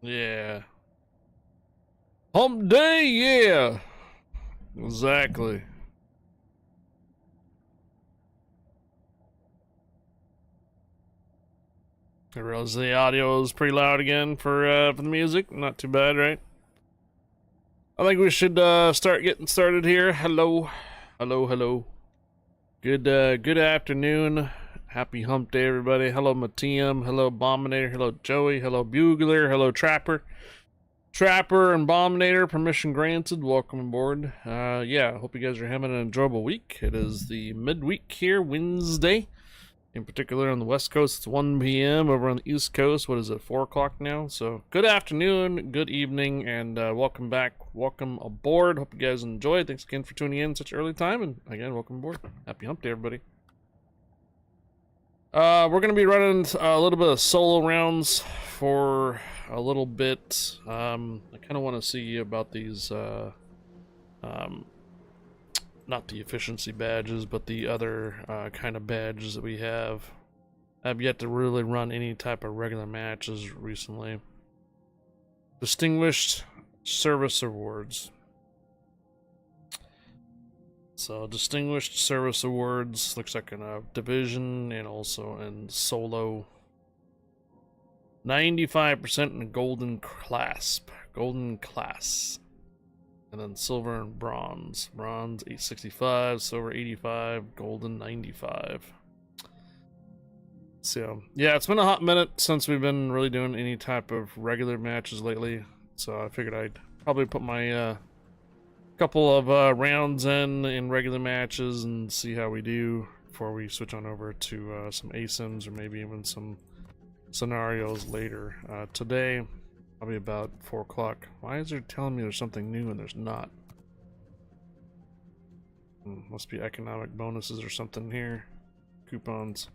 Yeah. Hump day, yeah. Exactly. I realize the audio is pretty loud again for the music. Not too bad, right? I think we should start getting started here. Hello. Hello, hello. Good afternoon. Happy hump day, everybody. Hello, Matiam. Hello, Bombinator. Hello, Joey. Hello, Bugler. Hello, Trapper. Trapper and Bombinator, permission granted. Welcome aboard. Yeah, hope you guys are having an enjoyable week. It is the midweek here, Wednesday. In particular, on the West Coast, it's 1 p.m. Over on the East Coast, what is it, 4 o'clock now? So, good afternoon, good evening, and welcome back. Welcome aboard. Hope you guys enjoy. Thanks again for tuning in such early time, and again, welcome aboard. Happy hump day, everybody. We're going to be running a little bit of solo rounds for a little bit. I kind of want to see about these, not the efficiency badges, but the other kind of badges that we have. I've yet to really run any type of regular matches recently. Distinguished Service Awards. So, Distinguished Service Awards looks like in a division and also in solo. 95% in golden clasp. Golden class. And then silver and bronze. Bronze 865, silver 85, golden 95. So, yeah, it's been a hot minute since we've been really doing any type of regular matches lately. So I figured I'd probably put my couple of rounds in regular matches and see how we do before we switch on over to some ASIMs or maybe even some scenarios later. Today, probably about 4 o'clock. Why is it telling me there's something new and there's not? Must be economic bonuses or something here. Coupons.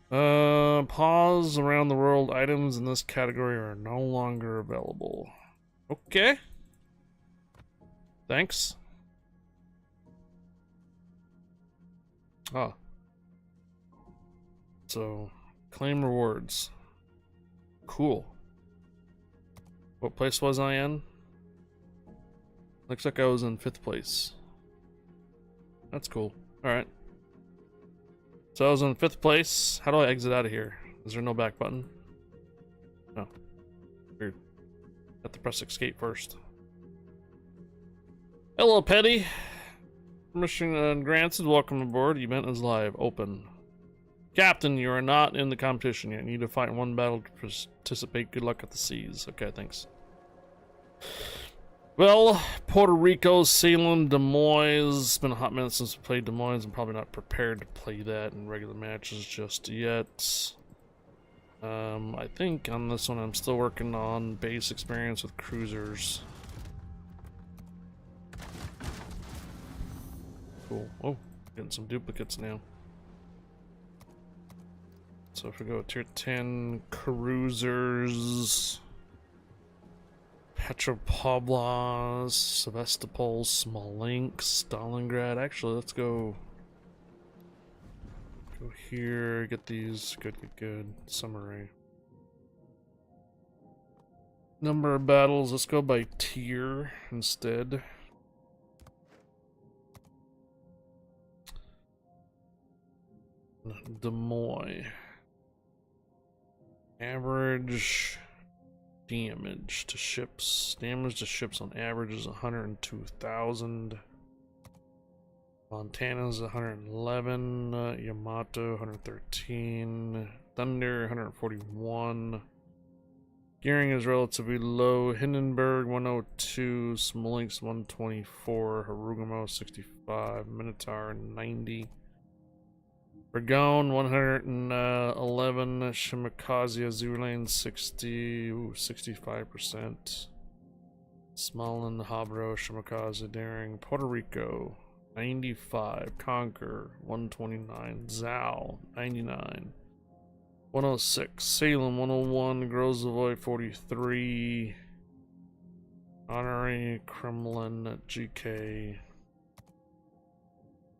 Pause around the world. Items in this category are no longer available. Okay. Thanks. Oh. So, claim rewards. Cool. What place was I in? Looks like I was in 5th place. That's cool. Alright. So I was in 5th place. How do I exit out of here? Is there no back button? No. Weird. Have to press escape first. Hello, Petty. Permission granted. Welcome aboard. Event is live. Open. Captain, you are not in the competition yet. You need to fight in one battle to participate. Good luck at the seas. Okay, thanks. Well, Puerto Rico, Salem, Des Moines. It's been a hot minute since we played Des Moines. I'm probably not prepared to play that in regular matches just yet. I think on this one I'm still working on base experience with cruisers. Cool. Oh, getting some duplicates now. So if we go tier 10 cruisers, Petropavlovsk, Sevastopol, Smolensk, Stalingrad. Actually, let's go here, get these. Good. Summary. Number of battles, let's go by tier instead. Des Moines. Average damage to ships. Damage to ships on average is 102,000. Montana's 111. Yamato 113. Thunder 141. Gearing is relatively low. Hindenburg 102. Smolensk 124. Harugamo 65. Minotaur 90. Bergone 111, Shimakaze Azulane 60, 65%. Smalin, Habro, Shimakaze, Daring, Puerto Rico 95, Conquer 129, Zao 99, 106, Salem 101, Grozavoy 43, Honorary Kremlin GK.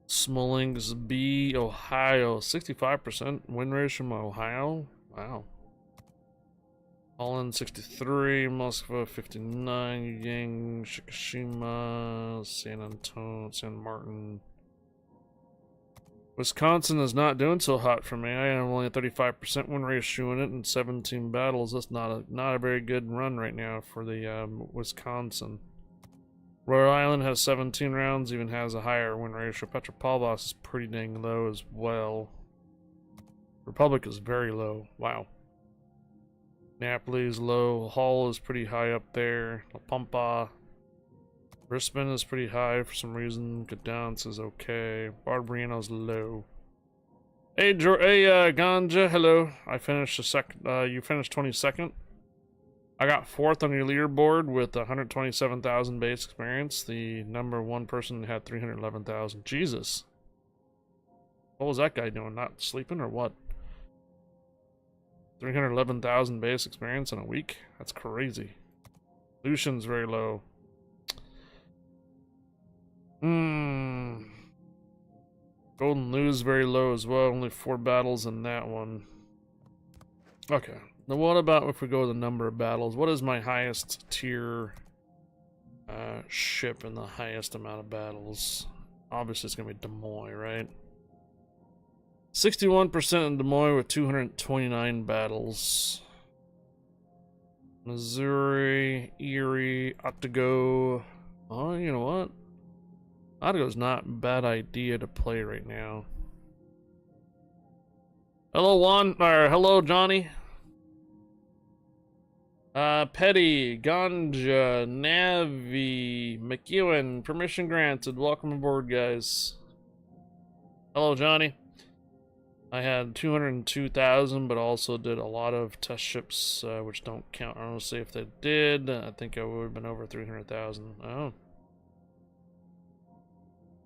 Smolensk B, Ohio, 65% win rate from Ohio. Wow. Holland 63, Moscow 59, Yang, Shikishima, San Martin. Wisconsin is not doing so hot for me. I have only a 35% win ratio in it and 17 battles. That's not a very good run right now for the Wisconsin. Rhode Island has 17 rounds, even has a higher win ratio. Petropavlovsk is pretty dang low as well. Republic is very low. Wow. Napoli is low. Hull is pretty high up there. La Pampa. Brisbane is pretty high for some reason. Gdansk is okay. Barbarino's low. Hey, Ganja, hello. I finished the second. You finished 22nd. I got 4th on your leaderboard with 127,000 base experience. The number 1 person had 311,000. Jesus. What was that guy doing? Not sleeping or what? 311,000 base experience in a week? That's crazy. Lucian's very low. Golden Lou's very low as well. Only 4 battles in that one. Okay. Now what about if we go with the number of battles? What is my highest tier ship in the highest amount of battles? Obviously it's gonna be Des Moines, right? 61% in Des Moines with 229 battles. Missouri, Erie, Otago. Oh, you know what? Otago's not a bad idea to play right now. Hello, Juan, or hello, Johnny. Petty, Ganja, Navi, McEwen, permission granted. Welcome aboard, guys. Hello, Johnny. I had 202,000, but also did a lot of test ships, which don't count. I don't see if they did. I think I would have been over 300,000. Oh.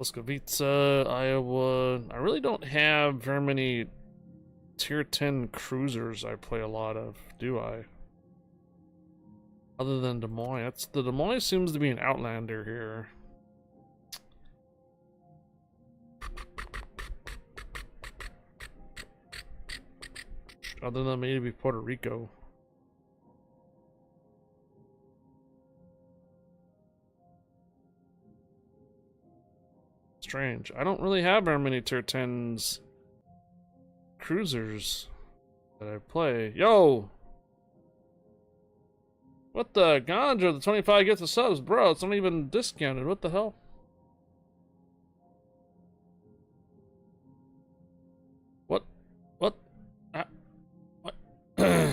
Moskovica, Iowa. I really don't have very many tier 10 cruisers I play a lot of, do I? Other than Des Moines. The Des Moines seems to be an outlander here. Other than maybe Puerto Rico. Strange. I don't really have very many tier 10s cruisers that I play. Yo! What the ganja? The 25 gets the subs, bro. It's not even discounted. What the hell? What? What? What?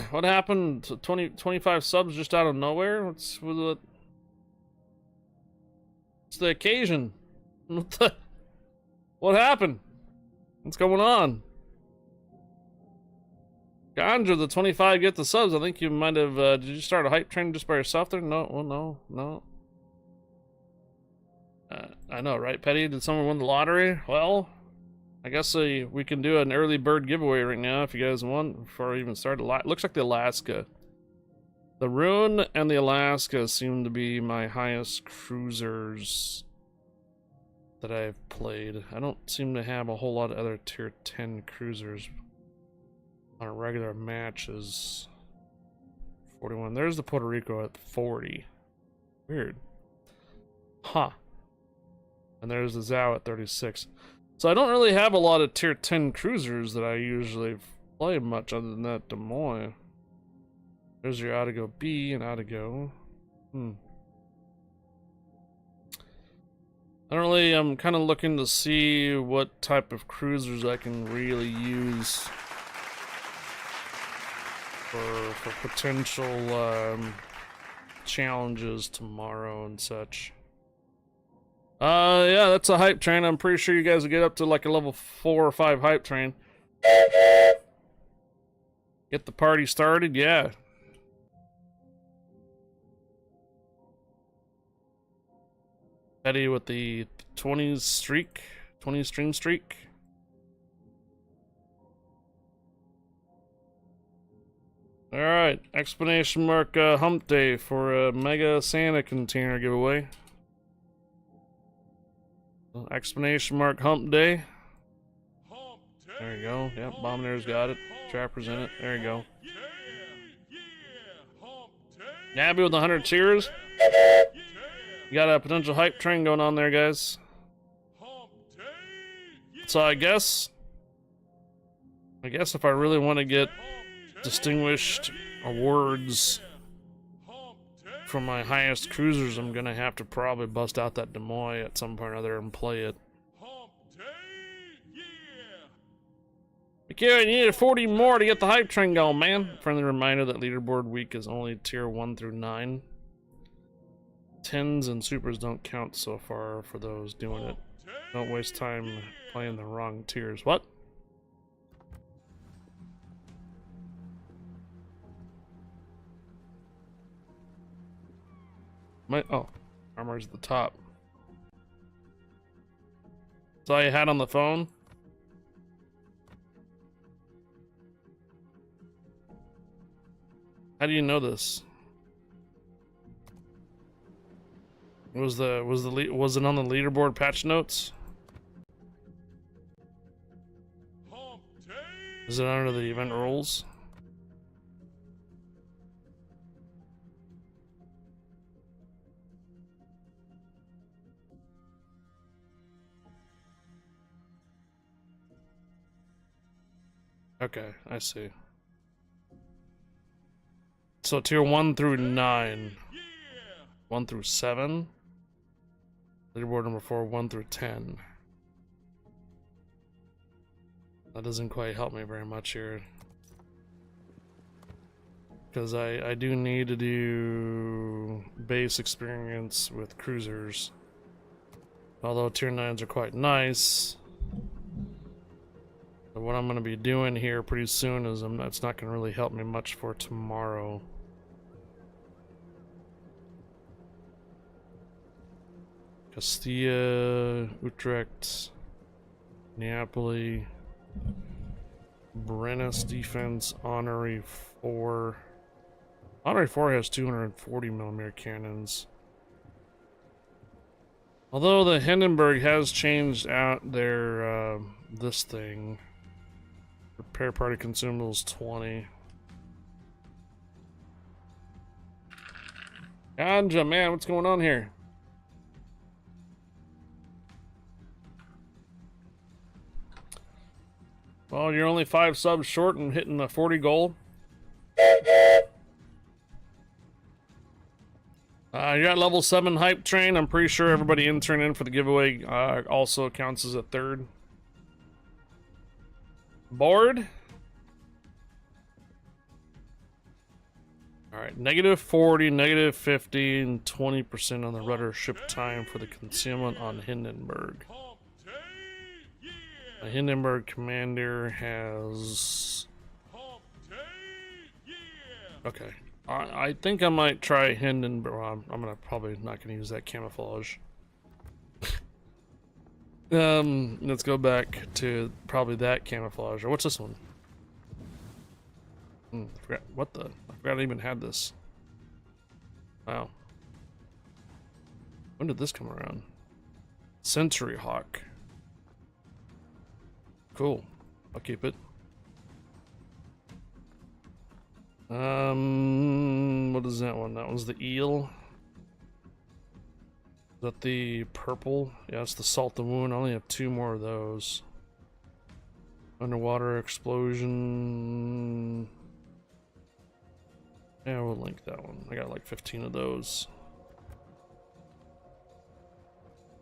What happened to 25 subs just out of nowhere? What's the occasion? What happened? What's going on? Ganja, the 25 get the subs. I think you might have, did you start a hype train just by yourself there? No, well, no. I know, right, Petty? Did someone win the lottery? Well, I guess we can do an early bird giveaway right now if you guys want, before I even start. Looks like the Alaska. The Rune and the Alaska seem to be my highest cruisers that I've played. I don't seem to have a whole lot of other tier 10 cruisers on a regular matches. 41. There's the Puerto Rico at 40. Weird. Huh. And there's the Zhao at 36. So I don't really have a lot of tier 10 cruisers that I usually play much other than that Des Moines. There's your Otago B and Otago. I'm kind of looking to see what type of cruisers I can really use for potential challenges tomorrow and such. Yeah, that's a hype train. I'm pretty sure you guys will get up to like a level 4 or 5 hype train. Get the party started, yeah. Eddie with the 20 stream streak. Alright, exclamation mark hump day for a mega Santa container giveaway. Exclamation mark hump day. There you go. Yep, Bombinator's got it. Trapper's in it. There you go. You happy with 100 cheers? You got a potential hype train going on there, guys. So I guess if I really want to get distinguished awards for my highest cruisers, I'm gonna have to probably bust out that Des Moines at some point or other and play it. Okay, you need 40 more to get the hype train going, man. Friendly reminder that leaderboard week is only tier 1 through 9. 10s and supers don't count so far for those doing it. Don't waste time playing the wrong tiers. What? Oh, armor's at the top. That's all you had on the phone? How do you know this? Was it on the leaderboard patch notes? Is it under the event rules? Okay, I see. So tier 1 through 9. 1 through 7. Leaderboard number 4, 1 through 10. That doesn't quite help me very much here. Because I do need to do base experience with cruisers. Although tier 9s are quite nice. But what I'm going to be doing here pretty soon is it's not going to really help me much for tomorrow. Castilla, Utrecht, Napoli, Brennus defense, Honorary 4. Honorary 4 has 240mm cannons. Although the Hindenburg has changed out their, this thing. Repair party consumables 20. Ganja, man, what's going on here? Well, you're only 5 subs short and hitting the 40 goal. You're at level 7 hype train. I'm pretty sure everybody turning in for the giveaway also counts as a 3rd. Bored? Alright, -40, -50, and 20% on the rudder ship time for the concealment on Hindenburg. The Hindenburg commander has... Okay. I think I might try Hindenburg. Well, I'm probably not gonna use that camouflage. Let's go back to probably that camouflage. Or what's this one? I forgot what the. I forgot I even had this. Wow. When did this come around? Century Hawk. Cool. I'll keep it. What is that one? That was the eel. Is that the purple? Yeah, it's the Salt the Wound. I only have 2 more of those. Underwater explosion. Yeah, we'll link that one. I got like 15 of those.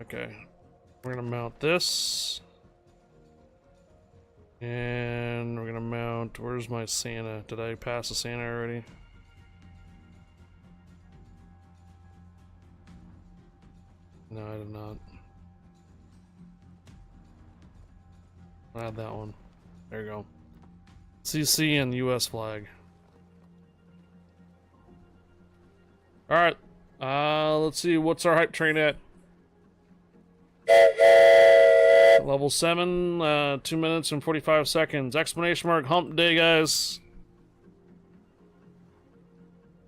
Okay. We're gonna mount this. And we're gonna mount, where's my Santa? Did I pass the Santa already? No, I did not. I'll add that one. There you go. CC and US flag. Alright. Let's see, what's our hype train at? Level 7, 2 minutes and 45 seconds. Exclamation mark, hump day, guys.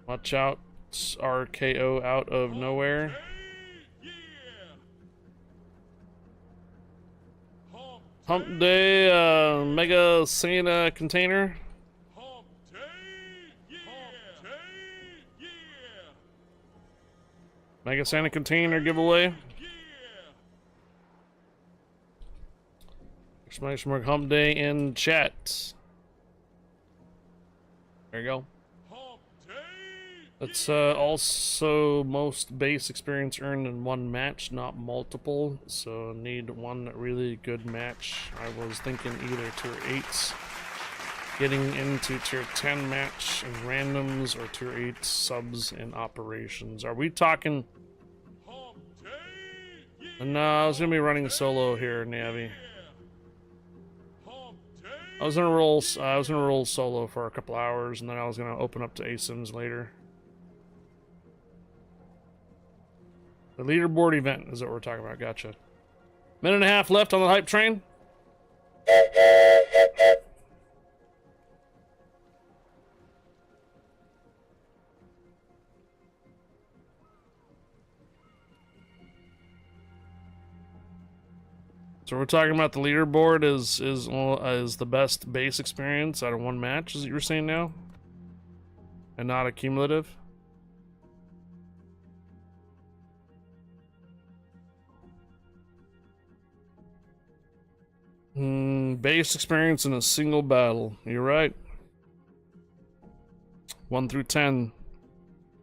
Watch out. It's RKO out of nowhere. Hump day, Mega Santa container. Mega Santa container giveaway. Exclamation mark hump day in chat. There you go. It's also most base experience earned in one match, not multiple. So need one really good match. I was thinking either tier 8s, getting into tier 10 match in randoms, or tier 8 subs in operations. Are we talking? No, I was gonna be running solo here, Navi. I was gonna roll solo for a couple hours, and then I was gonna open up to ASIMs later. The leaderboard event is what we're talking about. Gotcha. Minute and a half left on the hype train. So we're talking about the leaderboard is the best base experience out of one match, is what you're saying now? And not a cumulative? Base experience in a single battle. You're right. 1 through 10.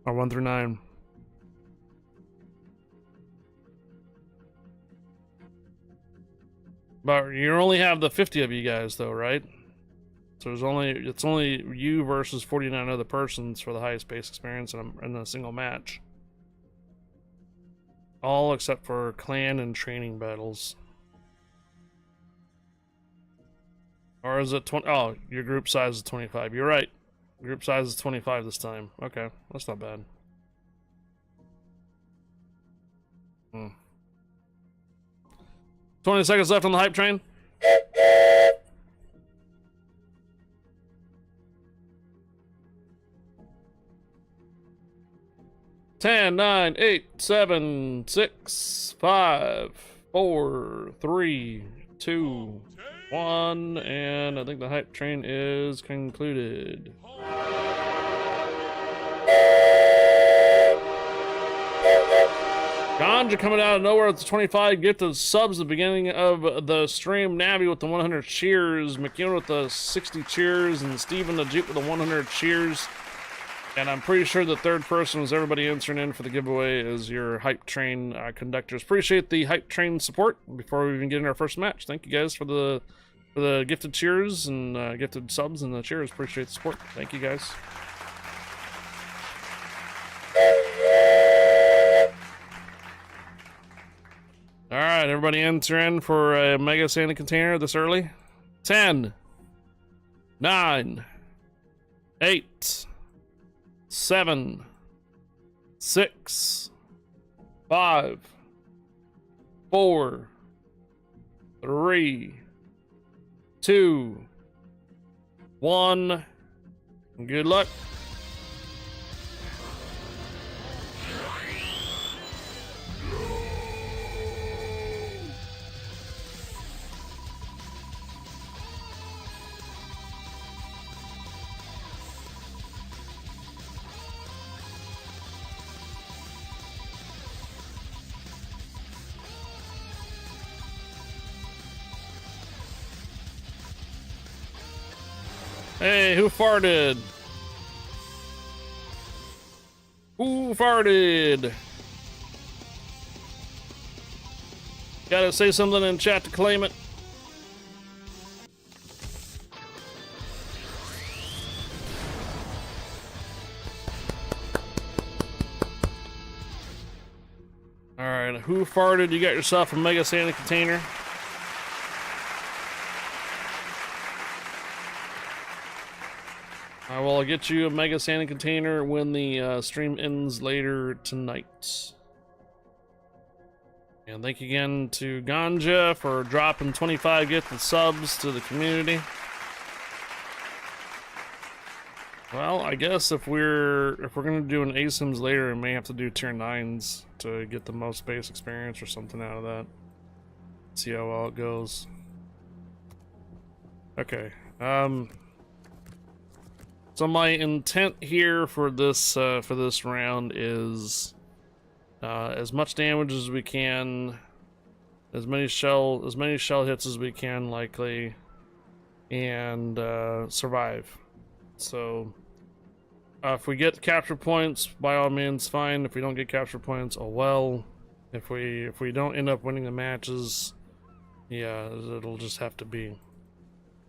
Or 1 through 9. But you only have the 50 of you guys though, right? So it's only you versus 49 other persons for the highest base experience in a single match. All except for clan and training battles. Or is it 20? Oh, your group size is 25. You're right. Group size is 25 this time. Okay, that's not bad. 20 seconds left on the hype train. Ten, 9, 8, 7, 6, 5, 4, 3, 2, 1, and I think the hype train is concluded. Ganja coming out of nowhere with the 25 gifted subs at the beginning of the stream. Navi with the 100 cheers. McKeown with the 60 cheers. And Steven the Jeep with the 100 cheers. And I'm pretty sure the third person was everybody answering in for the giveaway is your hype train conductors. Appreciate the hype train support before we even get in our first match. Thank you guys for the gifted cheers and gifted subs and the cheers. Appreciate the support. Thank you guys. All right, everybody enter in for a Mega Santa container this early. 10, 9, 8, 7, 6, 5, 4, 3, 2, 1. Good luck. Hey, who farted? Who farted? Gotta say something in chat to claim it. Alright, who farted? You got yourself a Mega Santa container. I will get you a Mega Santa container when the stream ends later tonight. And thank you again to Ganja for dropping 25 gifted subs to the community. Well, I guess if we're gonna do an ASIMs later, we may have to do tier 9s to get the most base experience or something out of that. See how well it goes. Okay. So my intent here for this round is as much damage as we can, as many shell hits as we can, likely, and survive. So if we get capture points, by all means, fine. If we don't get capture points, oh well. If we don't end up winning the matches, yeah, it'll just have to be.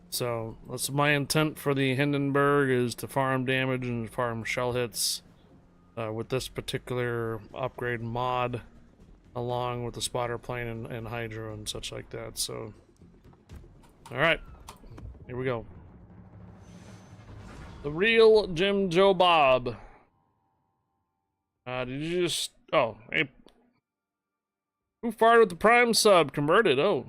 So that's my intent for the Hindenburg, is to farm damage and farm shell hits with this particular upgrade mod, along with the spotter plane and hydro and such like that. So, all right, here we go. The real Jim Joe Bob. Did you just? Oh, hey. Who fired with the Prime sub? Converted. Oh.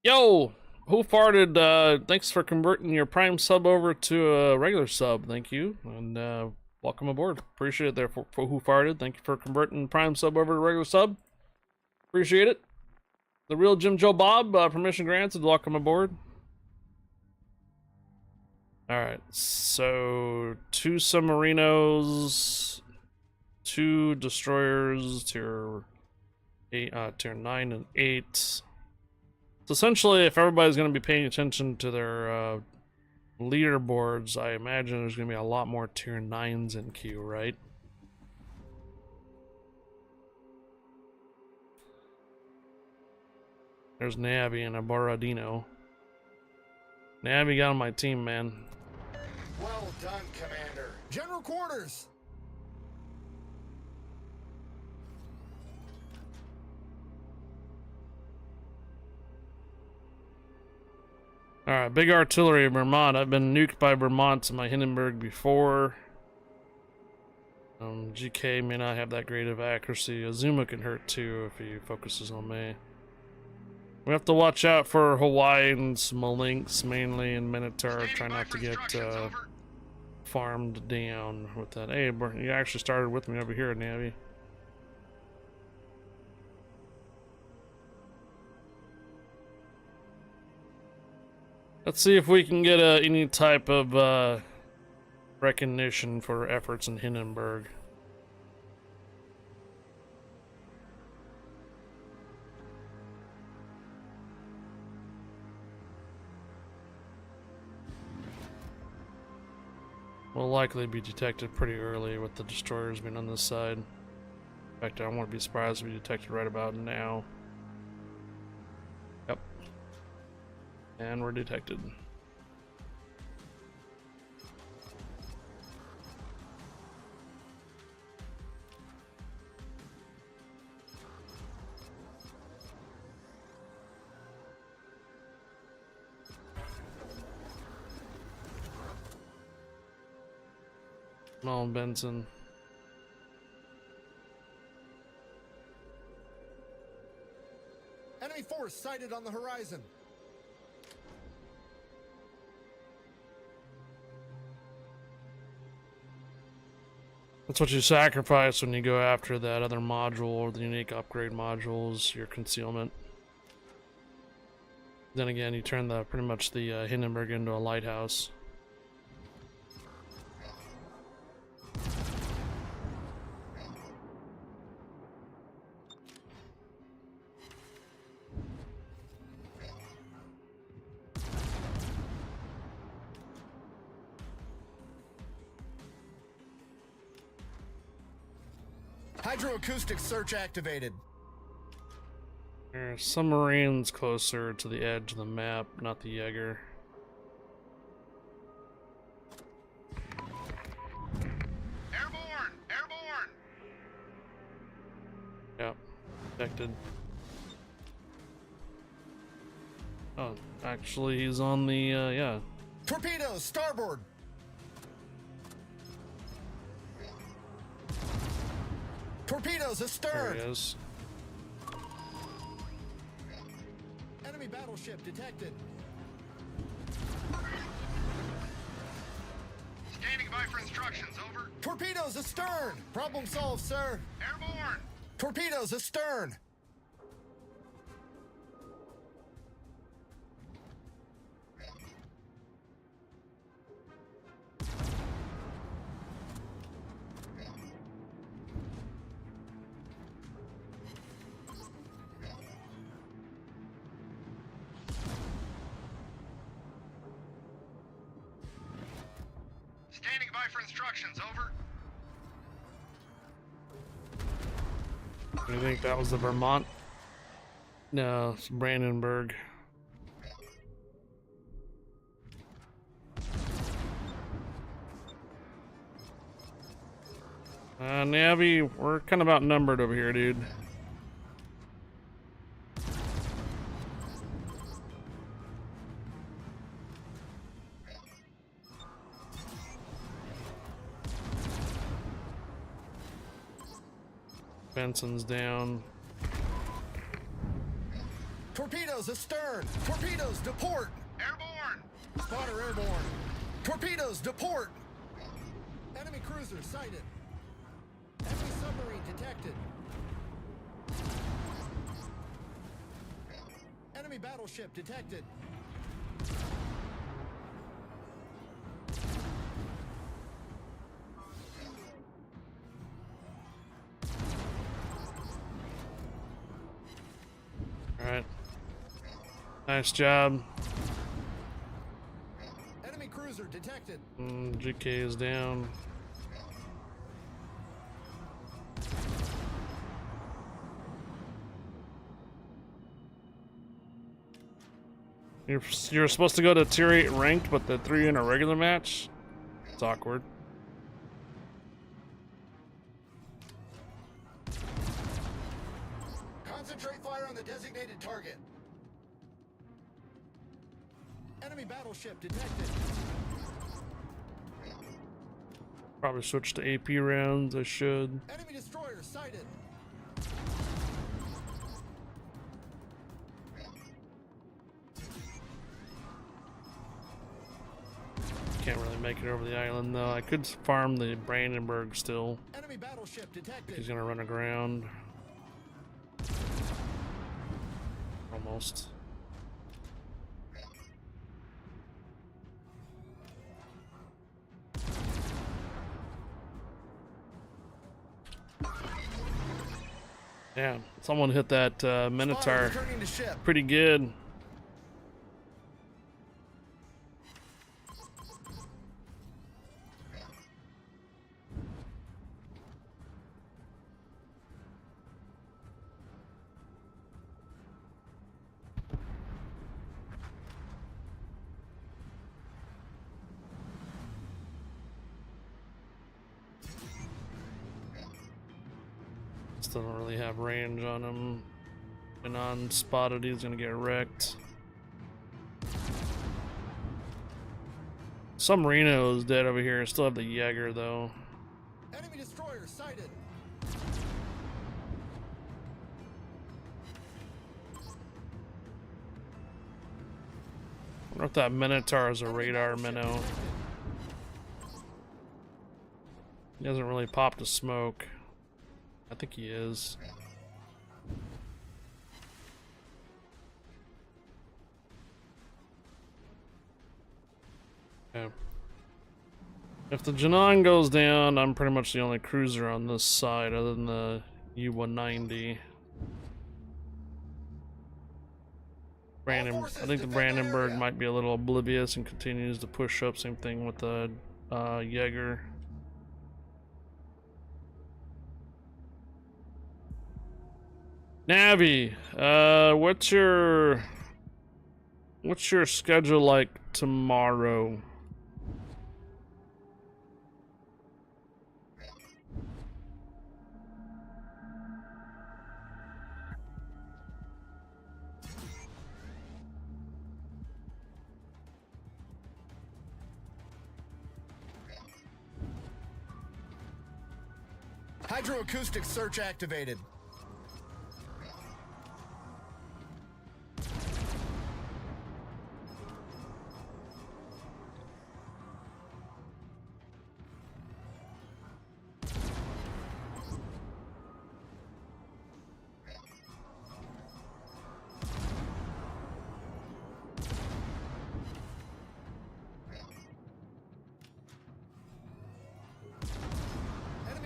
Yo, who farted? Thanks for converting your Prime sub over to a regular sub. Thank you, and welcome aboard. Appreciate it there for who farted. Thank you for converting Prime sub over to regular sub. Appreciate it. The real Jim Joe Bob, permission granted. Welcome aboard. All right, so 2 submarinos, 2 destroyers, tier 9 and 8. So essentially, if everybody's going to be paying attention to their leaderboards, I imagine there's going to be a lot more tier 9s in queue, right? There's Navi and a Borodino. Navi got on my team, man. Well done, Commander. General quarters. Alright, big artillery, Vermont. I've been nuked by Vermont in my Hindenburg before. GK may not have that great of accuracy. Azuma can hurt too if he focuses on me. We have to watch out for Hawaiians, Malinks mainly, and Minotaur. Try not to get farmed down with that. Hey, you actually started with me over here, Navy. Let's see if we can get any type of recognition for efforts in Hindenburg. Will likely be detected pretty early with the destroyers being on this side. In fact, I won't be surprised if we detected right about now. Yep. And we're detected. Come on, Benson. Enemy force sighted on the horizon. That's what you sacrifice when you go after that other module or the unique upgrade modules, your concealment. Then again, you turn pretty much the Hindenburg into a lighthouse. Hydroacoustic search activated. There's submarines closer to the edge of the map, not the Jaeger. Airborne! Airborne! Yep, detected. Oh, actually he's on the, yeah. Torpedoes, starboard! Torpedoes astern! There he is. Enemy battleship detected. Standing by for instructions, over. Torpedoes astern! Problem solved, sir. Airborne! Torpedoes astern! for instructions, over. I think that was the Vermont. No, it's Brandenburg. Navy, we're kind of outnumbered over here, dude. Benson's down. Torpedoes astern! Torpedoes to port! Airborne! Spotter airborne! Torpedoes to port! Enemy cruiser sighted! Enemy submarine detected! Enemy battleship detected! Alright. Nice job. Enemy cruiser detected! GK is down. You're supposed to go to tier 8 ranked, but the 3 in a regular match? It's awkward. Concentrate fire on the designated target. Enemy battleship detected. Probably switch to AP rounds, I should. Enemy destroyer sighted. Can't really make it over the island though. I could farm the Brandenburg still. Enemy battleship detected. He's gonna run aground. Almost. Yeah, someone hit that Minotaur Returning to ship. pretty good. Still don't really have range on him. And unspotted, he's gonna get wrecked. Some Reno is dead over here. Still have the Jaeger though. Enemy destroyer sighted. I wonder if that Minotaur is a radar minnow. He hasn't really popped a smoke. I think he is. Okay. If the Janan goes down, I'm pretty much the only cruiser on this side other than the U-190. I think the Brandenburg might be a little oblivious and continues to push up. Same thing with the Jaeger. Navi, what's your schedule like tomorrow? Hydroacoustic search activated.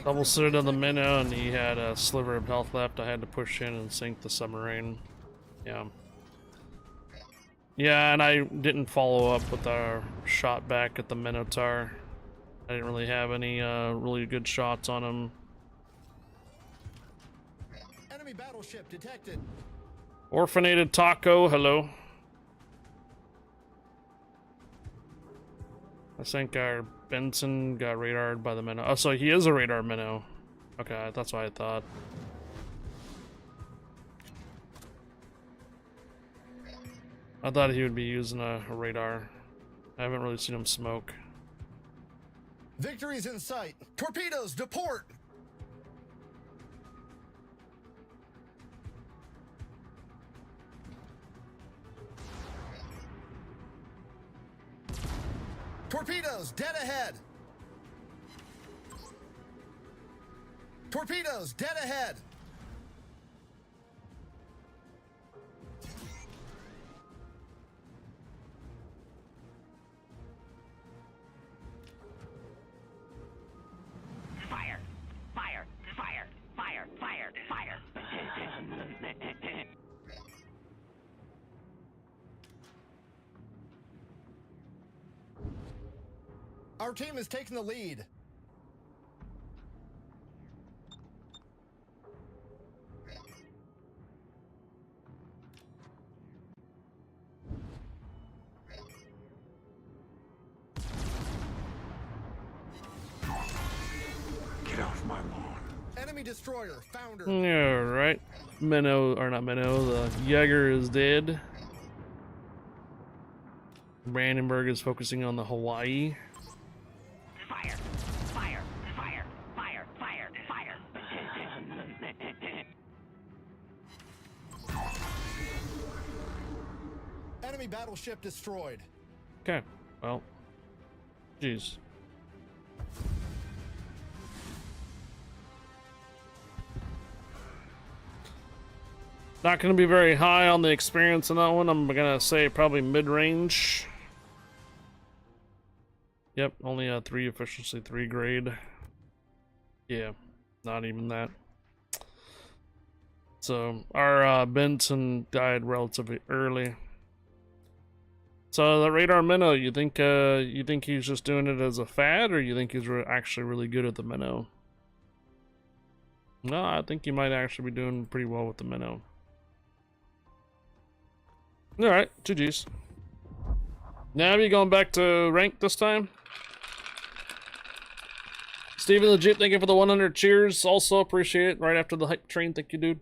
Double suited on the minnow, and he had a sliver of health left. I had to push in and sink the submarine. Yeah. Yeah, and I didn't follow up with our shot back at the Minotaur. I didn't really have any really good shots on him. Enemy battleship detected. Orphanated Taco, hello. I think our Benson got radared by the minnow. Oh, so he is a radar minnow. Okay, that's what I thought. I thought he would be using a radar. I haven't really seen him smoke. Victory's in sight. Torpedoes to port. Torpedoes dead ahead. Torpedoes dead ahead. Fire! Fire! Fire! Fire! Fire! Fire! Our team is taking the lead. Get off my lawn. Enemy destroyer, founder. Alright. Minnow, or not Minnow, the Jaeger is dead. Brandenburg is focusing on the Hawaii. Fire! Fire! Fire! Fire! Fire! Fire! Enemy battleship destroyed. Okay, well. Jeez. Not going to be very high on the experience in that one. I'm going to say probably mid-range. Yep, only a 3 efficiency, 3 grade. Yeah, not even that. So, our Benson died relatively early. So, the radar minnow, you think he's just doing it as a fad, or you think he's actually really good at the minnow? No, I think he might actually be doing pretty well with the minnow. Alright, GG's. Now you going back to rank this time? Steven Legit, thank you for the 100 cheers. Also appreciate it. Right after the hype train, thank you, dude.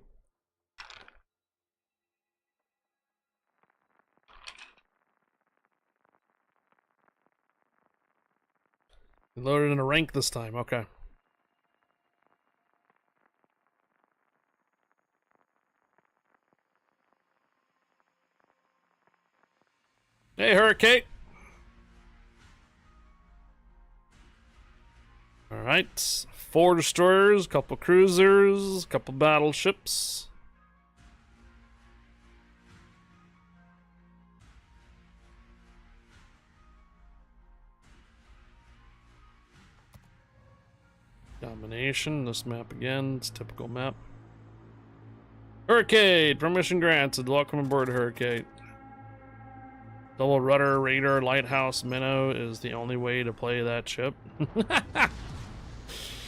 Loaded in a rank this time, okay. Hey, Hurricane. Alright. 4 destroyers, a couple cruisers, a couple battleships. Domination, this map again, it's a typical map. Hurricane, permission granted. Welcome aboard, Hurricane. Double rudder, radar, lighthouse, minnow is the only way to play that ship.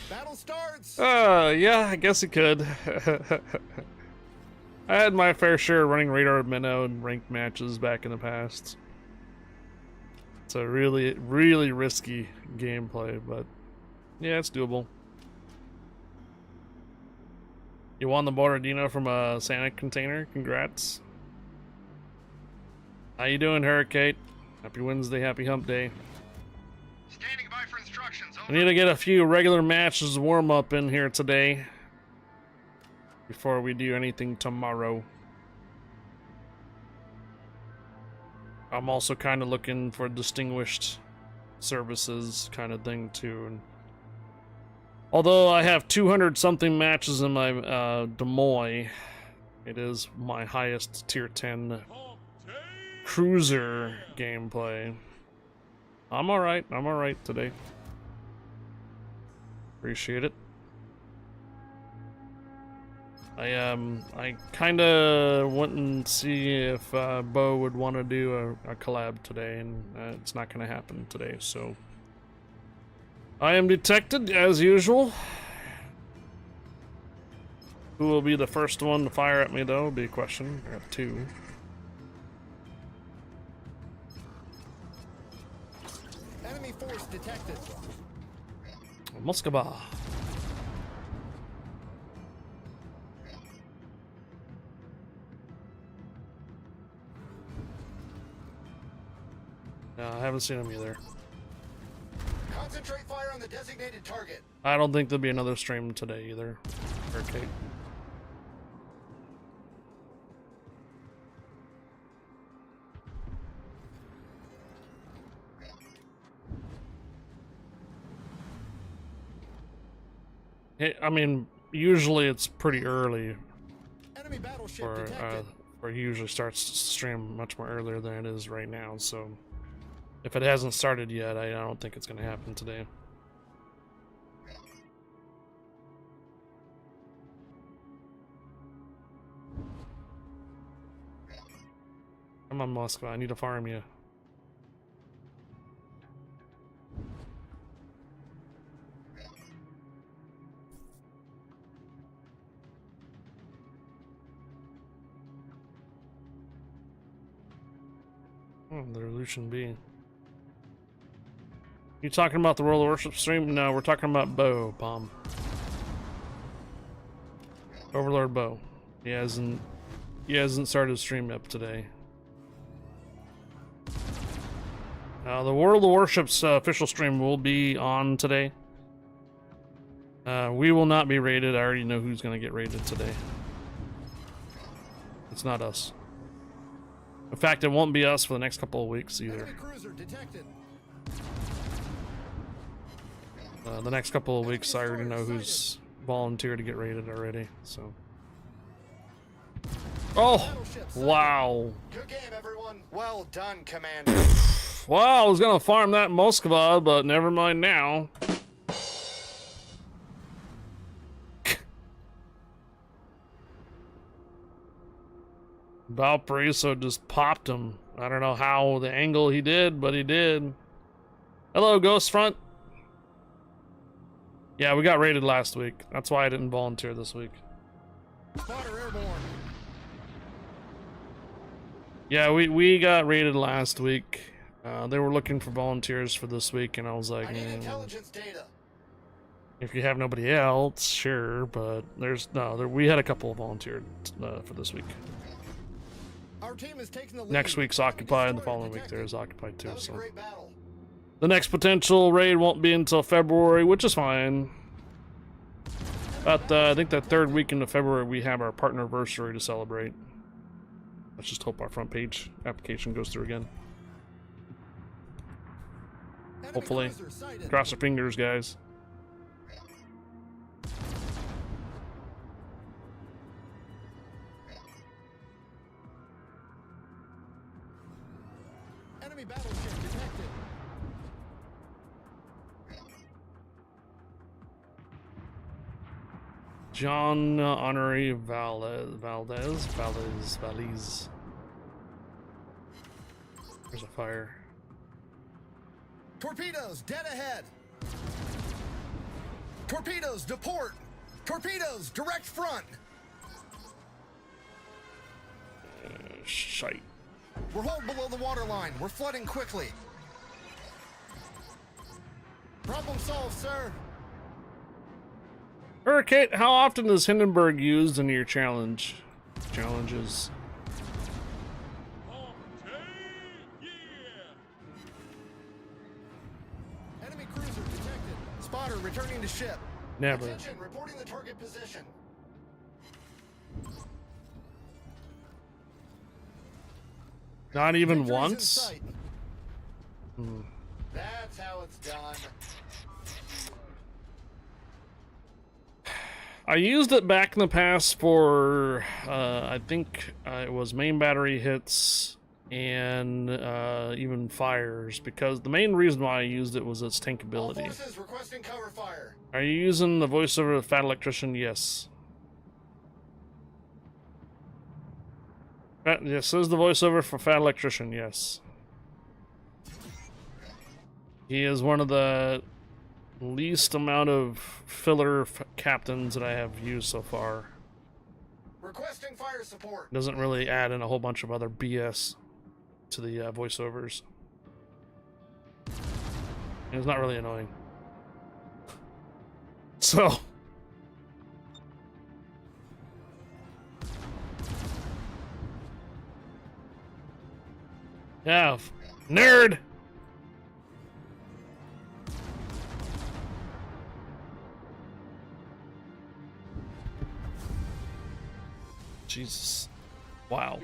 Battle starts. Yeah, I guess it could. I had my fair share of running radar, minnow, and ranked matches back in the past. It's a really, really risky gameplay, but yeah, it's doable. You won the Bordardino from a Santa container. Congrats. How you doing, Hurricane? Happy Wednesday, happy hump day. Standing by for instructions. I need to get a few regular matches warm up in here today before we do anything tomorrow. I'm also kind of looking for distinguished services kind of thing too. And although I have 200 something matches in my Des Moines, it is my highest tier 10 cruiser gameplay. I'm alright today. Appreciate it. I kinda went and see if Bo would want to do a collab today, and it's not gonna happen today, so I am detected, as usual. Who will be the first one to fire at me, though? Will be a question. I have two. Enemy force detected. Moskaba. No, I haven't seen him either. Concentrate fire on the designated target. I don't think there'll be another stream today either. Okay. I mean, usually it's pretty early. Enemy battleship detected. Where he usually starts to stream much more earlier than it is right now, so if it hasn't started yet, I don't think it's going to happen today. Come on, Moscow, I need to farm you. Oh, the Revolution B. You talking about the World of Worship stream? No, we're talking about Bo, Palm. Overlord Bo. He hasn't started his stream up today. The World of Worship's official stream will be on today. We will not be raided. I already know who's going to get raided today. It's not us. In fact, it won't be us for the next couple of weeks either. Enemy cruiser detected. The next couple of weeks, I already know who's volunteered to get raided already. So. Oh! Wow. Good game, everyone. Well done, Commander. Well, I was gonna farm that Moskva, but never mind now. Valparaiso just popped him. I don't know how the angle he did, but he did. Hello, Ghost Front. Yeah, we got raided last week. That's why I didn't volunteer this week. Spotter airborne. Yeah, we got raided last week. They were looking for volunteers for this week, and I was like, I need intelligence data. if you have nobody else, sure, but we had a couple volunteered for this week. Our team is taking the lead. Next week's occupied, the following week there is occupied too, That was a so. great battle. The next potential raid won't be until February, which is fine. But I think that third weekend of February we have our partner anniversary to celebrate. Let's just hope our front page application goes through again. Enemy Hopefully. cruiser sighted. Cross our fingers, guys. Enemy battleship detected. John Honorary Valdez. There's a fire. Torpedoes dead ahead. Torpedoes to port. Torpedoes direct front. Shite. We're holed below the waterline. We're flooding quickly. Problem solved, sir. Hurricane, how often is Hindenburg used in your challenges? Enemy cruiser detected. Spotter returning to ship. Never. Attention, reporting the target position. Not even Victory's in once? sight. That's how it's done. I used it back in the past for, I think it was main battery hits and even fires, because the main reason why I used it was its All tankability. forces requesting cover fire. Are you using the voiceover of Fat Electrician? Yes. Yes, this is the voiceover for Fat Electrician, yes. He is one of the least amount of filler captains that I have used so far. Requesting fire support. Doesn't really add in a whole bunch of other BS to the voiceovers. And it's not really annoying. So. Yeah, nerd! Jesus. Wow.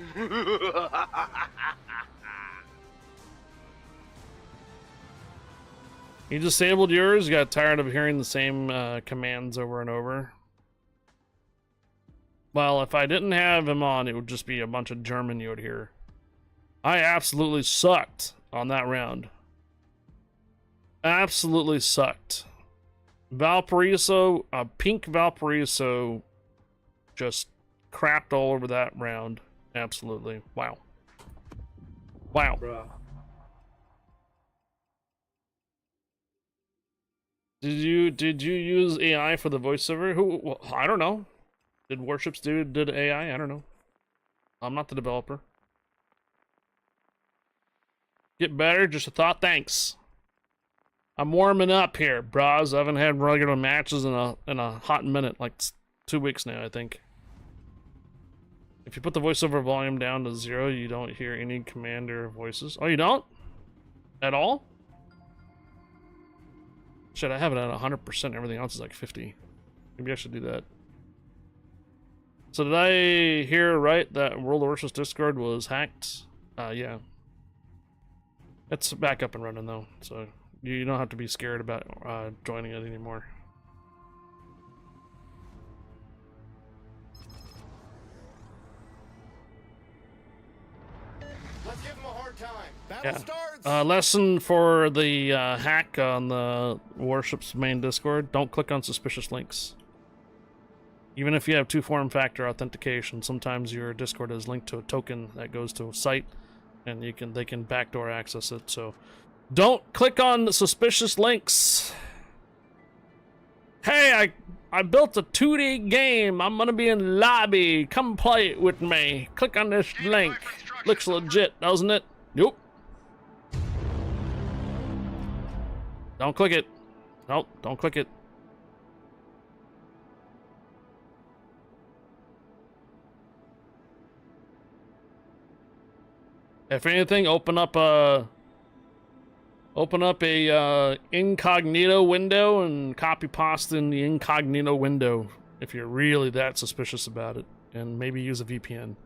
You disabled yours? You got tired of hearing the same commands over and over? Well, if I didn't have him on, it would just be a bunch of German you would hear. I absolutely sucked on that round. Absolutely sucked. Valparaiso, pink Valparaiso just crapped all over that round. Absolutely. Wow. Wow. Bruh. Did you use AI for the voiceover? Who? Well, I don't know. Did Warships did AI? I don't know. I'm not the developer. Get better, just a thought. Thanks. I'm warming up here, bros. I haven't had regular matches in a hot minute, like 2 weeks now, I think. If you put the voiceover volume down to 0, you don't hear any commander voices. Oh, you don't? At all? Shit, I have it at 100%. Everything else is like 50. Maybe I should do that. So did I hear right that World of Warships Discord was hacked? Yeah. It's back up and running though, so you don't have to be scared about joining it anymore. Let's give him a hard time. Battle starts. Lesson for the hack on the Warships main Discord: don't click on suspicious links. Even if you have two-form factor authentication, sometimes your Discord is linked to a token that goes to a site, and they can backdoor access it. So, don't click on suspicious links. Hey, I built a 2D game. I'm gonna be in lobby. Come play it with me. Click on this link. Looks legit, doesn't it? Nope. Don't click it. Nope, don't click it. If anything, open up a incognito window and copy paste in the incognito window if you're really that suspicious about it, and maybe use a VPN.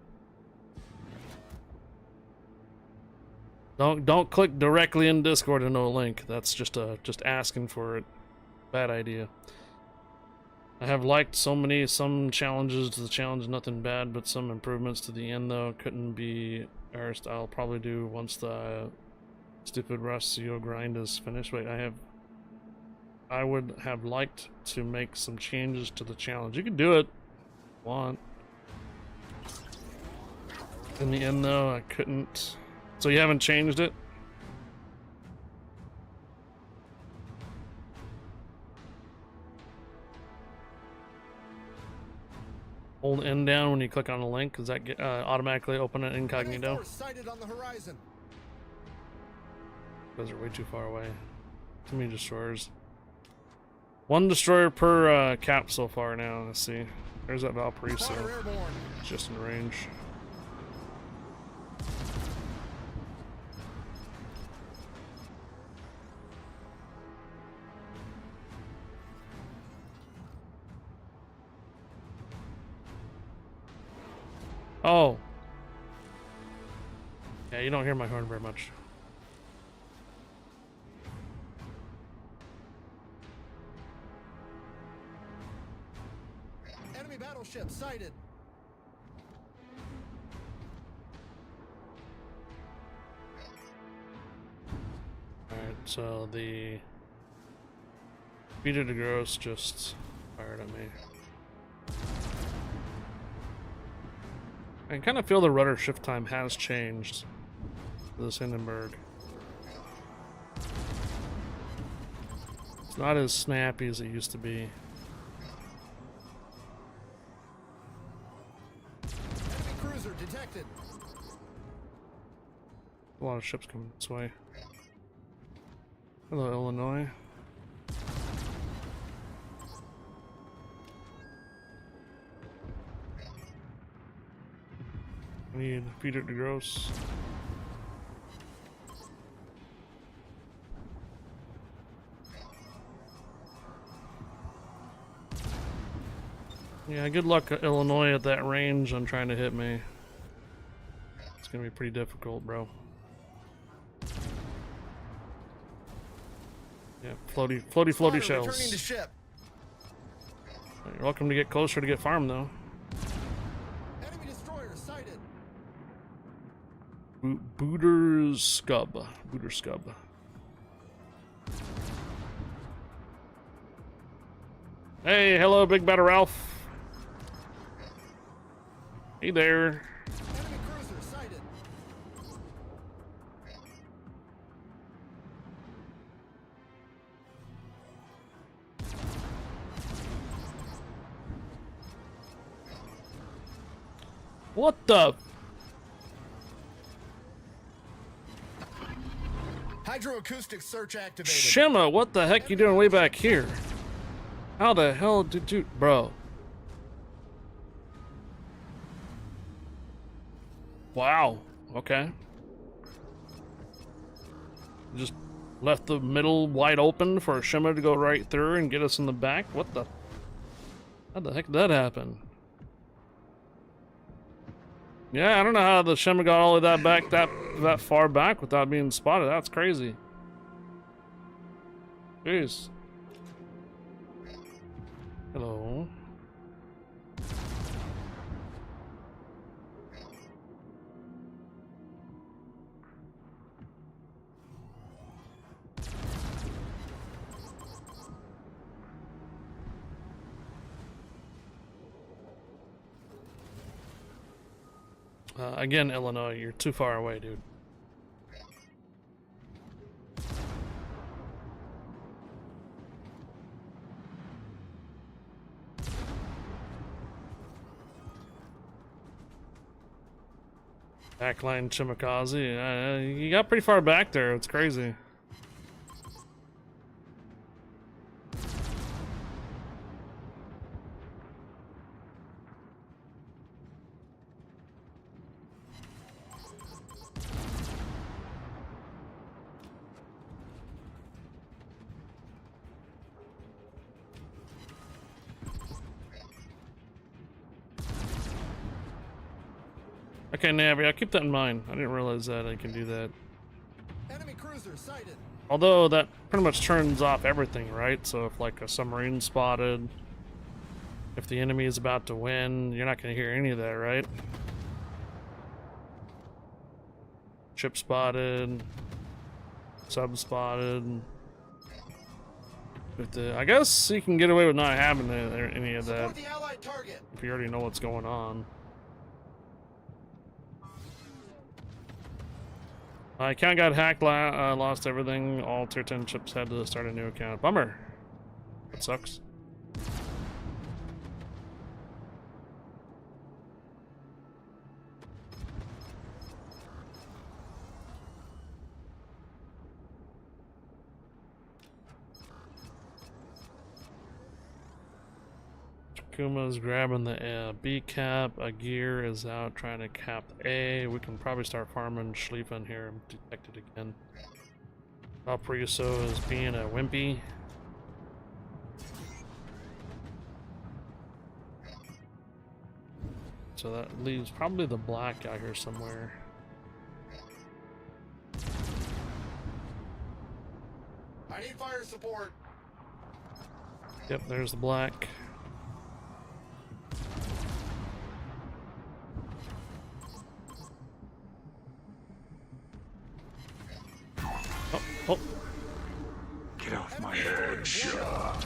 Don't click directly in Discord and no link. That's just asking for it. Bad idea. I have liked some challenges to the challenge, nothing bad, but some improvements to the end though couldn't be Erst. I'll probably do once the stupid Rust CO grind is finished. Wait, I would have liked to make some changes to the challenge. You can do it if you want. In the end though, I couldn't. So you haven't changed it? Hold N down when you click on a link. Does that automatically open it incognito? Sighted on the horizon. Those are way too far away. Too many destroyers. One destroyer per cap so far now. Let's see. There's that Valparaiso. Just in range. Oh. Yeah, you don't hear my horn very much. Enemy battleship sighted. Alright, so the Peter de Gross just fired at me. I kind of feel the rudder shift time has changed to the Hindenburg. It's not as snappy as it used to be. Enemy cruiser detected. A lot of ships coming this way. Hello, Illinois. I need Peter DeGrosse. Yeah, good luck, Illinois, at that range on trying to hit me. It's gonna be pretty difficult, bro. Yeah, floaty Spotter shells. returning to ship. You're welcome to get closer to get farmed, though. Enemy destroyer sighted. Booter Scub. Hey, hello, Big Bad Ralph. Hey there. Enemy cruiser sighted. What the? Hydroacoustic search activated. Shimma, what the heck you doing way back here? How the hell did you... Bro. Wow. Okay. Just left the middle wide open for a Shimma to go right through and get us in the back? What the... How the heck did that happen? Yeah, I don't know how the Shimma got all of that back, that far back without being spotted. That's crazy. Jeez. Hello. Again, Illinois, you're too far away, dude. Backline Chimikaze. You got pretty far back there. It's crazy. Okay, Navi, I'll keep that in mind. I didn't realize that I can do that. Enemy cruiser sighted. Although that pretty much turns off everything, right? So if like a submarine spotted, if the enemy is about to win, you're not going to hear any of that, right? Ship spotted, sub spotted. I guess you can get away with not having any of that Support the allied target. if you already know what's going on. My account got hacked, lost everything. All tier 10 ships had to start a new account. Bummer. That sucks. Kuma's grabbing the B cap. A gear is out trying to cap A. We can probably start farming Schlieffen here. Detected again. Valparaiso is being a wimpy. So that leaves probably the black out here somewhere. I need fire support. Yep, there's the black. Oh, Get off my head, Shaw.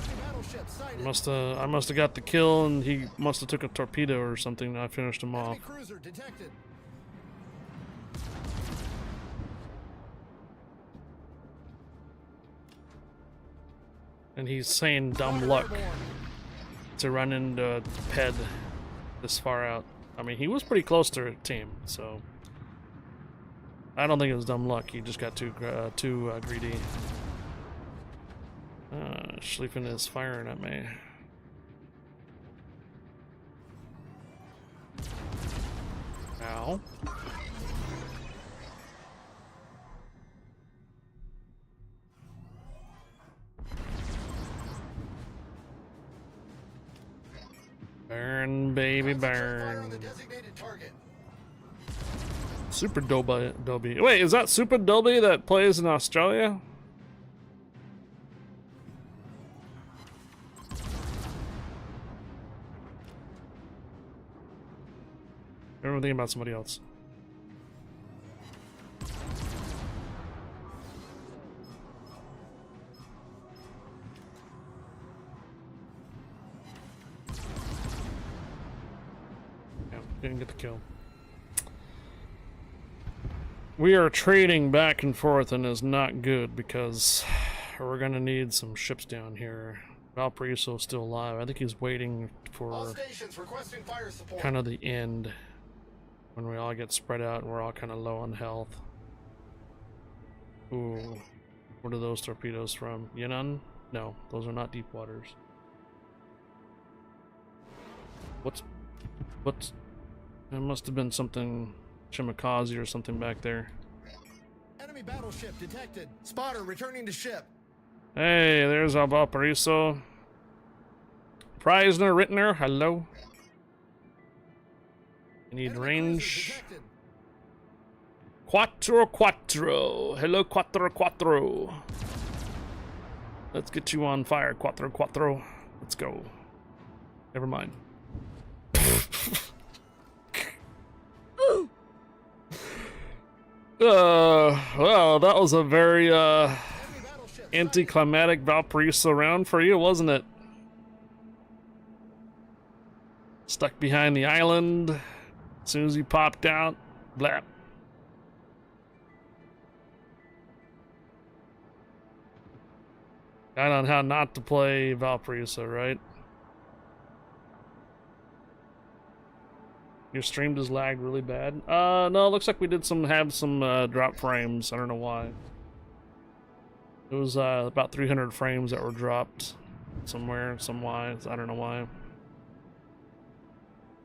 I must have got the kill, and he must have took a torpedo or something. And I finished him off. Enemy cruiser detected. And he's saying dumb luck to run into Ped this far out. I mean, he was pretty close to a team, so I don't think it was dumb luck. He just got too greedy. Schlieffen is firing at me. Ow. Burn, baby, burn. Super Dolby. Wait, is that Super Dolby that plays in Australia? I'm thinking about somebody else. Yeah, didn't get the kill. We are trading back and forth and is not good because we're gonna need some ships down here. Valparaiso's still alive. I think he's waiting for kind of the end when we all get spread out and we're all kind of low on health. Ooh, what are those torpedoes from? Yunnan? No, those are not deep waters. What's? It must have been something Shimakaze or something back there. Enemy battleship detected. Spotter returning to ship. Hey, there's our Valparaiso. Preisner, Rittner, hello. I need Enemy range. detected. Quattro. Hello, Quattro. Let's get you on fire, Quattro. Let's go. Never mind. Well, that was a very anticlimactic Valparaiso round for you, wasn't it? Stuck behind the island. As soon as he popped out, blap. Guide on how not to play Valparaiso, right? Your stream does lag really bad. No, it looks like we did have some drop frames. I don't know why. It was about 300 frames that were dropped somewhere, somewise. I don't know why.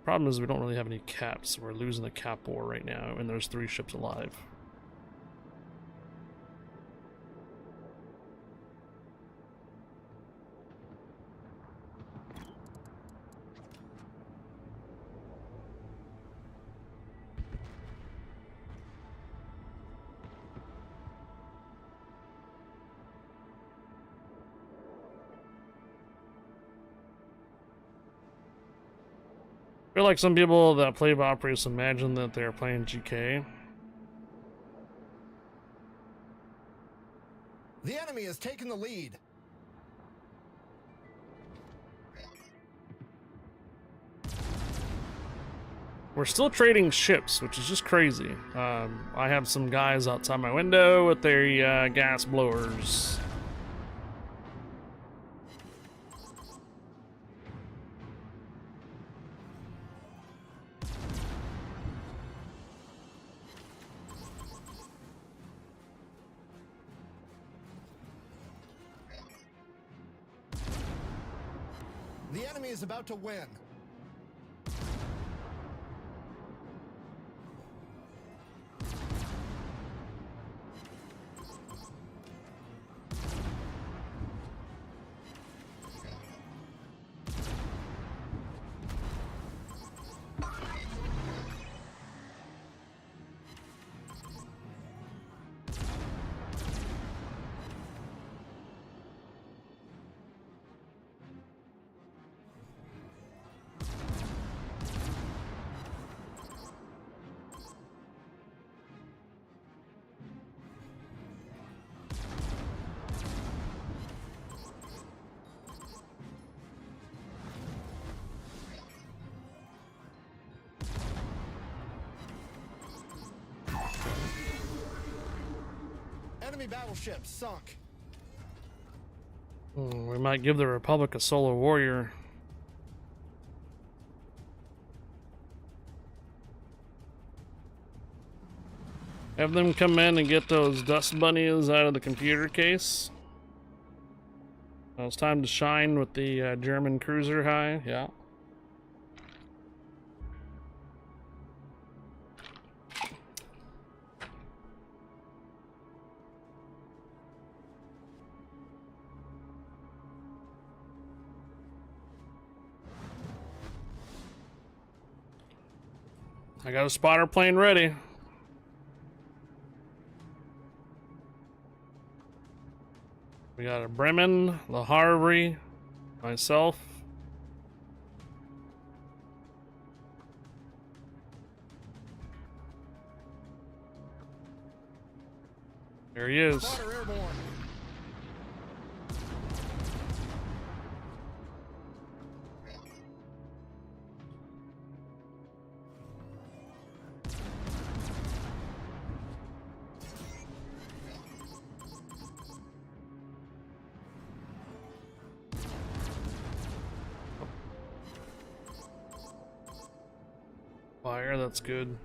Problem is we don't really have any caps. We're losing the cap war right now, and there's 3 ships alive. I feel like some people that play Valparaiso imagine that they're playing GK. The enemy has taken the lead. We're still trading ships, which is just crazy. I have some guys outside my window with their gas blowers. The enemy is about to win. Enemy battleship sunk. We might give the Republic a solo warrior. Have them come in and get those dust bunnies out of the computer case. Well, it's time to shine with the German cruiser high. Yeah. I got a spotter plane ready. We got a Bremen, the Harvey, myself. There he is. Spotter airborne. Fire, that's good.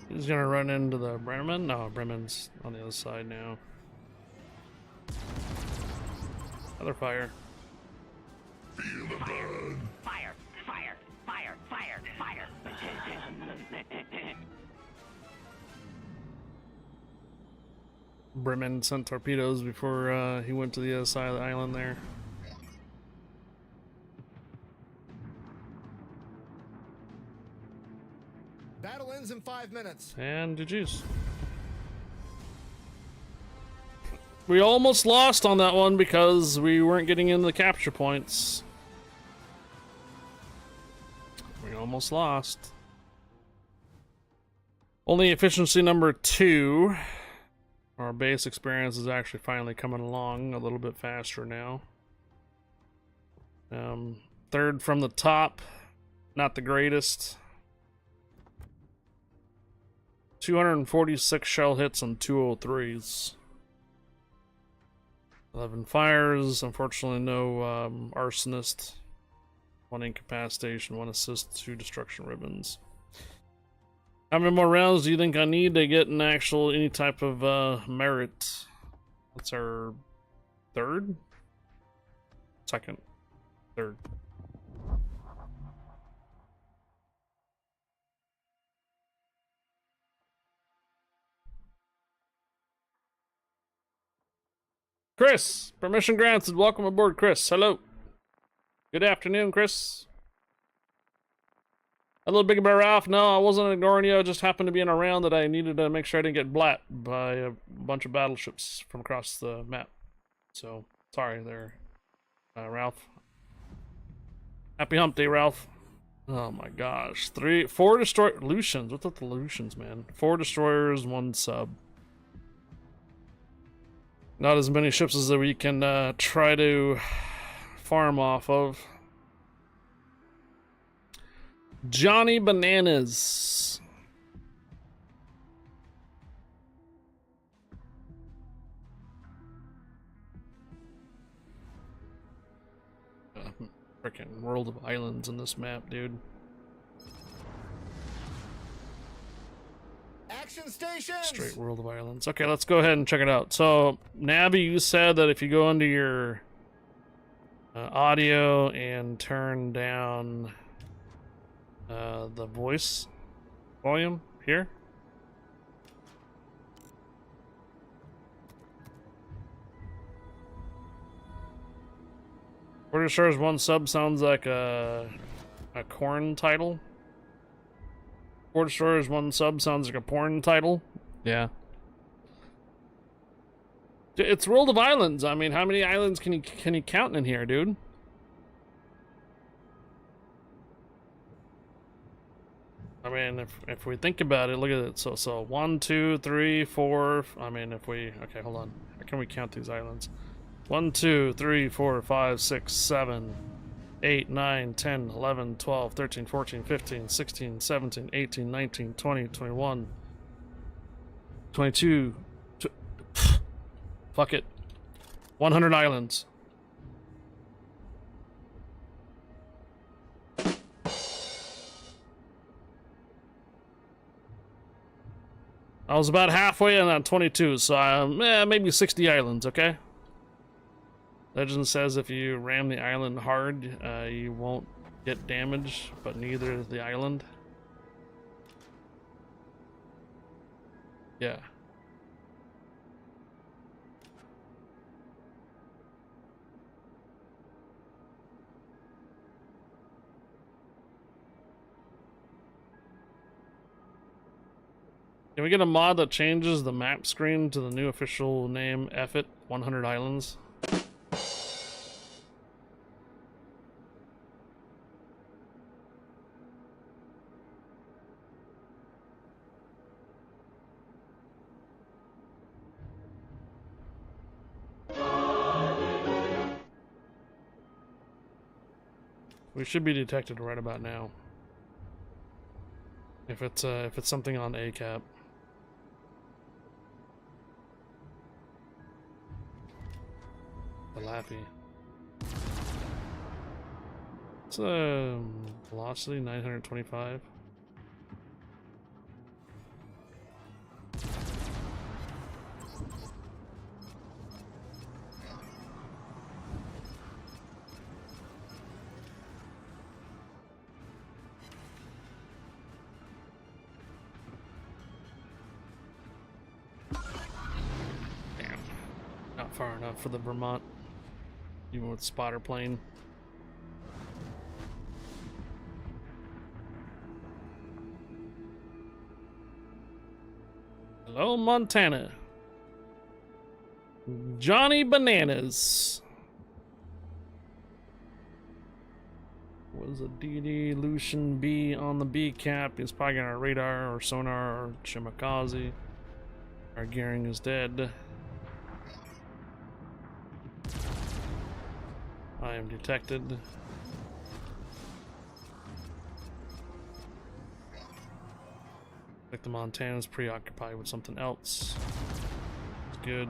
He's gonna run into the Bremen. No, Bremen's on the other side now. Other fire. Fire, fire, fire, fire, fire. Bremen sent torpedoes before he went to the other side of the island there. Battle ends in 5 minutes. And GG's. We almost lost on that one because we weren't getting into the capture points. We almost lost. Only efficiency number 2. Our base experience is actually finally coming along a little bit faster now. Third from the top, not the greatest. 246 shell hits and 203s. 11 fires, unfortunately no arsonist. 1 incapacitation, 1 assist, 2 destruction ribbons. How many more rounds do you think I need to get an actual, any type of merit? That's our third? Second. Third. Chris, permission granted. Welcome aboard, Chris. Hello. Good afternoon, Chris. A little big about Ralph. No, I wasn't ignoring you. I just happened to be in a round that I needed to make sure I didn't get blat by a bunch of battleships from across the map. So, sorry there, Ralph. Happy hump day, Ralph. Oh my gosh. 4 destroy Lucians. What's up the Lucians, man? 4 destroyers, 1 sub. Not as many ships as we can try to farm off of. Johnny Bananas. Freaking world of islands in this map, dude. Action stations. Straight world of islands. Okay, let's go ahead and check it out. So, Navi, you said that if you go into your audio and turn down the voice volume here. Pretty sure as 1 sub sounds like a corn title. 4 destroyers, 1 sub sounds like a porn title. Yeah. It's World of Islands. I mean, how many islands can you count in here, dude? I mean, if we think about it, look at it. So 1, 2, 3, 4. I mean, if we okay, hold on. How can we count these islands? 1, 2, 3, 4, 5, 6, 7, 8, 9, 10, 11, 12, 13, 14, 15, 16, 17, 18, 19, 20, 21, 22. Fuck it. 100 islands. I was about halfway on that 22, so maybe 60 islands, okay? Legend says if you ram the island hard, you won't get damage, but neither is the island. Yeah. Can we get a mod that changes the map screen to the new official name, abit 100 Islands? We should be detected right about now. If it's something on ACAP. The Laffy. It's velocity 925. Damn. Not far enough for the Vermont. Even with spotter plane. Hello, Montana. Johnny Bananas. Was a DD Lucian B on the B cap. He's probably got a radar or sonar or Shimakaze. Our gearing is dead. I am detected. Like the Montana's preoccupied with something else. It's good.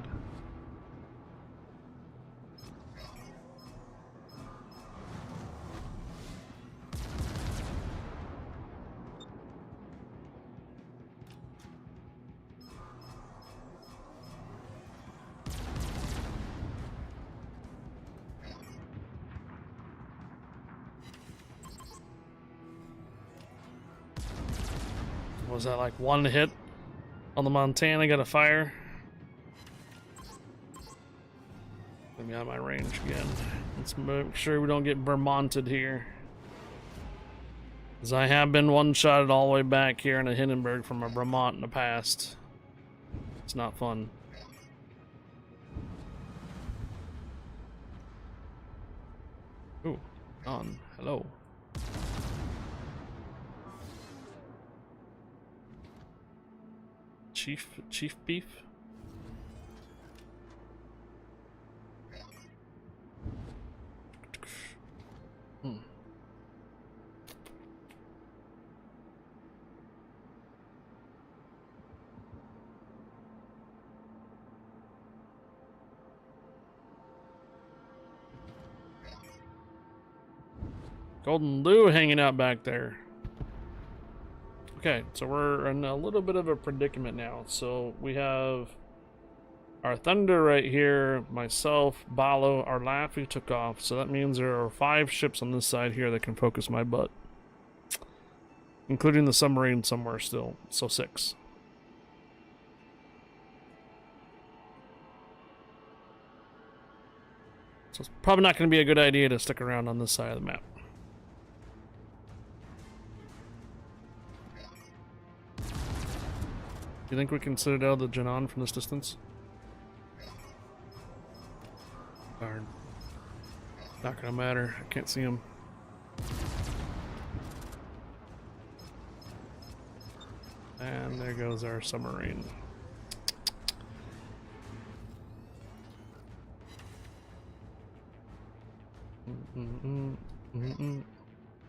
Was that like one hit on the Montana? Got a fire? Let me out of my range again. Let's make sure we don't get Vermonted here. Because I have been one-shotted all the way back here in a Hindenburg from a Vermont in the past. It's not fun. Ooh, on. Hello. Chief beef? Golden Lou hanging out back there. Okay, so we're in a little bit of a predicament now. So we have our Thunder right here, myself, Balo, our Laffy took off. So that means there are 5 ships on this side here that can focus my butt. Including the submarine somewhere still. So 6. So it's probably not going to be a good idea to stick around on this side of the map. You think we can citadel the Janan from this distance? Darn. Not gonna matter. I can't see him. And there goes our submarine.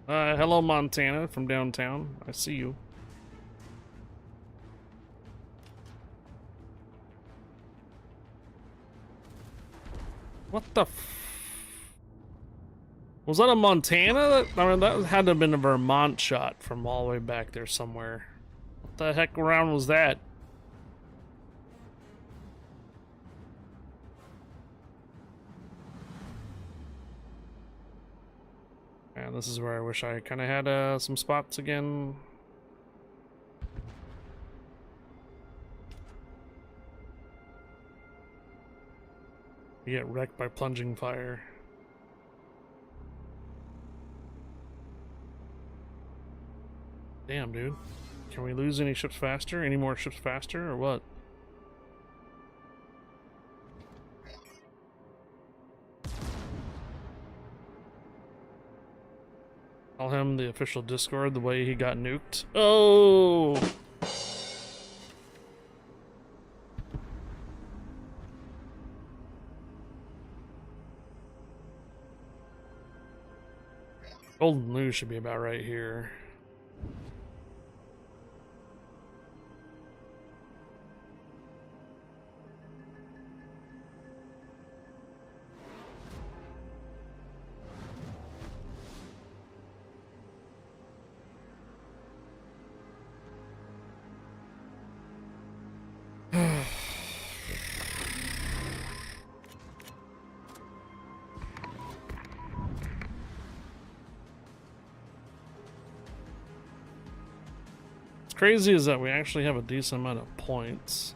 Hello, Montana from downtown. I see you. What the was that a Montana? I mean, that had to have been a Vermont shot from all the way back there somewhere. What the heck round was that? And this is where I wish I kind of had some spots again. You get wrecked by plunging fire. Damn, dude. Can we lose any ships faster? Any more ships faster, or what? Tell him the official Discord the way he got nuked. Oh! Golden News should be about right here. Crazy is that we actually have a decent amount of points,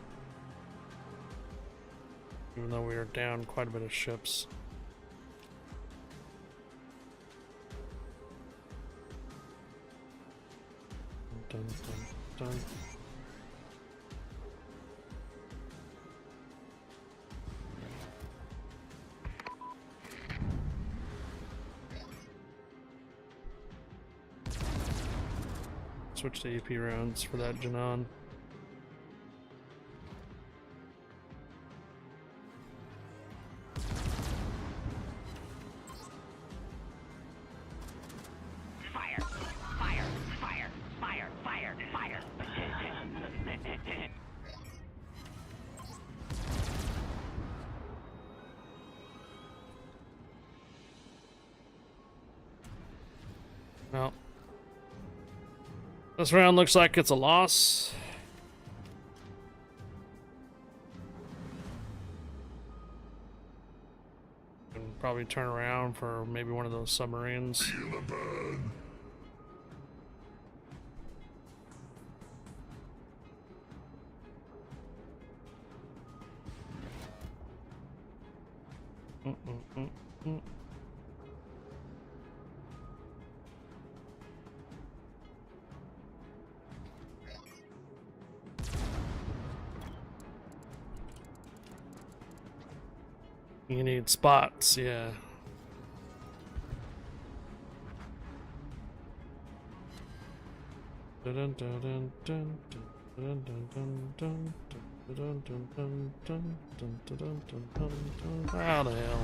even though we are down quite a bit of ships. Dun, dun, dun. Switch to AP rounds for that Janan. Fire! Fire! Fire! Fire! Fire! Fire! Well, this round looks like it's a loss. And probably turn around for maybe one of those submarines. You need spots, yeah. How the hell?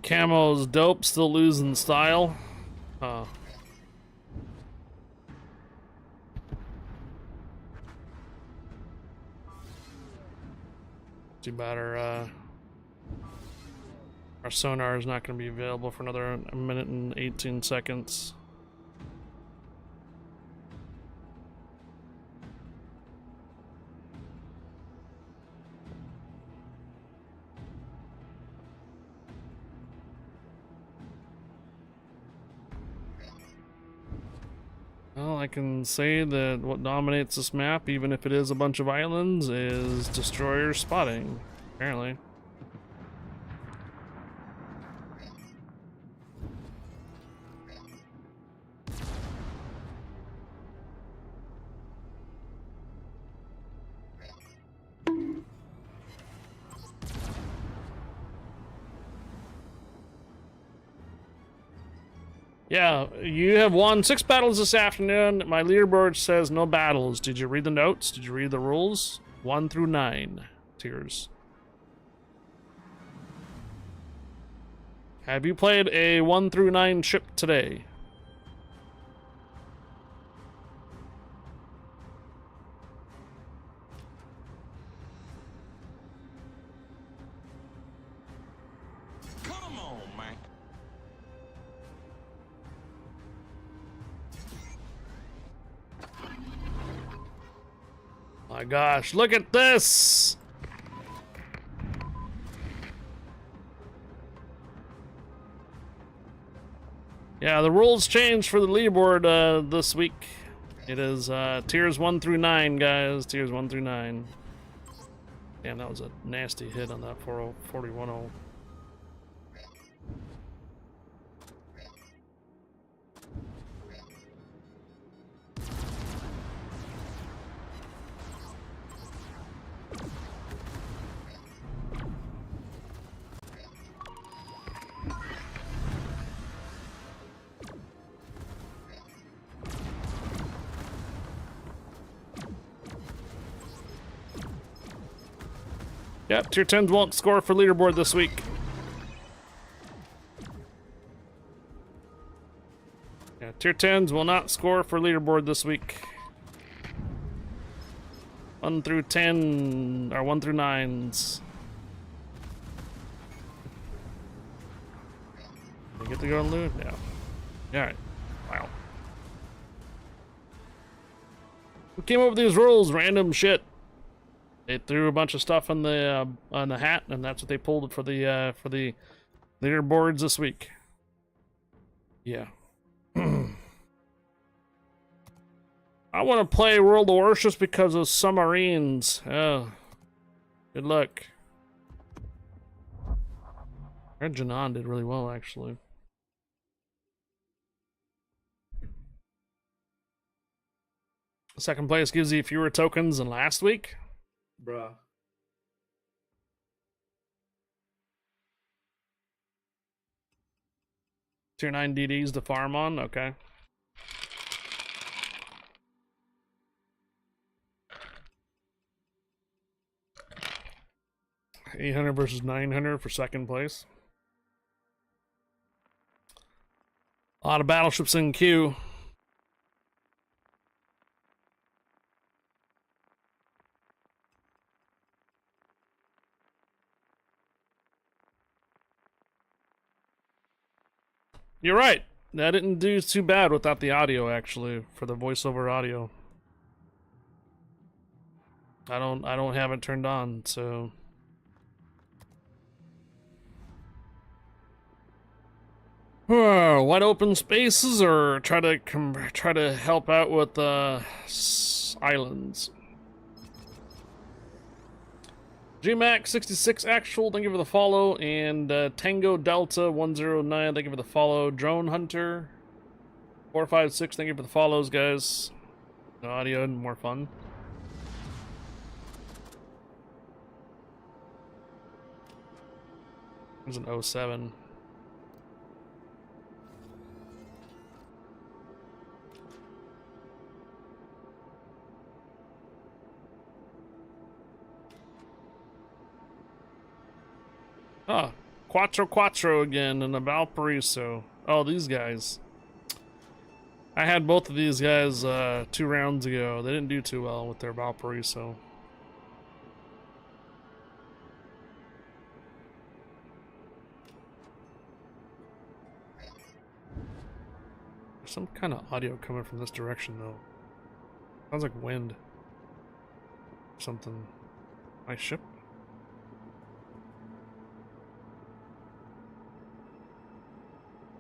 Camo's dope, still losing style. Too bad our sonar is not going to be available for another 1 minute and 18 seconds. Well, I can say that what dominates this map, even if it is a bunch of islands, is destroyer spotting, apparently. Yeah, you have won 6 battles this afternoon. My leaderboard says no battles. Did you read the notes? Did you read the rules? 1 through 9 tiers. Have you played a 1 through 9 ship today? Come on, man. My gosh, look at this! Yeah, the rules changed for the leaderboard this week. It is tiers 1 through 9, guys. Tiers 1 through 9. Damn, that was a nasty hit on that 41-0. Yep, tier 10s won't score for leaderboard this week. Yeah, tier 10s will not score for leaderboard this week. 1 through 10, or 1 through 9s. You get to go and loot? Yeah. Alright. Wow. Who came up with these rules? Random shit. They threw a bunch of stuff on the hat, and that's what they pulled for the leaderboards this week. Yeah. I want to play World of Warships because of submarines. Oh, good luck. Red Janan did really well, actually. Second place gives you fewer tokens than last week. Bruh. Tier 9 DDs to farm on, okay. $800 versus $900 for second place. A lot of battleships in queue. You're right. That didn't do too bad without the audio, actually, for the voiceover audio. I don't have it turned on, so wide open spaces, or try to help out with islands. GMAX66 Actual, thank you for the follow, and Tango Delta 109, thank you for the follow. Drone Hunter 456, thank you for the follows, guys. No audio and more fun. There's an 07. Ah, Quattro again, and a Valparaiso. Oh, these guys. I had both of these guys 2 rounds ago. They didn't do too well with their Valparaiso. There's some kind of audio coming from this direction, though. Sounds like wind. Something. My ship?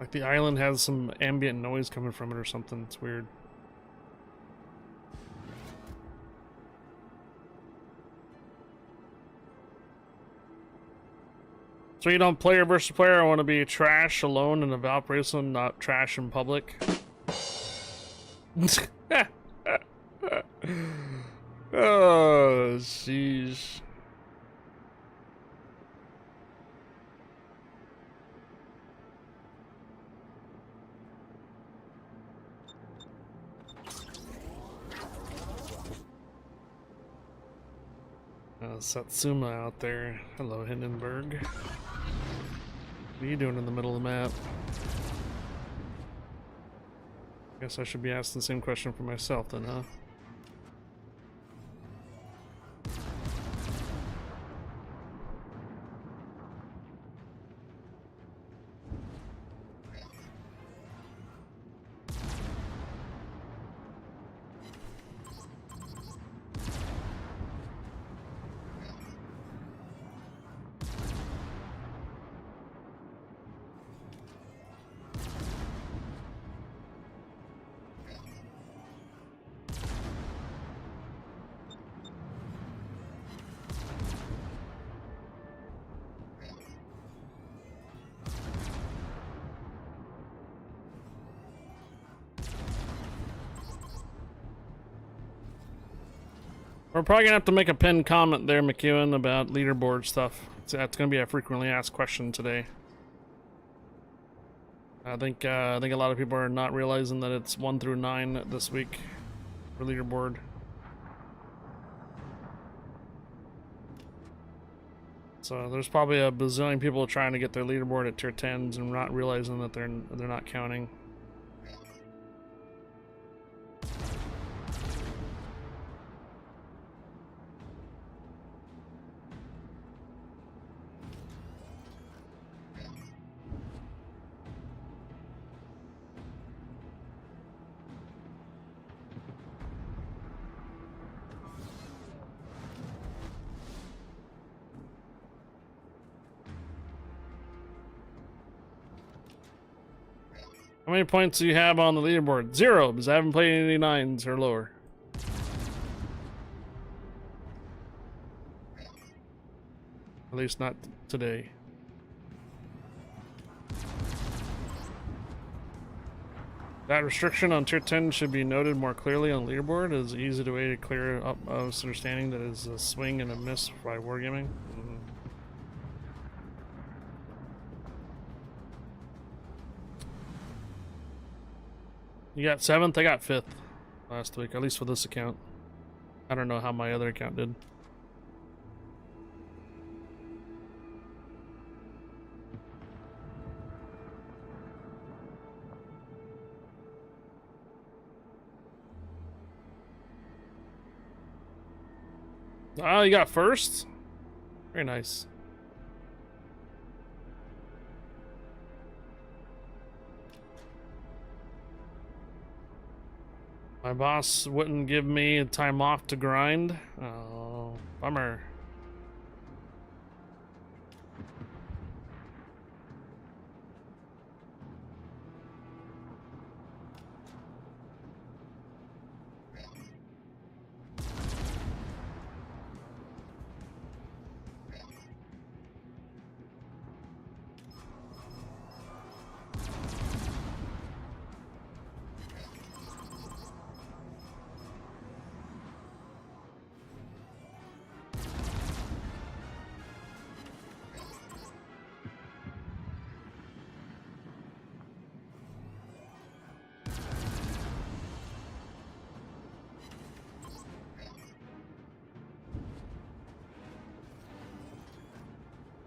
Like the island has some ambient noise coming from it or something. It's weird. So you don't player versus player. I want to be trash alone in a Valparaiso, not trash in public. Oh, jeez. Satsuma out there. Hello, Hindenburg. What are you doing in the middle of the map? Guess I should be asking the same question for myself then, huh? We're probably gonna have to make a pinned comment there, McEwen, about leaderboard stuff. That's gonna be a frequently asked question today. I think a lot of people are not realizing that it's 1 through 9 this week for leaderboard. So there's probably a bazillion people trying to get their leaderboard at tier 10s and not realizing that they're not counting. How many points do you have on the leaderboard? 0, because I haven't played any 9s or lower. At least not today. That restriction on tier 10 should be noted more clearly on the leaderboard. It is an easy way to clear up misunderstanding that is a swing and a miss by wargaming. You got 7th, I got 5th last week, at least for this account. I don't know how my other account did. Oh, you got 1st? Very nice. My boss wouldn't give me time off to grind. Oh, bummer.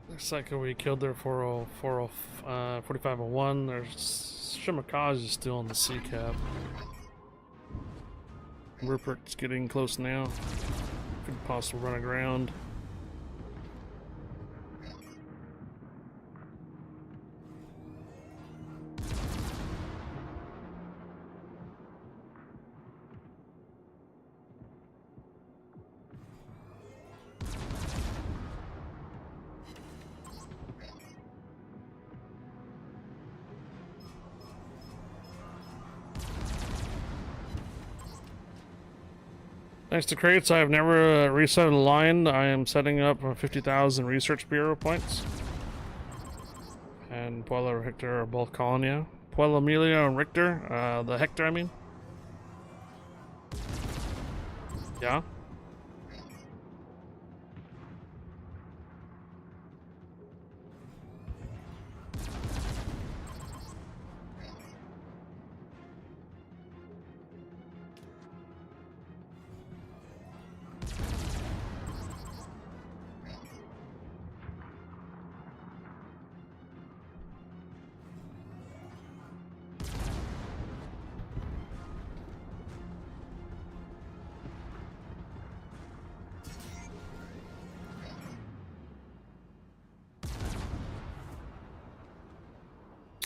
Looks like we killed their 4501. There's Shimakaze still on the C cap. Rupert's getting close now. Could possibly run aground. Thanks to crates, I have never reset a line. I am setting up 50,000 research bureau points. And Pueblo and Richter are both calling you. Pueblo Emilio and Richter, the Hector, I mean. Yeah.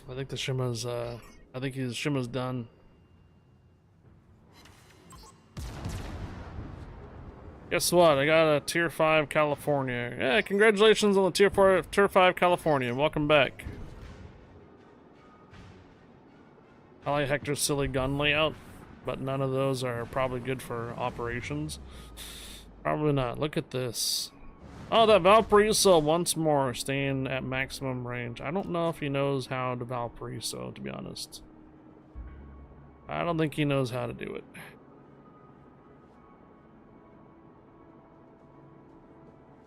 I think the Shima's, I think his Shima's done. Guess what? I got a Tier 5 California. Yeah, congratulations on the Tier 5 California. Welcome back. I like Hector's silly gun layout, but none of those are probably good for operations. Probably not. Look at this. Oh, that Valparaiso once more staying at maximum range. I don't know if he knows how to Valparaiso, to be honest. I don't think he knows how to do it.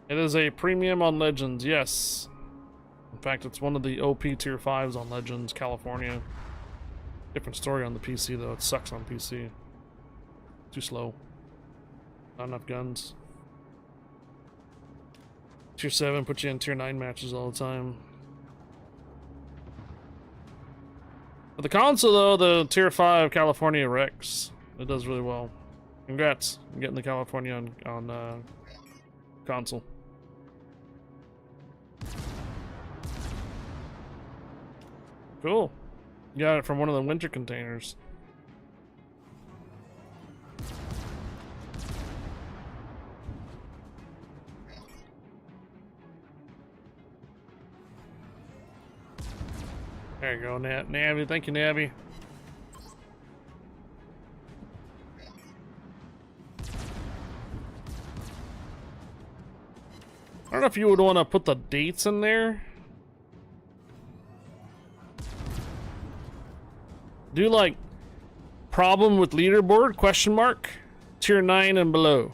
It is a premium on Legends, yes. In fact, it's one of the OP Tier 5s on Legends, California. Different story on the PC, though. It sucks on PC. Too slow. Not enough guns. Tier 7 puts you in Tier 9 matches all the time. But the console, though, the Tier 5 California Rex, it does really well. Congrats on getting the California on console. Cool. Got it from one of the winter containers. There you go, Navi. Thank you, Navi. I don't know if you would want to put the dates in there. Do like problem with leaderboard question mark Tier 9 and below.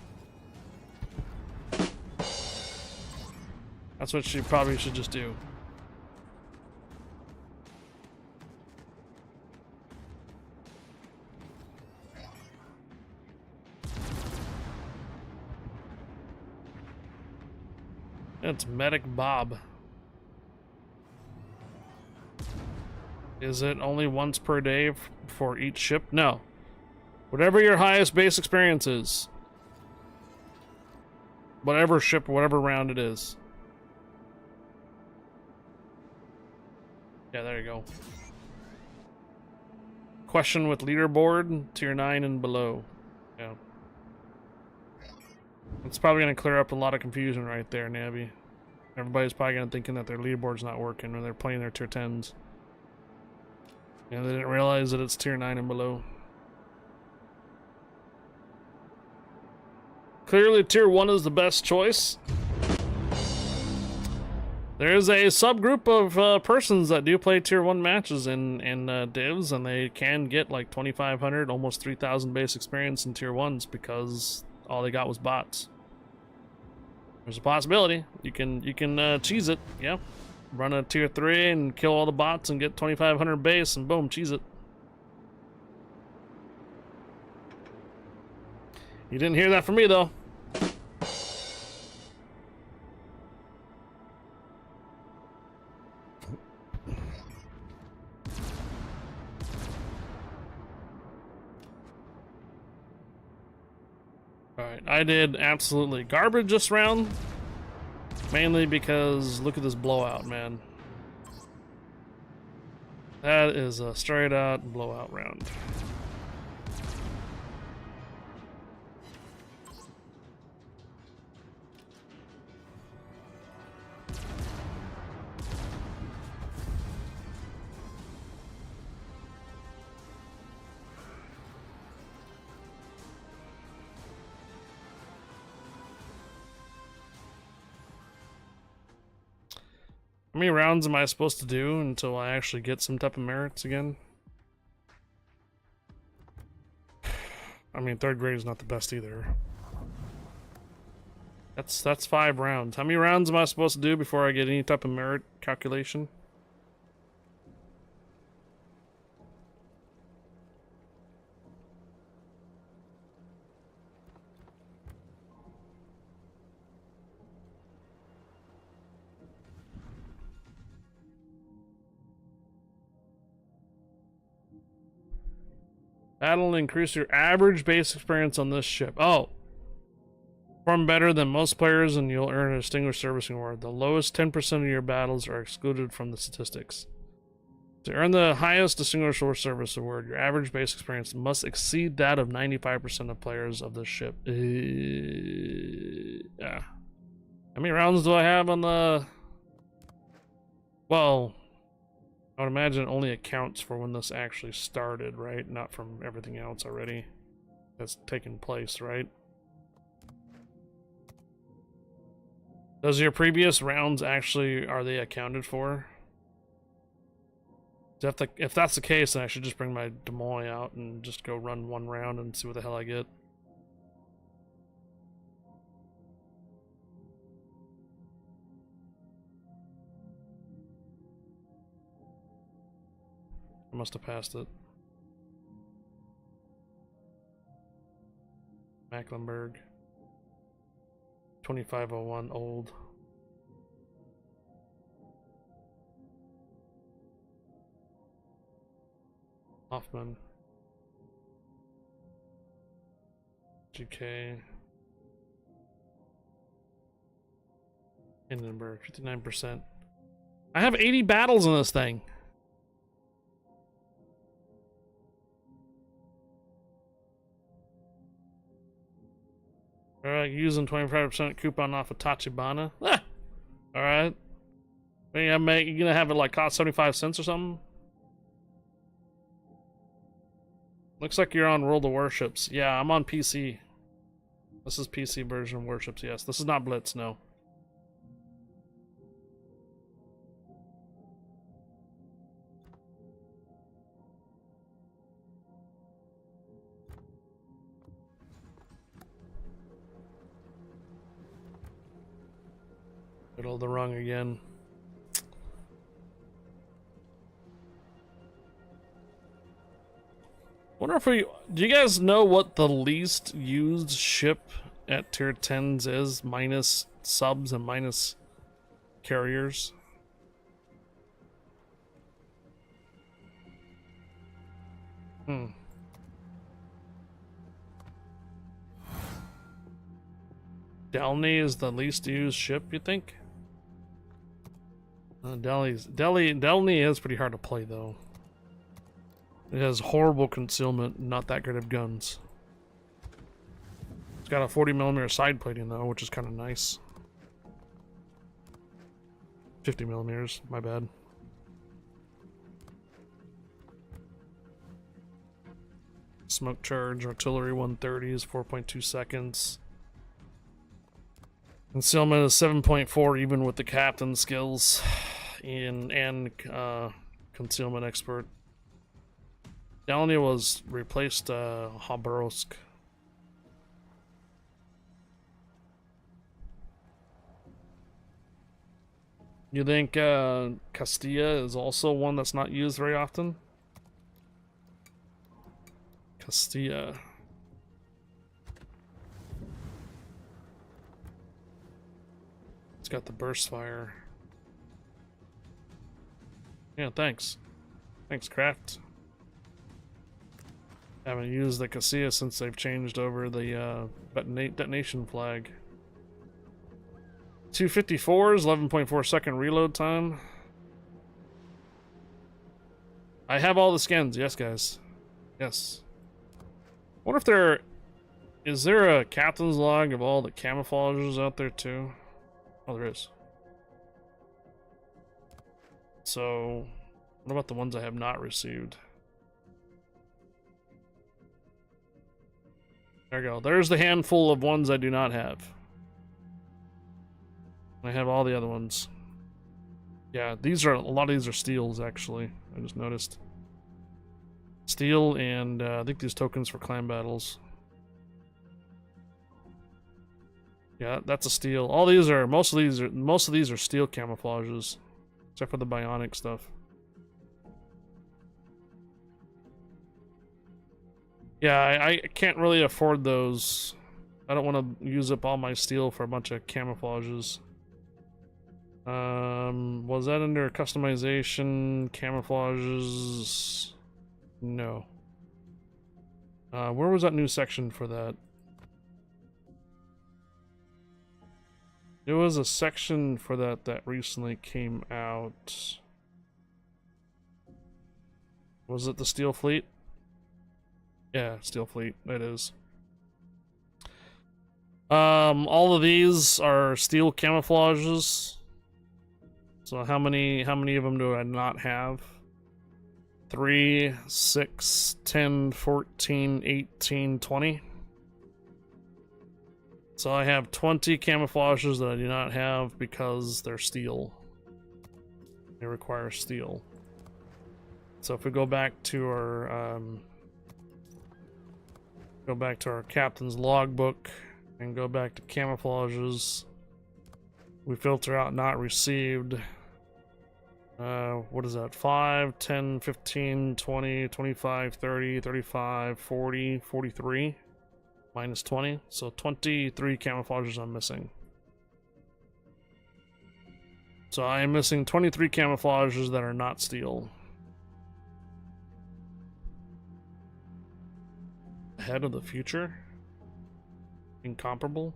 That's what you probably should just do. It's Medic Bob. Is it only once per day for each ship? No. Whatever your highest base experience is. Whatever ship, whatever round it is. Yeah, there you go. Question with leaderboard, Tier 9 and below. Yeah. It's probably going to clear up a lot of confusion right there, Navi. Everybody's probably going to thinking that their leaderboard's not working when they're playing their Tier 10s. Yeah, they didn't realize that it's Tier 9 and below. Clearly, Tier 1 is the best choice. There's a subgroup of persons that do play Tier 1 matches in divs, and they can get like 2,500, almost 3,000 base experience in Tier 1s because all they got was bots. There's a possibility. You can cheese it, yeah. Run a Tier 3 and kill all the bots and get 2,500 base and boom, cheese it. You didn't hear that from me though. Alright, I did absolutely garbage this round. Mainly because look at this blowout, man. That is a straight out blowout round. How many rounds am I supposed to do until I actually get some type of merits again? I mean, 3rd grade is not the best either. That's 5 rounds. How many rounds am I supposed to do before I get any type of merit calculation? That'll increase your average base experience on this ship. Oh. Perform better than most players and you'll earn a distinguished servicing award. The lowest 10% of your battles are excluded from the statistics. To earn the highest Distinguished Service Award, your average base experience must exceed that of 95% of players of the ship. Yeah. How many rounds do I have on the... Well, I would imagine it only accounts for when this actually started, right? Not from everything else already that's taken place, right? Does your previous rounds actually, are they accounted for? If that's the case, then I should just bring my Des Moines out and just go run one round and see what the hell I get. I must have passed it. Mecklenburg. 2501 old. Hoffman. GK. Hindenburg, 59%. I have 80 battles in this thing. Alright, using 25% coupon off of Tachibana. Ah! Alright. You gonna have it like cost 75 cents or something? Looks like you're on World of Warships. Yeah, I'm on PC. This is PC version of Warships, yes. This is not Blitz, no. Middle of the rung again. Wonder if do you guys know what the least used ship at tier 10s is, minus subs and minus carriers? Delny is the least used ship, you think? Delny is pretty hard to play though. It has horrible concealment, not that good of guns. It's got a 40mm side plating though, which is kind of nice. 50mm, my bad. Smoke charge, artillery 130s, 4.2 seconds. Concealment is 7.4 even with the captain skills and concealment expert. Delny was replaced Habarovsk. You think Castilla is also one that's not used very often? Castilla. It's got the burst fire. Yeah, thanks. Thanks, Kraft. Haven't used the Castilla since they've changed over the detonation flag. 254s, 11.4 second reload time. I have all the skins, yes guys. Yes. What if is there a captain's log of all the camouflages out there too? Oh, there is. So, what about the ones I have not received? There we go. There's the handful of ones I do not have. I have all the other ones. Yeah, a lot of these are steals actually. I just noticed. Steel and I think these tokens for clan battles. Yeah, that's a steal. All these are most of these are steel camouflages, except for the bionic stuff. Yeah, I can't really afford those. I don't want to use up all my steel for a bunch of camouflages. Was that under customization camouflages? No. Where was that new section for that? There was a section for that recently came out. Was it the Steel Fleet? Yeah, Steel Fleet, it is. All of these are steel camouflages. So how many of them do I not have? 3, 6, 10, 14, 18, 20. So I have 20 camouflages that I do not have because they're steel. They require steel. So if we go back to our captain's logbook and go back to camouflages, we filter out not received. What is that? 5, 10, 15, 20, 25, 30, 35, 40, 43. Minus 20. So 23 camouflages I'm missing. So I am missing 23 camouflages that are not steel. Ahead of the future? Incomparable?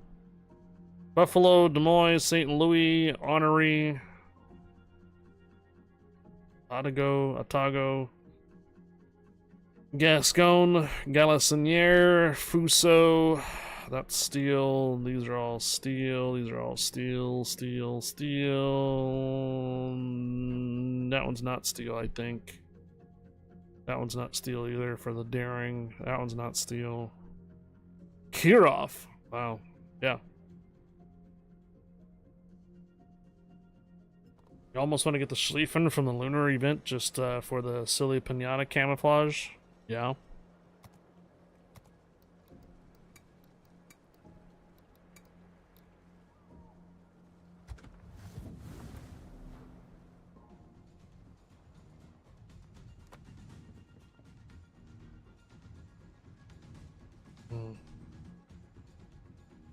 Buffalo, Des Moines, St. Louis, Honorary, Otago, Gascon, Galissoniere, Fuso, that's steel. These are all steel. These are all steel, steel, steel. That one's not steel, I think. That one's not steel either for the daring. That one's not steel. Kirov. Wow. Yeah. You almost want to get the Schlieffen from the lunar event just for the silly pinata camouflage. Yeah.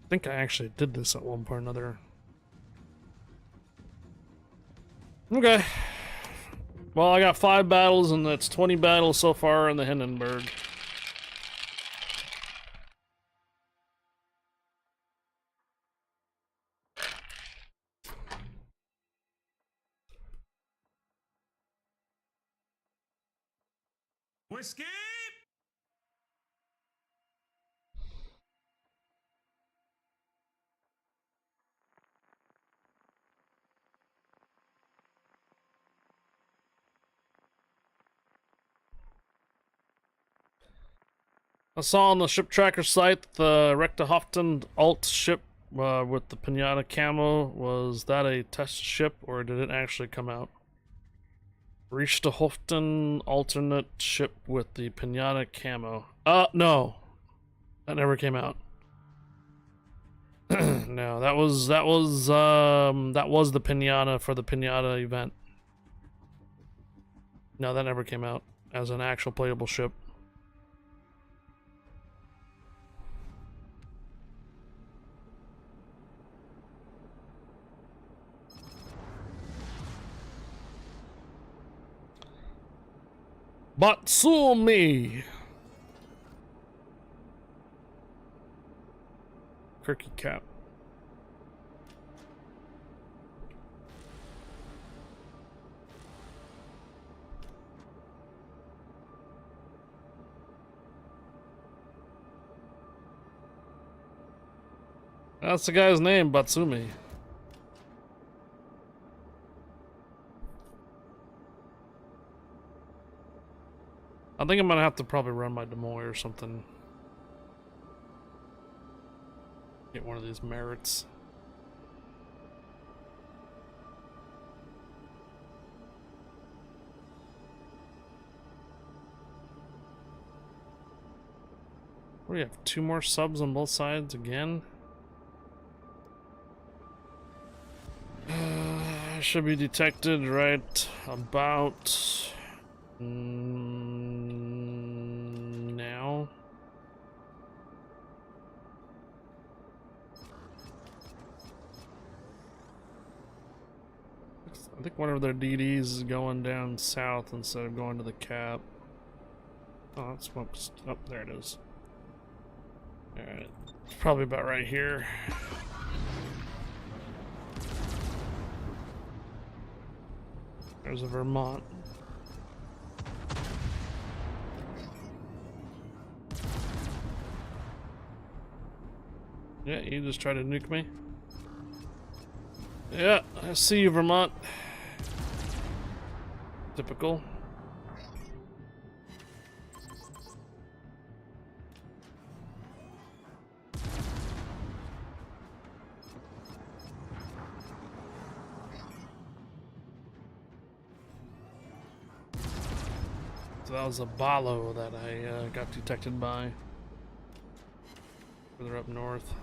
I think I actually did this at one point or another. Okay. Well, I got 5 battles, and that's 20 battles so far in the Hindenburg. Whiskey! I saw on the ship tracker site the Rechtehoften alt ship with the pinata camo. Was that a test ship or did it actually come out? Rechtehoften alternate ship with the pinata camo. No, that never came out. No, that was the pinata for the pinata event. No, that never came out as an actual playable ship. Batsumi! Kirky cap. That's the guy's name, Batsumi. I think I'm gonna have to probably run my Des Moines or something. Get one of these merits. We have 2 more subs on both sides again. Should be detected right about now. I think one of their DDs is going down south instead of going to the cap. Oh, that smoke's up. Oh, there it is. Alright. It's probably about right here. There's a Vermont. Yeah, you just try to nuke me. Yeah, I see you, Vermont. Typical. So that was a Balo that I got detected by. Further up north.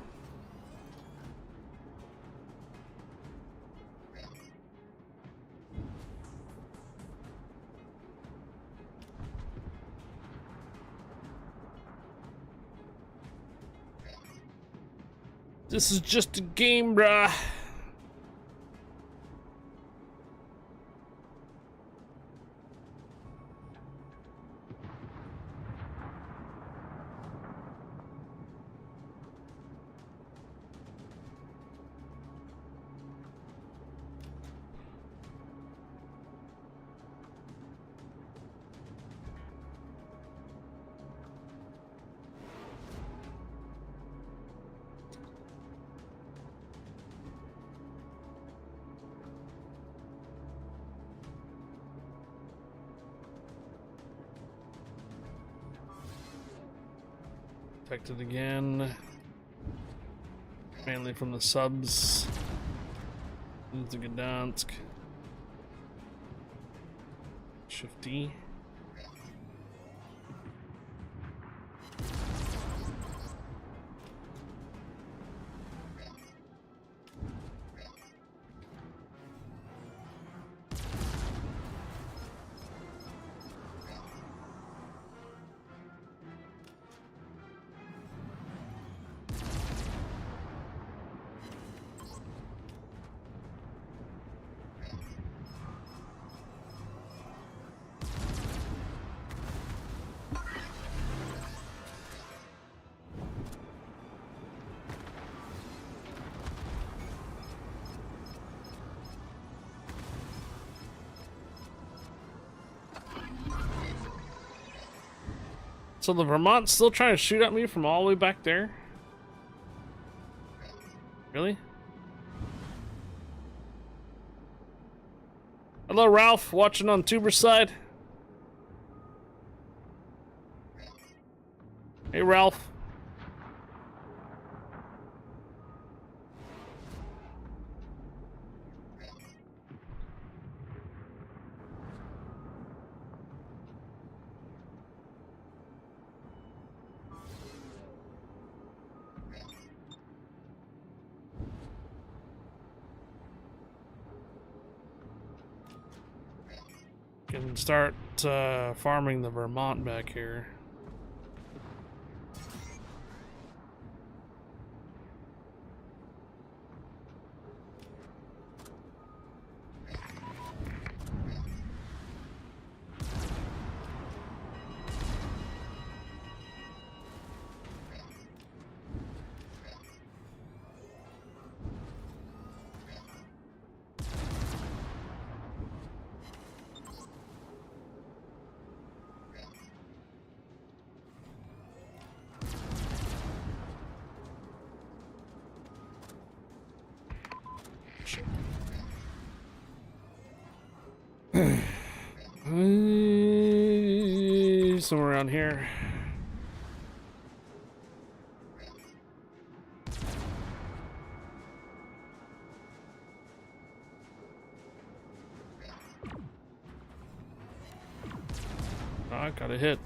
This is just a game, bruh. Detected again. Mainly from the subs. Into Gdansk. Shifty. So the Vermont's still trying to shoot at me from all the way back there? Really? Hello, Ralph, watching on Tuber side. Hey, Ralph. Can start farming the Vermont back here. Somewhere around here. Oh, I got a hit.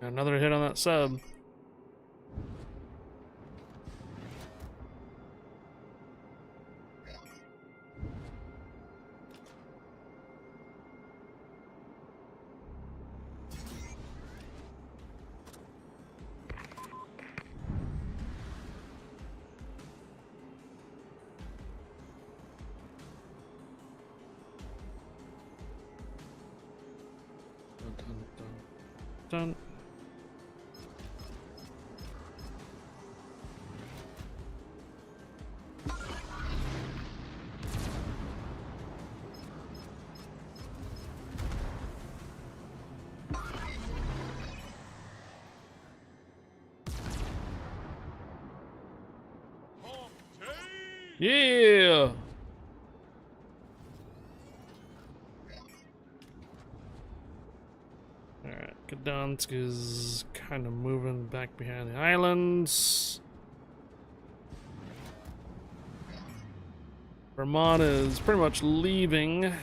Another hit on that sub. Yeah. Alright, Gdansk is kind of moving back behind the islands. Vermont is pretty much leaving.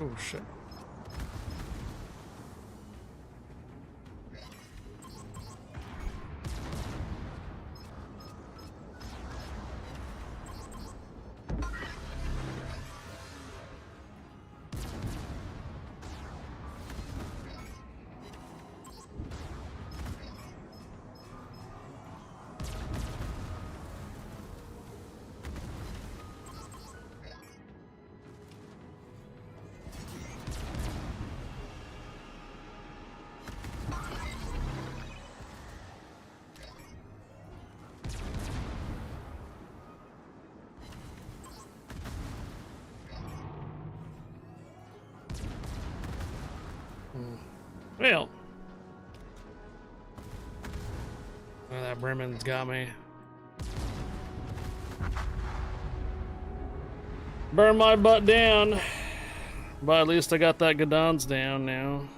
Oh shit. Well, that Bremen's got me. Burn my butt down. But at least I got that Gdansk down now.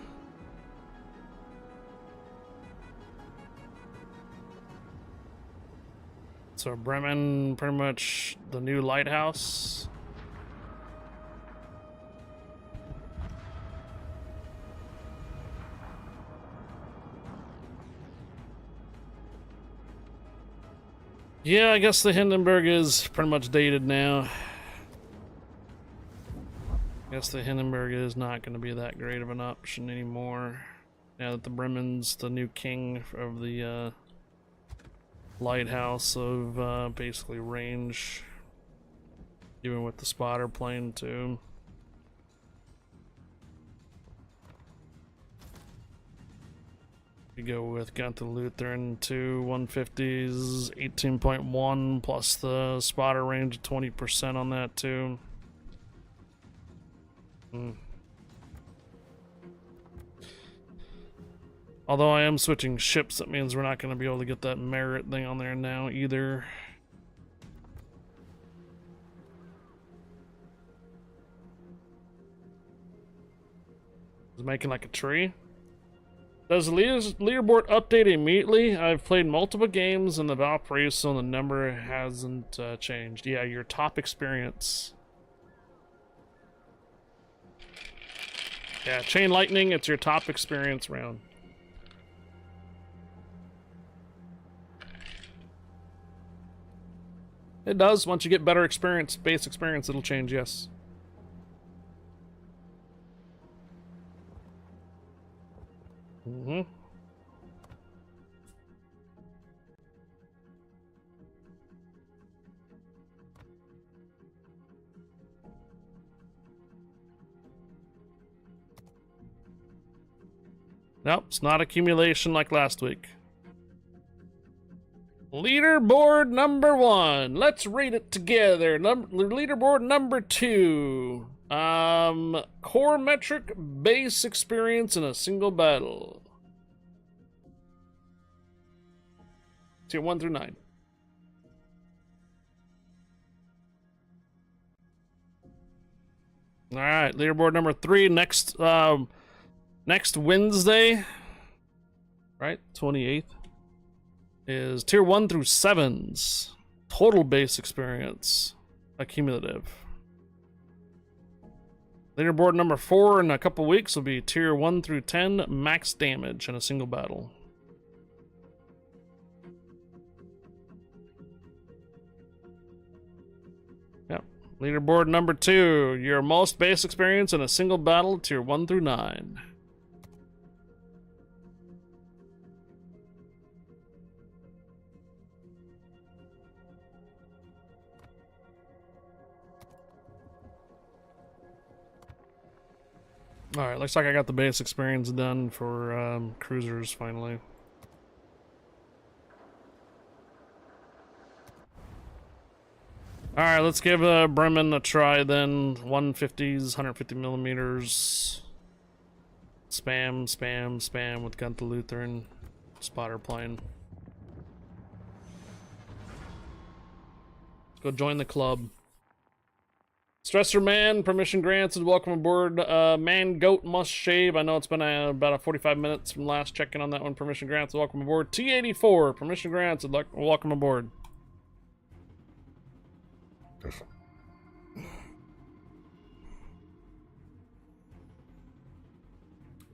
So Bremen, pretty much the new lighthouse. Yeah, I guess the Hindenburg is pretty much dated now. I guess the Hindenburg is not going to be that great of an option anymore. Now that the Bremen's the new king of the lighthouse of basically range. Even with the spotter plane too. We go with Gunther Lutheran 2 150s, 18.1 plus the spotter range of 20% on that too. Although I am switching ships, that means we're not going to be able to get that merit thing on there now either. Is making like a tree. Does the leaderboard update immediately? I've played multiple games in the Valparaiso and the number hasn't changed. Yeah, your top experience. Yeah, Chain Lightning, it's your top experience round. It does. Once you get better experience, base experience, it'll change, yes. Mm-hmm. Nope, it's not accumulation like last week. Leaderboard number 1. Let's rate it together. Leaderboard number 2. Core metric base experience in a single battle. Tier 1 through 9. All right, leaderboard number 3 next Wednesday, right? 28th is tier 1 through 7s. Total base experience accumulative. Leaderboard number 4 in a couple weeks will be tier 1 through 10 max damage in a single battle. Yep. Leaderboard number 2, your most base experience in a single battle, tier 1 through 9. Alright, looks like I got the base experience done for cruisers finally. Alright, let's give Bremen a try then. 150s, 150 millimeters. Spam, spam, spam with Gunther Lutheran. Spotter plane. Let's go join the club. Stressor Man, permission granted, welcome aboard. Man Goat Must Shave, I know it's been about 45 minutes from last check-in on that one. Permission granted, welcome aboard. T84, permission granted, welcome aboard.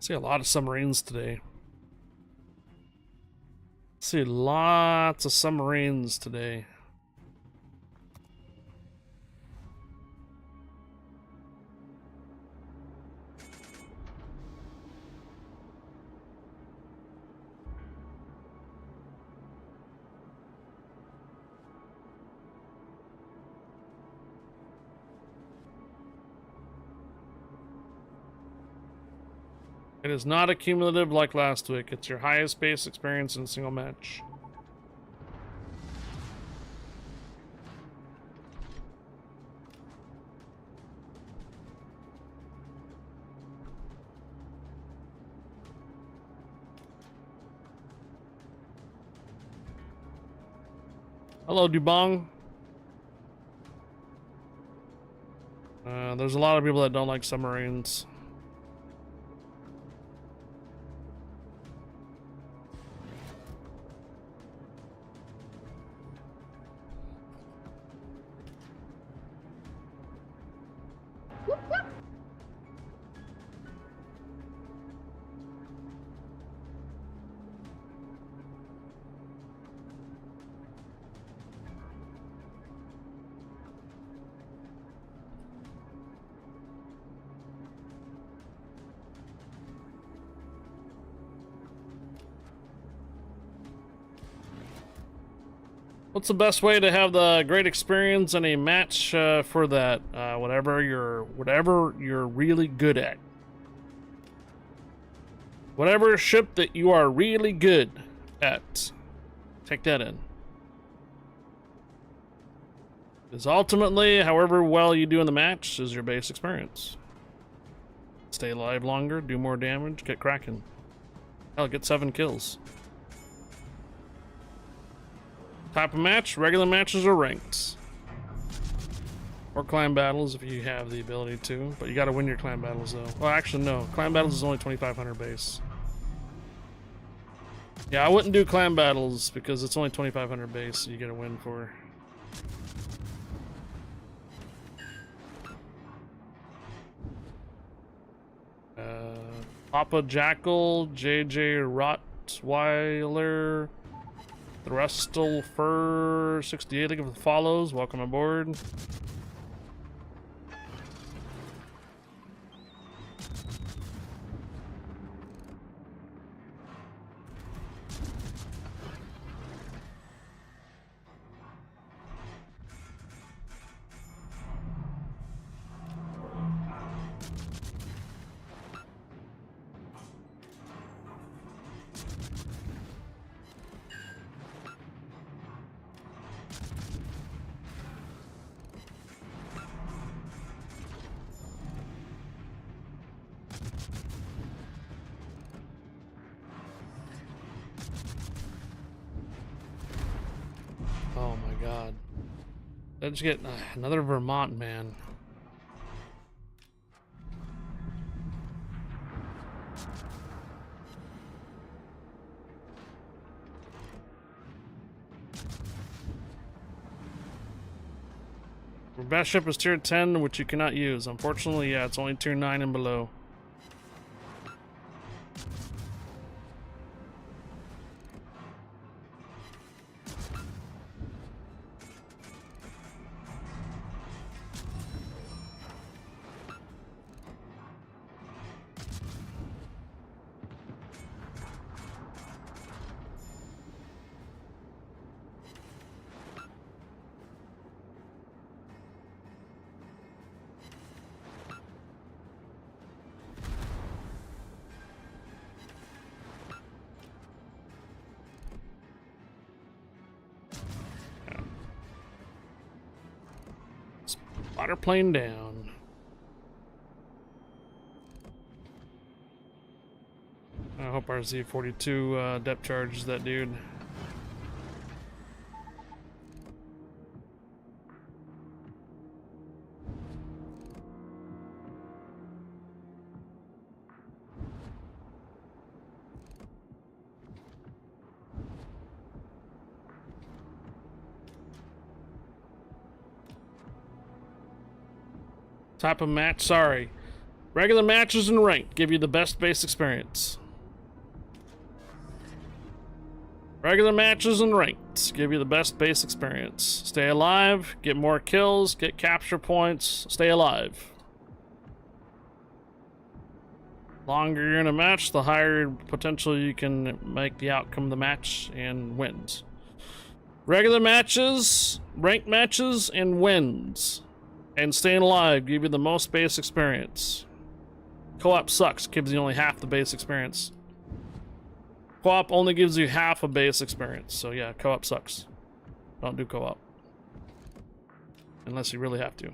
See a lot of submarines today. See lots of submarines today. It is not accumulative like last week. It's your highest base experience in a single match. Hello, Dubong. There's a lot of people that don't like submarines. What's the best way to have the great experience in a match for that? Whatever you're really good at. Whatever ship that you are really good at. Take that in. Because ultimately, however well you do in the match is your base experience. Stay alive longer, do more damage, get cracking. Hell, get 7 kills. Type of match, regular matches or ranked. Or clan battles if you have the ability to. But you gotta win your clan battles though. Well, actually no. Clan battles is only 2,500 base. Yeah, I wouldn't do clan battles because it's only 2,500 base, so you gotta win for. Papa Jackal, JJ Rottweiler, Thrustle Fur 68, thank you for the follows. Welcome aboard. Oh my god. Let's get another Vermont man. Your best ship is tier 10, which you cannot use. Unfortunately, yeah, it's only tier 9 and below. Spotter plane down. I hope our Z-42 depth charges that dude. Type of match, sorry. Regular matches and ranked give you the best base experience. Regular matches and ranked give you the best base experience. Stay alive, get more kills, get capture points, stay alive. Longer you're in a match, the higher potential you can make the outcome of the match and wins. Regular matches, ranked matches, and wins. And staying alive give you the most base experience. Co-op sucks, gives you only half the base experience. Co-op only gives you half a base experience, so yeah, co-op sucks. Don't do co-op. Unless you really have to.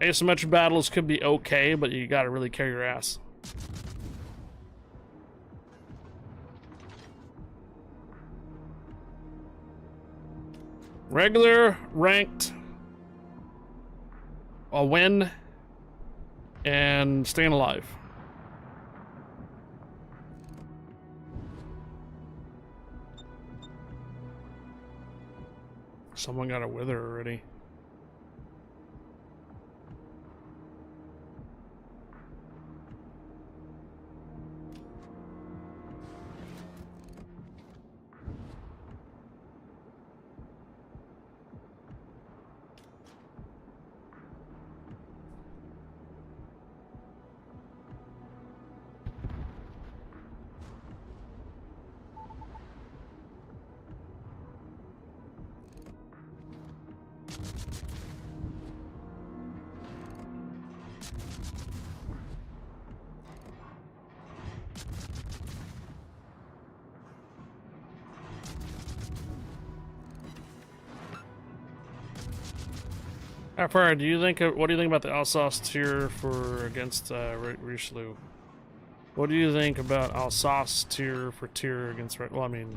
Asymmetric battles could be okay, but you gotta really carry your ass. Regular, ranked, a win, and staying alive. Someone got a wither already. Alright, do you think? What do you think about the Alsace tier for against Richelieu? What do you think about Alsace tier for tier against? Well, I mean,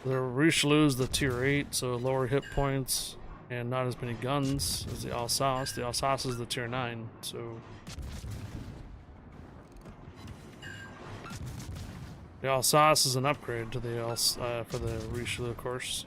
the Richelieu's the tier 8, so lower hit points and not as many guns as the Alsace. The Alsace is the tier 9, so the Alsace is an upgrade to the for the Richelieu, of course.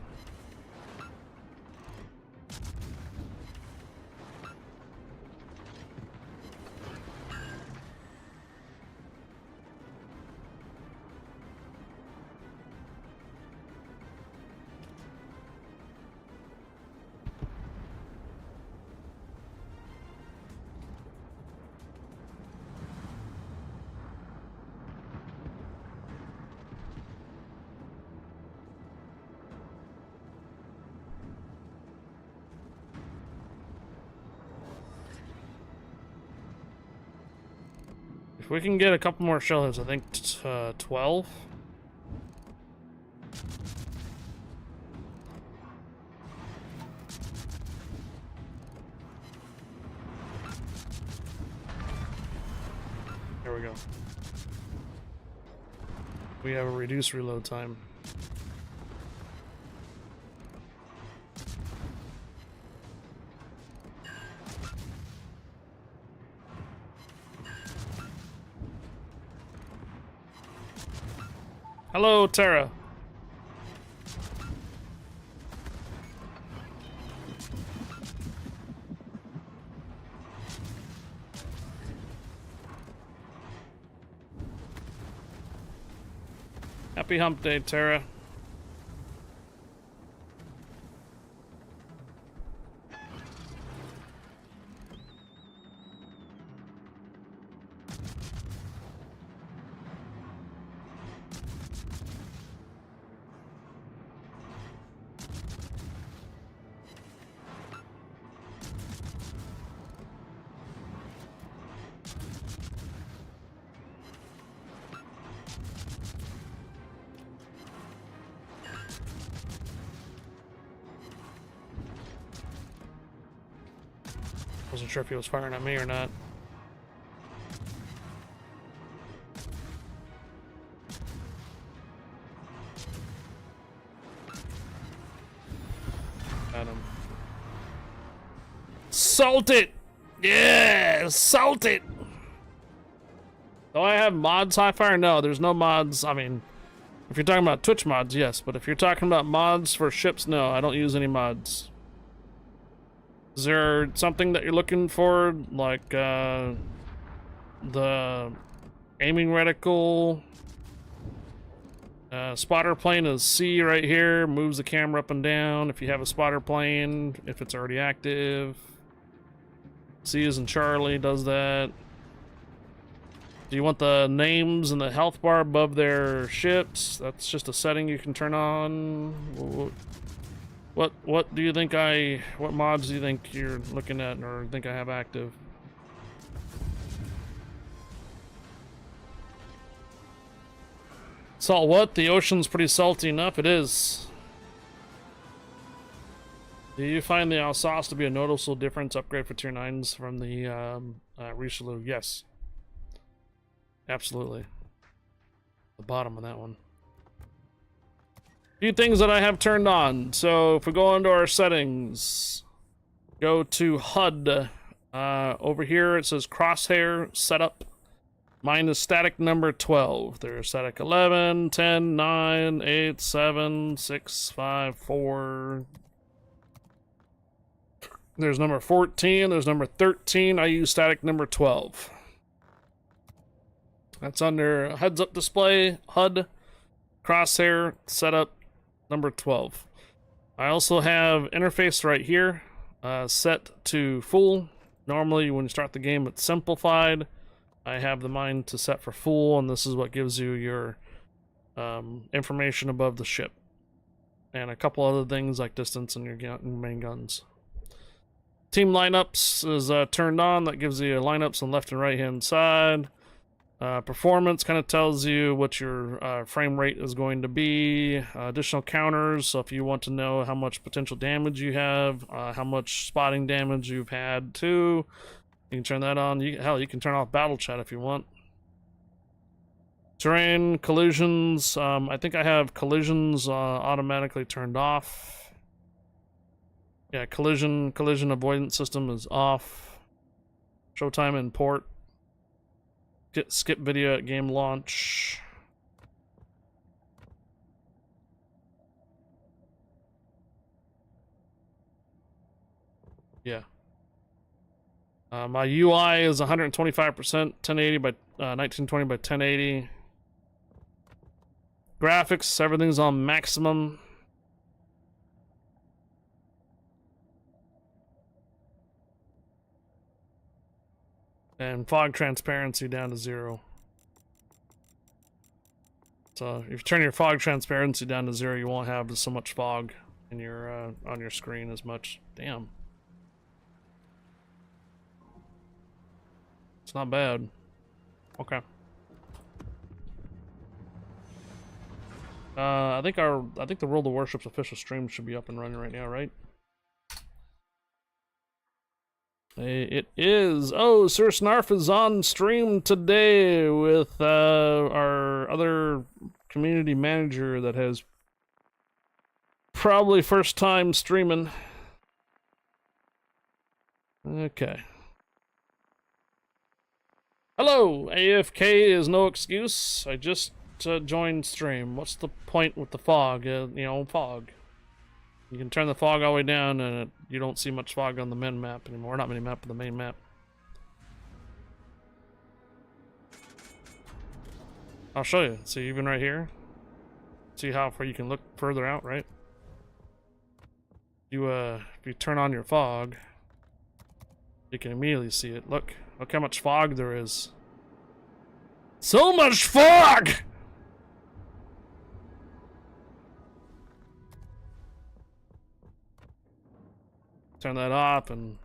If we can get a couple more shell hits, I think 12. There we go. We have a reduced reload time. Hello, Tara. Happy hump day, Tara. Wasn't sure if he was firing at me or not. Got him. Salt it! Yeah! Salt it! Do I have mods high fire? No, there's no mods. I mean, if you're talking about Twitch mods, yes. But if you're talking about mods for ships, no, I don't use any mods. Is there something that you're looking for, like the aiming reticle? Spotter plane is C right here, moves the camera up and down if you have a spotter plane, if it's already active. C is in Charlie, does that. Do you want the names and the health bar above their ships? That's just a setting you can turn on. What do you think what mods do you think you're looking at or think I have active? Salt what? The ocean's pretty salty enough, it is. Do you find the Alsace to be a noticeable difference upgrade for tier 9s from the Richelieu? Yes. Absolutely. The bottom of that one. Few things that I have turned on. So if we go into our settings, go to HUD. Over here it says crosshair setup. Mine is static number 12. There's static 11, 10, 9, 8, 7, 6, 5, 4. There's number 14. There's number 13. I use static number 12. That's under heads up display, HUD, crosshair setup. Number 12. I also have interface right here set to full. Normally when you start the game it's simplified. I have the mine to set for full, and this is what gives you your information above the ship. And a couple other things like distance and your main guns. Team lineups is turned on. That gives you lineups on left and right hand side. Performance kind of tells you what your frame rate is going to be. Additional counters, so if you want to know how much potential damage you have, how much spotting damage you've had too, you can turn that on. Hell, you can turn off battle chat if you want. Terrain, collisions, I think I have collisions automatically turned off. Yeah, collision avoidance system is off. Showtime and port. Skip video at game launch. Yeah. My UI is 125%, 1080 by 1920 by 1080. Graphics, everything's on maximum. And fog transparency down to 0. So if you turn your fog transparency down to 0, you won't have so much fog in your on your screen as much. Damn. It's not bad. Okay. I think the World of Warships official stream should be up and running right now, right? It is. Oh, Sir Snarf is on stream today with our other community manager that has probably first time streaming. Okay. Hello, AFK is no excuse. I just joined stream. What's the point with the fog? You know, fog. You can turn the fog all the way down and you don't see much fog on the main map anymore. Not mini map, but the main map. I'll show you. See, even right here. See how far you can look further out, right? If you turn on your fog, you can immediately see it. Look how much fog there is. So much fog! Turn that off and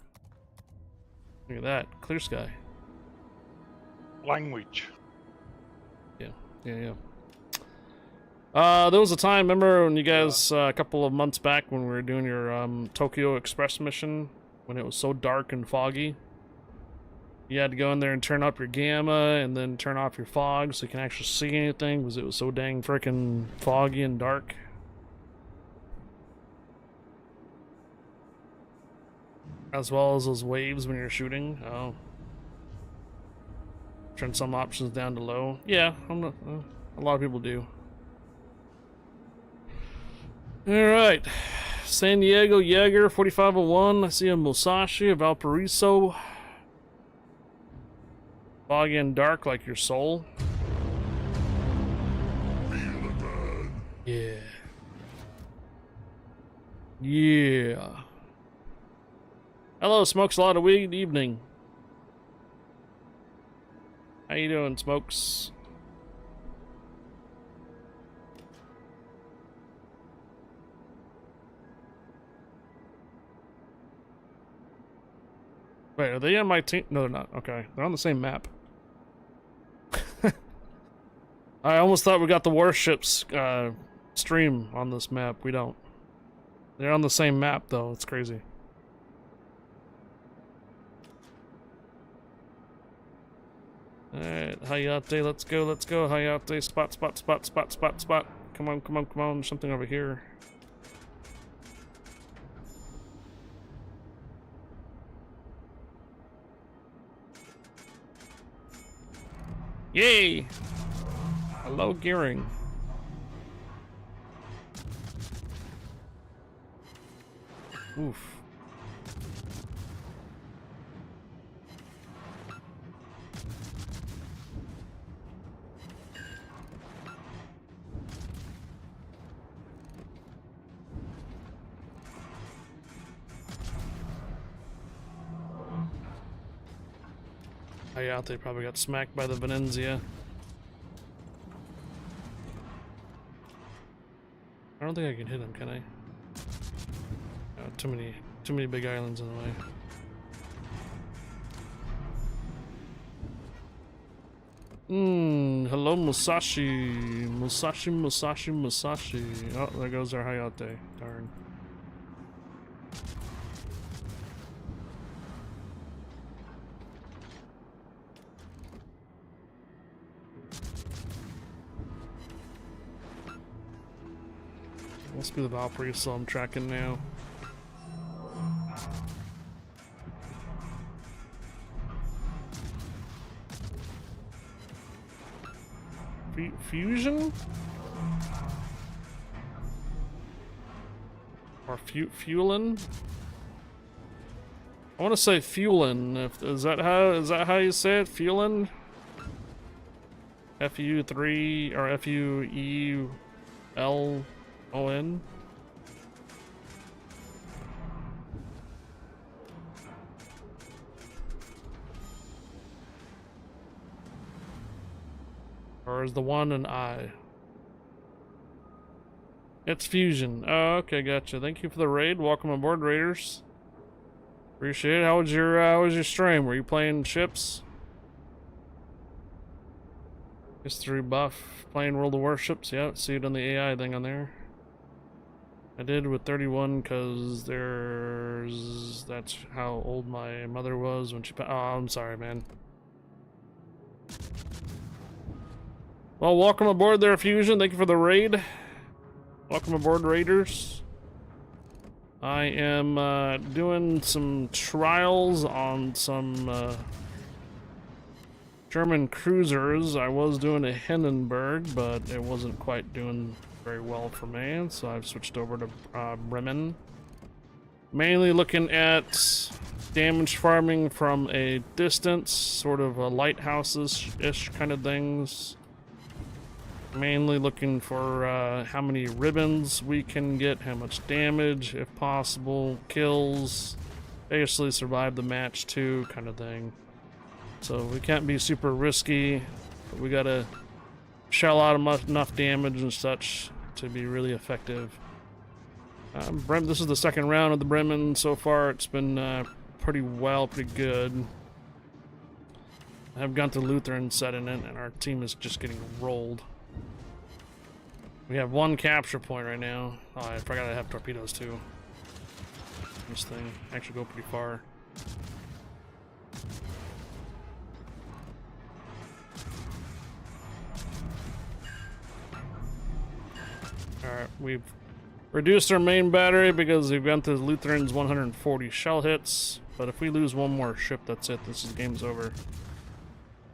look at that, clear sky. Language. Yeah. There was a time, remember when you guys, a couple of months back when we were doing your Tokyo Express mission, when it was so dark and foggy? You had to go in there and turn up your gamma and then turn off your fog so you can actually see anything because it was so dang frickin' foggy and dark. As well as those waves when you're shooting. Oh. Turn some options down to low. Yeah, a lot of people do. Alright. San Diego Jaeger 4501. I see a Musashi, a Valparaiso. Foggy and dark like your soul. Yeah. Yeah. Hello, Smokes. A lot of weed evening. How you doing, Smokes? Wait, are they on my team? No, they're not. Okay, they're on the same map. I almost thought we got the Warships stream on this map. We don't. They're on the same map, though. It's crazy. Alright, Hayate, let's go, Hayate, spot. Come on, there's something over here. Yay! Hello, Gearing. Oof. They probably got smacked by the Venenzia. I don't think I can hit him, can I? Too many big islands in the way. Hello, Musashi. Musashi. Oh, there goes our Hayate. Darn. Must be the Valkyrie, I'm tracking now. Fusion? Or fuelin? I want to say fuelin. Is that how you say it? Fuelin? FU3 or FUELON? Or is the one an I? It's fusion. Oh, okay, gotcha. Thank you for the raid. Welcome aboard, raiders. Appreciate it. How was your stream? Were you playing ships? History buff. Playing World of Warships. Yeah, see it on the AI thing on there. I did with 31 because that's how old my mother was when she oh, I'm sorry, man. Well, welcome aboard there, Fusion. Thank you for the raid. Welcome aboard, raiders. I am doing some trials on some German cruisers. I was doing a Hindenburg, but it wasn't quite doing very well for me, so I've switched over to Bremen. Mainly looking at damage farming from a distance, sort of lighthouses-ish kind of things. Mainly looking for how many ribbons we can get, how much damage, if possible, kills, basically survive the match too, kind of thing. So we can't be super risky, but we gotta shell out enough damage and such to be really effective. This is the second round of the Bremen so far. It's been pretty good. I've got the Lutheran set in it, and our team is just getting rolled. We have one capture point right now. Oh, I forgot I have torpedoes too. This thing actually go pretty far. Alright, we've reduced our main battery because we've gone to the Lutheran's 140 shell hits. But if we lose one more ship, that's it. This is game's over.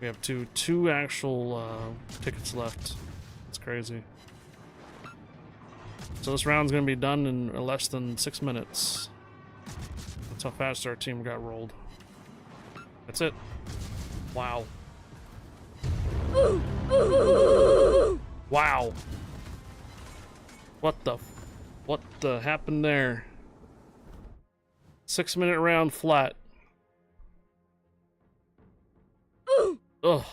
We have two actual tickets left. It's crazy. So this round's gonna be done in less than 6 minutes. That's how fast our team got rolled. That's it. Wow. Wow. What the happened there? 6-minute round flat. Ugh.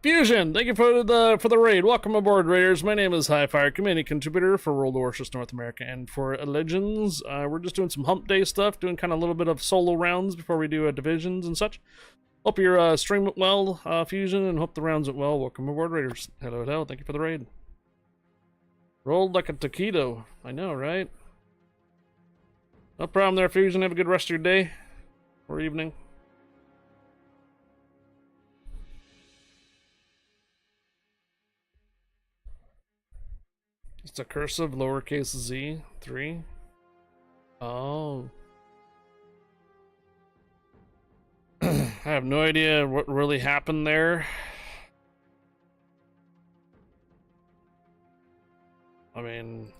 Fusion, thank you for the raid. Welcome aboard, Raiders. My name is Highfire, community contributor for World of Warships North America and for Legends. We're just doing some hump day stuff, doing kind of a little bit of solo rounds before we do divisions and such. Hope your stream went well, Fusion, and hope the rounds went well. Welcome aboard, Raiders. Hello, hello. Thank you for the raid. Rolled like a taquito. I know, right? No problem there, Fusion. Have a good rest of your day or evening. It's a cursive lowercase z 3. Oh. I have no idea what really happened there. I mean,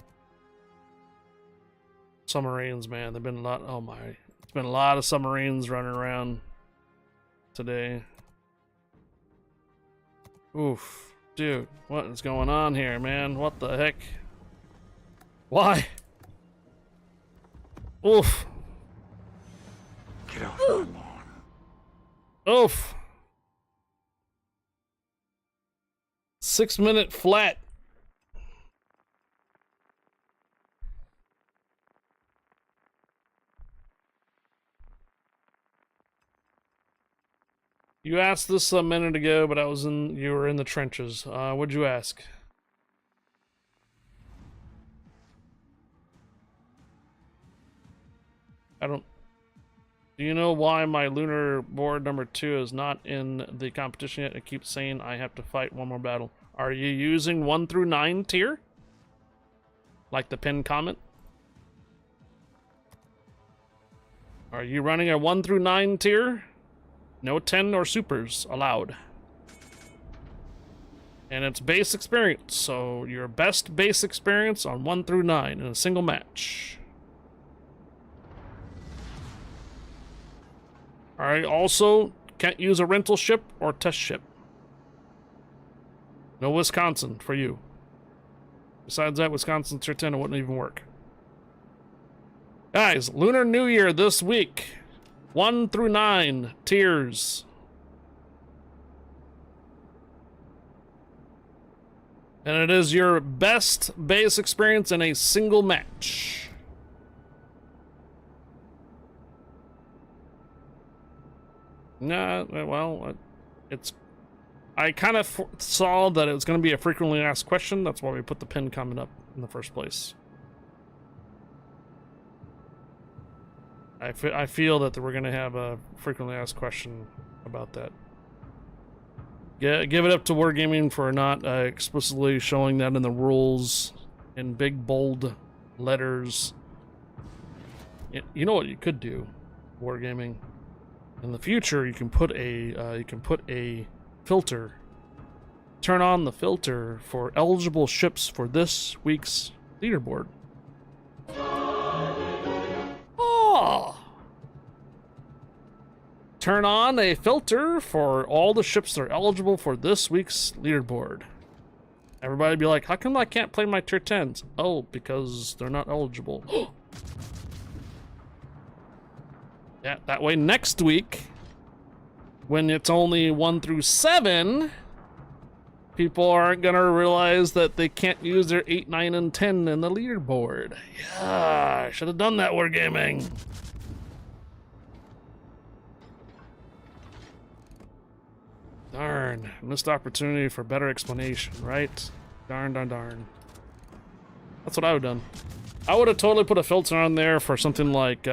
submarines, man. There've been a lot. Oh my, it's been a lot of submarines running around today. Oof. Dude, what is going on here, man? What the heck? Why? Oof. Get off my lawn. Oof. 6-minute flat. You asked this a minute ago, but you were in the trenches. What'd you ask? Do you know why my lunar board number 2 is not in the competition yet? It keeps saying I have to fight one more battle. Are you using 1 through 9 tier? Like the pinned comment? Are you running a 1 through 9 tier? No 10 or supers allowed. And it's base experience, so your best base experience on 1 through 9 in a single match. Alright, also, can't use a rental ship or test ship. No Wisconsin for you. Besides that, Wisconsin Tier 10, it wouldn't even work. Guys, Lunar New Year this week. 1 through 9 tiers. And it is your best base experience in a single match. Nah, well, I kind of saw that it was going to be a frequently asked question. That's why we put the pin comment up in the first place. I feel that we're going to have a frequently asked question about that. Yeah, give it up to Wargaming for not explicitly showing that in the rules in big bold letters. You know what you could do, Wargaming? In the future, you can put a filter. Turn on the filter for eligible ships for this week's leaderboard. law. Turn on a filter for all the ships that are eligible for this week's leaderboard. Everybody be like, how come I can't play my tier 10s? Oh, because they're not eligible. Yeah, that way next week, when it's only 1 through 7, people aren't gonna realize that they can't use their 8, 9, and 10 in the leaderboard. Yeah, I should have done that, Wargaming. Darn, missed opportunity for better explanation, right? Darn, darn, darn. That's what I would have done. I would have totally put a filter on there for something like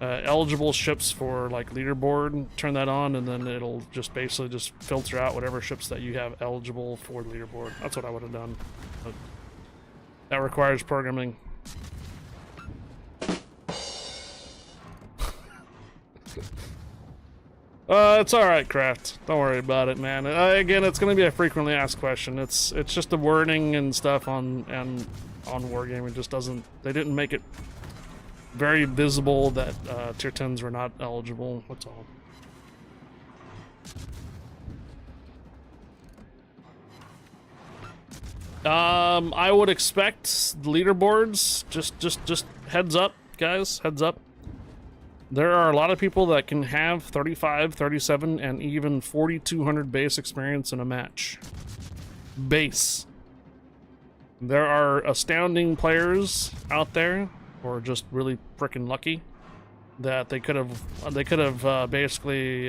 eligible ships for like leaderboard. Turn that on, and then it'll just basically just filter out whatever ships that you have eligible for the leaderboard. That's what I would have done. But that requires programming. It's all right, Kraft. Don't worry about it, man. Again, it's going to be a frequently asked question. It's just the wording and stuff on Wargaming just doesn't. They didn't make it very visible that tier 10s were not eligible. That's all. I would expect leaderboards. Just heads up, guys. Heads up. There are a lot of people that can have 35, 37, and even 4,200 base experience in a match. Base. There are astounding players out there, or just really freaking lucky, that they could have basically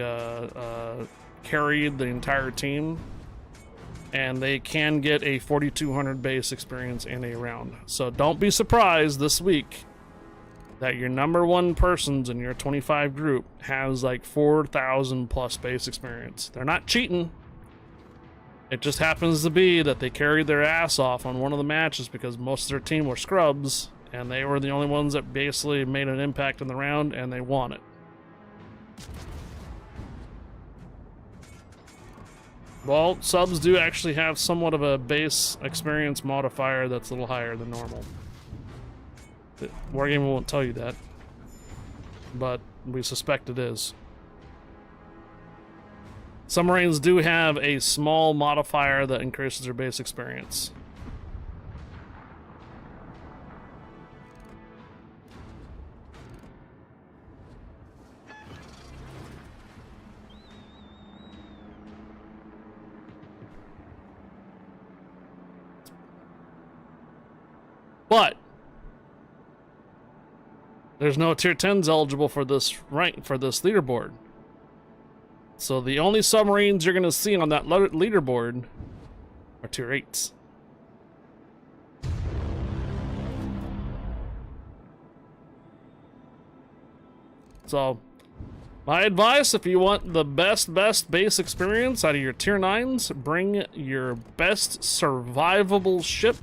carried the entire team, and they can get a 4,200 base experience in a round. So don't be surprised this week that your number one persons in your 25 group has like 4,000 plus base experience. They're not cheating. It just happens to be that they carried their ass off on one of the matches because most of their team were scrubs, and they were the only ones that basically made an impact in the round, and they won it. Well, subs do actually have somewhat of a base experience modifier that's a little higher than normal. Wargaming won't tell you that, but we suspect it is. Submarines do have a small modifier that increases their base experience. But there's no tier 10s eligible for this rank, for this leaderboard. So the only submarines you're going to see on that leaderboard are tier 8s. So my advice, if you want the best base experience out of your tier 9s, bring your best survivable ship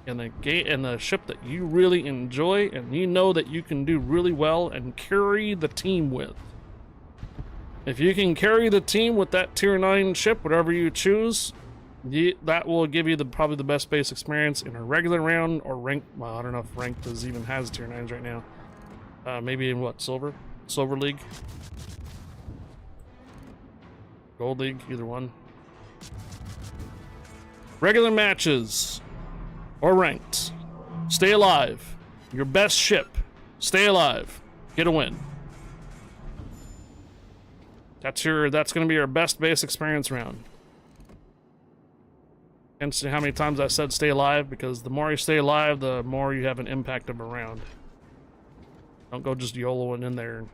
in the ship that you really enjoy and you know that you can do really well and carry the team with. If you can carry the team with that tier 9 ship, whatever you choose, that will give you probably the best base experience in a regular round or ranked. Well, I don't know if ranked even has tier 9s right now. Maybe in what, silver league, gold league, either one. Regular matches or ranked, stay alive. Your best ship, stay alive, get a win. That's going to be your best base experience round. And see how many times I said stay alive, because the more you stay alive, the more you have an impact of a round. Don't go just YOLOing in there.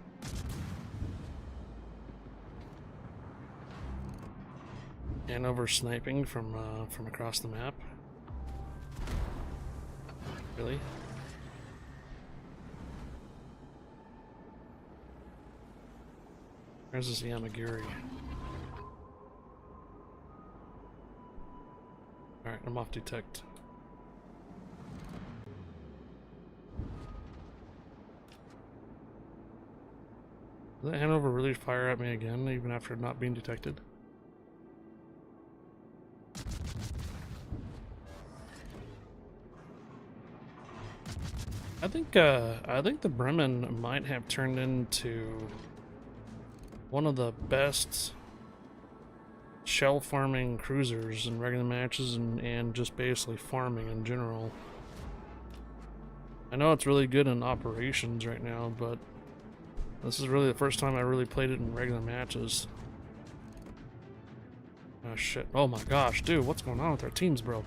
And over sniping from across the map. Really? Where's this Yamagiri? Alright, I'm off detect. Did that Hanover really fire at me again, even after not being detected? I think the Bremen might have turned into one of the best shell farming cruisers in regular matches and just basically farming in general. I know it's really good in operations right now, but this is really the first time I really played it in regular matches. Oh shit. Oh my gosh, dude, what's going on with our teams, bro?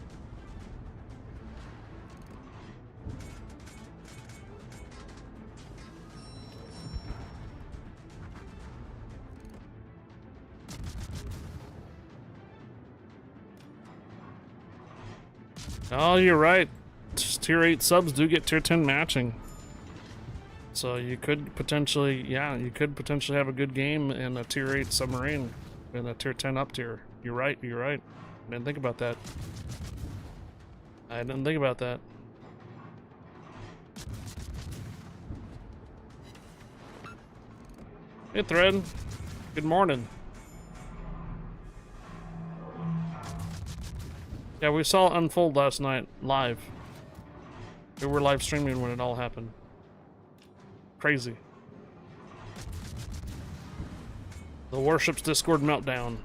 Oh, you're right. Tier 8 subs do get tier 10 matching. So you could potentially, yeah, you could potentially have a good game in a tier 8 submarine in a tier 10 up tier. You're right, you're right. I didn't think about that. I didn't think about that. Hey, Thread. Good morning. Yeah, we saw it unfold last night, live. We were live streaming when it all happened. Crazy. The Warships Discord meltdown.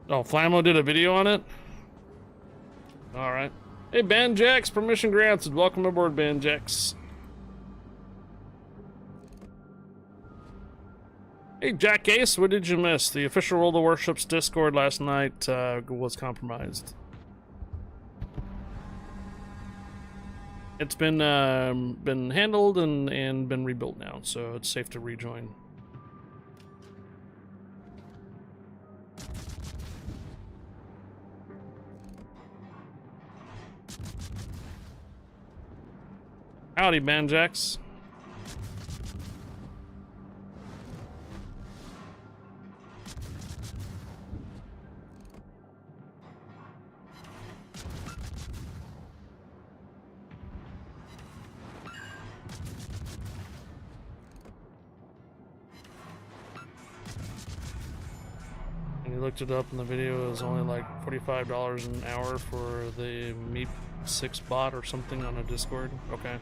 Oh, Flamo did a video on it? Alright. Hey, Banjax, permission granted. Welcome aboard, Banjax. Hey, Jack Ace, what did you miss? The official World of Warships Discord last night was compromised. It's been handled and been rebuilt now, so it's safe to rejoin. Howdy, Banjax. And you looked it up in the video, it was only like $45 an hour for the Meep 6 bot or something on a Discord. Okay.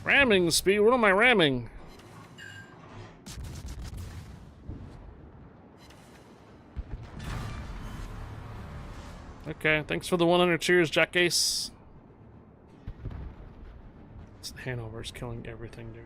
Ramming speed, what am I ramming? Okay, thanks for the 100 cheers, Jack Ace. Hanover's killing everything, dude.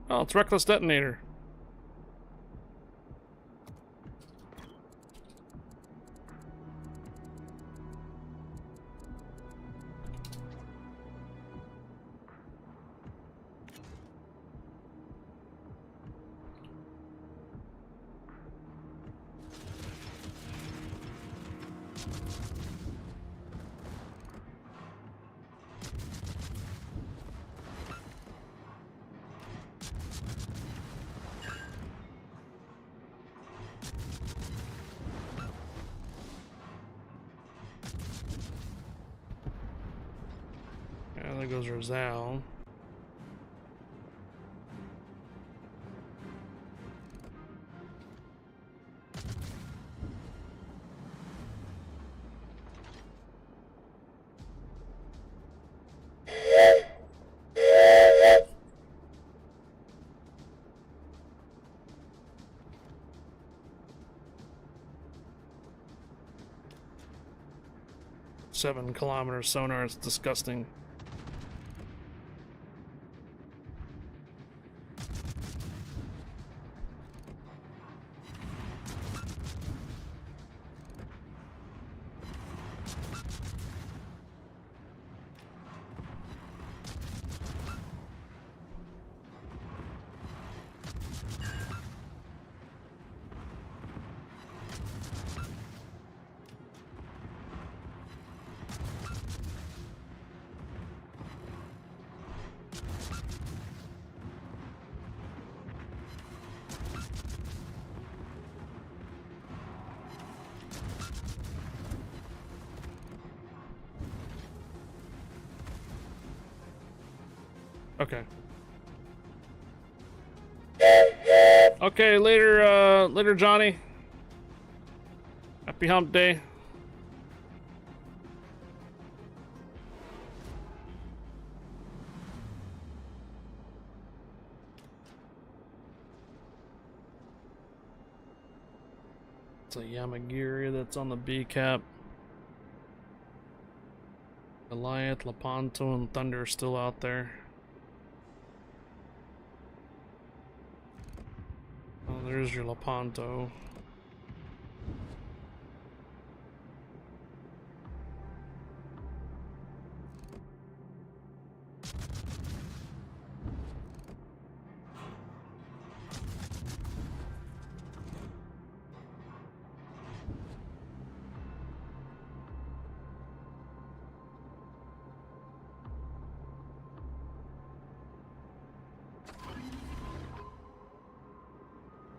Oh, it's Reckless Detonator. Yeah, there goes Rosal. 7-kilometer sonar. It's disgusting. Okay. Okay, later, Johnny. Happy hump day. It's a Yamagiri that's on the B cap. Goliath, Lepanto, and Thunder are still out there. Oh, there's your Lepanto.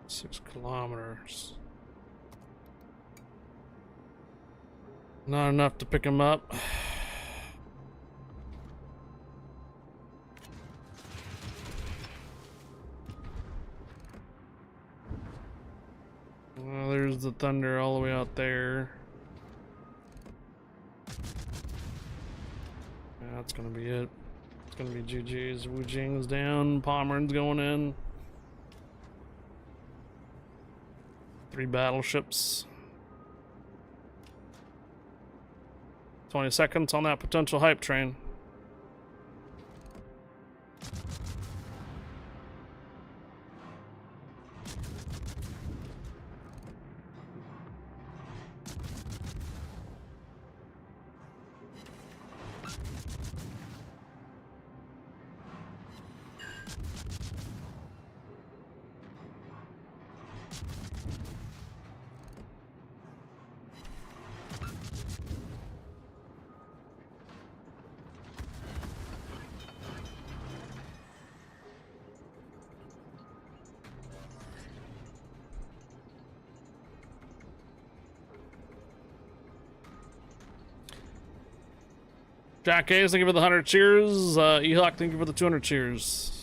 Six kilometers. Not enough to pick him up. Well, there's the Thunder all the way out there. Yeah, that's gonna be it. It's gonna be GG's. Wu Jing's down. Pomeran's going in. 3 battleships. 20 seconds on that potential hype train. Jack Hayes, thank you for the 100 cheers. Ehawk, thank you for the 200 cheers.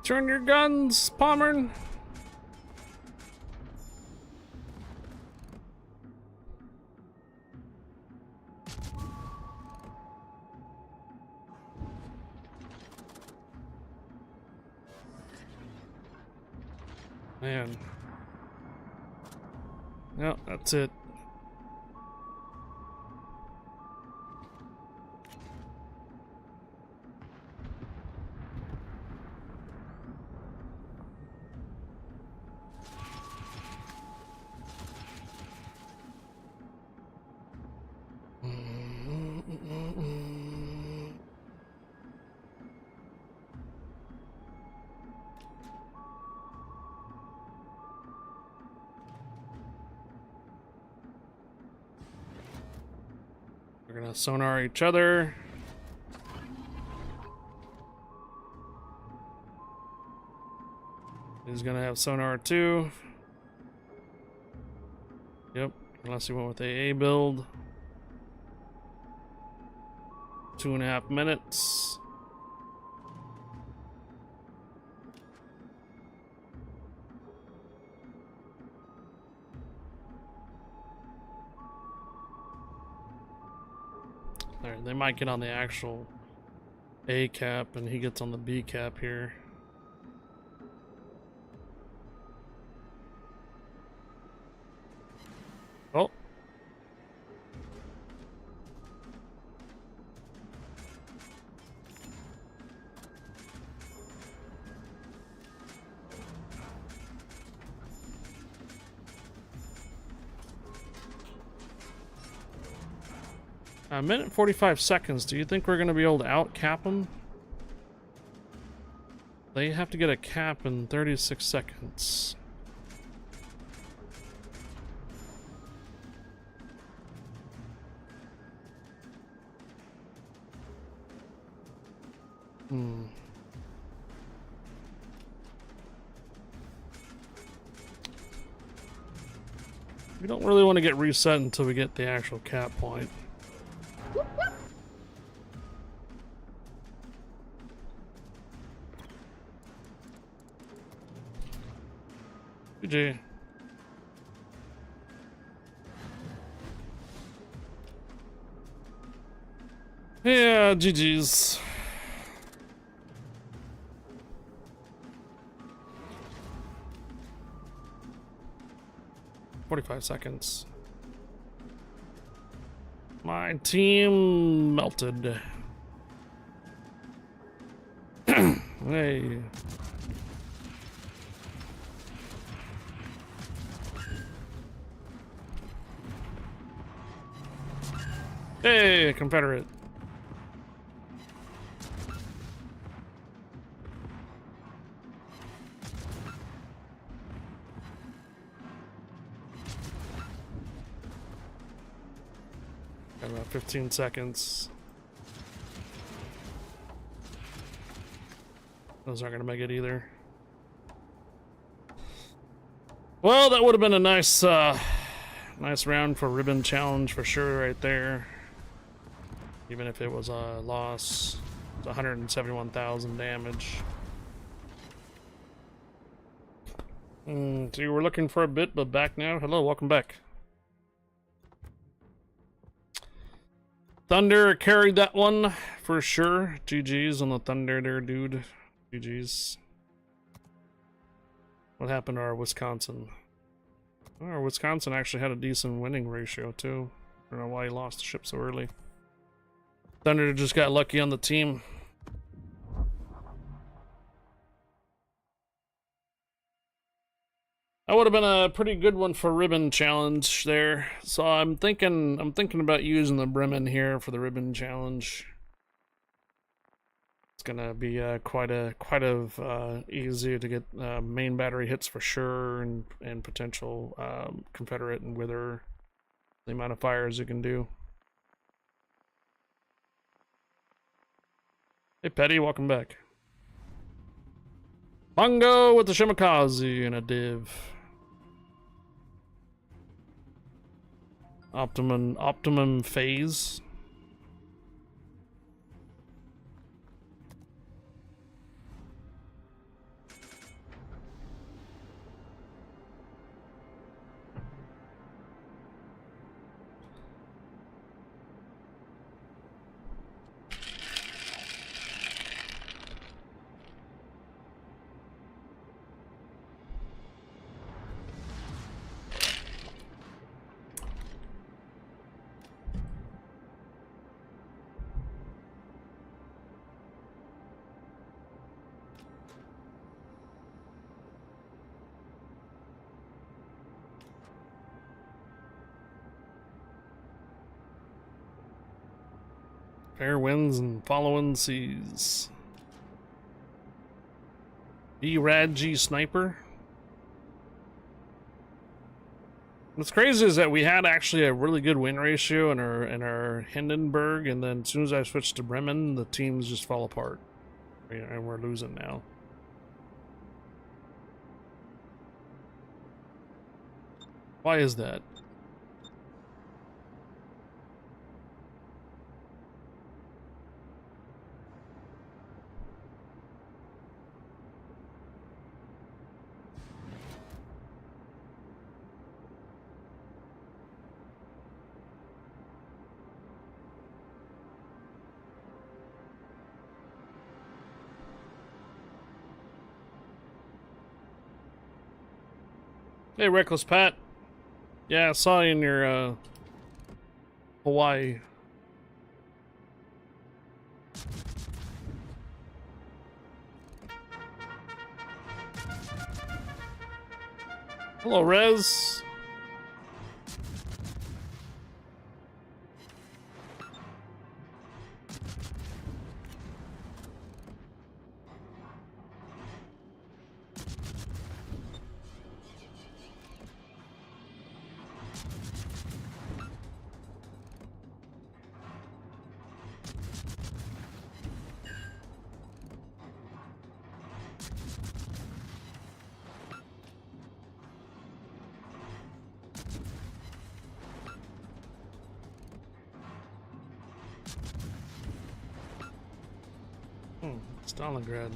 Return your guns, Pommern. Man. Yep, that's it. We're gonna sonar each other. He's gonna have sonar too. Yep, unless he went with AA build. 2.5 minutes. There, they might get on the actual A cap and he gets on the B cap here. Oh. A minute and 45 seconds. Do you think we're going to be able to out cap them? They have to get a cap in 36 seconds. We don't really want to get reset until we get the actual cap point. GG. Yeah, GG's. "45 seconds. My team melted. Hey. Hey, Confederate. Got about 15 seconds. Those aren't gonna make it either. Well, that would have been a nice nice round for ribbon challenge for sure right there. Even if it was a loss. It's 171,000 damage. So you were looking for a bit, but back now. Hello, welcome back. Thunder carried that one for sure. GG's on the Thunder there, dude. GG's. What happened to our Wisconsin? Our Wisconsin actually had a decent winning ratio too. I don't know why he lost the ship so early. Thunder just got lucky on the team. That would have been a pretty good one for ribbon challenge there. So I'm thinking about using the Bremen here for the ribbon challenge. It's gonna be quite easy to get main battery hits for sure, and potential Confederate and Wither, the amount of fires you can do. Hey Petty, welcome back. Bongo with the Shimakaze and a div. Optimum phase. Fair winds and following seas. Rad G Sniper. What's crazy is that we had actually a really good win ratio in our Hindenburg, and then as soon as I switched to Bremen, the teams just fall apart. And we're losing now. Why is that? Hey, Reckless Pat. Yeah, I saw you in your Hawaii. Hello, Rez. Stalingrad.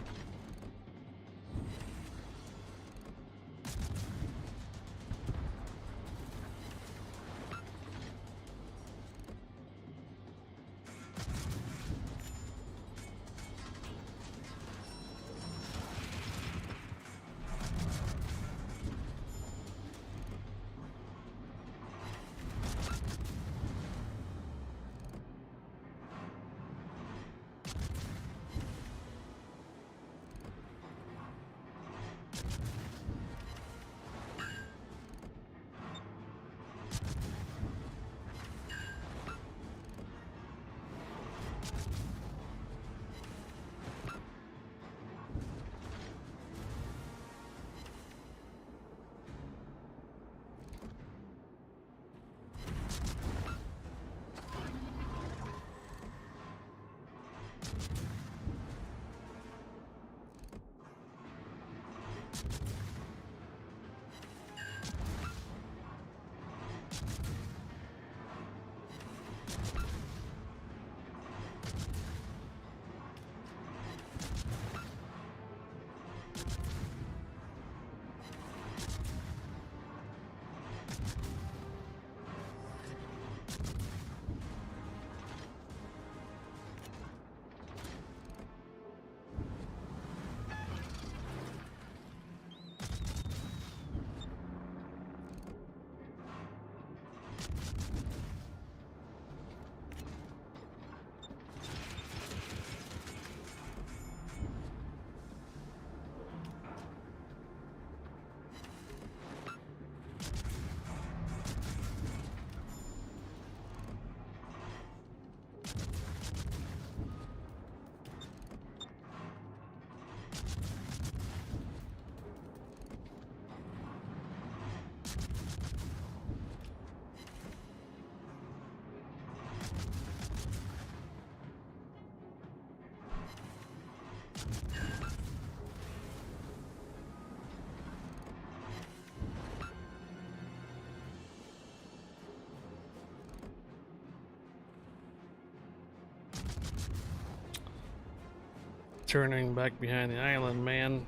Turning back behind the island, man.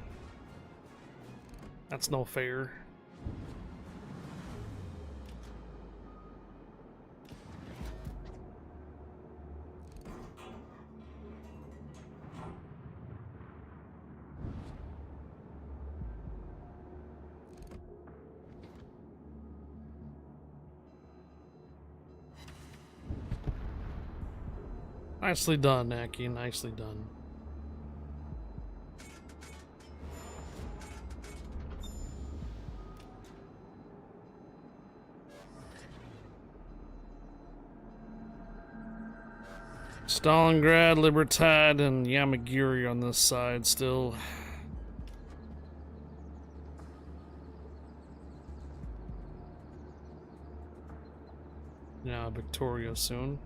That's no fair. Nicely done, Aki. Nicely done. Stalingrad, Libertad, and Yamagiri on this side still. Yeah, Victoria soon.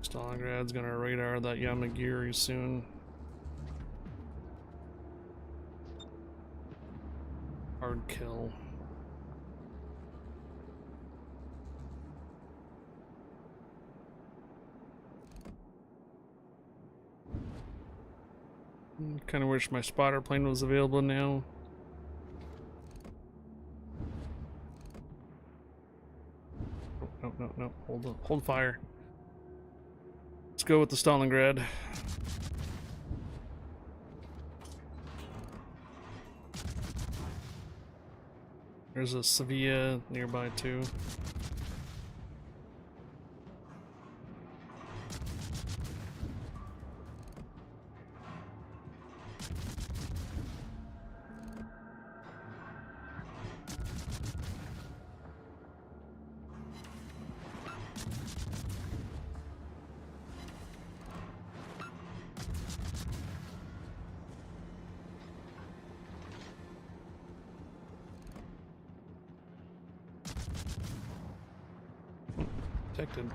Stalingrad's gonna radar that Yamagiri soon. Hard kill. Kind of wish my spotter plane was available now. Oh, no. Hold fire. Let's go with the Stalingrad. There's a Sevilla nearby too. Detected.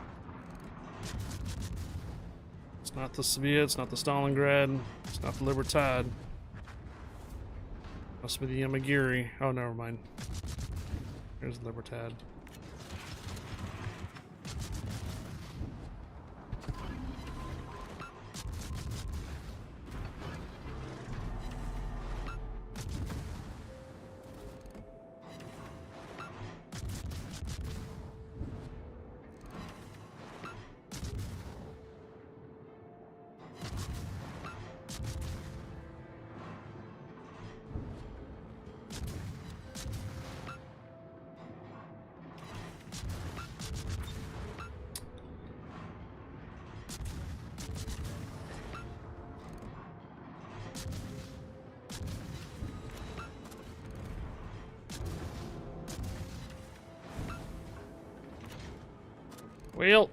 It's not the Sevilla, it's not the Stalingrad, it's not the Libertad. Must be the Yamagiri. Oh, never mind. There's the Libertad. Well,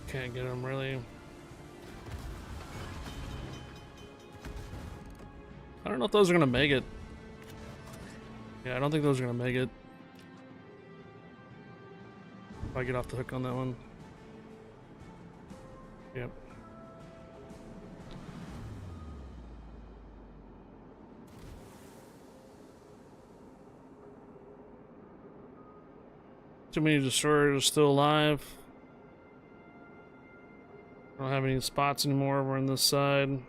can't get him really. I don't know if those are gonna make it. Yeah, I don't think those are gonna make it. If I get off the hook on that one. Yep. Too many destroyers still alive. I don't have any spots anymore. We're on this side.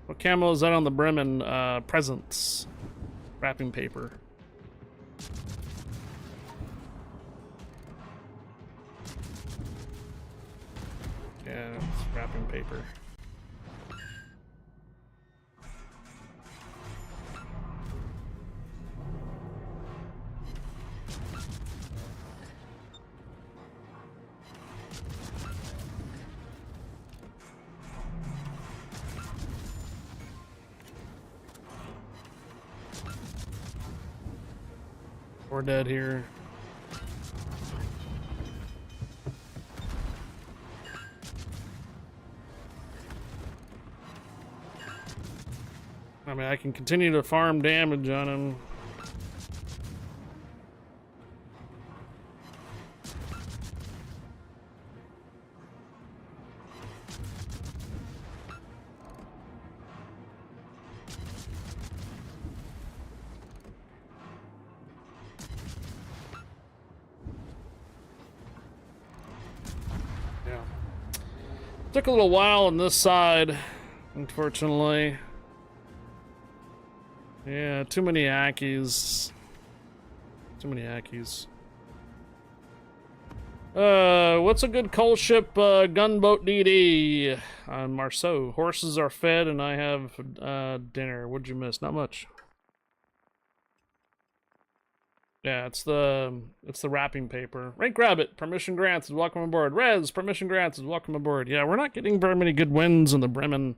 What camo is that on the Bremen? Presents. Wrapping paper. Yeah, it's wrapping paper. We're dead here. I mean, I can continue to farm damage on him. Took a little while on this side, unfortunately. Yeah, too many Ackies. Too many Ackies. What's a good coal ship, gunboat DD? I'm Marceau. Horses are fed and I have, dinner. What'd you miss? Not much. Yeah, it's the wrapping paper. Rank Rabbit, permission grants, welcome aboard. Rez, permission grants, welcome aboard. Yeah, we're not getting very many good wins in the Bremen.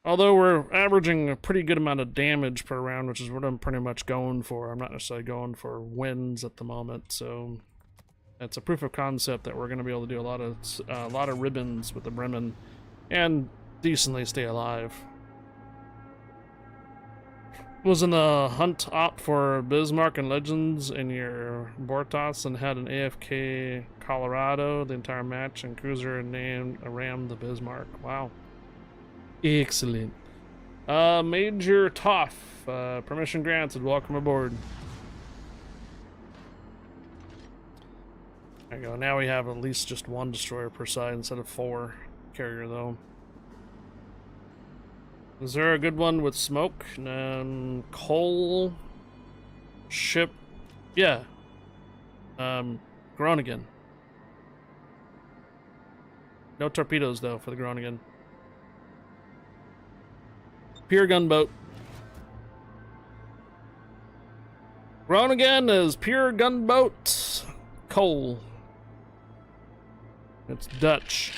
Although we're averaging a pretty good amount of damage per round, which is what I'm pretty much going for. I'm not necessarily going for wins at the moment, so it's a proof of concept that we're going to be able to do a lot of ribbons with the Bremen and decently stay alive. Was in the hunt op for Bismarck and Legends in your Bortos and had an AFK Colorado the entire match and cruiser named Ram the Bismarck. Wow. Excellent. Major Toff, permission granted, welcome aboard. There you go, now we have at least just one destroyer per side instead of 4. Carrier though. Is there a good one with smoke? Coal ship, yeah. Groningen. No torpedoes though for the Groningen. Pure gunboat. Groningen is pure gunboat. Coal. It's Dutch.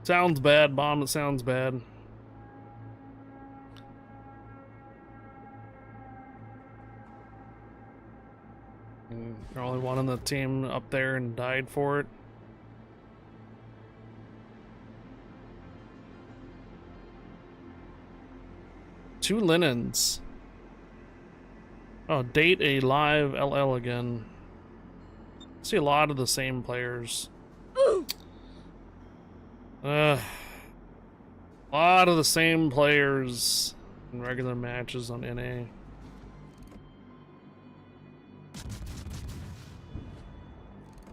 Sounds bad, bomb. It sounds bad. You're only one on the team up there and died for it. Two linens. Oh, date a live LL again. See a lot of the same players. A lot of the same players in regular matches on NA.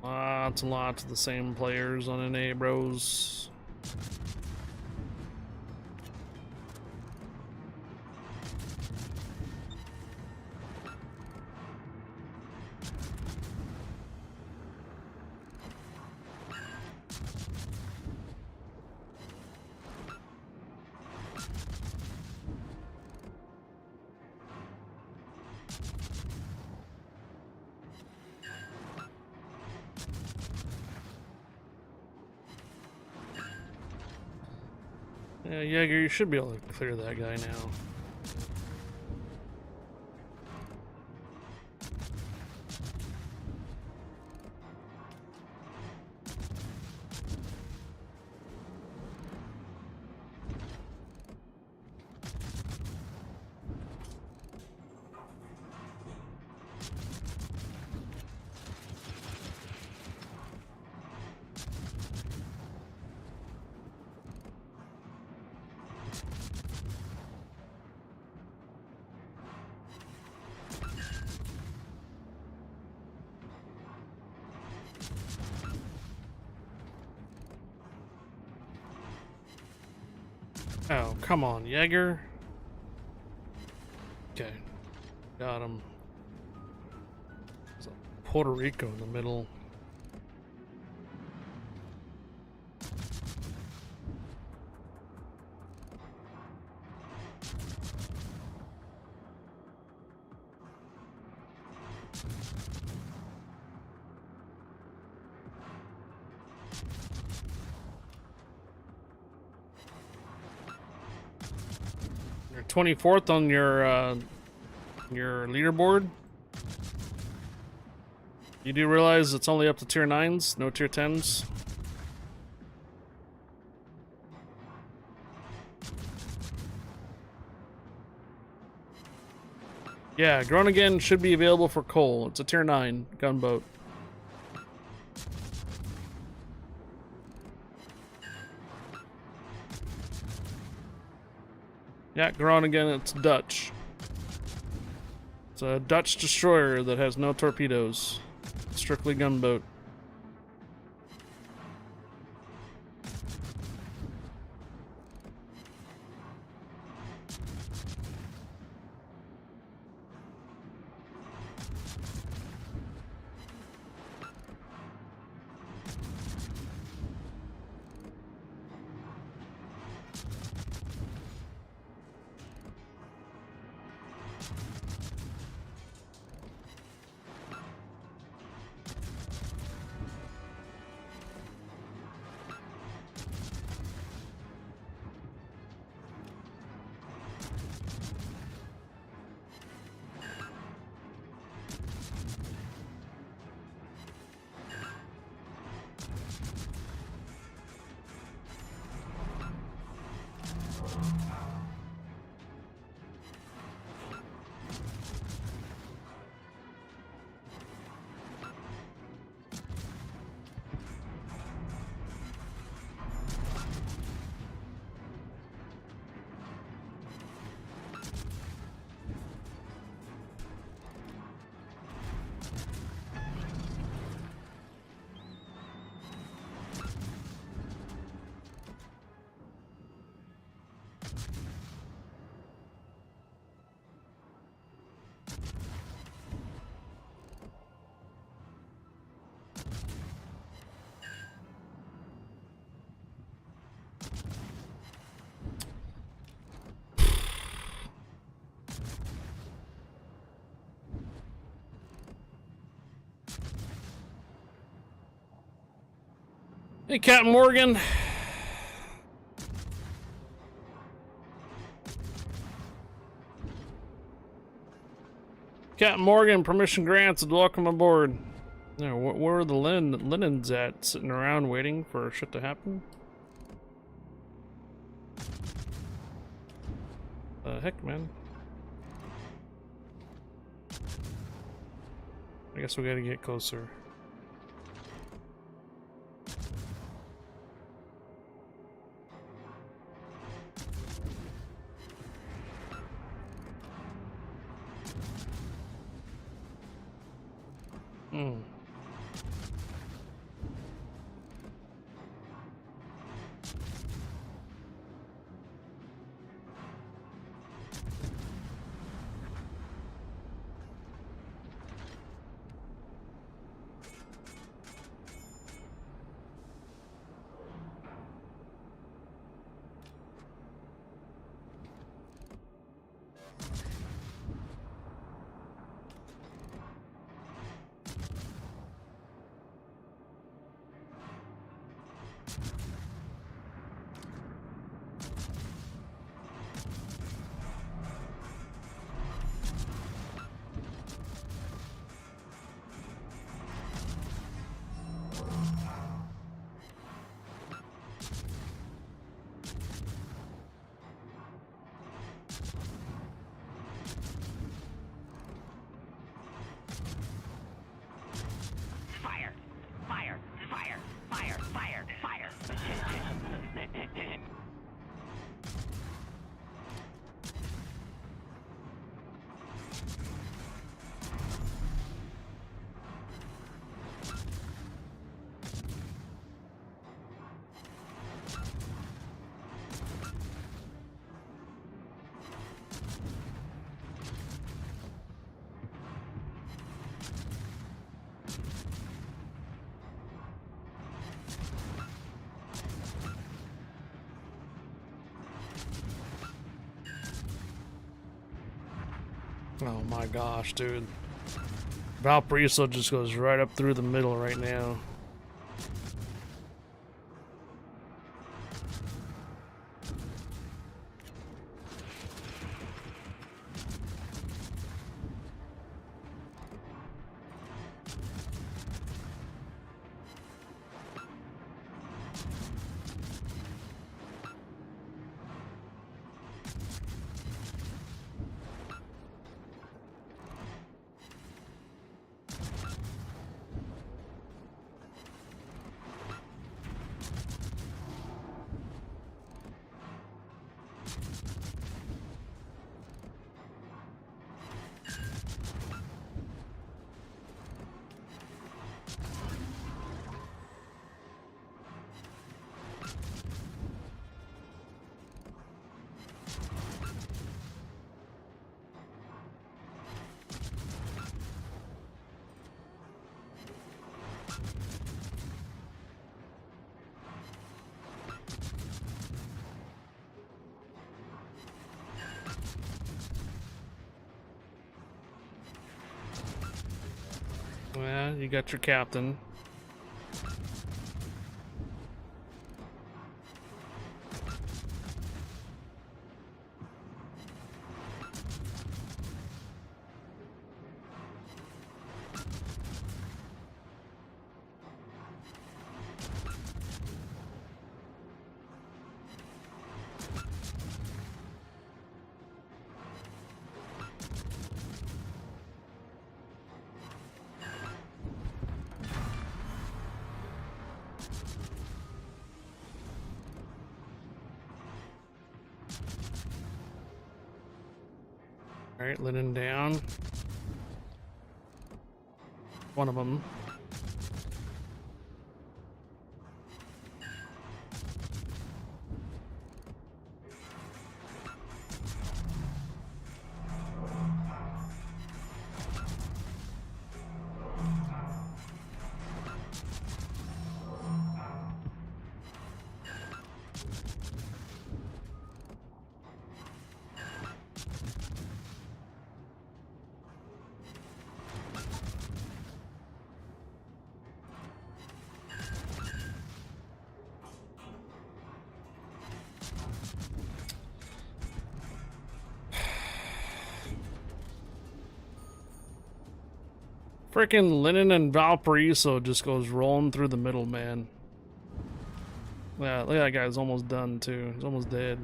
Lots and lots of the same players on NA, bros. Yeah, Jaeger, you should be able to clear that guy now. Oh, come on, Jaeger. Okay. Got him. There's a Puerto Rico in the middle. You're 24th on your leaderboard. You do realize it's only up to tier 9s, no tier 10s? Yeah, Groningen should be available for coal. It's a tier 9 gunboat. Yeah, Groningen, it's Dutch. It's a Dutch destroyer that has no torpedoes. Strictly gunboat. Hey, Captain Morgan. Captain Morgan, permission granted. Welcome aboard. Now, where are the linens at? Sitting around waiting for shit to happen? Heck, man. I guess we gotta get closer. Hmm. Fire! Fire! Fire! Fire! Fire! Fire! Oh my gosh, dude. Valparaiso just goes right up through the middle right now. Yeah, you got your captain. All right, linen down. One of them. Freaking Linen and Valparaiso just goes rolling through the middle, man. Yeah, look at that guy's almost done too. He's almost dead.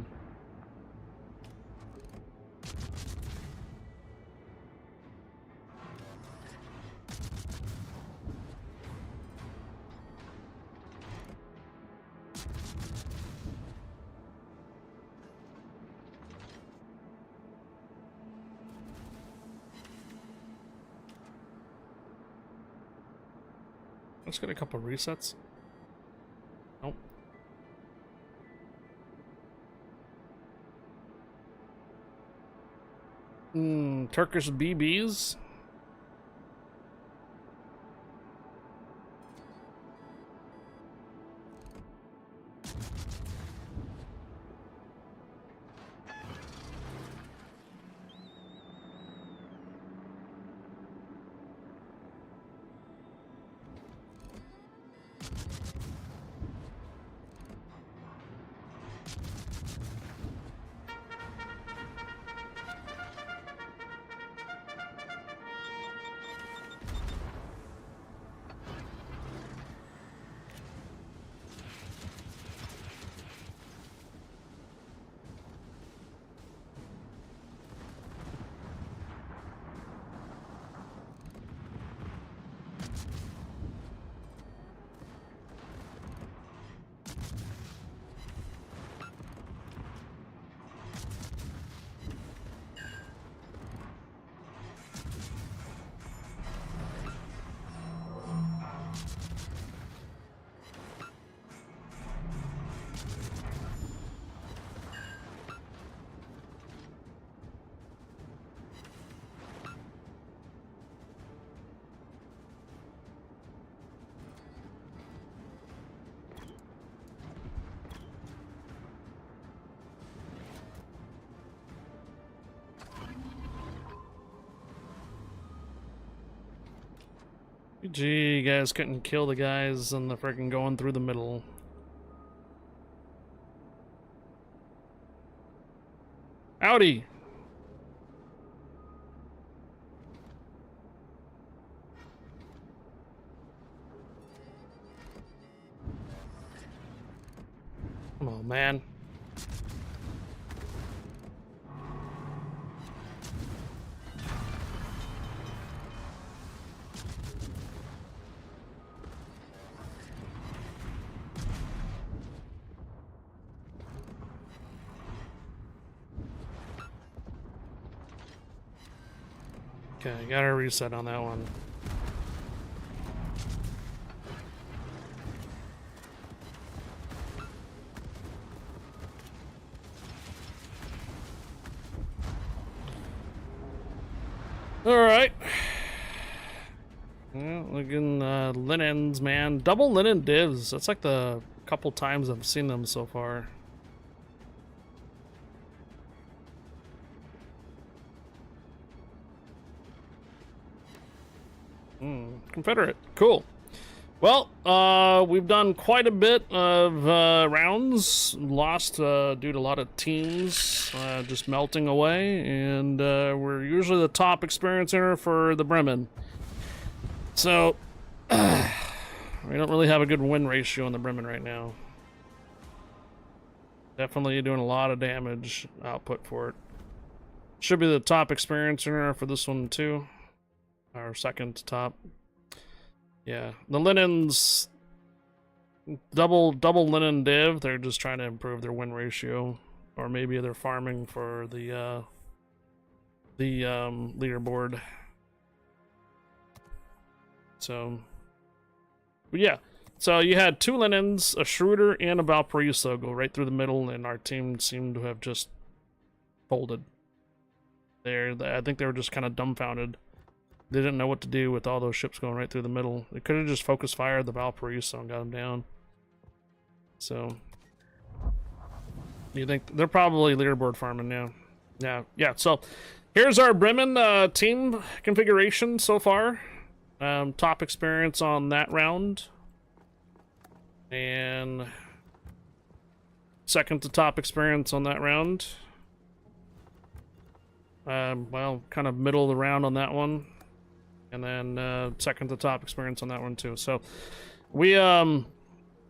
Let's get a couple resets. Nope. Turkish BBs. Gee, you guys couldn't kill the guys and the freaking going through the middle. Howdy! Come on, man. Okay, got a reset on that one. Alright. Yeah, looking linens, man. Double linen divs. That's like the couple times I've seen them so far. Confederate. Cool. Well, we've done quite a bit of rounds. Lost due to a lot of teams just melting away, and we're usually the top experience earner for the Bremen. So, we don't really have a good win ratio on the Bremen right now. Definitely doing a lot of damage output for it. Should be the top experience earner for this one too. Our second to top. Yeah, the linens double linen div. They're just trying to improve their win ratio, or maybe they're farming for the leaderboard. So, but yeah. So you had 2 linens, a Schroeder, and a Valparaiso go right through the middle, and our team seemed to have just folded. I think they were just kind of dumbfounded. They didn't know what to do with all those ships going right through the middle. They could have just focus fired the Valparaiso and got them down. So, you think they're probably leaderboard farming now? Yeah. So, here's our Bremen team configuration so far. Top experience on that round, and second to top experience on that round. Well, kind of middle of the round on that one, and then second to top experience on that one too. So we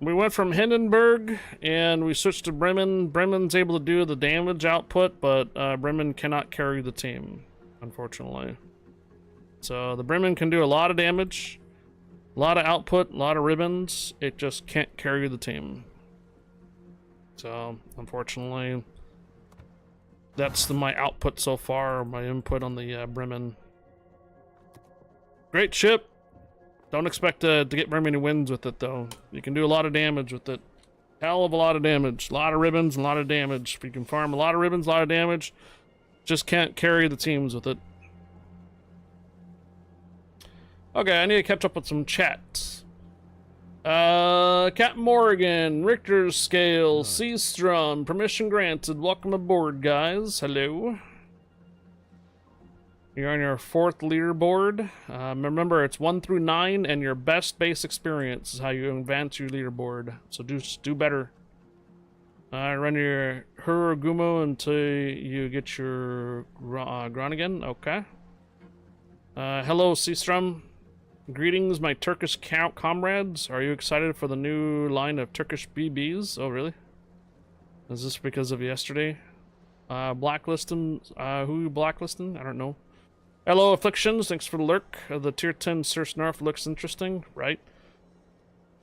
went from Hindenburg and we switched to Bremen. Bremen's able to do the damage output, but Bremen cannot carry the team, unfortunately. So the Bremen can do a lot of damage, a lot of output, a lot of ribbons. It just can't carry the team. So unfortunately, that's my output so far, my input on the Bremen. Great ship. Don't expect to get very many wins with it, though. You can do a lot of damage with it. Hell of a lot of damage. A lot of ribbons and a lot of damage. If you can farm a lot of ribbons, a lot of damage, just can't carry the teams with it. Okay, I need to catch up with some chats. Captain Morgan, Richter Scale, Seastrom, permission granted. Welcome aboard, guys. Hello. You're on your 4th leaderboard. Remember, it's 1 through 9, and your best base experience is how you advance your leaderboard. So do better. Run your Huragumo until you get your Groningen. Okay. Hello, Seastrom. Greetings, my Turkish comrades. Are you excited for the new line of Turkish BBs? Oh, really? Is this because of yesterday? Blacklisting? Who you blacklisting? I don't know. Hello, Afflictions. Thanks for the lurk. The tier 10 Surf looks interesting, right?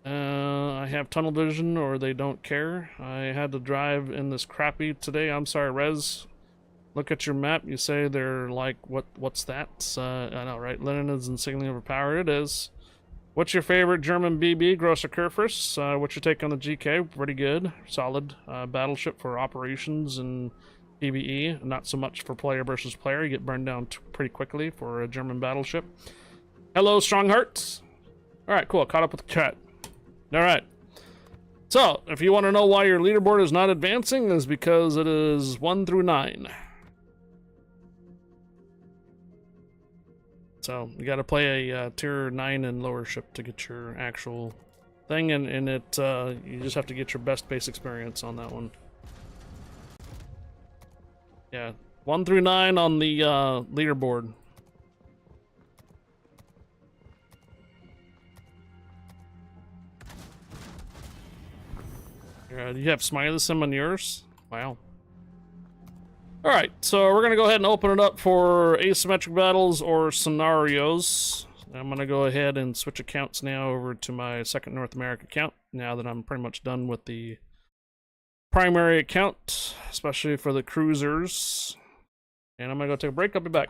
I have tunnel vision, or they don't care. I had to drive in this crappy today. I'm sorry, Rez. Look at your map. You say they're like, what's that? I know, right? Lenin is insanely overpowered. It is. What's your favorite German BB? Grosser Kurfürst. What's your take on the GK? Pretty good. Solid battleship for operations and PvE. Not so much for player versus player. You get burned down pretty quickly for a German battleship. Hello, Strong Hearts. Alright, cool. Caught up with the chat. Alright. So, if you want to know why your leaderboard is not advancing, is because it is 1 through 9. So, you gotta play a tier 9 and lower ship to get your actual thing, and it you just have to get your best base experience on that one. Yeah, 1 through 9 on the leaderboard. You have Smiley Sim on yours? Wow. Alright, so we're gonna go ahead and open it up for asymmetric battles or scenarios. I'm gonna go ahead and switch accounts now over to my second North America account, now that I'm pretty much done with the primary account, especially for the cruisers. And I'm gonna go take a break. I'll be back.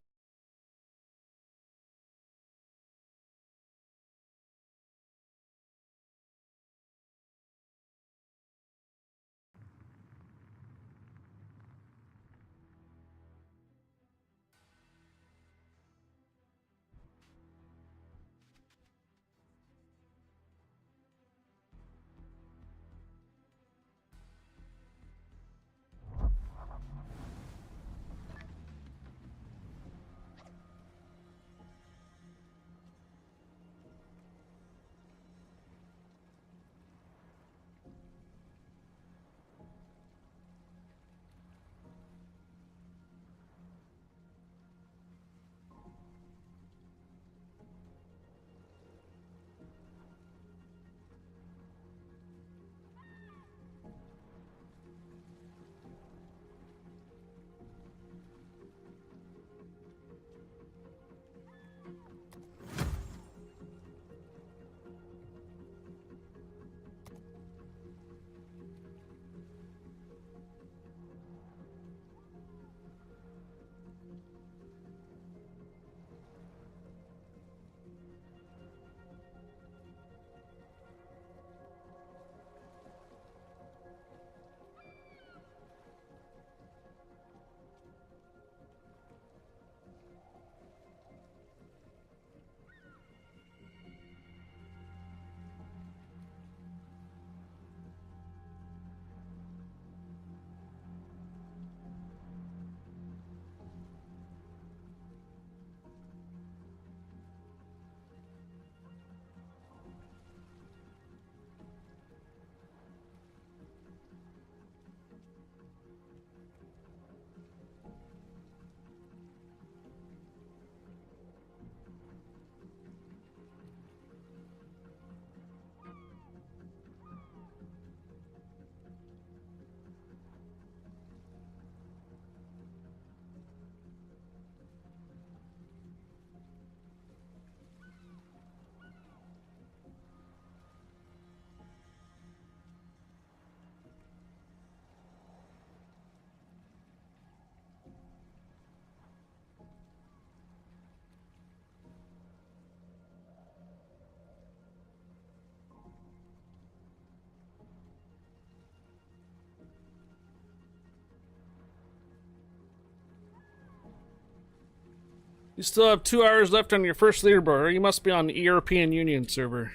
You still have 2 hours left on your first leaderboard, or you must be on the European Union server.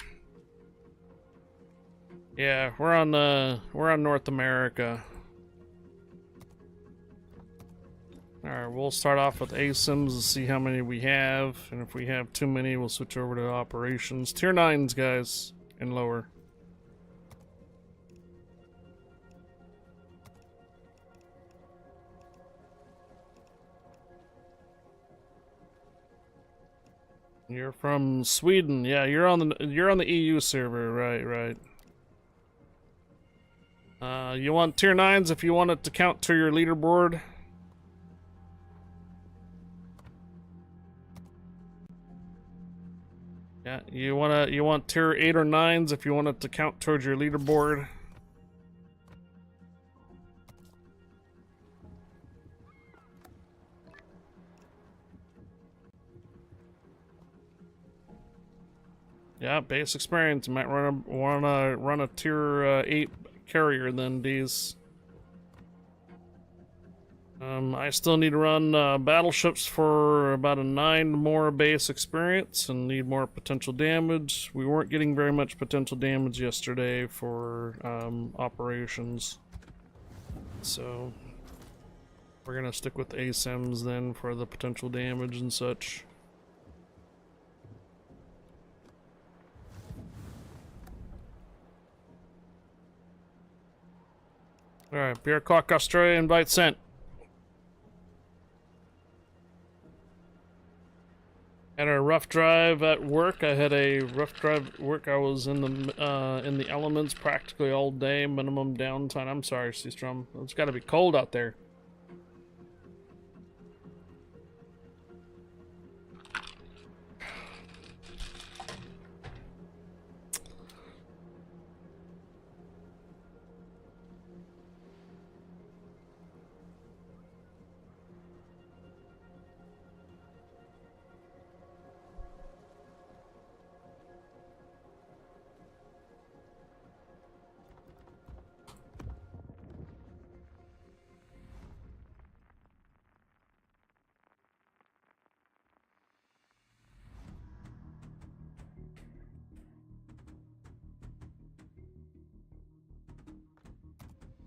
Yeah, we're on North America. Alright, we'll start off with ASIMs and see how many we have, and if we have too many, we'll switch over to operations. Tier 9s, guys, and lower. You're from Sweden. Yeah, you're on the EU server, right. You want tier 9s if you want it to count to your leaderboard. Yeah, you want tier 8 or 9s if you want it to count towards your leaderboard. Yeah, base experience. You might wanna run a tier 8 carrier than these. I still need to run battleships for about a 9 more base experience and need more potential damage. We weren't getting very much potential damage yesterday for operations, so we're gonna stick with ASIMs then for the potential damage and such. Alright, Beer Cock Australia invite sent. Had a rough drive at work. I had a rough drive at work. I was in the elements practically all day. Minimum downtime. I'm sorry, Seastrom. It's got to be cold out there.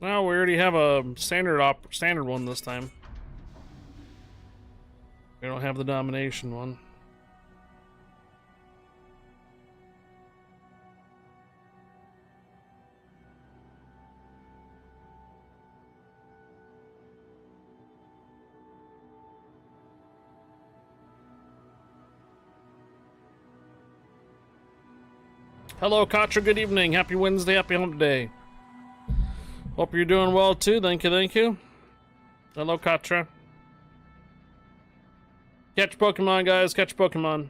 Well, we already have a standard one this time. We don't have the domination one. Hello, Katra. Good evening. Happy Wednesday. Happy Hump Day. Hope you're doing well too. Thank you. Hello, Katra. Catch Pokemon, guys. Catch Pokemon.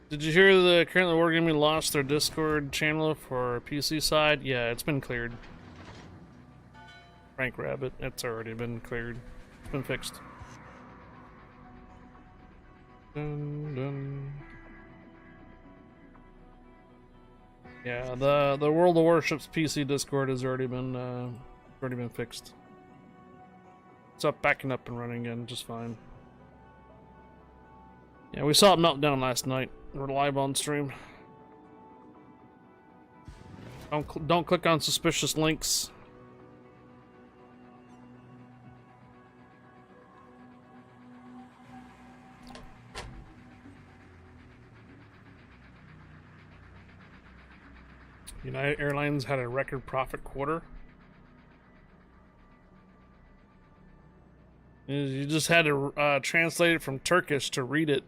Did you hear the currently Wargaming lost their Discord channel for PC side? Yeah, it's been cleared. Frank Rabbit, it's already been cleared. It's been fixed. Dun, dun. Yeah, the World of Warships PC Discord has already been fixed. It's up, backing up and running again, just fine. Yeah, we saw it melt down last night. We're live on stream. Don't click on suspicious links. United Airlines had a record profit quarter. You just had to translate it from Turkish to read it.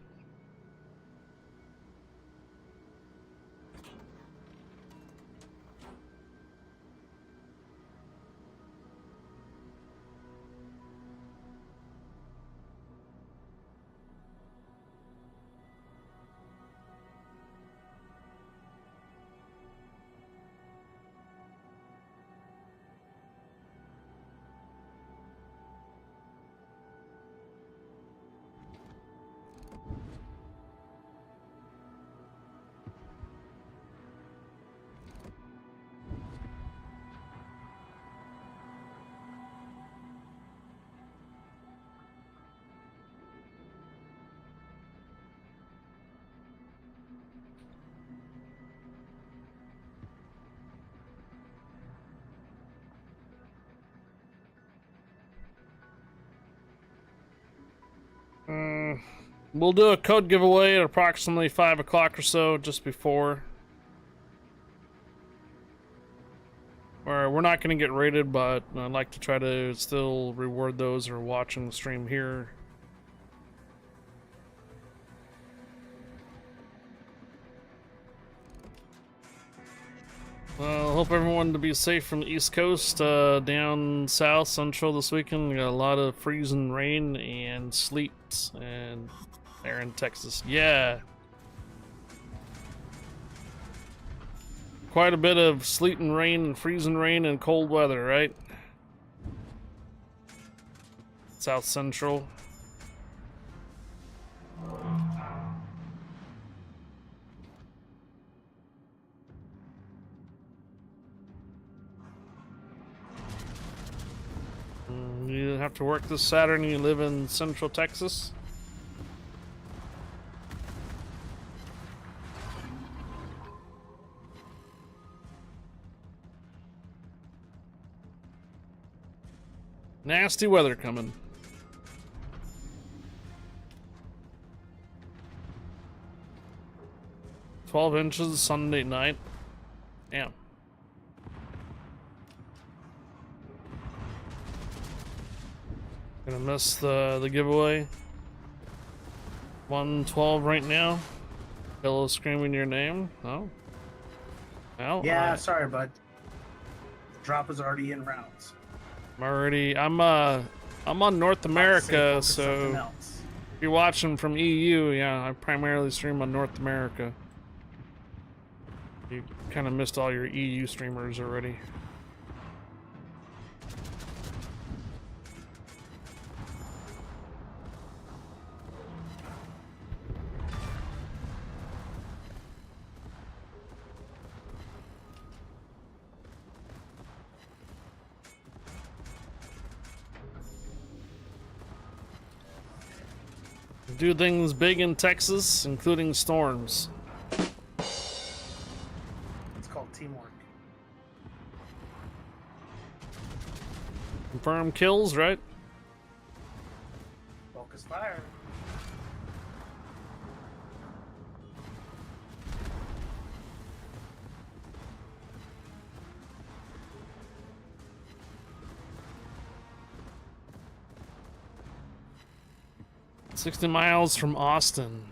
We'll do a code giveaway at approximately 5 o'clock or so, just before. Or we're not going to get rated, but I'd like to try to still reward those who are watching the stream here. Well, hope everyone to be safe from the East Coast. Down south, central this weekend, we got a lot of freezing rain and sleet, and there in Texas. Yeah. Quite a bit of sleet and rain and freezing rain and cold weather, right? South Central. You have to work this Saturday. You live in Central Texas. Nasty weather coming. $12 inches Sunday night. Damn. Gonna miss the giveaway. 112 right now. Hello, screaming your name. Oh. Well, Yeah, sorry, bud. Drop is already in rounds. I'm on North America, so if you're watching from EU, yeah, I primarily stream on North America. You kind of missed all your EU streamers already. Do things big in Texas, including storms. It's called teamwork. Confirm kills, right? Focus fire. $60 miles from Austin.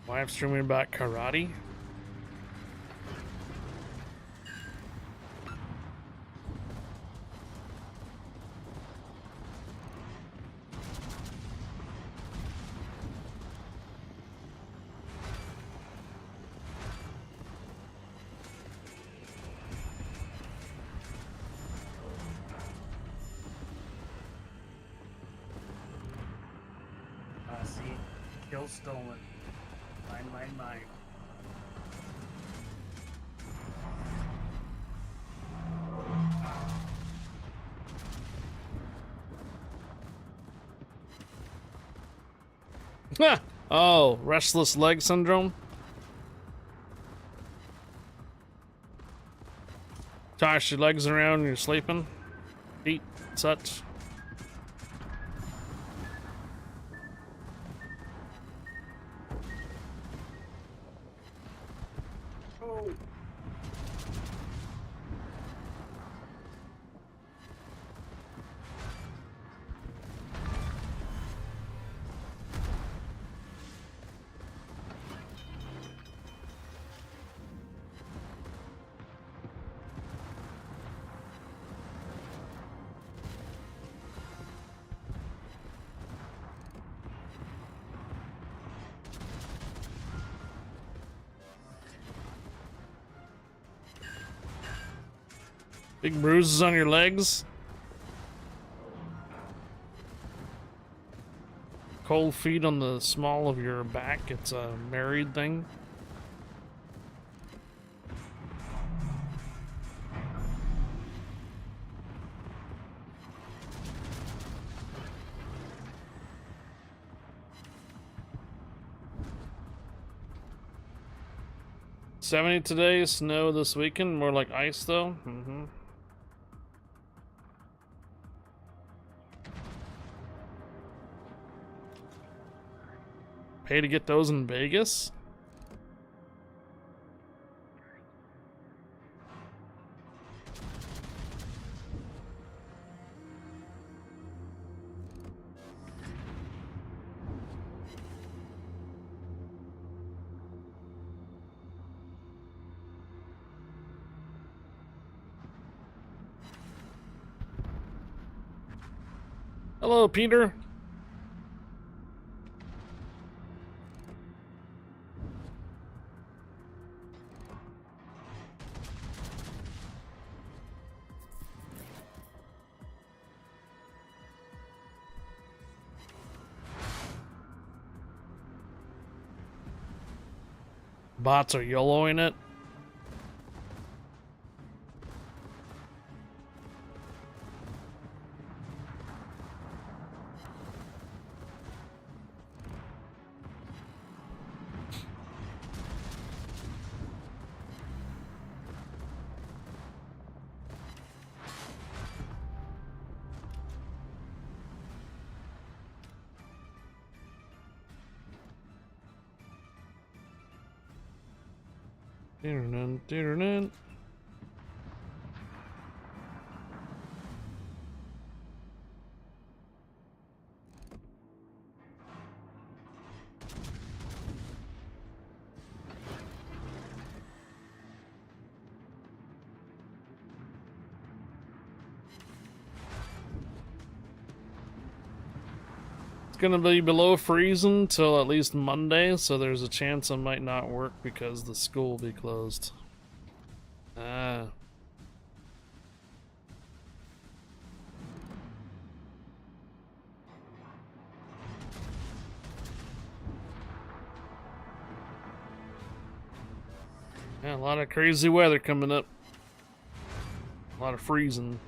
Live streaming about karate. See, kill stolen. Mine. Oh, restless leg syndrome. Toss your legs around when you're sleeping. Feet, such. Oh. Big bruises on your legs. Cold feet on the small of your back. It's a married thing. $70 today, snow this weekend, more like ice though. Pay to get those in Vegas? Hello, Peter. Bots are YOLOing it. Dun. It's gonna be below freezing till at least Monday, so there's a chance I might not work because the school will be closed. Ah. Yeah, a lot of crazy weather coming up. A lot of freezing.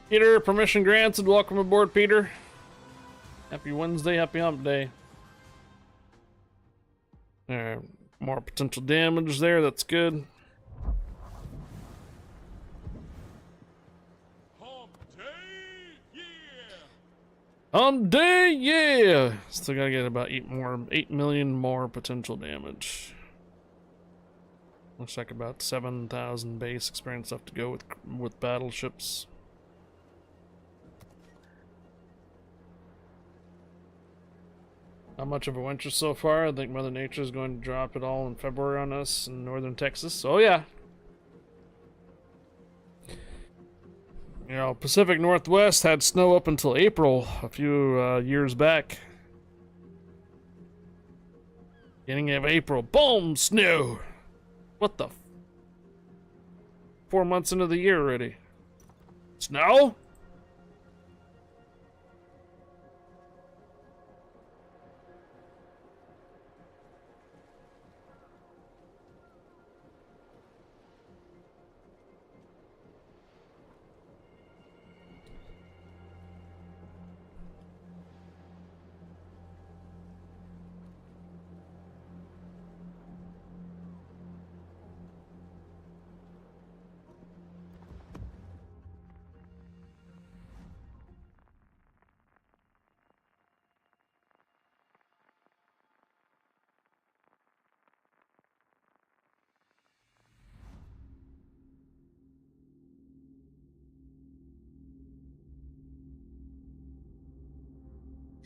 Peter, permission granted. Welcome aboard, Peter. Happy Wednesday, happy hump day. More potential damage there, that's good. Hump day, yeah! Hump day, yeah! Still gotta get about 8 million more potential damage. Looks like about 7,000 base experience left to go with battleships. Not much of a winter so far. I think Mother Nature is going to drop it all in February on us in northern Texas. Oh yeah. You know, Pacific Northwest had snow up until April a few years back. Beginning of April, boom, snow. What the? 4 months into the year already. Snow?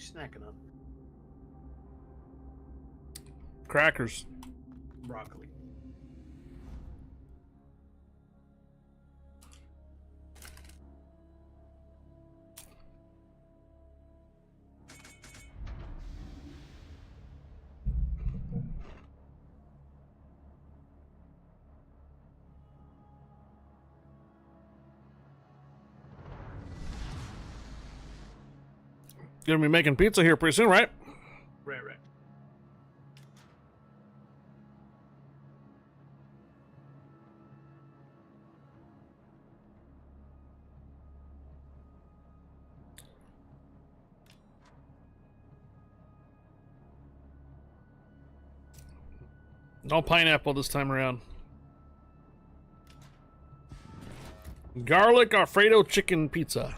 snacking on? Crackers. Broccoli. Gonna be making pizza here pretty soon, right? Right. No pineapple this time around. Garlic Alfredo chicken pizza.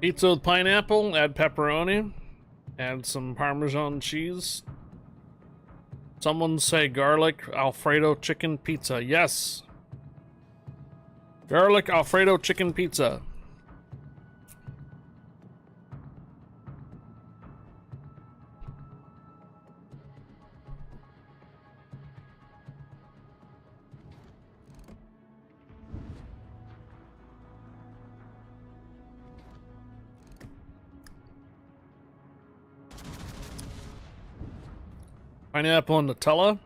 Pizza with pineapple, add pepperoni, add some Parmesan cheese. Someone say garlic Alfredo chicken pizza. Yes. Garlic Alfredo chicken pizza. Pineapple and Nutella.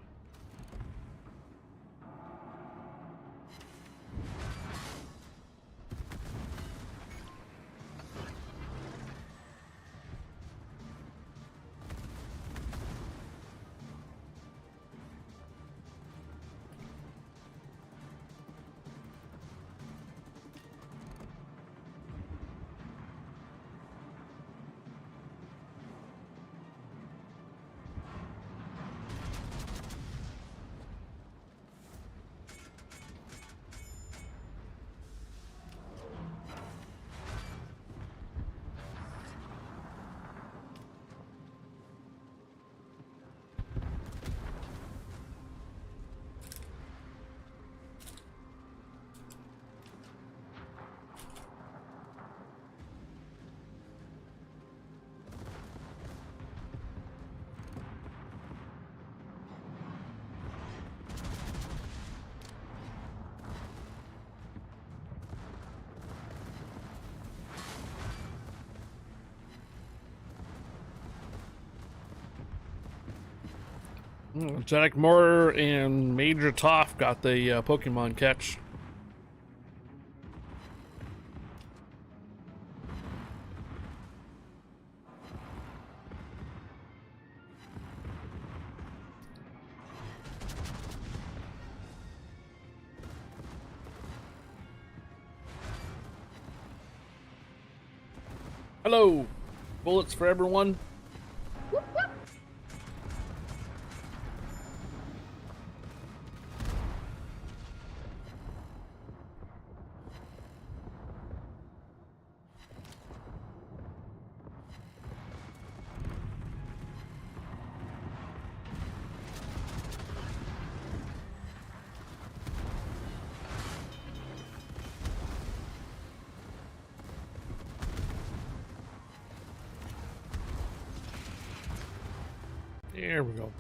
Jack Moore and Major Toph got the Pokemon catch. Hello, bullets for everyone. There we go.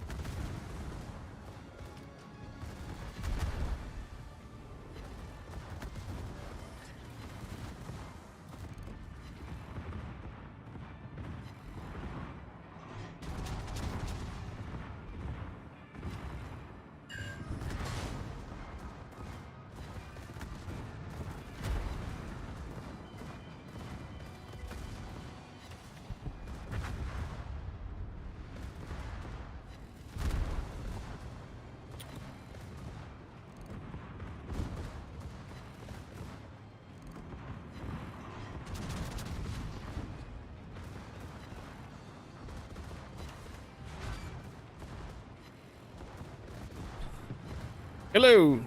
Hello.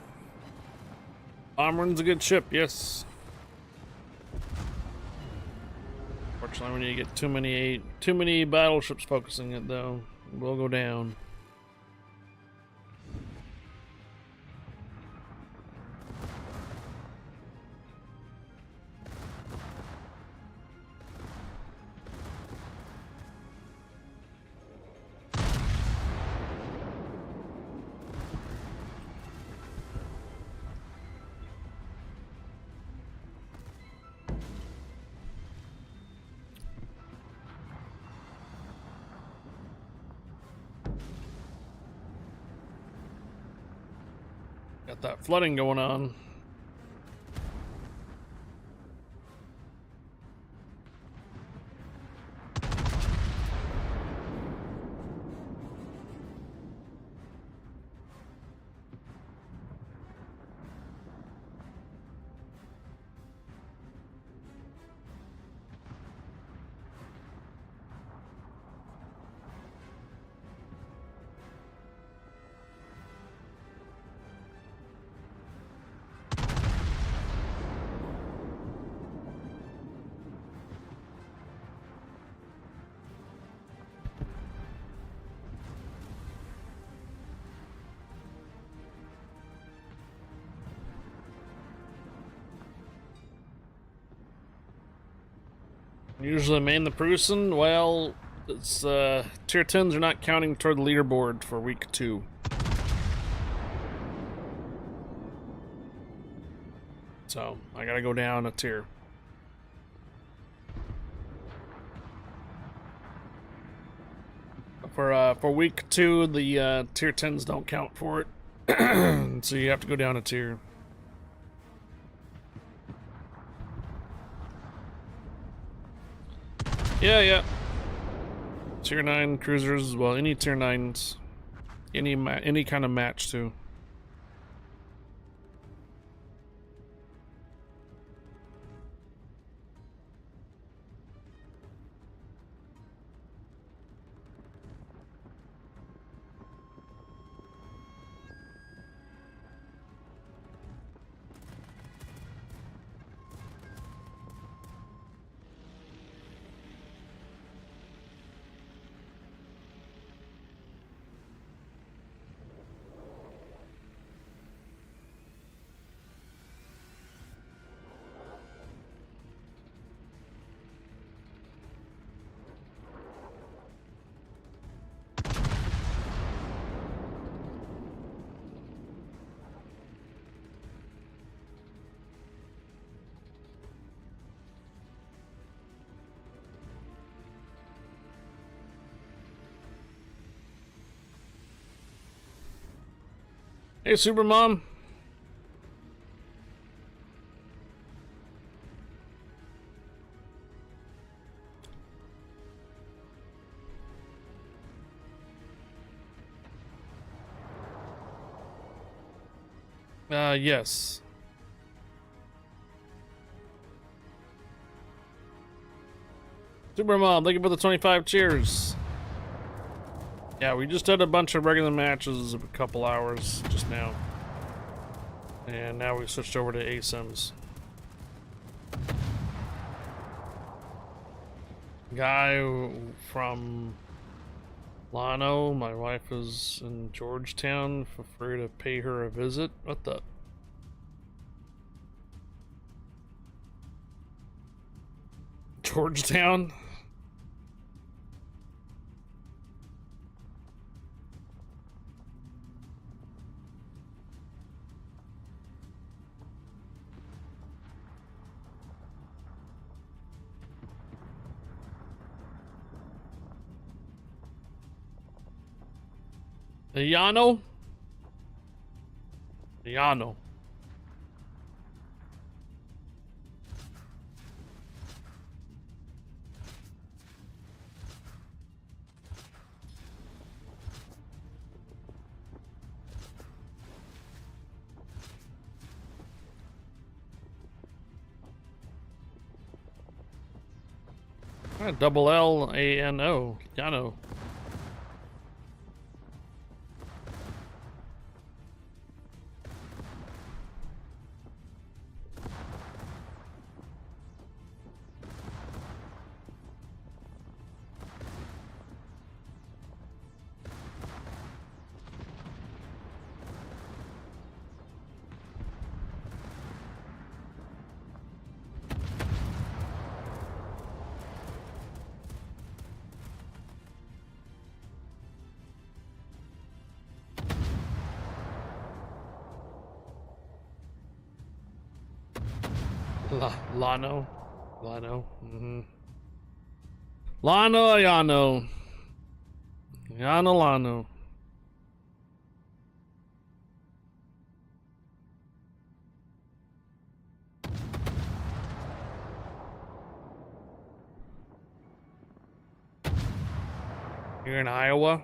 Omrin's a good ship, yes. Fortunately, we need to get too many battleships focusing it though. We'll go down. Got that flooding going on. Usually main the Prussian. Well, it's tier 10s are not counting toward the leaderboard for week 2. So I gotta go down a tier. For week 2, the tier 10s don't count for it. So you have to go down a tier. Yeah. Tier 9 cruisers, well, any tier 9s, any kind of match too. Hey, Supermom. Yes. Supermom, thank you for the 25 cheers. Yeah, we just did a bunch of regular matches a couple hours just now. And now we switched over to ASIMs. Guy from Lano, my wife is in Georgetown. Feel free to pay her a visit. What the? Georgetown? Yano? Yano. Double L-A-N-O. Yano. Lano. Lano. Lano, Yano. Yano, Lano. You're in Iowa?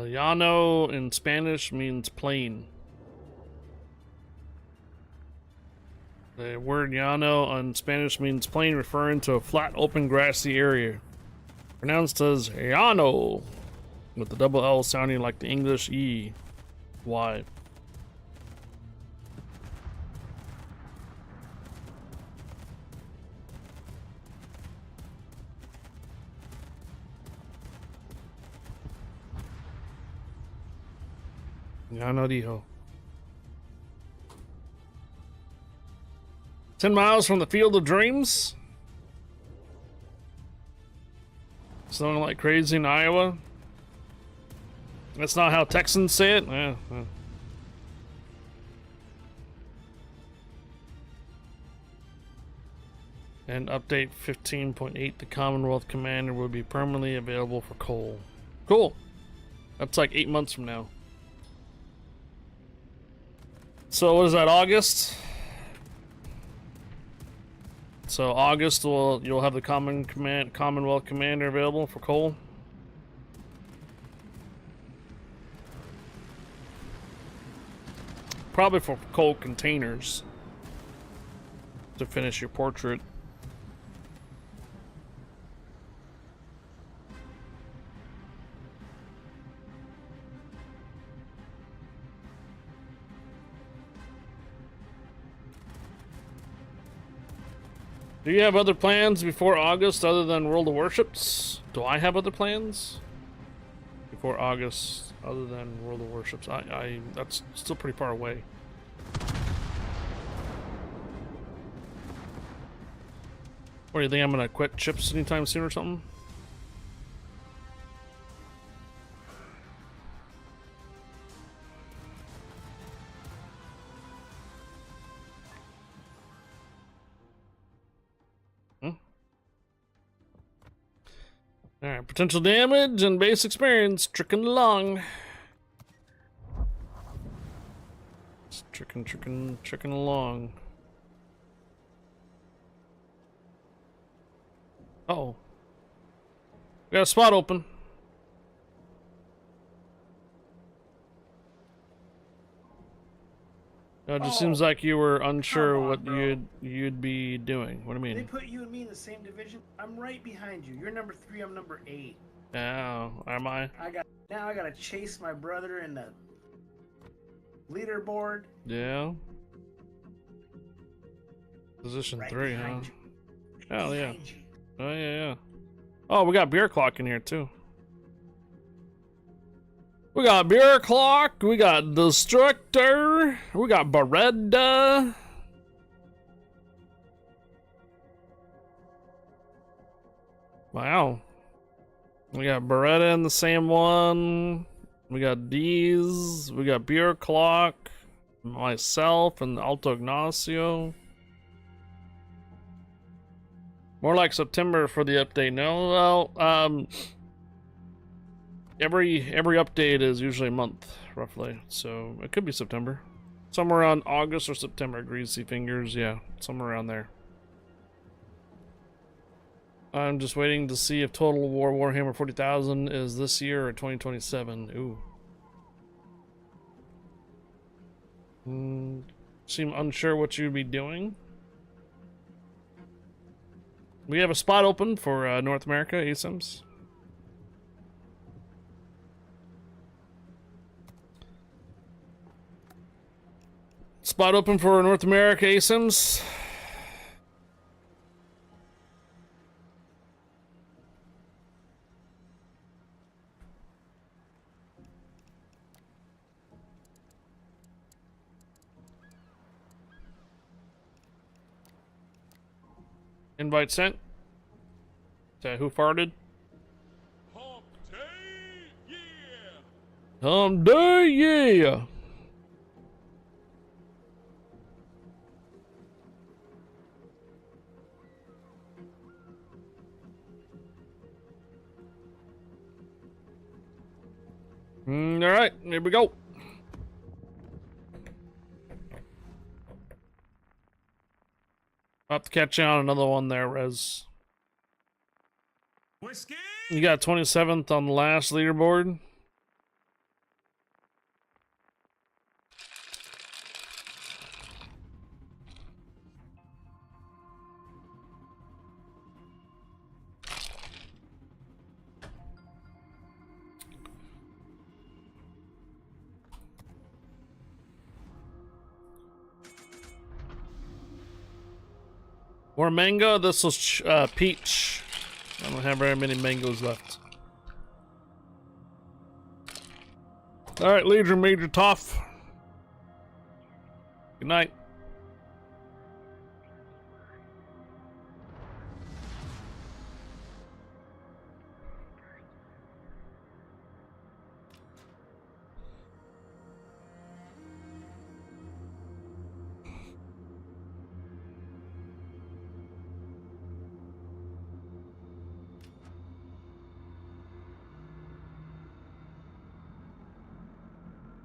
Llano in Spanish means plain. The word llano in Spanish means plain, referring to a flat, open, grassy area. Pronounced as llano, with the double L sounding like the English E. Y. Llano dijo. 10 miles from the Field of Dreams? Snowing like crazy in Iowa? That's not how Texans say it? Yeah. And update 15.8, the Commonwealth Commander will be permanently available for coal. Cool. That's like 8 months from now. So what is that, August? So August you'll have the Commonwealth Commander available for coal. Probably for coal containers to finish your portrait. Do you have other plans before August other than World of Warships? Do I have other plans before August other than World of Warships? That's still pretty far away. What do you think, I'm gonna quit chips anytime soon or something? Alright, potential damage and base experience, tricking along. Just tricking along. Uh-oh. We got a spot open. No, it just seems like you were unsure what you'd be doing. What do you mean? They put you and me in the same division. I'm right behind you. You're number 3. I'm number 8. Oh, am I? Now I gotta chase my brother in the leaderboard. Yeah. Position Right 3, huh? behind you. Hell yeah. Behind you. Oh yeah. Oh, we got beer clock in here too. We got beer clock, we got destructor, we got Beretta. Wow. We got Beretta in the same one. We got D's. We got Beer Clock. Myself and Alto Ignacio. More like September for the update. No, well, every update is usually a month, roughly. So it could be September. Somewhere around August or September. Greasy fingers, yeah, somewhere around there. I'm just waiting to see if Total War Warhammer 40,000 is this year or 2027. Ooh. Seem unsure what you'd be doing. We have a spot open for North America ASIMs. Spot open for North America ASIMs. Invite sent. Who farted? Hump day, yeah! Hump day, yeah! Alright, here we go. I'll have to catch you on another one there, Rez. Whiskey! You got 27th on the last leaderboard. More mango. This was peach. I don't have very many mangoes left. All right, Legion Major Toff. Good night.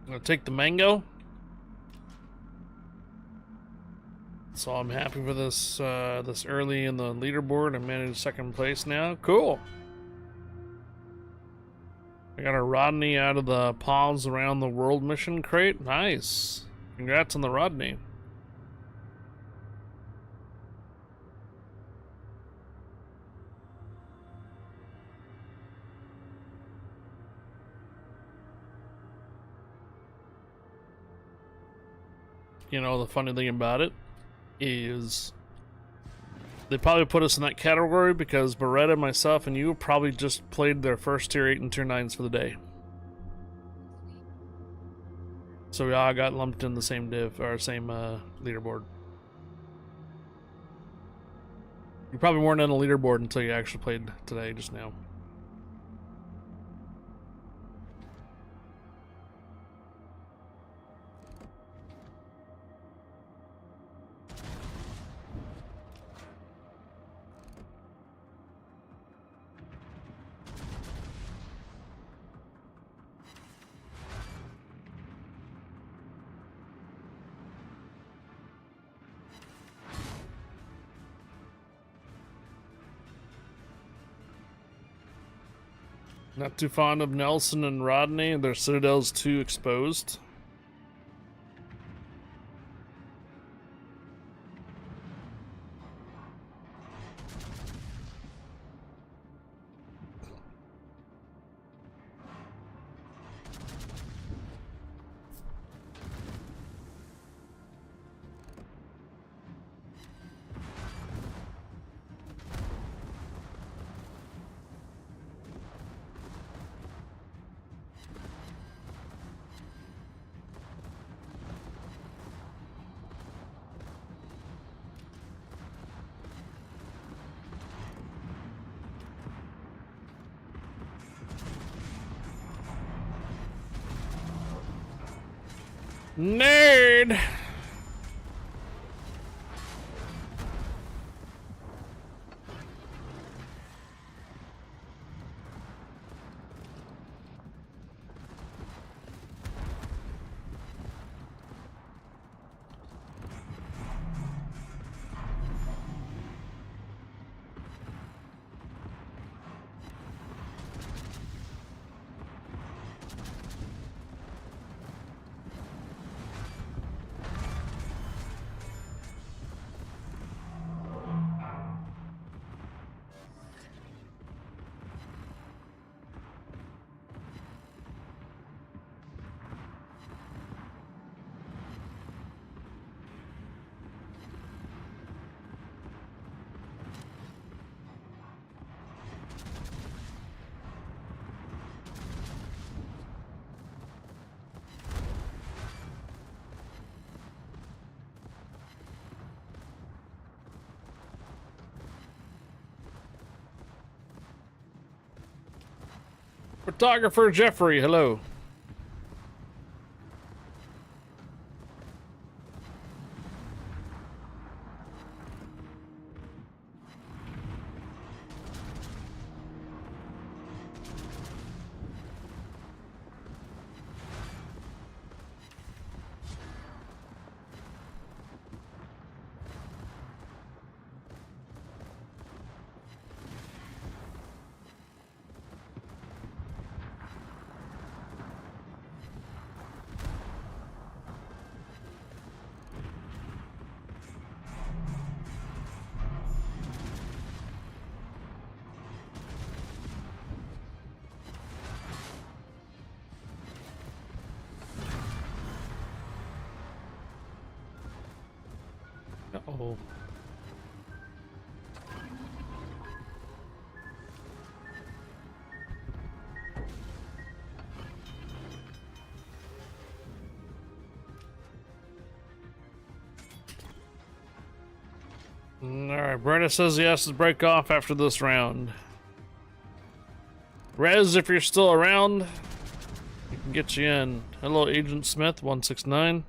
I'm gonna take the mango. So I'm happy for this this early in the leaderboard. I managed second place now. Cool. I got a Rodney out of the Palms Around the World mission crate. Nice. Congrats on the Rodney. You know, the funny thing about it is they probably put us in that category because Beretta, myself, and you probably just played their first tier 8 and tier 9s for the day. So we all got lumped in the same div, or same leaderboard. You probably weren't on the leaderboard until you actually played today, just now. Not too fond of Nelson and Rodney. Their Citadel's too exposed. Nerd! Photographer Jeffrey, hello. Uh-oh. Alright, Brenda says yes to break off after this round. Rez, if you're still around, we can get you in. Hello, Agent Smith, 169.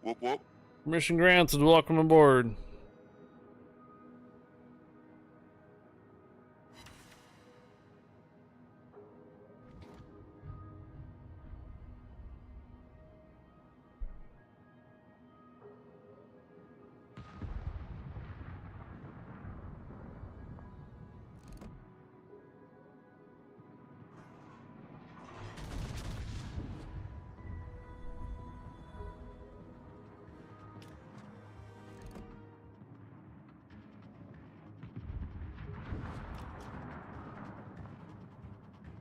Whoop whoop. Permission granted, welcome aboard.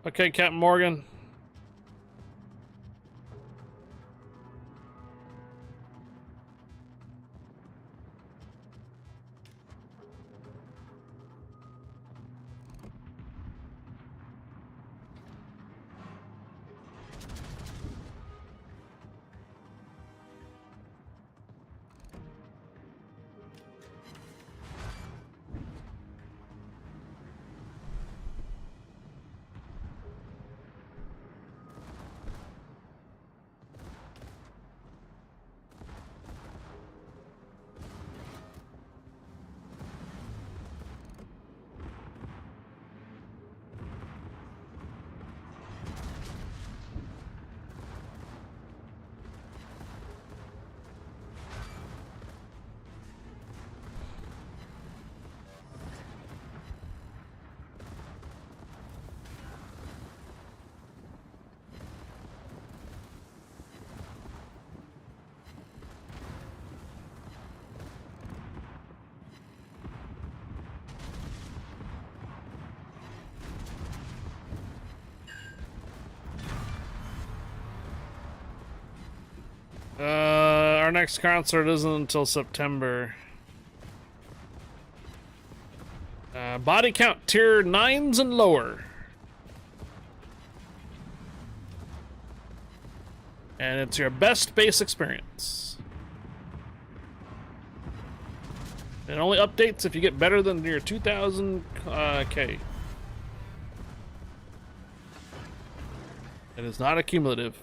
Okay, Captain Morgan. Our next concert isn't until September. Body count tier 9s and lower. And it's your best base experience. It only updates if you get better than your 2000 K. It is not a cumulative.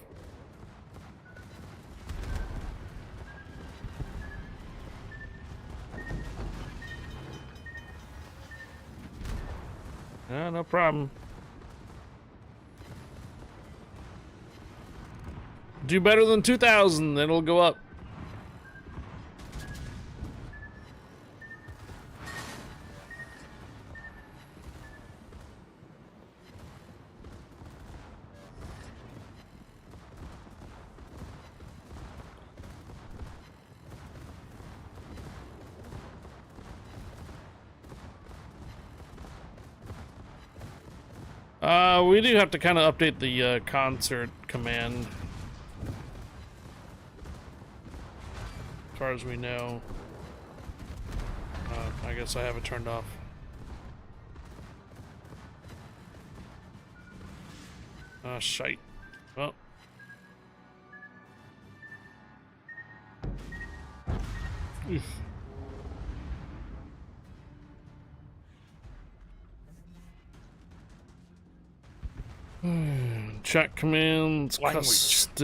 no problem. Do better than 2,000, then it'll go up. We do have to kind of update the concert command. As far as we know. I guess I have it turned off. Shite. Well. Oof. Chat commands, Language. custom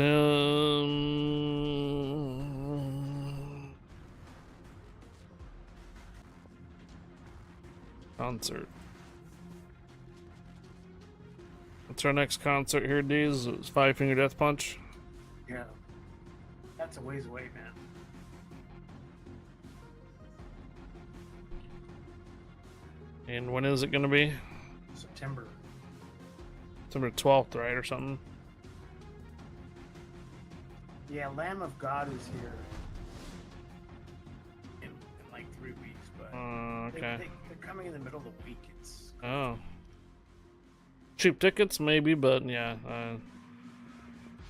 concert. What's our next concert here, D's? It's Five Finger Death Punch. Yeah. That's a ways away, man. And when is it gonna be? September. September 12th, right, or something? Yeah, Lamb of God is here in like 3 weeks, but Okay. they're coming in the middle of the week. It's Oh. Cheap tickets, maybe, but yeah,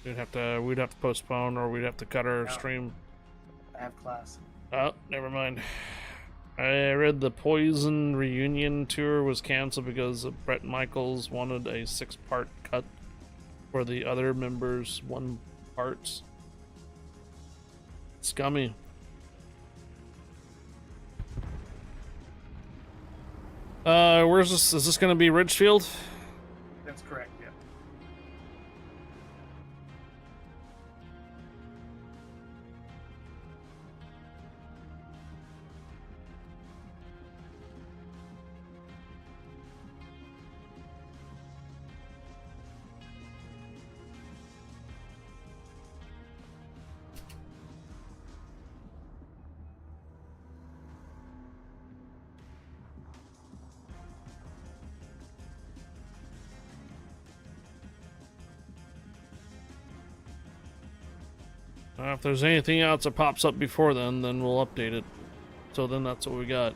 we'd have to postpone, or we'd have to cut our Yeah. stream. I have class. Oh, never mind. I read the Poison reunion tour was canceled because Bret Michaels wanted a 6-part cut for the other members' 1 parts. Scummy. Where's this? Is this gonna be Ridgefield? That's correct, yeah. If there's anything else that pops up before then we'll update it. So then that's what we got.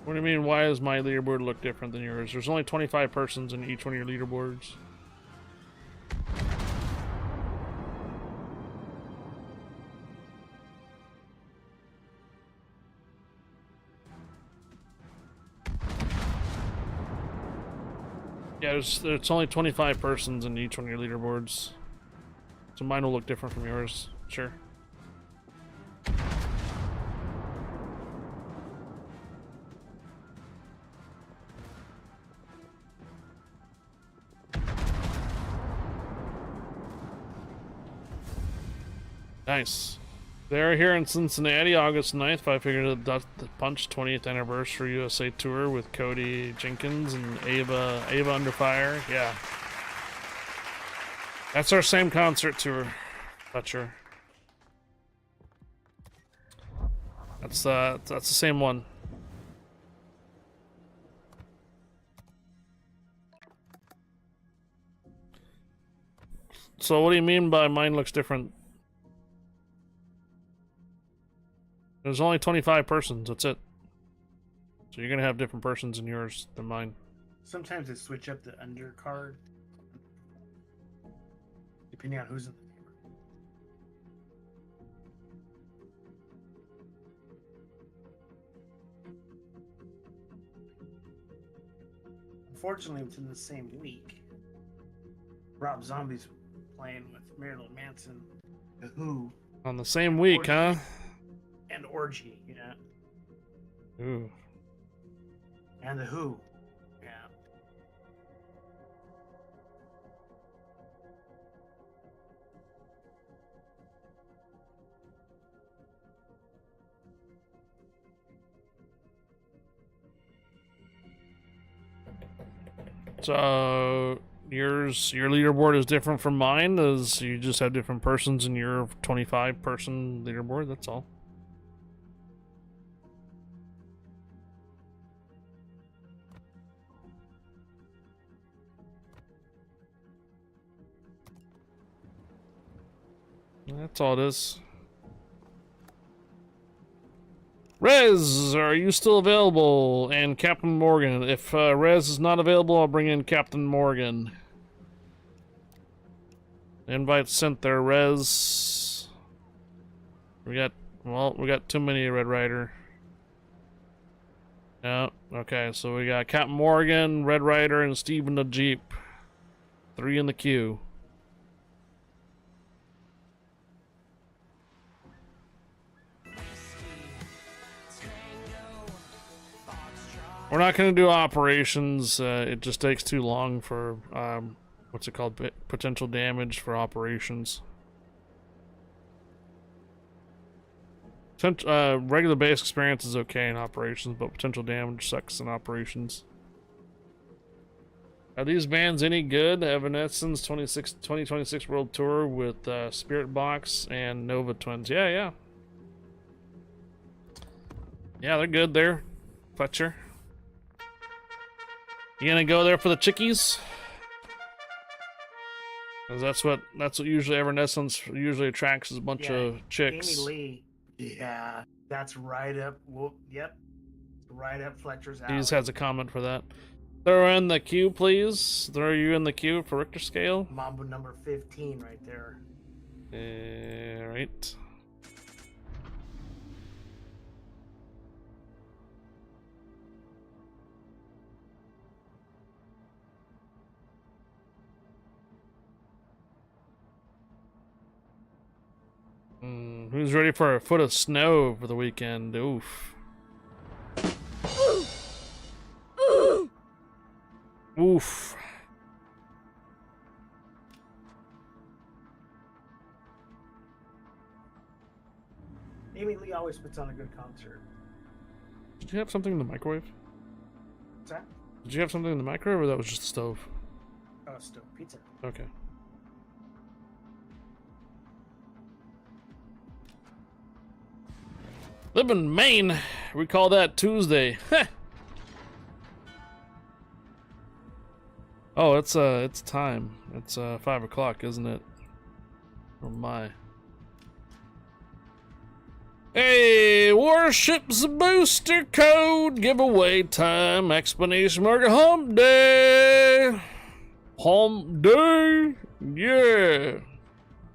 What do you mean, why does my leaderboard look different than yours? There's only 25 persons in each one of your leaderboards. Yeah, there's only 25 persons in each one of your leaderboards. So mine will look different from yours, sure. Nice. They're here in Cincinnati, August 9th. I figured the Punch 20th anniversary USA tour with Cody Jenkins and Ava Under Fire. Yeah. That's our same concert tour, Butcher. That's the same one. So what do you mean by mine looks different? There's only 25 persons, that's it. So you're gonna have different persons in yours than mine. Sometimes they switch up the undercard depending on who's in the neighborhood. Unfortunately, within the same week, Rob Zombie's playing with Marilyn Manson, The Who, On the same week, huh? and Orgy, yeah. Ooh. And The Who, yeah. So your leaderboard is different from mine, as you just have different persons in your 25 person leaderboard, that's all. That's all it is. Rez, are you still available? And Captain Morgan. If Rez is not available, I'll bring in Captain Morgan. Invite sent there, Rez. We got too many Red Rider. Yeah, okay, so we got Captain Morgan, Red Rider, and Steve in the Jeep. 3 in the queue. We're not going to do operations. It just takes too long for, what's it called? Potential damage for operations. Regular base experience is okay in operations, but potential damage sucks in operations. Are these bands any good? Evanescence 2026 World Tour with Spirit Box and Nova Twins. Yeah. Yeah, they're good there, Fletcher. You gonna go there for the chickies? 'Cause that's what usually Evanescence usually attracts, is a bunch of chicks. Amy Lee. Yeah, that's right up. Whoop, yep, right up Fletcher's alley. He just has a comment for that. Throw in the queue, please. Throw you in the queue for Richter scale. Mambo number 15 right there. Right. Who's ready for a foot of snow for the weekend? Oof. Oof. Amy Lee always puts on a good concert. Did you have something in the microwave? What's that? Did you have something in the microwave, or that was just the stove? Oh, stove pizza. Okay. Live in Maine. We call that Tuesday. Oh, it's time. It's 5 o'clock, isn't it? Oh my. Hey, Warships booster code giveaway time! Explanation mark hump day! Hump day! Yeah!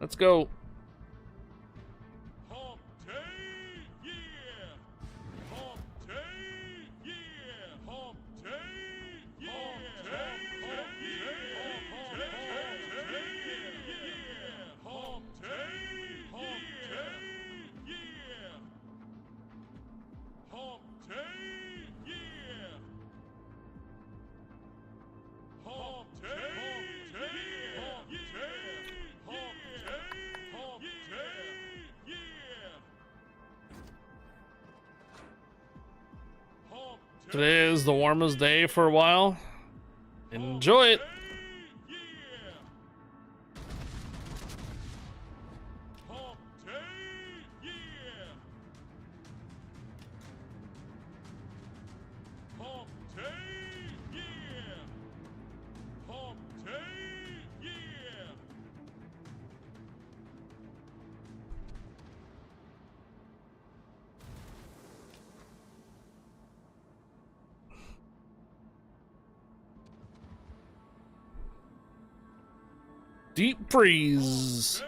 Let's go. Hump day, yeah. Hump day, yeah. Hump day, yeah. Hump day, yeah. Hump day, yeah. Hump Today is the warmest day for a while. Enjoy it. Deep freeze. Day,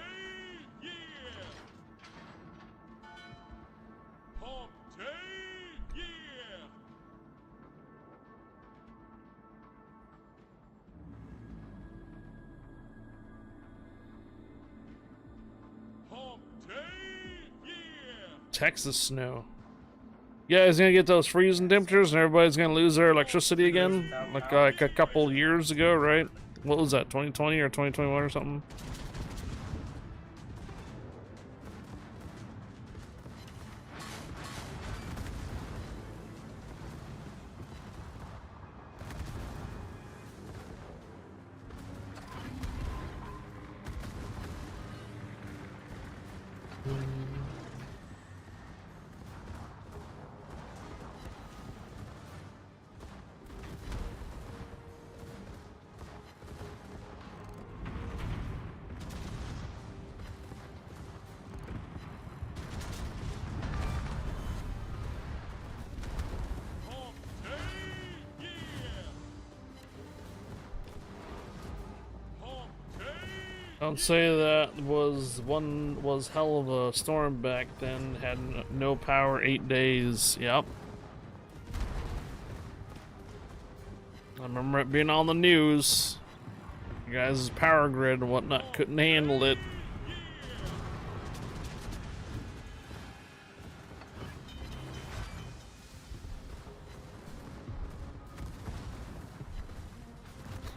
yeah. Hump day, yeah. Hump day, yeah. Texas snow. You guys gonna get those freezing temperatures and everybody's gonna lose their electricity again? Like a couple years ago, right? What was that, 2020 or 2021 or something? Hump day, yeah. Hump day, Don't say that was hell of a storm back then. Had no power 8 days. Yep. I remember it being on the news. You guys' power grid and whatnot couldn't handle it.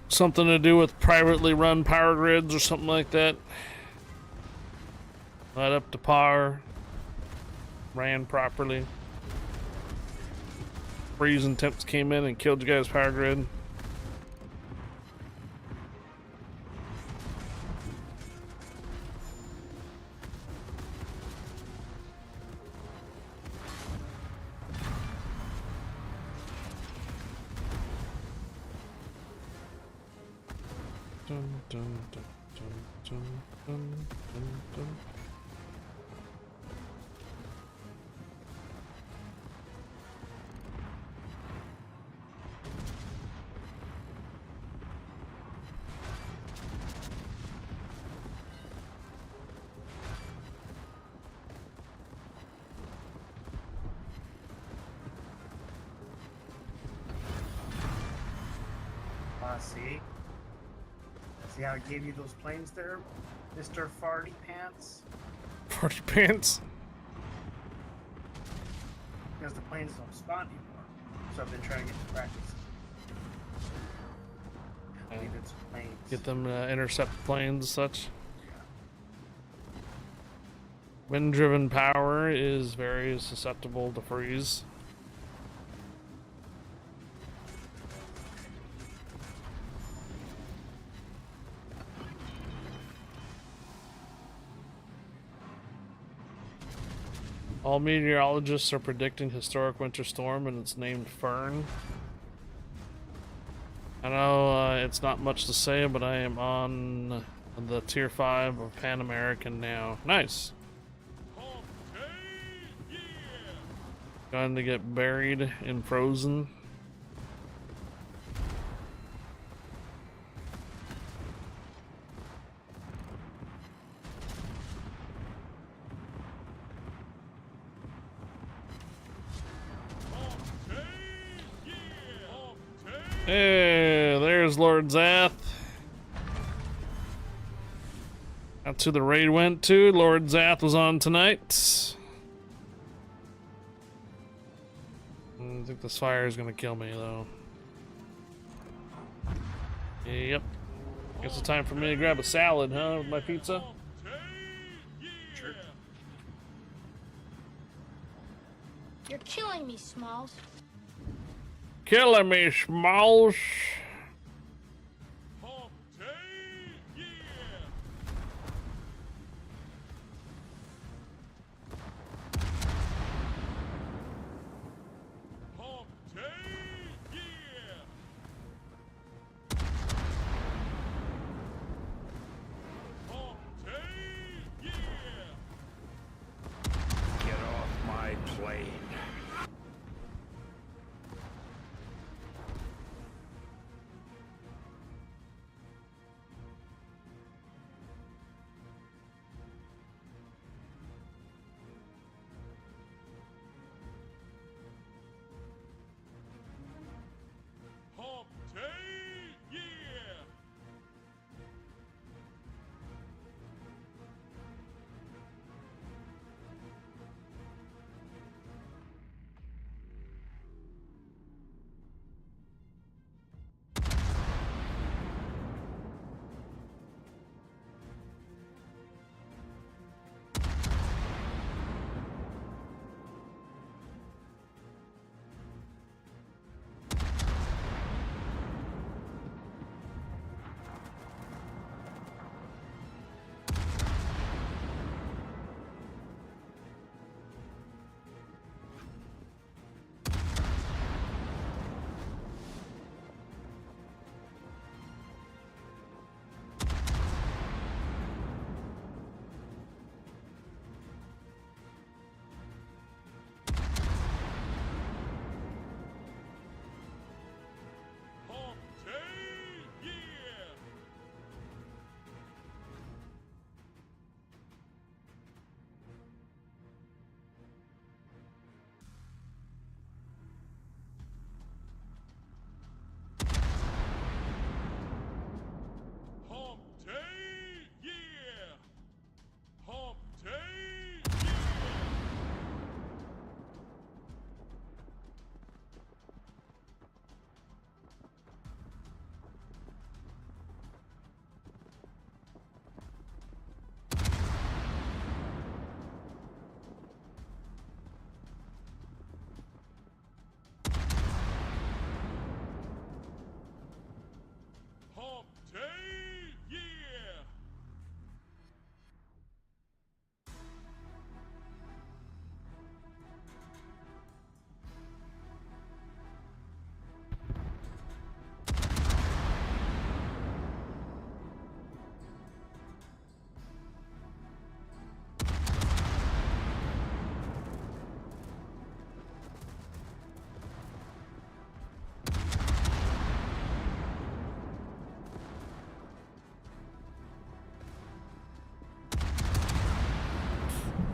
Something to do with privately run power grids or something like that. Not up to par. Ran properly. Freezing temps came in and killed you guys' power grid. Dun, dun, dun, dun, dun, dun, dun, dun. See? See how I gave you those planes there, Mr. Farty Pants? Party pants. Because the planes don't spawn anymore. So I've been trying to get to practice. I believe it's planes. Get them intercept planes and such. Wind-driven power is very susceptible to freeze. All meteorologists are predicting historic winter storm, and it's named Fern. I know it's not much to say, but I am on the tier 5 of Pan American now. Nice. hump day, yeah. Going to get buried in Frozen. Hump day, yeah. Hump day, Hey, there's Lord Zath. That's who the raid went to. Lord Zath was on tonight. I think this fire is gonna kill me though. Yep. Guess it's time for me to grab a salad, huh, with my pizza. hump day, yeah. Sure. You're killing me, Smalls. Killing me, Smalls. Hump day, yeah. Hump day, yeah. Hump day, yeah. Get off my plane.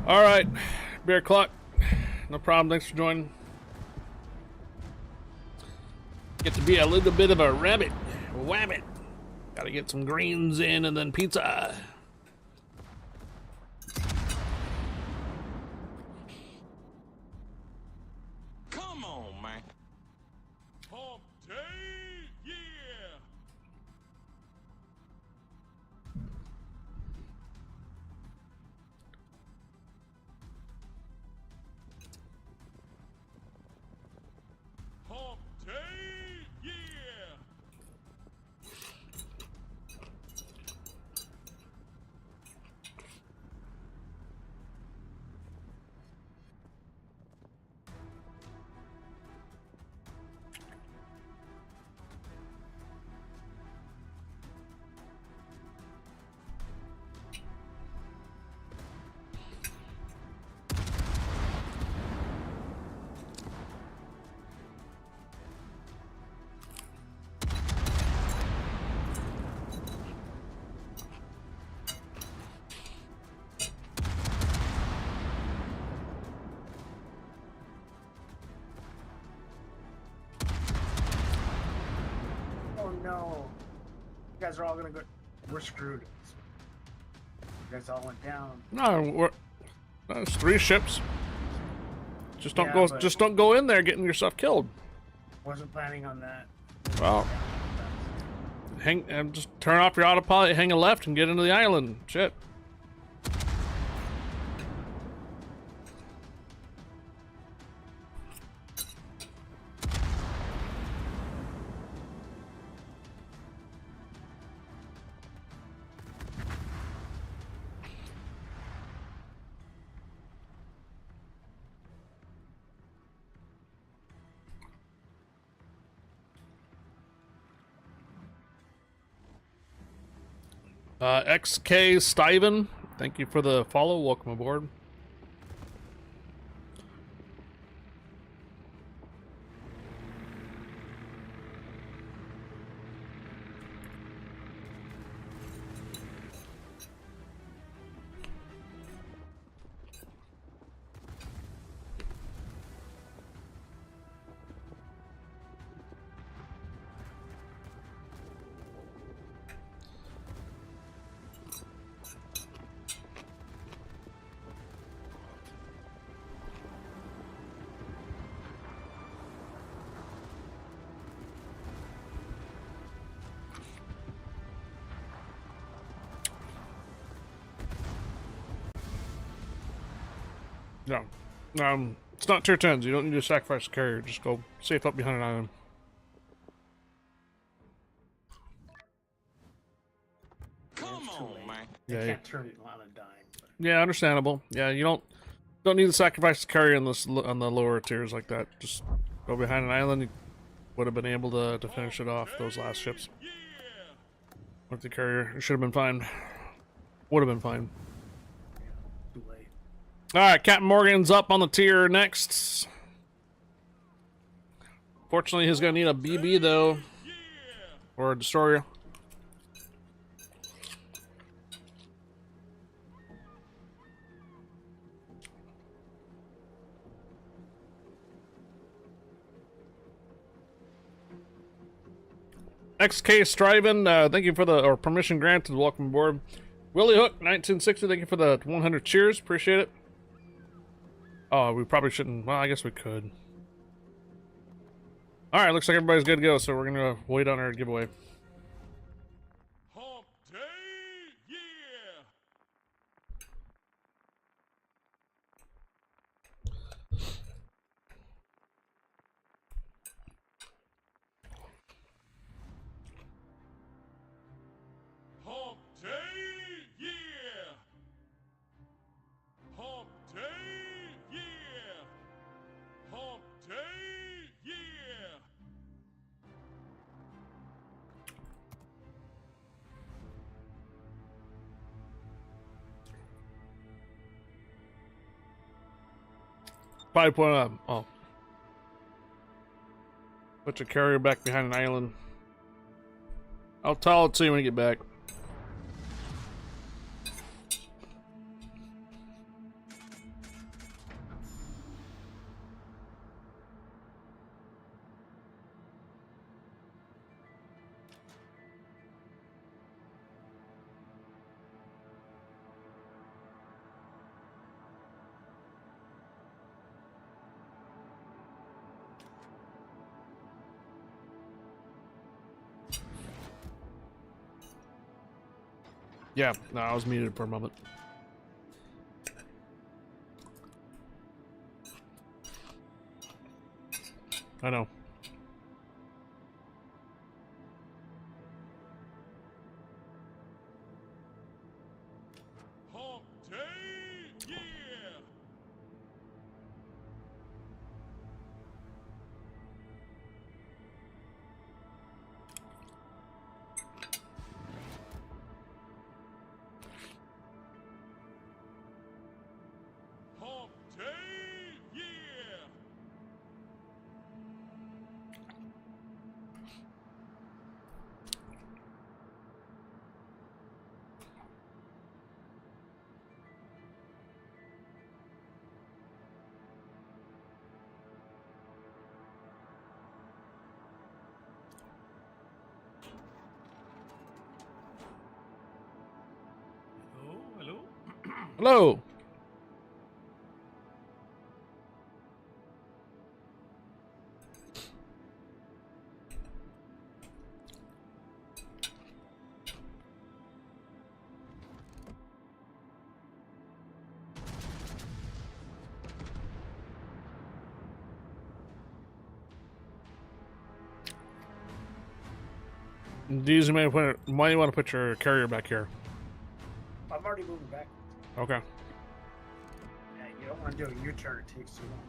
All right, beer clock. No problem. Thanks for joining. Get to be a little bit of a rabbit. Wabbit. Gotta get some greens in and then pizza. Come on, man. Hump day, yeah. Hump day, yeah. Oh no. You guys are all gonna go. We're screwed. You guys all went down. No, it's 3 ships. Just don't Yeah, go. but- Just don't go in there getting yourself killed. Wasn't planning on that. Well, just turn off your autopilot, hang a left, and get into the island. Shit. XK Stiven, thank you for the follow. Welcome aboard. No. It's not tier 10s. You don't need to sacrifice the carrier. Just go safe up behind an island. Come on, man. They Yeah, can't turn it on a dime. But yeah, understandable. Yeah, you don't need to sacrifice the carrier on the lower tiers like that. Just go behind an island. You would have been able to finish it off those last ships Yeah. with the carrier. It should have been fine. Would have been fine. too late. All right, Captain Morgan's up on the tier next. Fortunately, he's gonna need a BB though, or a destroyer. XK Striven, thank you for the permission granted. Welcome aboard. Willie Hook 1960, thank you for the 100 cheers. Appreciate it. Oh, we probably shouldn't. Well, I guess we could. All right, looks like everybody's good to go, so we're gonna wait on our giveaway. Hump day, yeah. Hump day, yeah. Hump day, yeah. Hump day, yeah. Probably oh. Put your carrier back behind an island. I'll tell it to you when you get back. Yeah, no, I was muted for a moment. I know. Hump day, yeah! Hump day, yeah! Hello, hello. Hello. These might want to put your carrier back here. I'm already moving back. Okay. Yeah, you don't want to do a U-turn. It takes too long.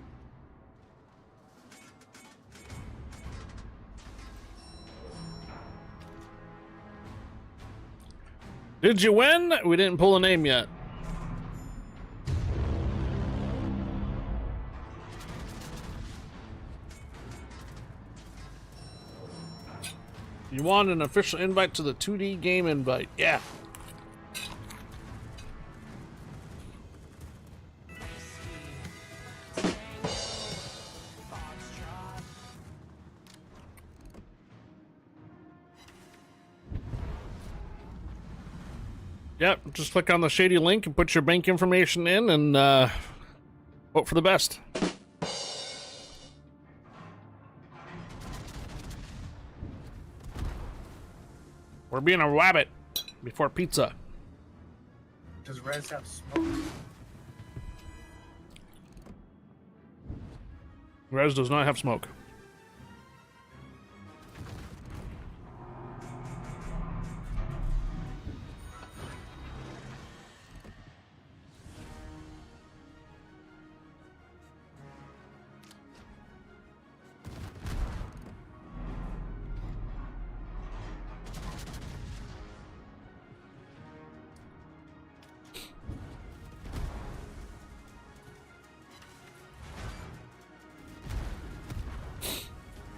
Did you win? We didn't pull a name yet. You want an official invite to the 2D game invite. Yeah. Yep, just click on the shady link and put your bank information in and hope for the best. We're being a rabbit before pizza. Does Res have smoke? Res does not have smoke.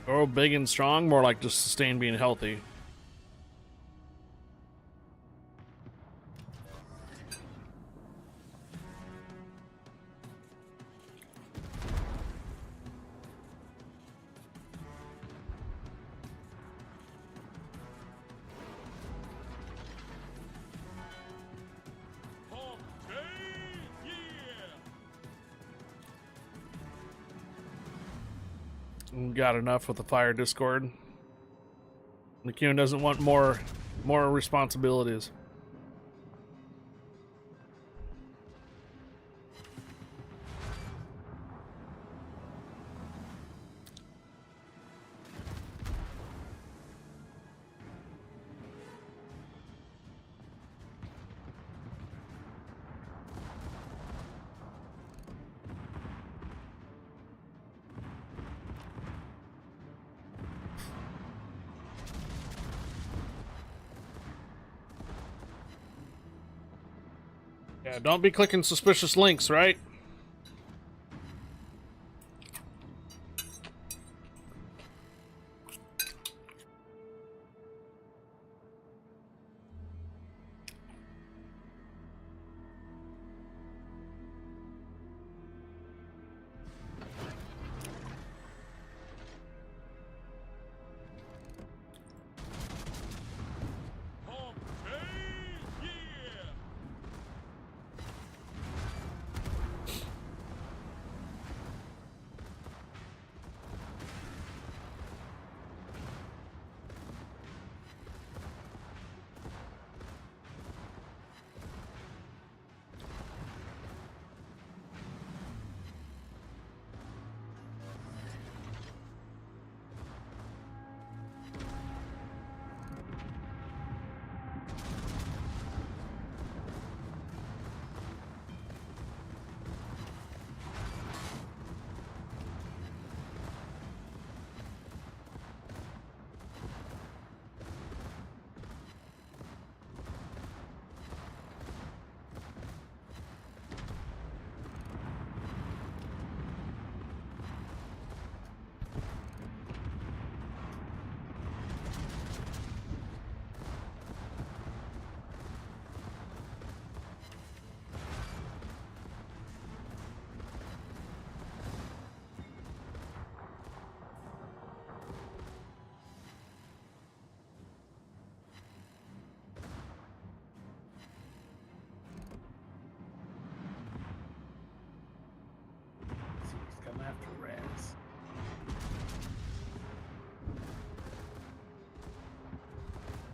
Grow big and strong, more like just sustain being healthy. Hump day, yeah! We got enough with the fire discord. McEwen doesn't want more responsibilities. Yeah, don't be clicking suspicious links, right? Hump day, yeah!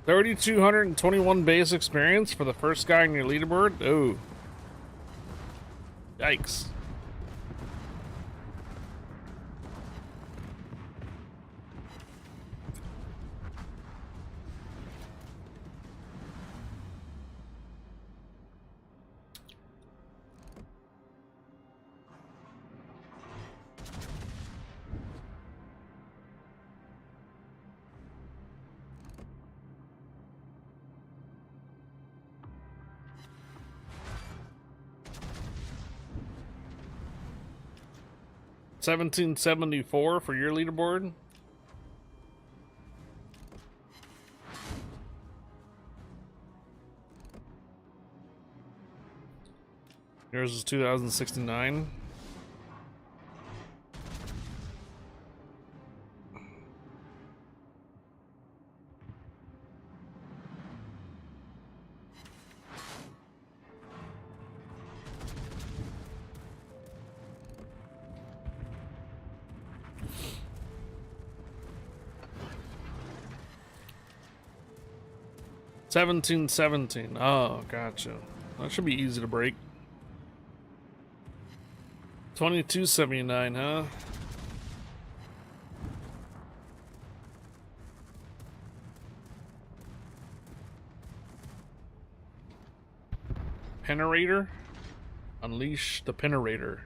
3,221 base experience for the first guy on your leaderboard? Oh. Yikes. $1,774 for your leaderboard. Yours is 2,069. $1,717. Oh, gotcha. That should be easy to break. $2,279, huh? Penerator? Unleash the Penerator.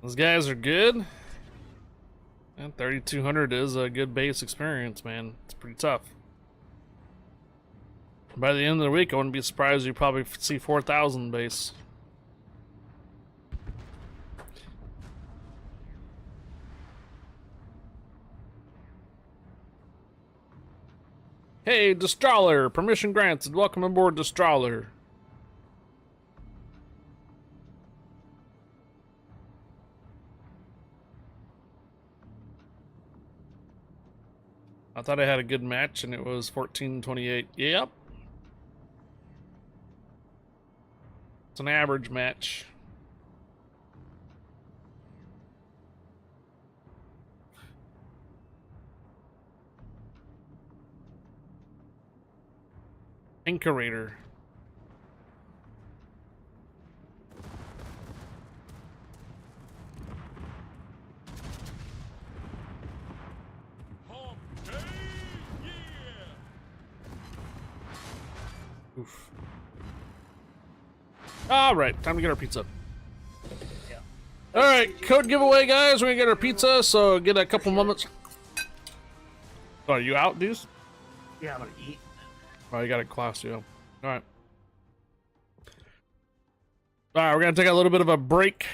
Those guys are good. And 3,200 is a good base experience, man. It's pretty tough. By the end of the week, I wouldn't be surprised you probably see 4,000 base. Hey, Destrawler! Permission granted. Welcome aboard, Destrawler. I thought I had a good match and it was 14-28. Yep. It's an average match. Anchorator. Hump day, yeah. Oof. All right, time to get our pizza. Yeah. All right, code giveaway, guys. We're gonna get our pizza, so get a couple moments. Oh, are you out, dudes? Yeah, I'm gonna eat. Oh, you got a class, yeah. All right. All right, we're gonna take a little bit of a break.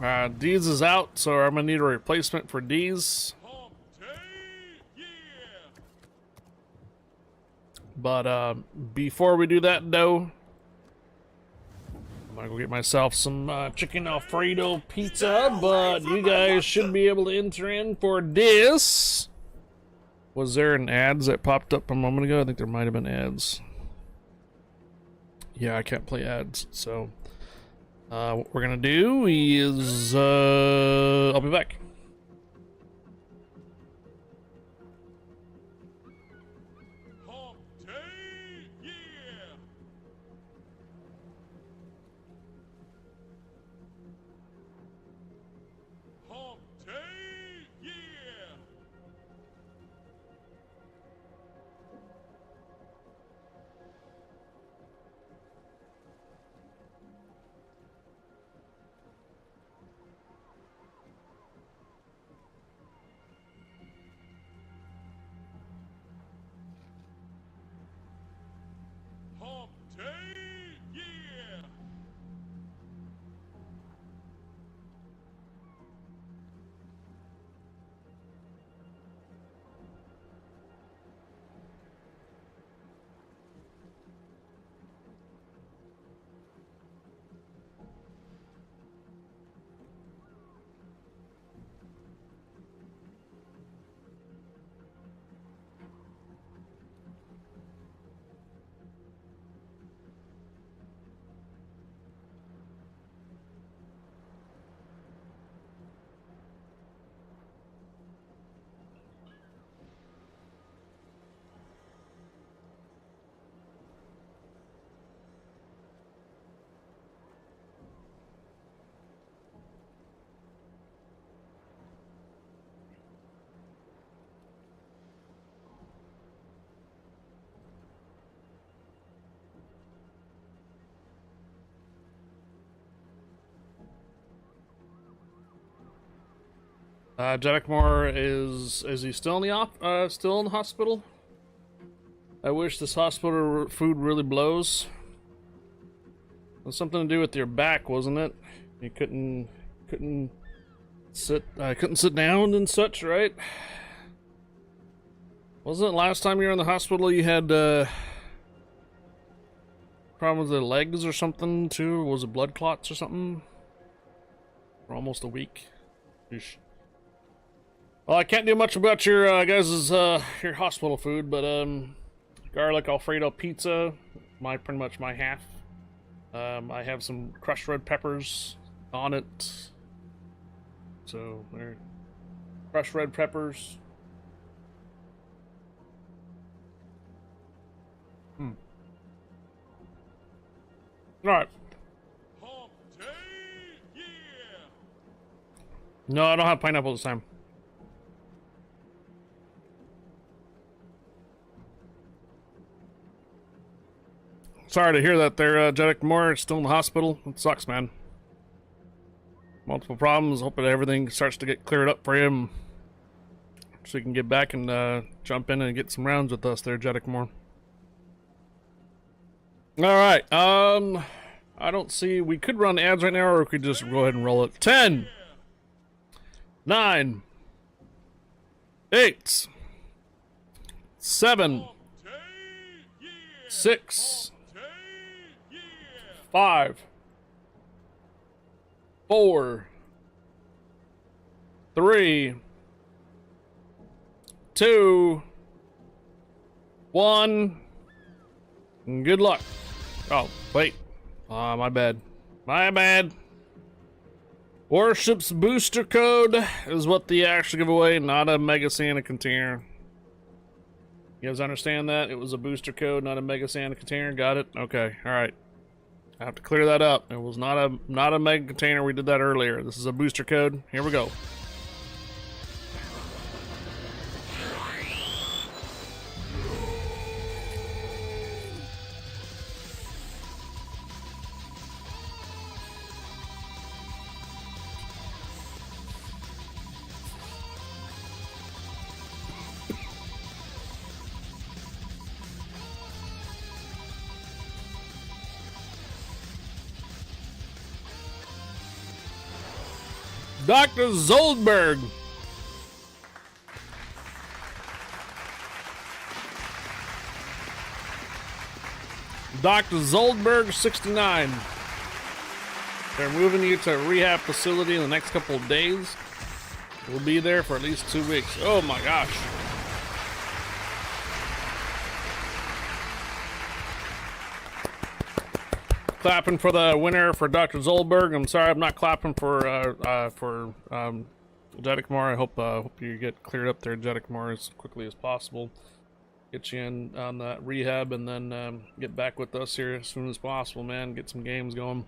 Deez is out, so I'm gonna need a replacement for Deez. Hump day, yeah. But before we do that, though, I'm gonna go get myself some chicken Alfredo pizza. But you guys should be able to enter in for this. Was there an ads that popped up a moment ago? I think there might have been ads. Yeah, I can't play ads, so what we're gonna do is I'll be back. Hump day, yeah. Hump day, yeah. Jeddickmore is he still in the still in the hospital? I wish this hospital food really blows. It was something to do with your back, wasn't it? You couldn't sit down and such, right? Wasn't it last time you were in the hospital you had problem with the legs or something too? Was it blood clots or something? For almost a week. Yeesh. Well, I can't do much about your guys' your hospital food, but garlic Alfredo pizza, pretty much my half. I have some crushed red peppers on it. So there, crushed red peppers. All right. Hump day, yeah. No, I don't have pineapple this time. Sorry to hear that there, Jeddickmore is still in the hospital. It sucks, man. Multiple problems. Hope that everything starts to get cleared up for him. So he can get back and jump in and get some rounds with us there, Jeddickmore. Alright, I don't see... We could run ads right now, or we could just go ahead and roll it. 10! 9! 8! 7! 6! 5, 4, 3, 2, 1. Good luck. Oh, wait. My bad. My bad. Warships booster code is what the actual giveaway, not a Mega Santa container. You guys understand that? It was a booster code, not a Mega Santa container. Got it? Okay. All right. I have to clear that up. It was not a mega container. We did that earlier. This is a booster code. Here we go. Dr. Zoldberg. Dr. Zoldberg 69. They're moving you to a rehab facility in the next couple of days. We'll be there for at least 2 weeks. Oh my gosh. Clapping for the winner for Dr. Zoldberg. I'm sorry, I'm not clapping for Jeddickmore. I hope you get cleared up there, Jeddickmore, as quickly as possible. Get you in on that rehab and then get back with us here as soon as possible, man. Get some games going.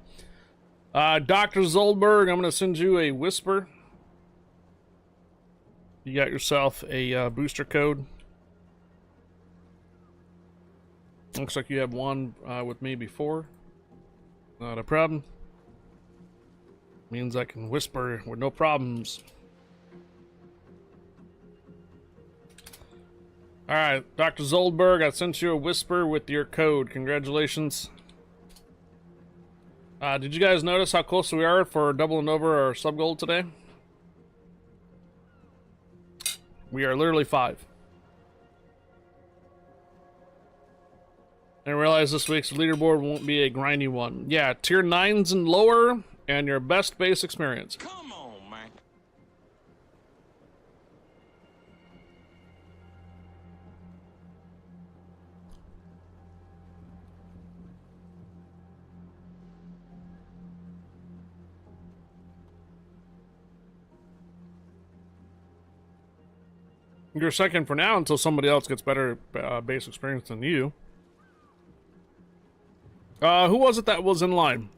Dr. Zoldberg, I'm gonna send you a whisper. You got yourself a booster code. Looks like you have one with me before. Not a problem. Means I can whisper with no problems. Alright, Dr. Zoldberg, I sent you a whisper with your code. Congratulations. Did you guys notice how close we are for doubling over our sub goal today? We are literally 5. And realize this week's leaderboard won't be a grindy one. Yeah, tier 9s and lower, and your best base experience. Come on, man. You're second for now until somebody else gets better base experience than you. Who was it that was in line?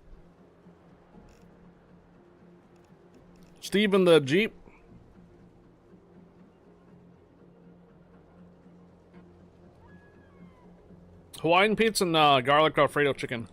Steve in the Jeep? Hawaiian pizza and garlic Alfredo chicken.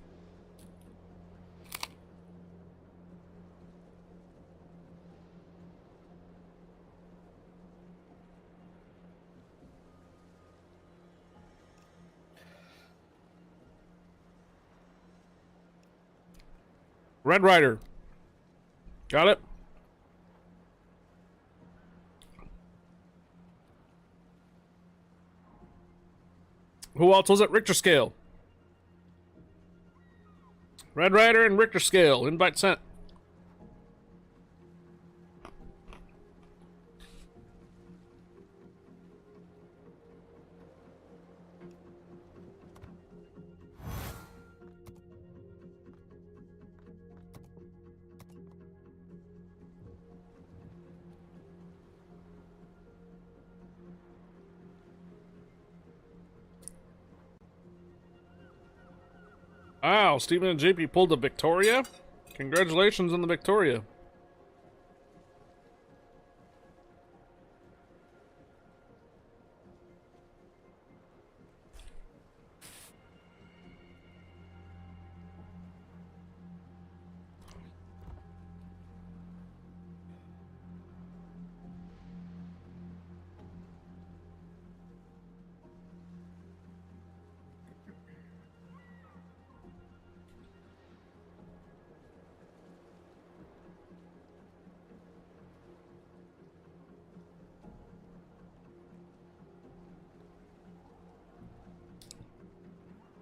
Red Rider. Got it? Who else was it? Richter scale. Red Rider and Richter scale. Invite sent. Wow, Stephen and JP pulled the Victoria. Congratulations on the Victoria.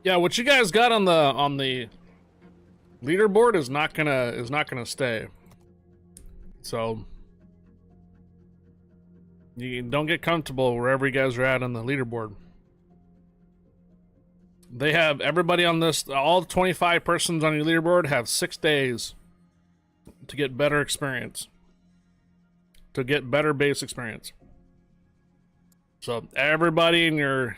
Yeah, what you guys got on the leaderboard is not gonna stay. So you don't get comfortable wherever you guys are at on the leaderboard. They have everybody on this, all 25 persons on your leaderboard have 6 days to get better experience, to get better base experience. So everybody in your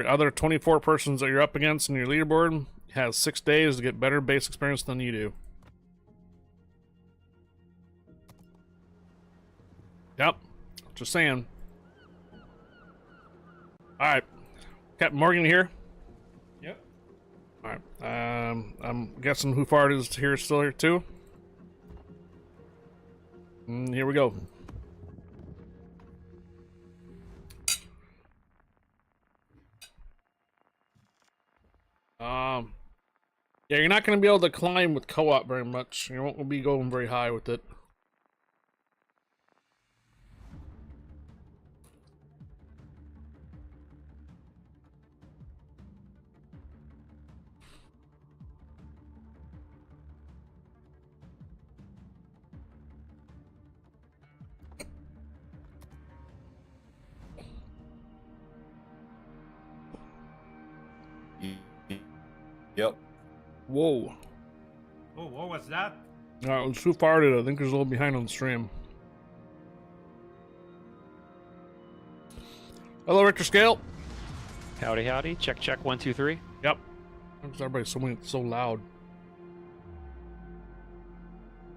other 24 persons that you're up against in your leaderboard has 6 days to get better base experience than you do. Yep, just saying. All right, Captain Morgan here. Yep. All right, I'm guessing who far is here still here too. Here we go. Yeah, you're not going to be able to climb with co-op very much. You won't be going very high with it. Yep. Whoa. Oh, what was that? It was too far to, I think there's a little behind on the stream. Hello, Richter Scale. Howdy, howdy. Check, check. 1, 2, 3. Yep. Everybody's so loud.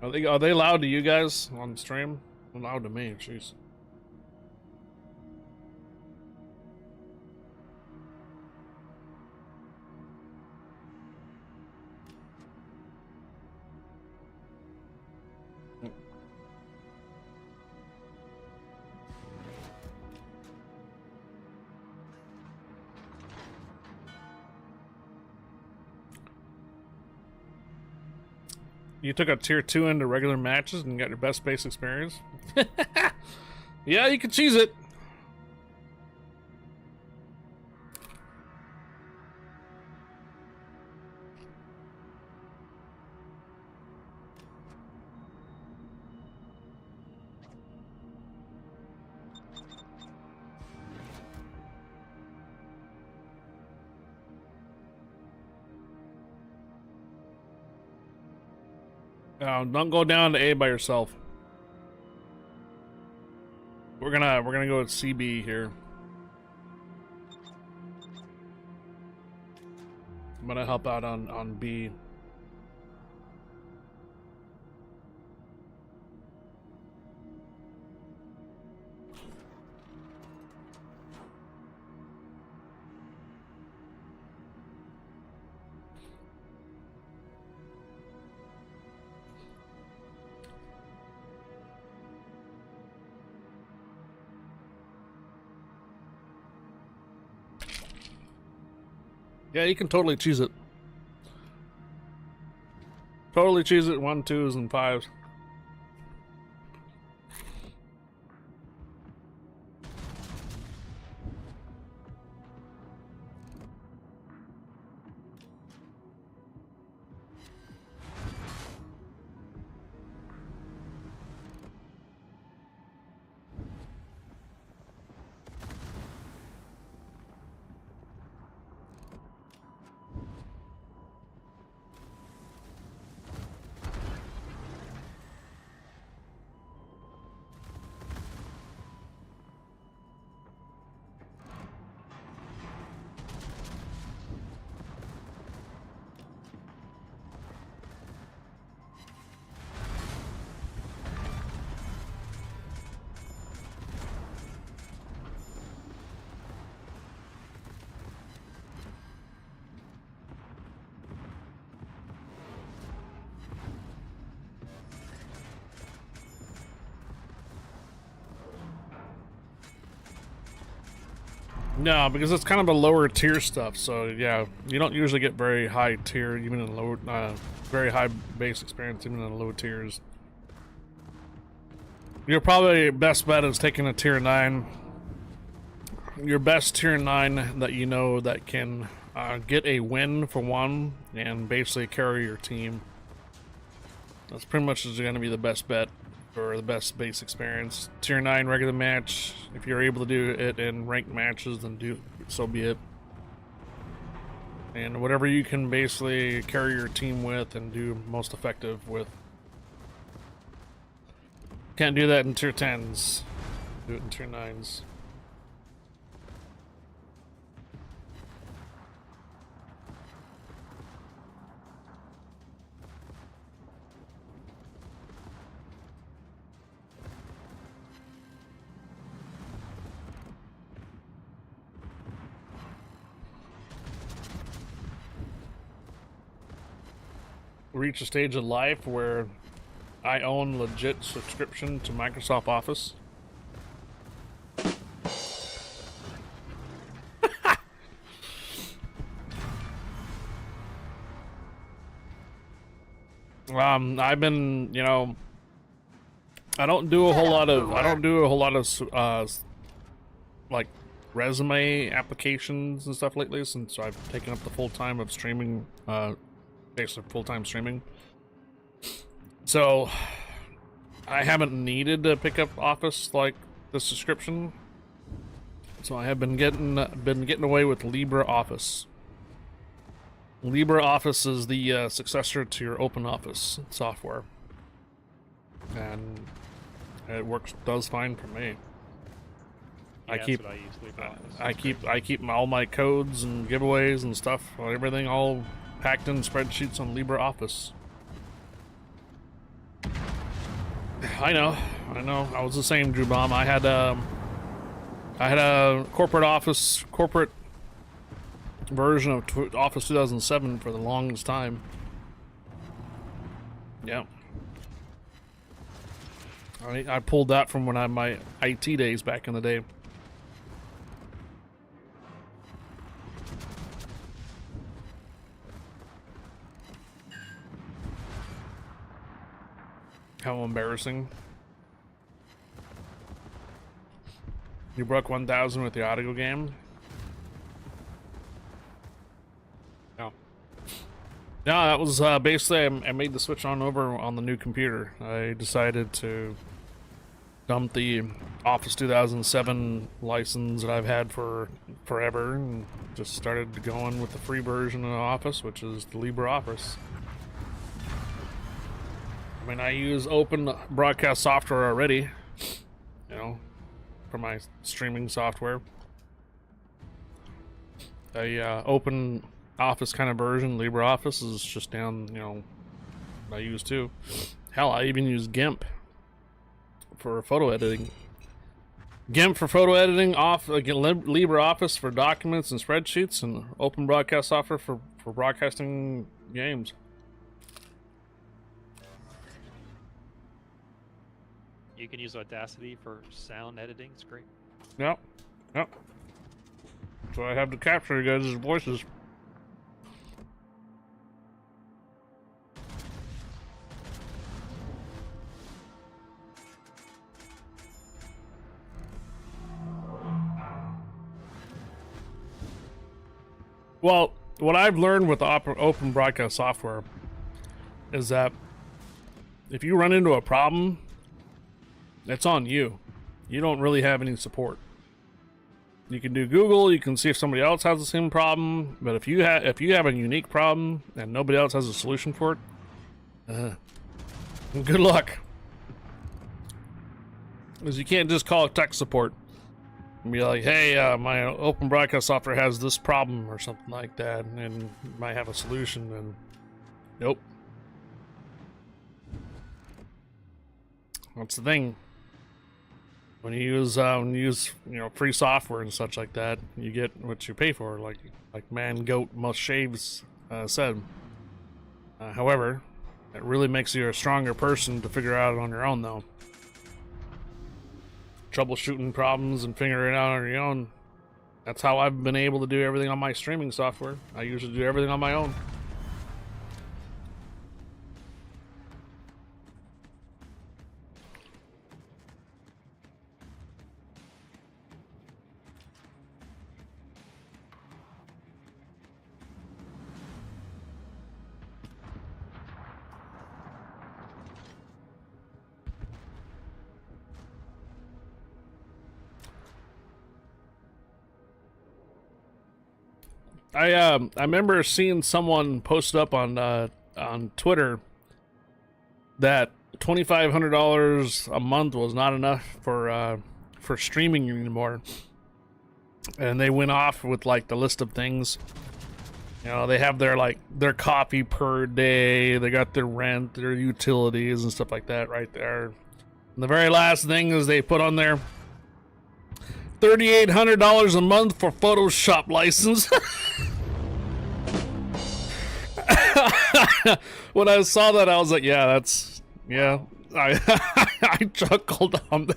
Are they loud to you guys on stream? They're loud to me, jeez. You took a tier 2 into regular matches and got your best base experience? Yeah, you can cheese it. No, don't go down to A by yourself. We're gonna go with CB here. I'm gonna help out on B. Yeah, you can totally cheese it. Totally cheese it 1, 2s, and 5s. No, because it's kind of a lower tier stuff, so yeah, you don't usually get very high tier, even in lower, very high base experience, even in the low tiers. Your probably best bet is taking a tier 9. Your best tier 9 that you know that can get a win for one and basically carry your team. That's pretty much going to be the best bet for the best base experience. Tier 9 regular match, if you're able to do it in ranked matches, then do so be it. And whatever you can basically carry your team with and do most effective with. Can't do that in tier 10s. Do it in tier 9s. Reach a stage of life where I own legit subscription to Microsoft Office. I've been, you know, I don't do a whole lot of like resume applications and stuff lately, since I've taken up the full time of streaming, basically full-time streaming. So I haven't needed to pick up Office like the subscription. So I have been getting away with LibreOffice. LibreOffice is the successor to your OpenOffice software, and it does fine for me. Yeah, I keep that's what I use, LibreOffice. I keep all my codes and giveaways and stuff, everything all packed in spreadsheets on LibreOffice. I know. I was the same, Drew Bomb. I had a corporate version of Office 2007 for the longest time. Yeah. I pulled that from when I had my IT days back in the day. How embarrassing. You broke 1,000 with the audio game? No. No, that was basically I made the switch on over on the new computer. I decided to dump the Office 2007 license that I've had for forever and just started going with the free version of Office, which is the LibreOffice. I mean, I use open broadcast software already, you know, for my streaming software. A open Office kind of version, LibreOffice, is just down, you know, I use too. Hell, I even use GIMP for photo editing. GIMP for photo editing, LibreOffice for documents and spreadsheets, and open broadcast software for broadcasting games. You can use Audacity for sound editing. It's great. Yep. So I have to capture you guys' voices. Well, what I've learned with open broadcast software is that if you run into a problem, it's on you. You don't really have any support. You can do Google, you can see if somebody else has the same problem, but if you have a unique problem and nobody else has a solution for it, good luck. Because you can't just call tech support and be like, hey, my open broadcast software has this problem or something like that, and might have a solution, and nope. That's the thing. When you use free software and such like that, you get what you pay for, like man, goat, must shaves said. However, it really makes you a stronger person to figure out it on your own, though. Troubleshooting problems and figuring it out on your own. That's how I've been able to do everything on my streaming software. I usually do everything on my own. I remember seeing someone post up on Twitter that $2,500 a month was not enough for streaming anymore, and they went off with like the list of things. You know, they have their coffee per day, they got their rent, their utilities and stuff like that right there. And the very last thing is they put on there $3,800 a month for Photoshop license. When I saw that, I was like, yeah, that's, yeah. I chuckled on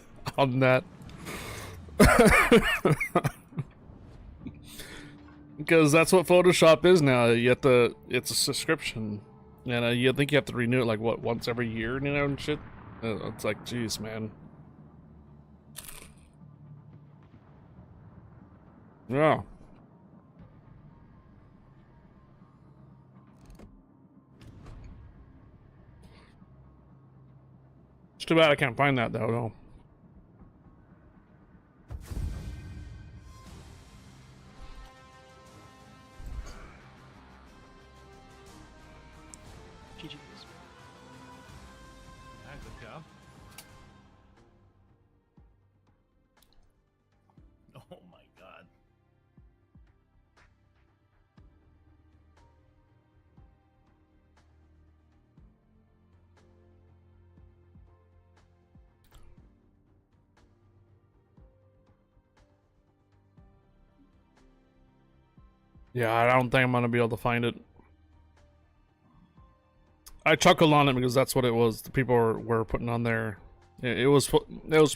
that. Because that's what Photoshop is now. It's a subscription. And you think you have to renew it like, what, once every year, you know, and shit? It's like, jeez, man. Yeah. It's too bad I can't find that though. No. GG's. Yeah, good job. Oh my god. Yeah, I don't think I'm gonna be able to find it. I chuckled on it because that's what it was. The people were putting on there. It was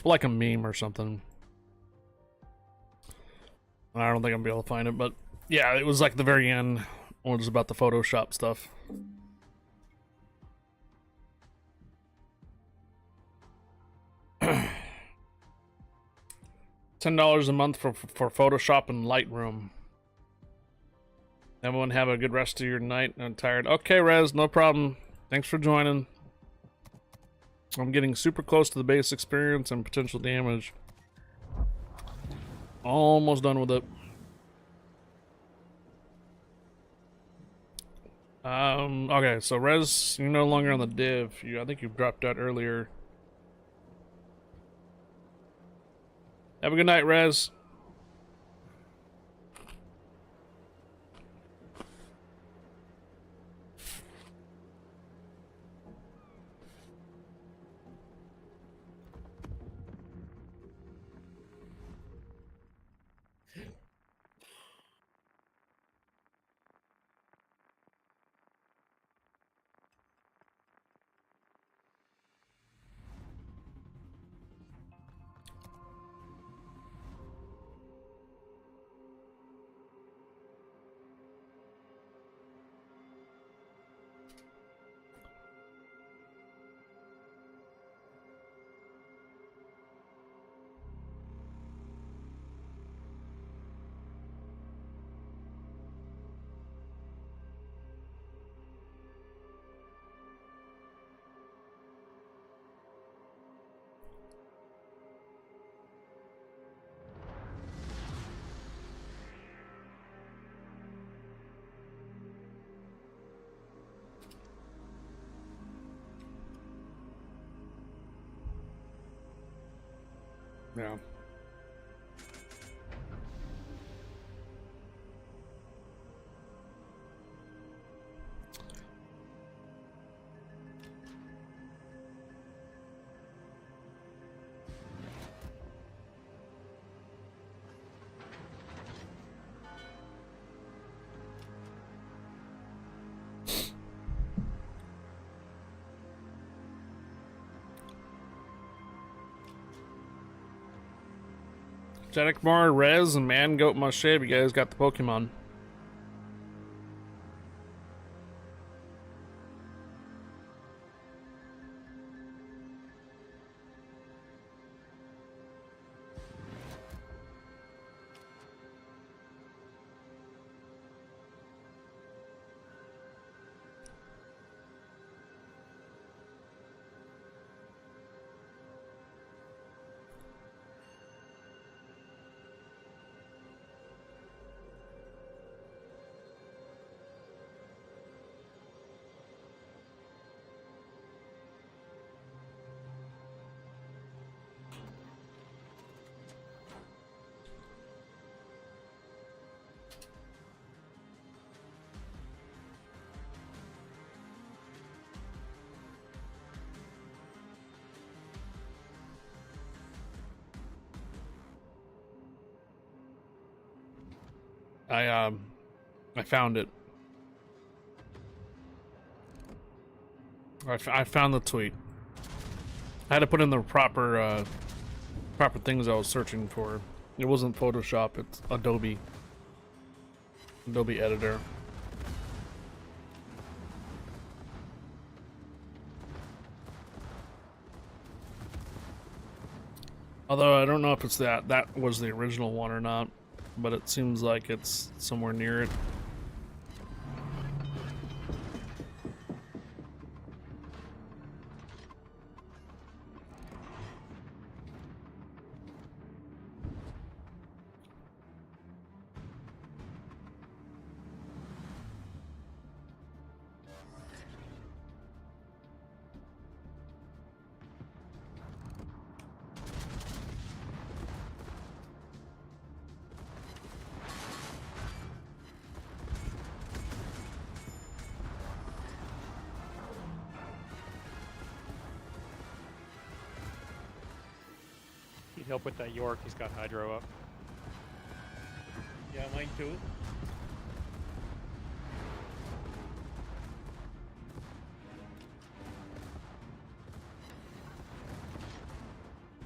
like a meme or something. I don't think I'm gonna be able to find it, but yeah, it was like the very end when it was about the Photoshop stuff. $10 a month for Photoshop and Lightroom. Everyone have a good rest of your night. I'm tired. Okay, Rez, no problem. Thanks for joining. I'm getting super close to the base experience and potential damage. Almost done with it. Okay, so Rez, you're no longer on the div. I think you dropped out earlier. Have a good night, Rez. Yeah. Janikmar, Rez, and Man Goat Must Shave, you guys got the Pokemon. I found it. I found the tweet. I had to put in the proper things I was searching for. It wasn't Photoshop, it's Adobe Editor. Although I don't know if it's that was the original one or not, but it seems like it's somewhere near it. Need help with that York. He's got Hydro up. Yeah, mine too.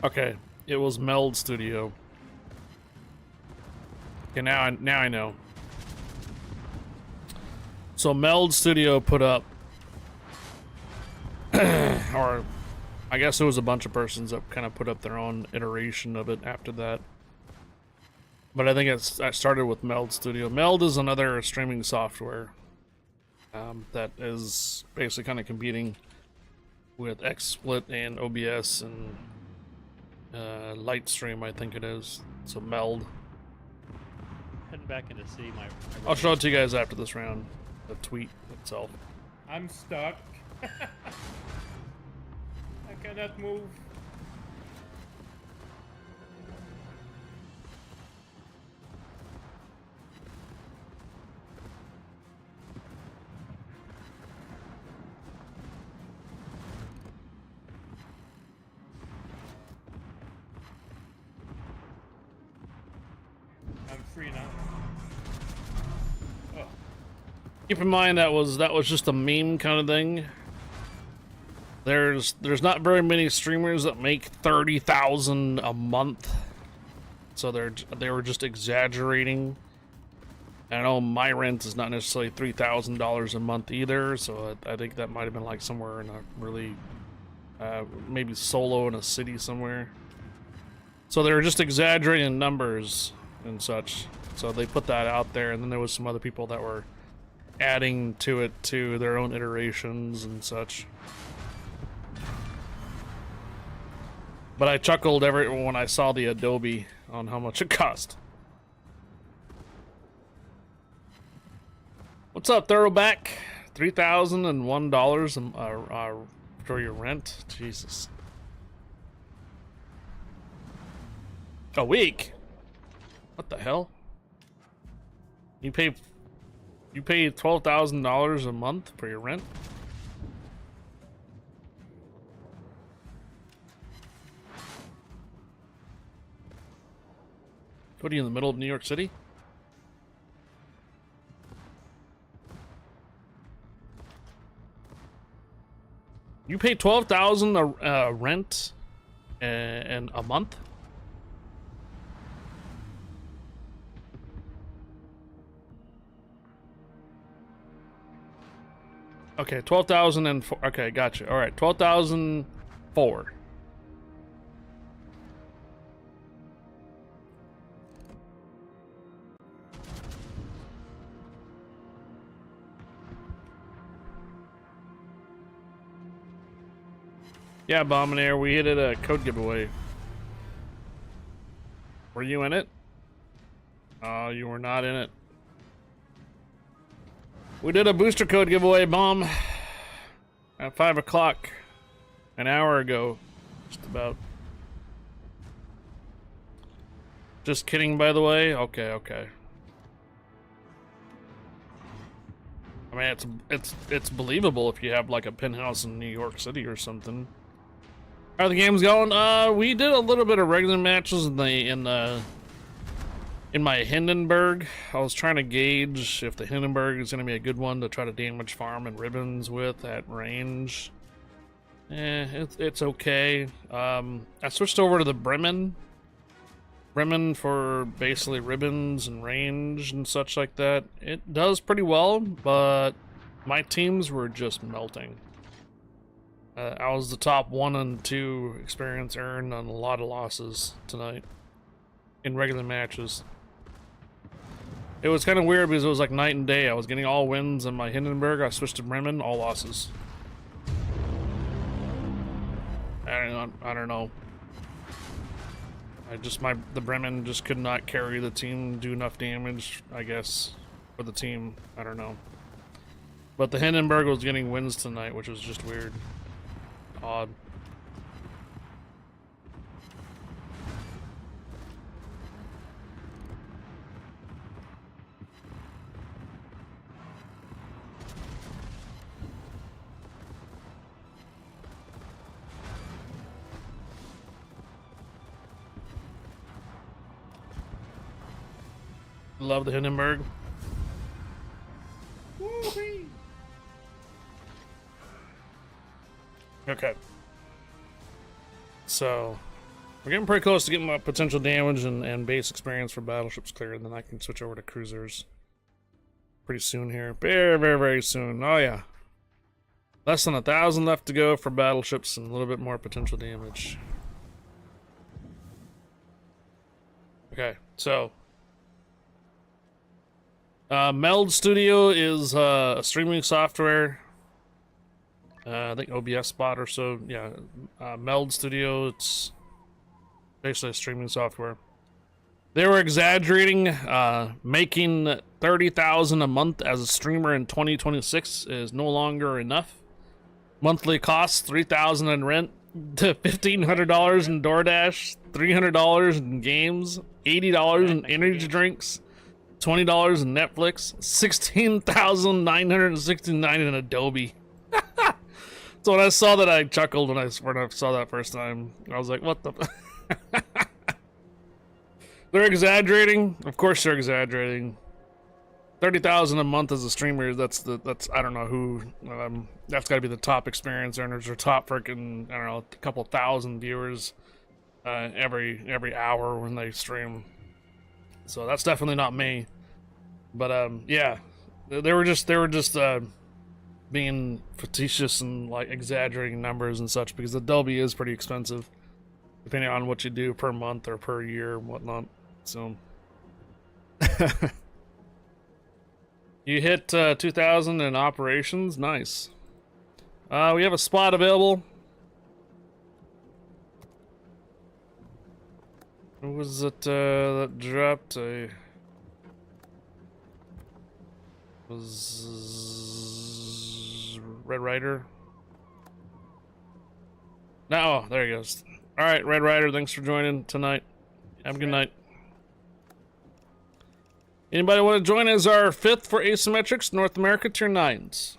Okay, it was Meld Studio. Okay, now I know. So Meld Studio put up, or I guess it was a bunch of persons that kind of put up their own iteration of it after that. But I think I started with Meld Studio. Meld is another streaming software that is basically kind of competing with XSplit and OBS and Lightstream, I think it is. So Meld. Heading back into C. I'll show it to you guys after this round. The tweet itself. I'm stuck. I cannot move. I'm free now. Oh, Keep in mind that was just a meme kind of thing. There's not very many streamers that make 30,000 a month, so they were just exaggerating. I know my rent is not necessarily $3,000 a month either, so I think that might have been like somewhere in a really maybe solo in a city somewhere. So they were just exaggerating numbers and such. So they put that out there, and then there was some other people that were adding to it to their own iterations and such. But I chuckled when I saw the Adobe on how much it cost. What's up, Thoroughback? $3,001 for your rent? Jesus. A week? What the hell? You pay $12,000 a month for your rent? What are you in the middle of New York City? You pay $12,000 rent and a month? Okay, 12,004. Okay, gotcha. All right, 12,004. Yeah, Bombinair, we hit a code giveaway. Were you in it? Oh, you were not in it. We did a booster code giveaway, Bomb, at 5 o'clock, an hour ago, just about. Just kidding, by the way. Okay, okay. I mean, it's believable if you have like a penthouse in New York City or something. How are the games going? We did a little bit of regular matches in my Hindenburg. I was trying to gauge if the Hindenburg is going to be a good one to try to damage farm and ribbons with at range. It's okay. I switched over to the Bremen. Bremen for basically ribbons and range and such like that. It does pretty well, but my teams were just melting. I was the top 1 and 2 experience earned on a lot of losses tonight in regular matches. It was kind of weird because it was like night and day. I was getting all wins in my Hindenburg. I switched to Bremen, all losses. I don't know. The Bremen just could not carry the team, do enough damage, I guess, for the team. I don't know. But the Hindenburg was getting wins tonight, which was just weird. Odd. Love the Hindenburg. Woo-wee. Okay. So, we're getting pretty close to getting my potential damage and base experience for battleships cleared, and then I can switch over to cruisers pretty soon here. Very, very, very soon. Oh, yeah. Less than 1,000 left to go for battleships and a little bit more potential damage. Okay, so Meld Studio is a streaming software. I think OBS Spot or so. Yeah, Meld Studio. It's basically a streaming software. They were exaggerating. Making 30,000 a month as a streamer in 2026 is no longer enough. Monthly costs $3,000 in rent, to $1,500 in DoorDash, $300 in games, $80 in energy drinks, $20 in Netflix, $16,969 in Adobe. So when I saw that, I chuckled when I saw that first time. I was like, "What the?" They're exaggerating. Of course, they're exaggerating. 30,000 a month as a streamer. That's I don't know who. That's got to be the top experience earners or top freaking, I don't know, a couple thousand viewers every hour when they stream. So that's definitely not me. But yeah, they were just being facetious and like exaggerating numbers and such, because the Adobe is pretty expensive depending on what you do per month or per year and whatnot. So you hit 2,000 in operations. Nice. We have a spot available. What was it that dropped? Was Red Rider? No, there he goes. All right, Red Rider, thanks for joining tonight. Have a good night. Anybody want to join as our 5th for Asymmetrics North America tier 9s?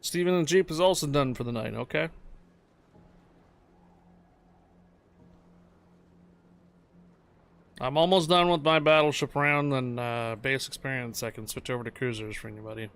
Steven and Jeep is also done for the night, okay? I'm almost done with my battleship round and base experience. I can switch over to cruisers for anybody.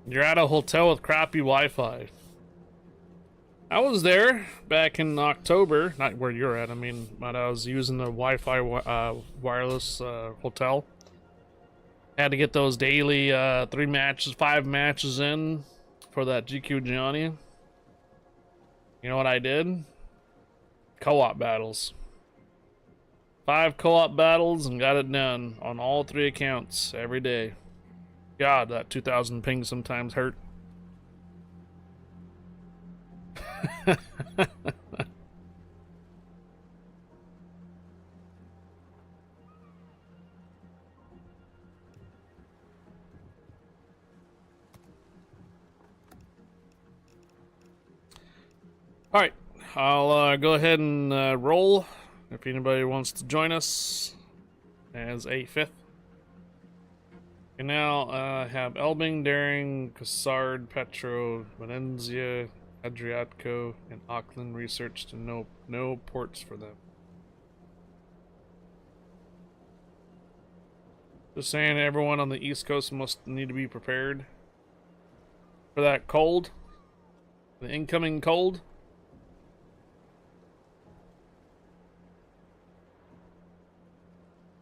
You're at a hotel with crappy Wi-Fi. I was there back in October, not where you're at, I mean, but I was using the Wi-Fi wireless hotel. Had to get those daily 3 matches, 5 matches in for that GQ Gianni. You know what I did? Co-op battles. 5 co-op battles and got it done on all 3 accounts every day. God, that 2000 ping sometimes hurt. Alright, I'll go ahead and roll if anybody wants to join us as a 5th. We now have Elbing, Daring, Cassard, Petro, Venezia, Adriatico, and Auckland researched and no ports for them. Just saying, everyone on the East Coast must need to be prepared for that cold, the incoming cold.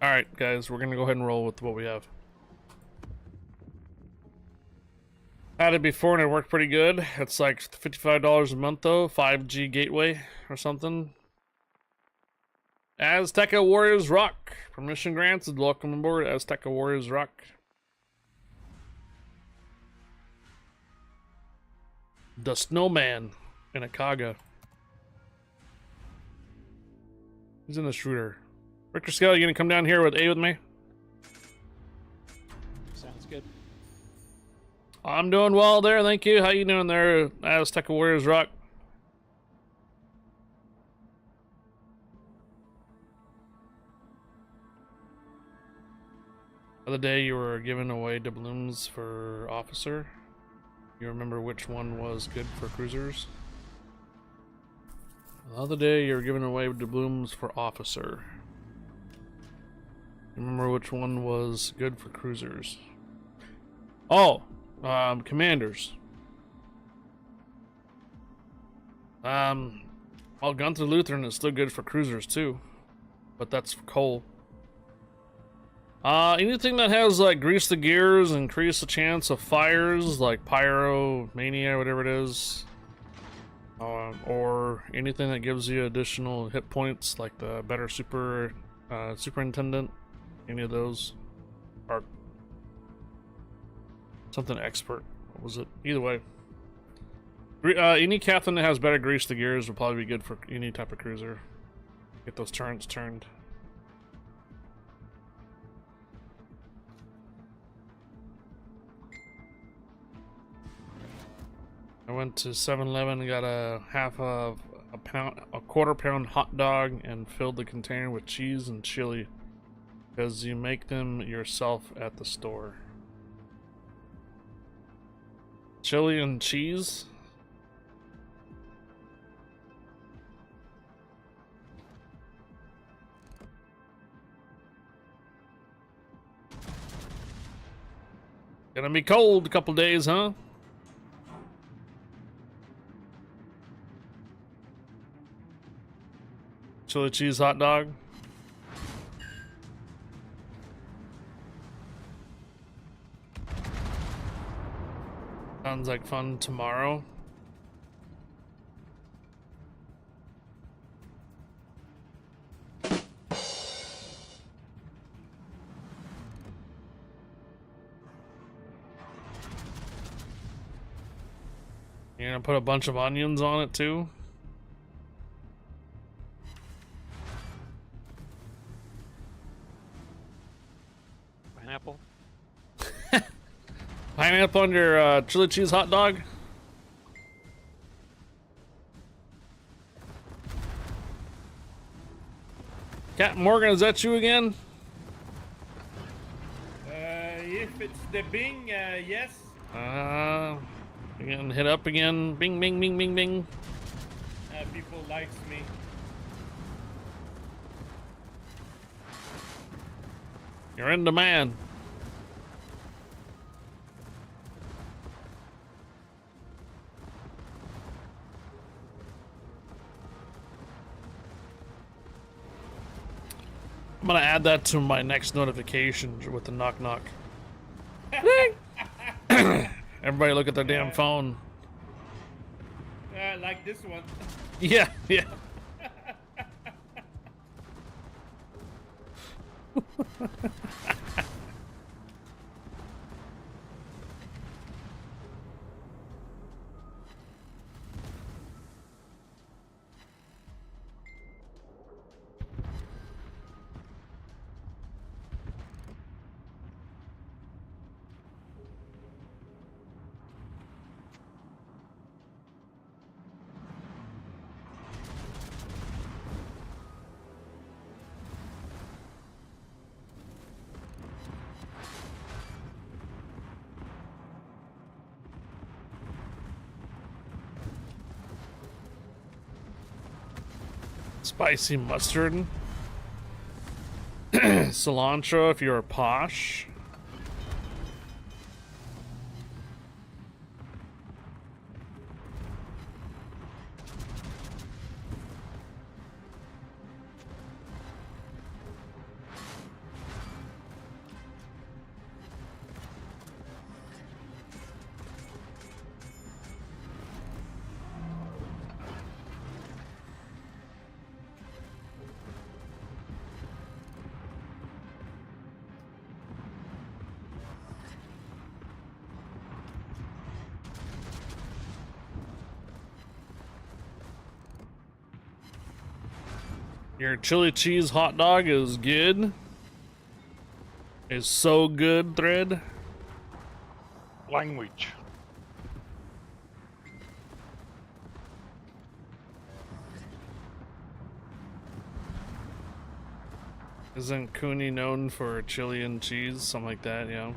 All right, guys, we're gonna go ahead and roll with what we have. Had it before and it worked pretty good. It's like $55 a month though, 5G gateway or something. Azteca Warriors Rock. Permission granted. Welcome aboard Azteca Warriors Rock. The Snowman in Akaga. He's in the shooter. Richter Scale, you gonna come down here with A with me? Sounds good. I'm doing well there, thank you. How you doing there, Azteca Warriors Rock? The other day you were giving away doubloons for officer. You remember which one was good for cruisers? The other day you were giving away doubloons for officer. Remember which one was good for cruisers? Oh, commanders. Well, Gunther Lutheran is still good for cruisers too, but that's for coal. Anything that has like grease the gears, increase the chance of fires, like pyro, mania, whatever it is, or anything that gives you additional hit points, like the better superintendent. Any of those, or something expert. What was it? Either way, any captain that has better grease the gears will probably be good for any type of cruiser. Get those turns turned. I went to 7-Eleven and got a quarter pound hot dog and filled the container with cheese and chili. Because you make them yourself at the store. Chili and cheese? Gonna be cold a couple days, huh? Chili cheese hot dog. Sounds like fun tomorrow. You're gonna put a bunch of onions on it too? up on your chili cheese hot dog? Captain Morgan, is that you again? If it's the Bing, yes. Again, hit up again. Bing, bing, bing, bing, bing. People likes me. You're in demand. I'm gonna add that to my next notifications with the knock knock. Everybody look at their damn phone. Like this one. Yeah, yeah. Spicy mustard. Cilantro if you're posh. Your chili cheese hot dog is good. Is so good, Thread. Language. Isn't Cooney known for chili and cheese? Something like that, yeah.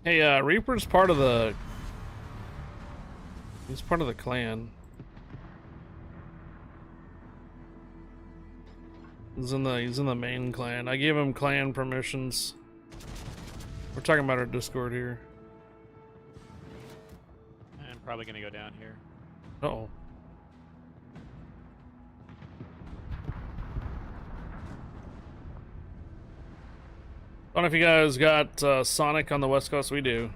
Hey, Reaper's part of the... He's part of the clan. He's in the main clan. I gave him clan permissions. We're talking about our Discord here. I'm probably gonna go down here. Uh-oh. I don't know if you guys got Sonic on the West Coast. We do.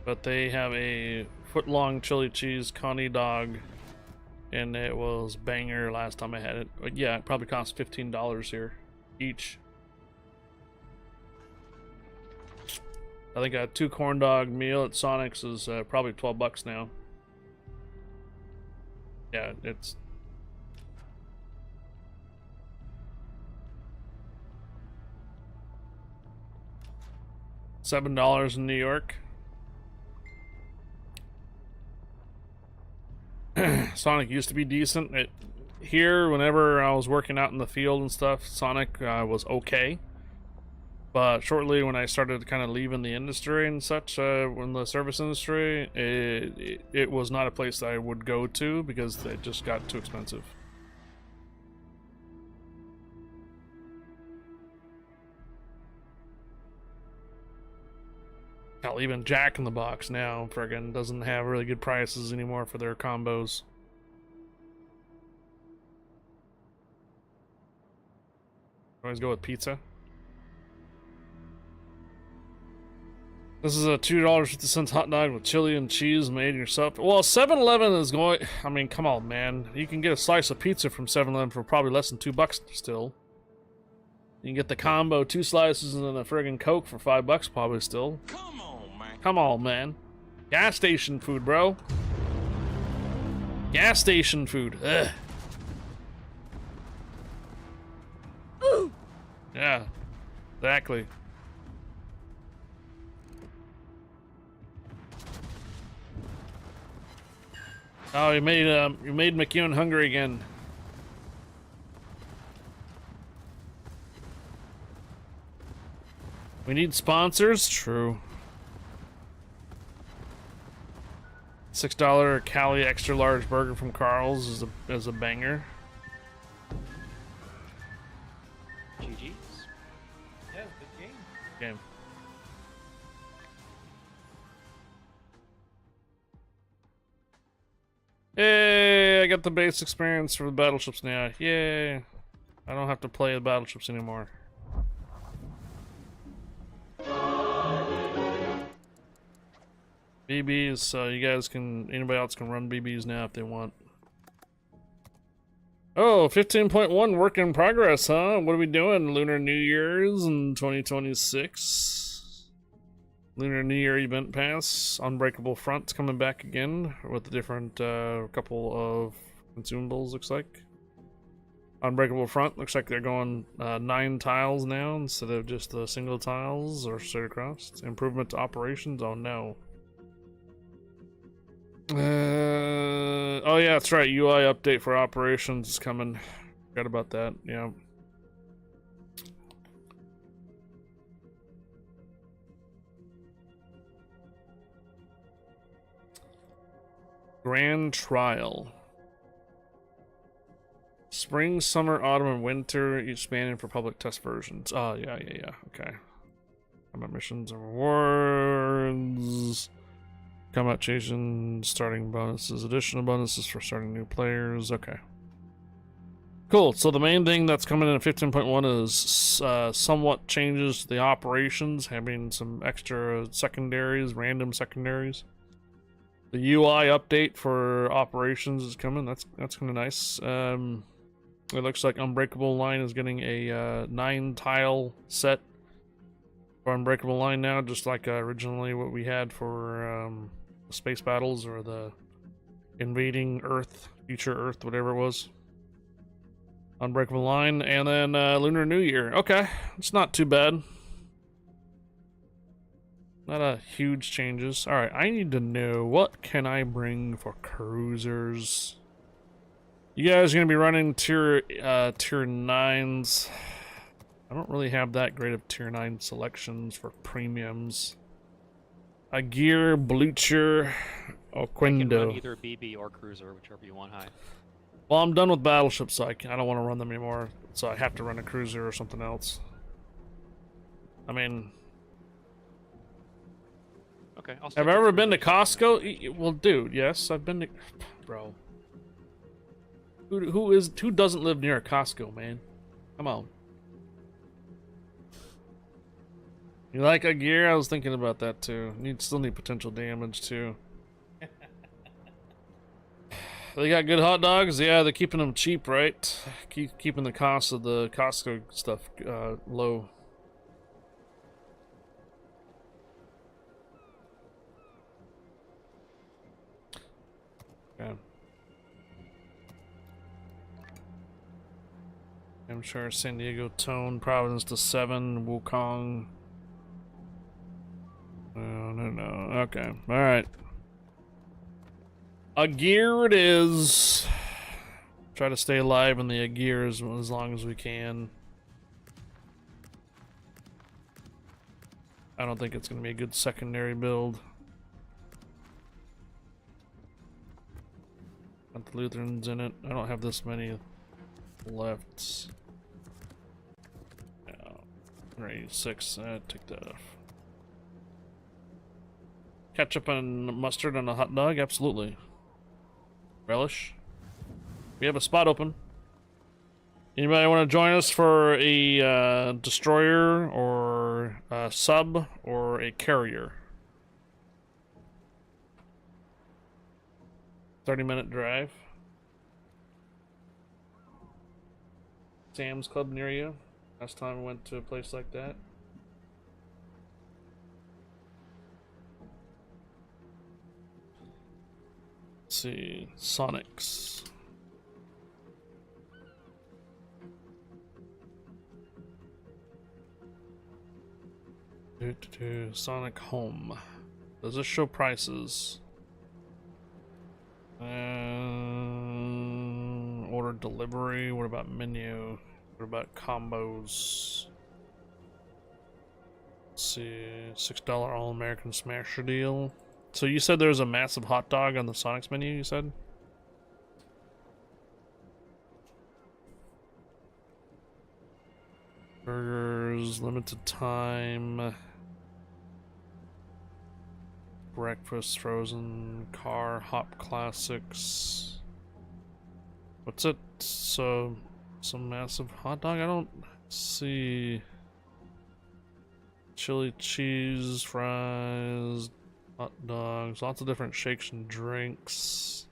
But they have a foot-long chili cheese Connie dog. And it was banger last time I had it. But yeah, it probably cost $15 here each. I think a 2 corn dog meal at Sonic's is probably $12 now. Yeah, it's... $7 in New York. Sonic used to be decent. Here, whenever I was working out in the field and stuff, Sonic was okay. But shortly when I started kind of leaving the industry and such, in the service industry, it was not a place that I would go to because it just got too expensive. Hell, even Jack in the Box now friggin' doesn't have really good prices anymore for their combos. Always go with pizza. This is a $2.50 hot dog with chili and cheese made yourself. Well, 7-Eleven is going... I mean, come on, man. You can get a slice of pizza from 7-Eleven for probably less than $2 still. You can get the combo, 2 slices and then a friggin' Coke for $5 probably still. Come on, man. Come on, man. Gas station food, bro. Gas station food. Ugh. Yeah, exactly. Oh, you made McEwen hungry again. We need sponsors. True. $6 Cali extra large burger from Carl's is a banger. GG's. Yeah, good game. Game. Hey, I got the base experience for the battleships now. Yay. I don't have to play the battleships anymore. BBs, so you guys can, anybody else can run BBs now if they want. Oh, 15.1 work in progress, huh? What are we doing? Lunar New Year's in 2026. Lunar New Year event pass. Unbreakable Front's coming back again with a different couple of consumables, looks like. Unbreakable Front looks like they're going 9 tiles now instead of just the single tiles or straight across. Improvement to operations. Oh no. Oh yeah, that's right. UI update for operations is coming. Forgot about that. Yeah. Grand Trial. Spring, summer, autumn, and winter, each spanning for public test versions. Oh, yeah. Okay. Combat missions and rewards. Combat chasing, starting bonuses, additional bonuses for starting new players. Okay. Cool. So the main thing that's coming in at 15.1 is somewhat changes to the operations, having some extra secondaries, random secondaries. The UI update for operations is coming. That's kind of nice. It looks like Unbreakable Line is getting a 9 tile set for Unbreakable Line now, just like originally what we had for space battles or the invading Earth, future Earth, whatever it was. Unbreakable Line, and then Lunar New Year. Okay, it's not too bad. Not a huge changes. All right, I need to know what can I bring for cruisers. You guys are gonna be running tier 9s. I don't really have that great of tier 9 selections for premiums. A gear, Blucher, or You can run Quindo. either BB or cruiser, whichever you want high. Well, I'm done with battleships, so I don't want to run them anymore. So I have to run a cruiser or something else. I mean, Okay, I'll have I ever been to Costco? Well, dude, yes, I've been to... Bro. Who doesn't live near a Costco, man? Come on. You like a gear? I was thinking about that too. Still need potential damage too. They got good hot dogs? Yeah, they're keeping them cheap, right? Keeping the cost of the Costco stuff low. Yeah. I'm sure San Diego Tone, Providence to 7, Wukong. No. Okay. Alright. A gear it is. Try to stay alive in the gears as long as we can. I don't think it's going to be a good secondary build. Got the Lutherans in it. I don't have this many left. Yeah, 86. Take that off. Ketchup and mustard on a hot dog? Absolutely. Relish. We have a spot open. Anybody want to join us for a destroyer or a sub or a carrier? 30-minute drive. Sam's Club near you. Last time I went to a place like that. Let's see, Sonics. Sonic Home. Does this show prices? Order delivery. What about menu? What about combos? Let's see, $6 All-American Smasher deal. So you said there's a massive hot dog on the Sonic's menu, you said? Burgers, limited time. Breakfast, frozen, car, hop classics. What's it? So, some massive hot dog? I don't see. Chili cheese, fries, hot dogs, lots of different shakes and drinks.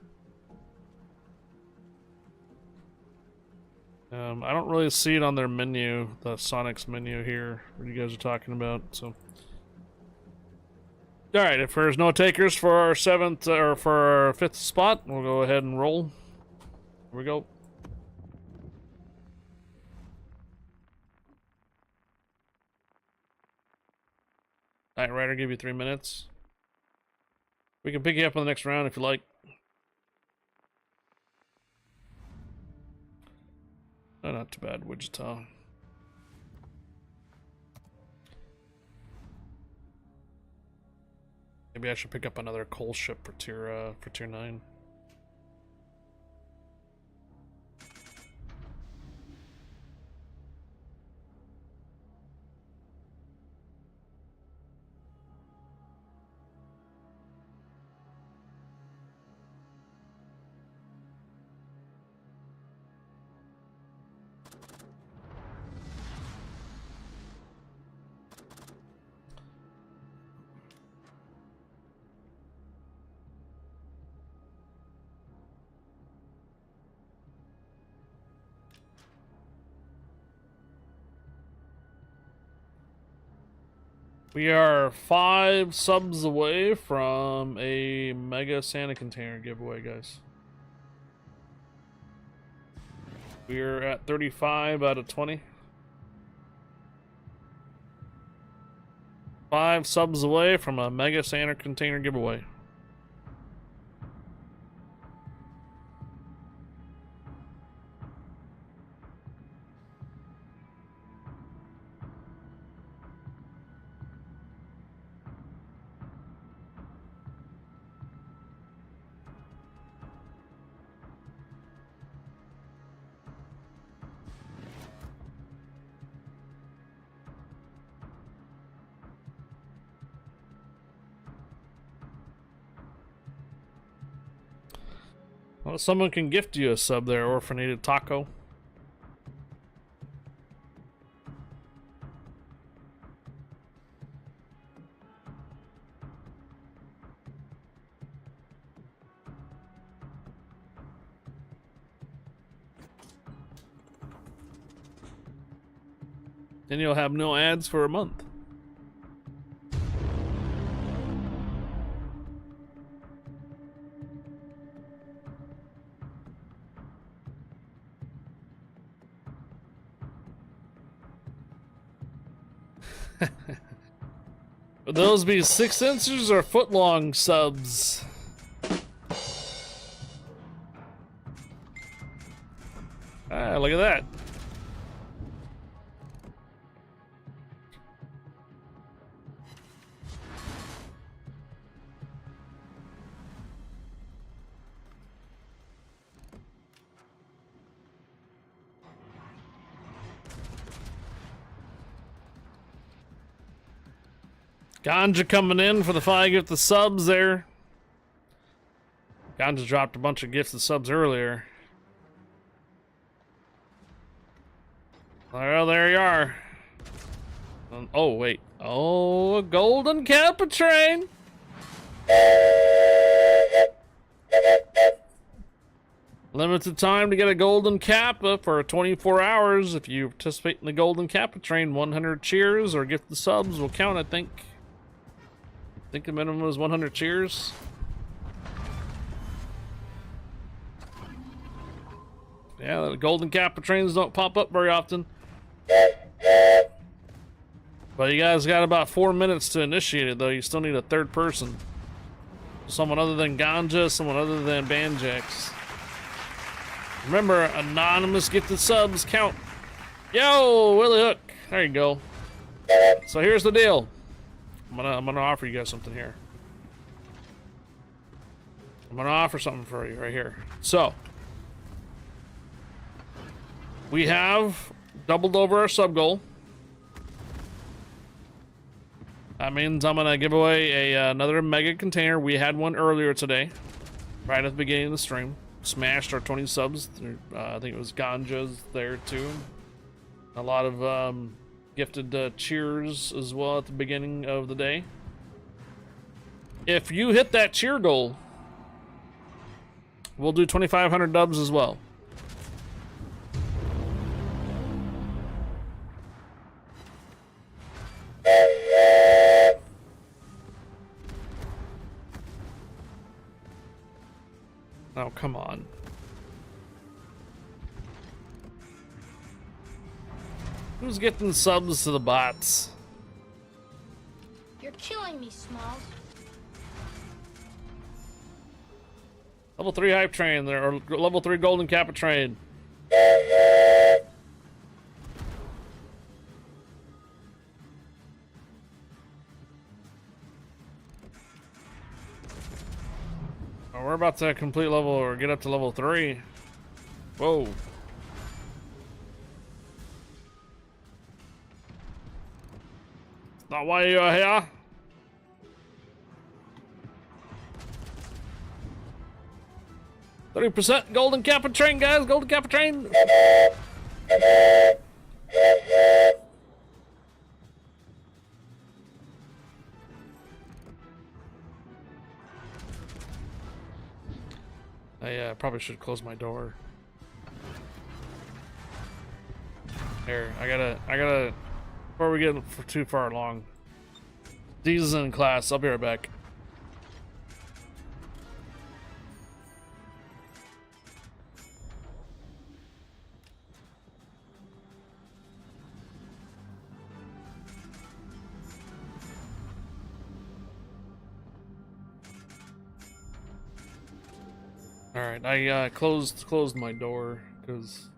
I don't really see it on their menu, the Sonic's menu here, what you guys are talking about, so. Alright, if there's no takers for our 7th, or for our 5th spot, we'll go ahead and roll. Here we go. Night Rider, give you 3 minutes. We can pick you up on the next round if you like. Oh, not too bad, Wichita. Maybe I should pick up another coal ship for tier 9. We are 5 subs away from a mega Santa container giveaway, guys. We're at 35 out of 20. 5 subs away from a mega Santa container giveaway. Well, someone can gift you a sub there, Orphanated Taco. Then you'll have no ads for a month. Would those be 6 inches or foot long subs? Ah, look at that. Ganja coming in for the 5 gifted subs there. Ganja dropped a bunch of gifted subs earlier. Well, there you are. Oh, wait. Oh, a golden Kappa train. Limited time to get a golden Kappa for 24 hours. If you participate in the golden Kappa train, 100 cheers or gift the subs will count, I think. I think the minimum is 100 cheers. Yeah, the golden Kappa trains don't pop up very often. But you guys got about 4 minutes to initiate it, though. You still need a third person. Someone other than Ganja, someone other than Banjax. Remember, anonymous gifted subs count. Yo, Willie Hook. There you go. So here's the deal. I'm gonna offer you guys something here. I'm gonna offer something for you right here. So we have doubled over our sub goal. That means I'm gonna give away another mega container. We had one earlier today, right at the beginning of the stream. Smashed our 20 subs. I think it was Ganja's there too. A lot of gifted cheers as well at the beginning of the day. If you hit that cheer goal, we'll do 2,500 dubs as well. Oh, come on. Who's getting subs to the bots? You're killing me, Smalls. Level 3 hype train there, or level 3 golden Kappa train. We're about to complete level or get up to level 3. Whoa. Not why you're here. %, golden Kappa train, guys. Golden Kappa train. I probably should close my door. Here, I gotta, before we get too far along. D's in class, I'll be right back. Alright, I closed my door because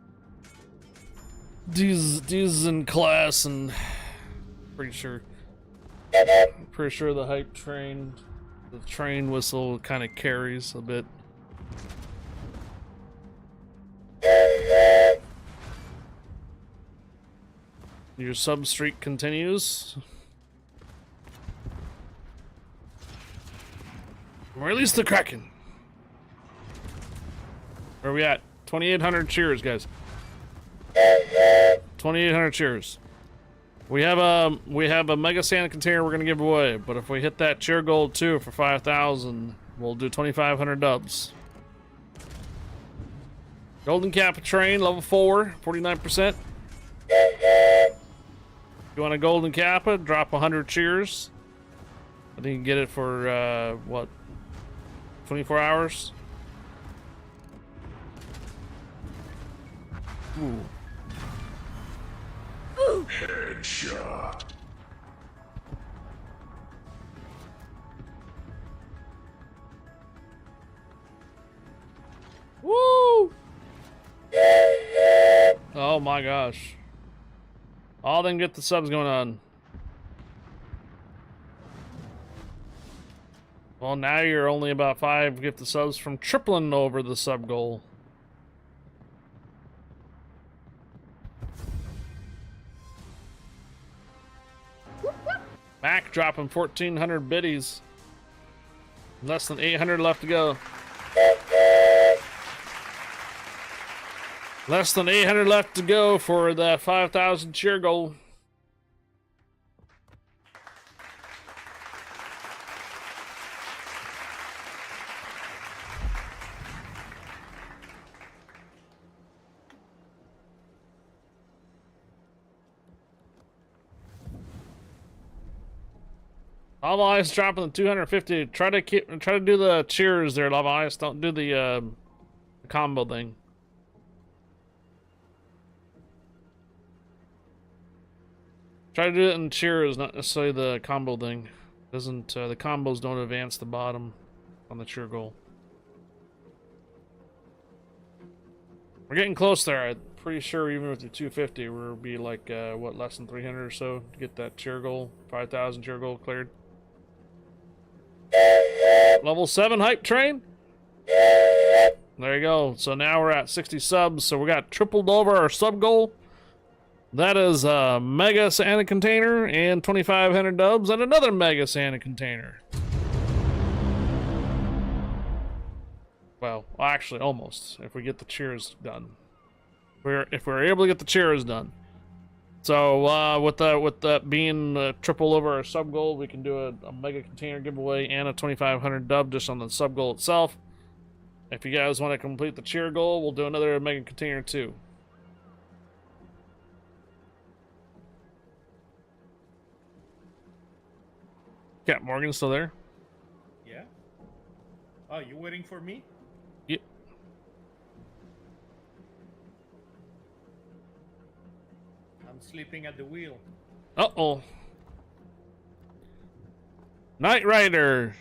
D's in class and pretty sure the hype train, the train whistle kind of carries a bit. Your sub streak continues. Release the Kraken. Where are we at? 2,800 cheers, guys. 2,800 cheers. We have a mega Santa container we're gonna give away, but if we hit that cheer goal too for 5,000, we'll do 2,500 dubs. Golden Kappa train, level 4, 49%. You want a golden Kappa? Drop 100 cheers. I think you can get it for what? 24 hours. Ooh. Headshot. Woo! Oh my gosh. All them get the subs going on. Well, now you're only about 5 gifted subs from tripling over the sub goal. Mac dropping 1,400 biddies. Less than 800 left to go. Less than 800 left to go for the 5,000 cheer goal. Lava Ice dropping the 250. Try to do the cheers there, Lava Ice. Don't do the combo thing. Try to do it in cheers, not necessarily the combo thing. Doesn't the combos don't advance the bottom on the cheer goal. We're getting close there. I'm pretty sure even with the 250, we'll be like what, less than 300 or so to get that cheer goal, 5,000 cheer goal cleared. Level 7 hype train. There you go. So now we're at 60 subs. So we got tripled over our sub goal. That is a mega Santa container and 2,500 dubs and another mega Santa container. Well, actually, almost. If we get the cheers done, if we're able to get the cheers done. So with that being triple over our sub goal, we can do a mega container giveaway and a 2,500 dub just on the sub goal itself. If you guys want to complete the cheer goal, we'll do another mega container too. Cat Morgan still there? Yeah. Oh, you waiting for me? Yep. I'm sleeping at the wheel. Uh-oh. Knight Rider.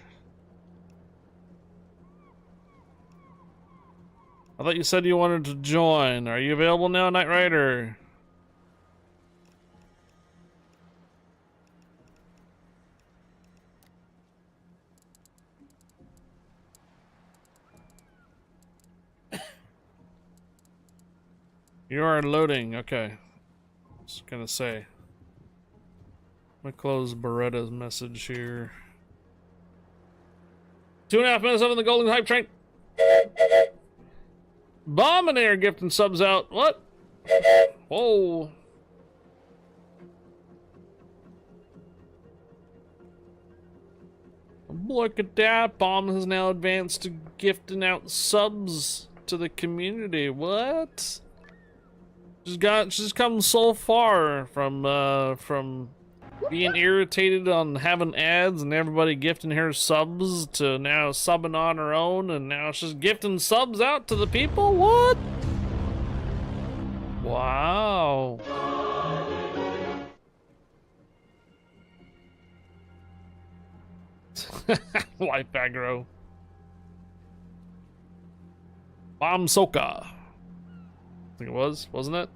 I thought you said you wanted to join. Are you available now, Knight Rider? You are loading. Okay. Just gonna say. I'm gonna close Beretta's message here. 2.5 minutes up in the golden hype train. Bombinator gifting subs out. What? Whoa. Look at that. Bomb has now advanced to gifting out subs to the community. What? She's come so far from being irritated on having ads and everybody gifting her subs to now subbing on her own, and now she's gifting subs out to the people. What? Wow. Life aggro. Bomb Soka. I think it was, wasn't it?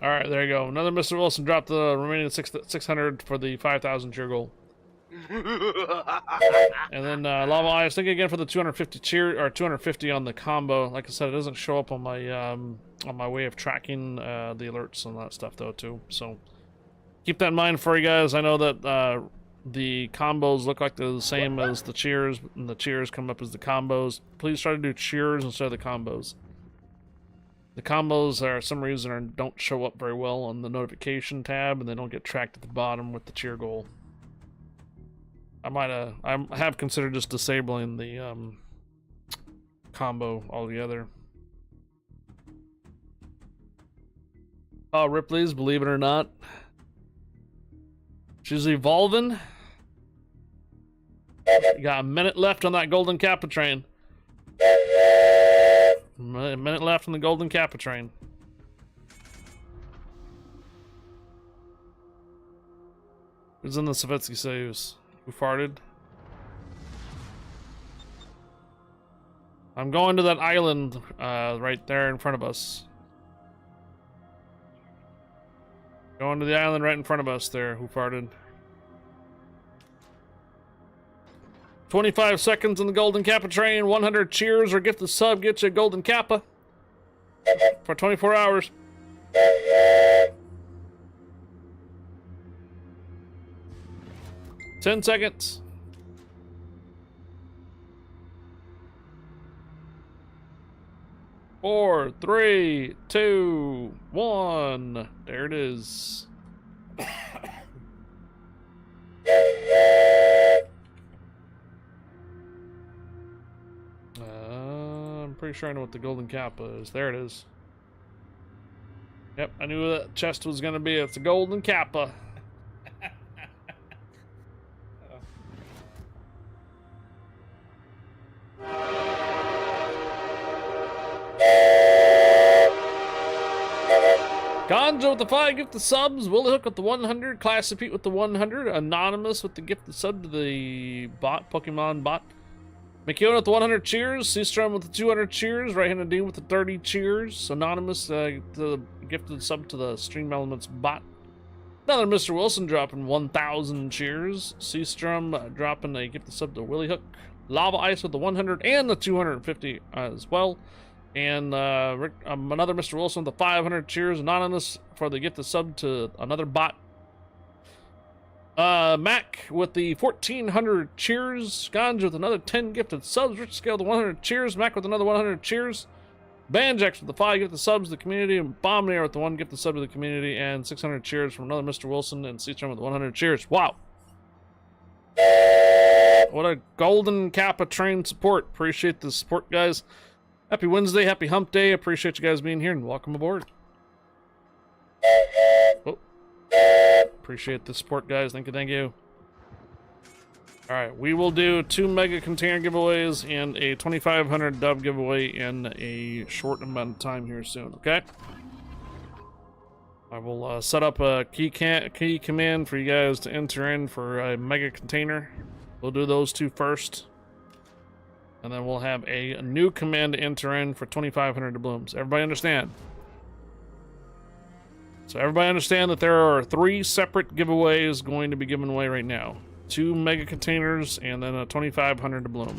All right, there you go. Another Mr. Wilson dropped the remaining 600 for the 5,000 cheer goal. And then Lava Ice, thank you again for the 250 cheer or 250 on the combo. Like I said, it doesn't show up on my way of tracking the alerts and that stuff though too. So keep that in mind for you guys. I know that the combos look like they're the same as the cheers, and the cheers come up as the combos. Please try to do cheers instead of the combos. The combos, for some reason, don't show up very well on the notification tab, and they don't get tracked at the bottom with the cheer goal. I have considered just disabling the combo altogether. Oh, Ripley's, believe it or not, she's evolving. You got a minute left on that golden Kappa train. A minute left on the golden Kappa train. Who's in the Savetsky saves? Who farted? I'm going to that island right there in front of us. Going to the island right in front of us there. Who farted? 25 seconds in the golden Kappa train. 100 cheers or gift the sub. Get you a golden Kappa. for 24 hours. Ten seconds. 4, 3, 2, 1. There it is. I'm pretty sure I know what the golden kappa is. There it is. Yep, I knew that chest was gonna be. It's a golden kappa. Ganja with the 5 gifted subs, Willie Hook with the 100, Class of Pete with the 100, Anonymous with the gifted sub to the bot, Pokemon bot, McKeown with the 100 cheers, Seastrom with the 200 cheers, Right-handed Dean with the 30 cheers, Anonymous the gifted sub to the Stream Elements bot, another Mr. Wilson dropping 1,000 cheers, Seastrom dropping a gifted sub to Willie Hook, Lava Ice with the 100 and the 250 as well. And another Mr. Wilson with the 500 cheers. Anonymous for the gifted sub to another bot. Mac with the 1,400 cheers. Ganja with another 10 gifted subs. Rich Scale with the 100 cheers. Mac with another 100 cheers. Banjax with the 5 gifted subs to the community. And Bomnair with the 1 gifted sub to the community. And 600 cheers from another Mr. Wilson. And Seastrom with the 100 cheers. Wow. What a golden kappa train support. Appreciate the support, guys. Happy Wednesday, happy hump day. Appreciate you guys being here and welcome aboard. Oh. Appreciate the support, guys. Thank you, thank you. Alright, we will do 2 mega container giveaways and a 2,500 dub giveaway in a short amount of time here soon, okay? I will set up a key command for you guys to enter in for a mega container. We'll do those 2 first. And then we'll have a new command to enter in for 2,500 doubloons. Everybody understand? So everybody understand that there are 3 separate giveaways going to be given away right now. 2 mega containers and then a 2,500 doubloon.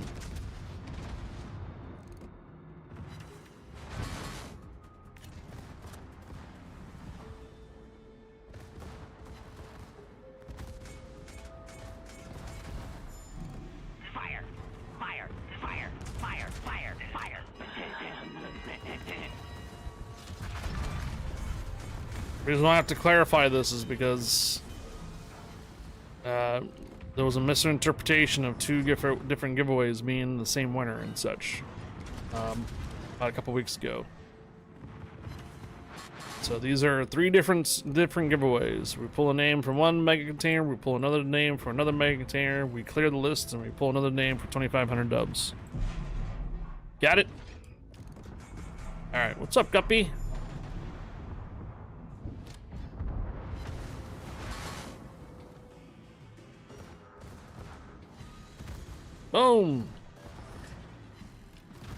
The reason why I have to clarify this is because there was a misinterpretation of 2 different giveaways being the same winner and such about a couple weeks ago. So these are 3 different giveaways. We pull a name from 1 mega container, we pull another name for another mega container, we clear the list, and we pull another name for 2,500 dubs. Got it? Alright, what's up, Guppy? Boom!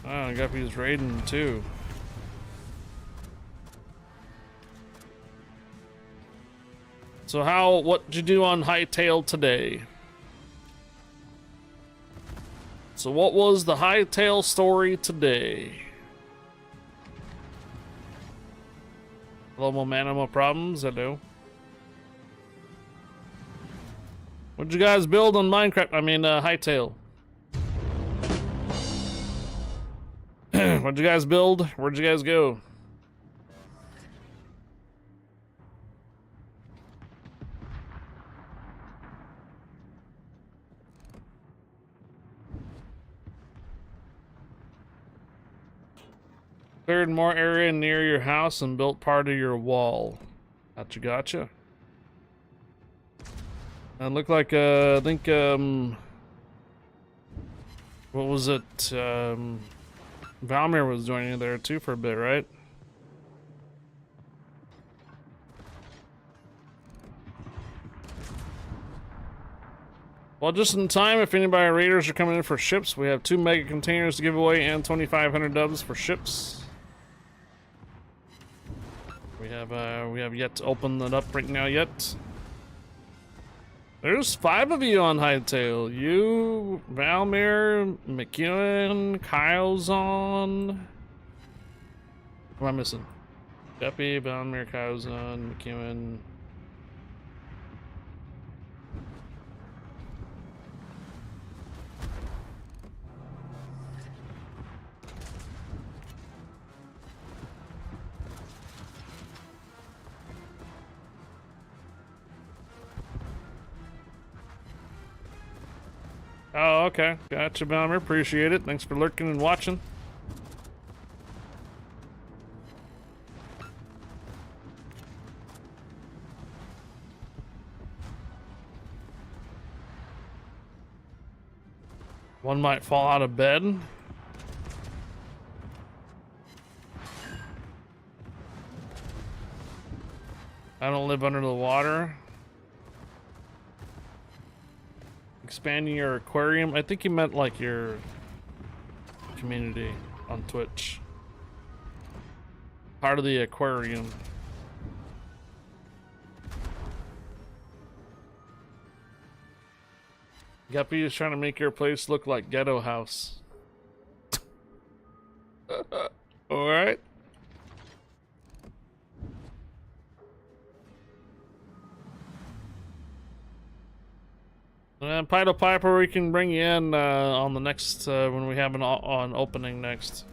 Oh, Guppy's raiding too. So what'd you do on Hightail today? So what was the Hightail story today? Hello, Momentum Problems, hello. What'd you guys build on Minecraft? I mean, Hightail. What'd you guys build? Where'd you guys go? Cleared more area near your house and built part of your wall. Gotcha. And looked like, I think, what was it? Valmir was joining you there too for a bit, right? Well, just in time, if anybody raiders are coming in for ships, we have 2 mega containers to give away and 2,500 dubs for ships. We have yet to open that up right now yet. There's 5 of you on Hightail. You, Valmir, McEwen, Kyle's on. What am I missing? Guppy, Bound, Mirkhausen, McEwen. Oh, okay. Gotcha, Bomber. Appreciate it. Thanks for lurking and watching. One might fall out of bed. I don't live under the water. Expanding your aquarium. I think you meant like your community on Twitch. Part of the aquarium. Guppy is trying to make your place look like Ghetto House. Alright. And Pido Piper, we can bring you in on the next, when we have an on opening next.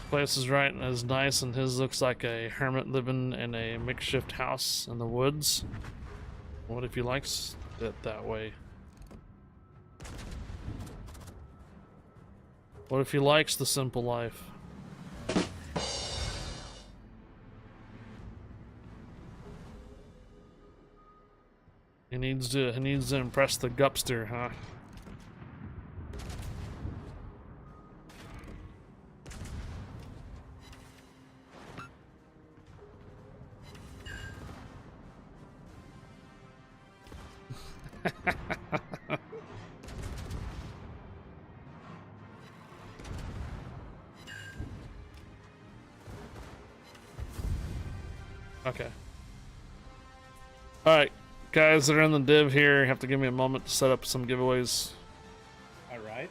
Place is right and is nice, and his looks like a hermit living in a makeshift house in the woods. What if he likes it that way? What if he likes the simple life? He needs to impress the Gupster, huh? Okay. Alright, guys that are in the div here, have to give me a moment to set up some giveaways. Alright.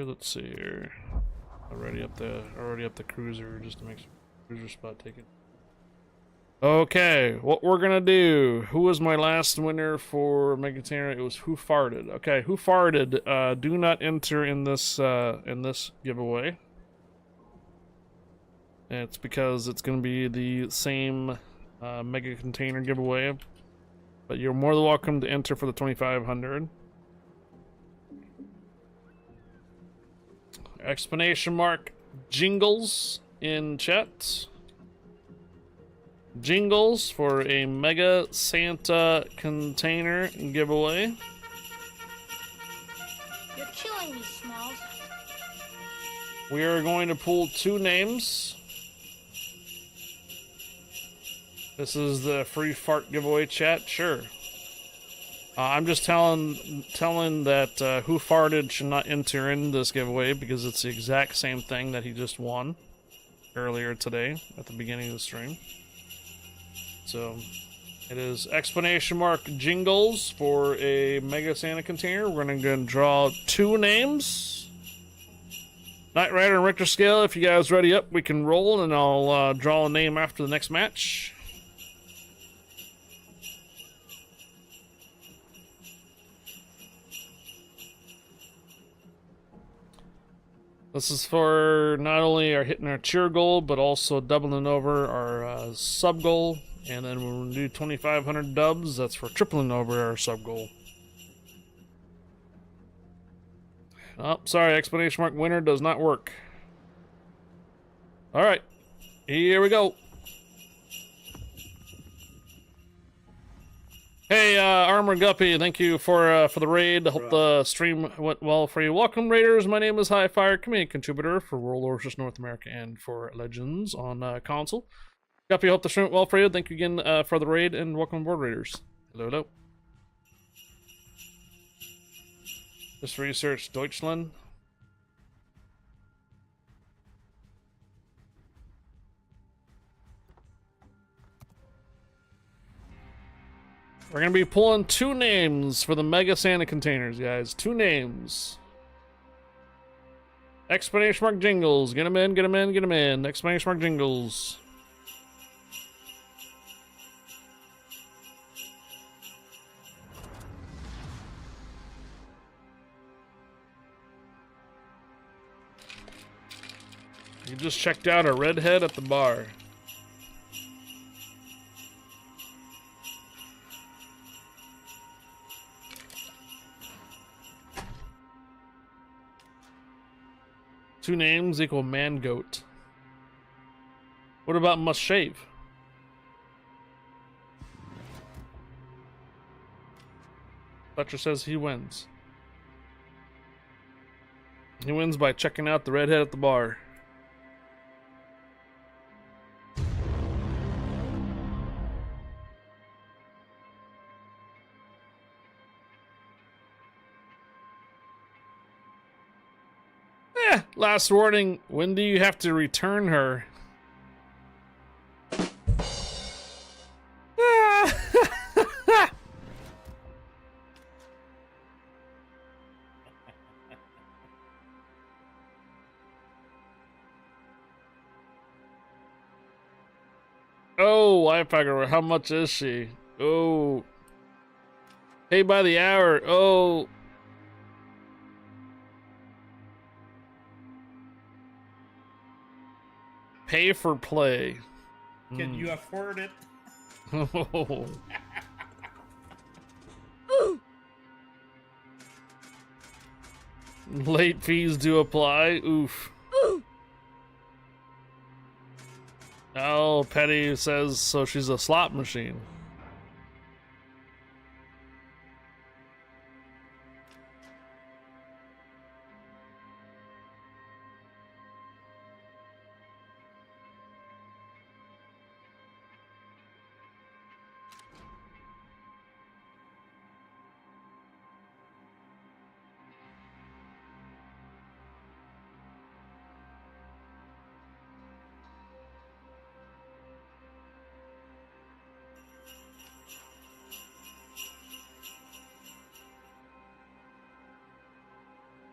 Let's see here. Already up the cruiser just to make sure cruiser spot taken. Okay, what we're gonna do. Who was my last winner for Megaterra? It was Who Farted. Okay, Who Farted? Do not enter in this giveaway. And it's because it's gonna be the same mega container giveaway. But you're more than welcome to enter for the 2,500. Explanation mark jingles in chat. Jingles for a Mega Santa container giveaway. You're killing me, Smalls. We are going to pull 2 names. This is the free fart giveaway chat, sure. I'm just telling that Who Farted should not enter in this giveaway because it's the exact same thing that he just won earlier today at the beginning of the stream. So it is explanation mark jingles for a Mega Santa container. We're going to draw 2 names. Knight Rider and Richter Scale, if you guys ready up, we can roll, and I'll draw a name after the next match. This is for not only our hitting our cheer goal, but also doubling over our sub goal. And then when we do 2,500 dubs, that's for tripling over our sub goal. Oh, sorry, explanation mark winner does not work. Alright, here we go. Hey, Armor Guppy, thank you for the raid. I hope the stream went well for you. Welcome, Raiders. My name is Highfire, community contributor for World Warships North America and for Legends on console. Guppy, hope the stream went well for you. Thank you again for the raid, and welcome aboard, Raiders. Hello, hello. Just research Deutschland. We're gonna be pulling 2 names for the Mega Santa containers, guys. 2 names. Exclamation mark jingles. Get them in, get them in, get them in. Exclamation mark jingles. You just checked out a redhead at the bar. Two names equal man goat. What about must shave? Fletcher says he wins. He wins by checking out the redhead at the bar. Last warning, when do you have to return her? Oh, Wipehacker, how much is she? Oh. Pay by the hour. Oh. Pay for play. Can you afford it? Oh. Late fees do apply. Oof. Oh, Petty says so she's a slot machine.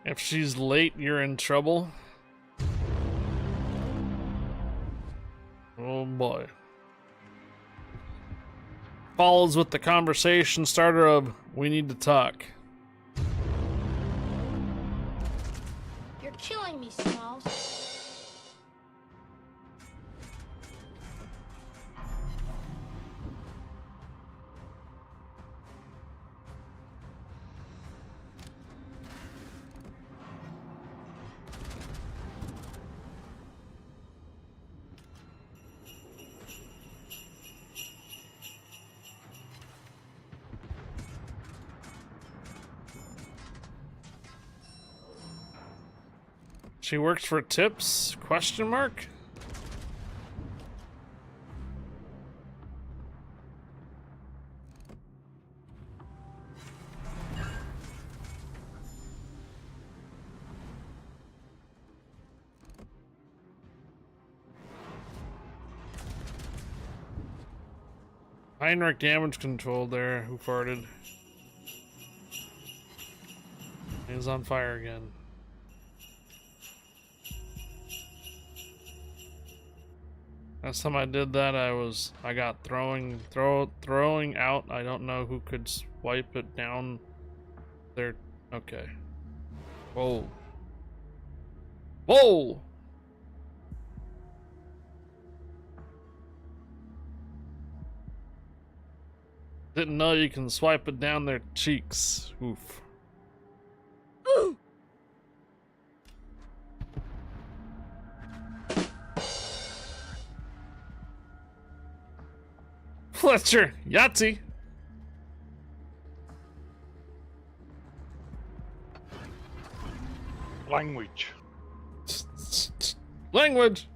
If she's late, you're in trouble. Oh boy. Follows with the conversation starter of, we need to talk. You're killing me, Smalls. She works for tips? Question mark? Heinrich damage control there. Who farted? He's on fire again. Last time I did that, I got throwing out. I don't know who could swipe it down there. Okay. Whoa. Whoa! Didn't know you can swipe it down their cheeks. Oof. Fletcher, Yahtzee. Language. Language.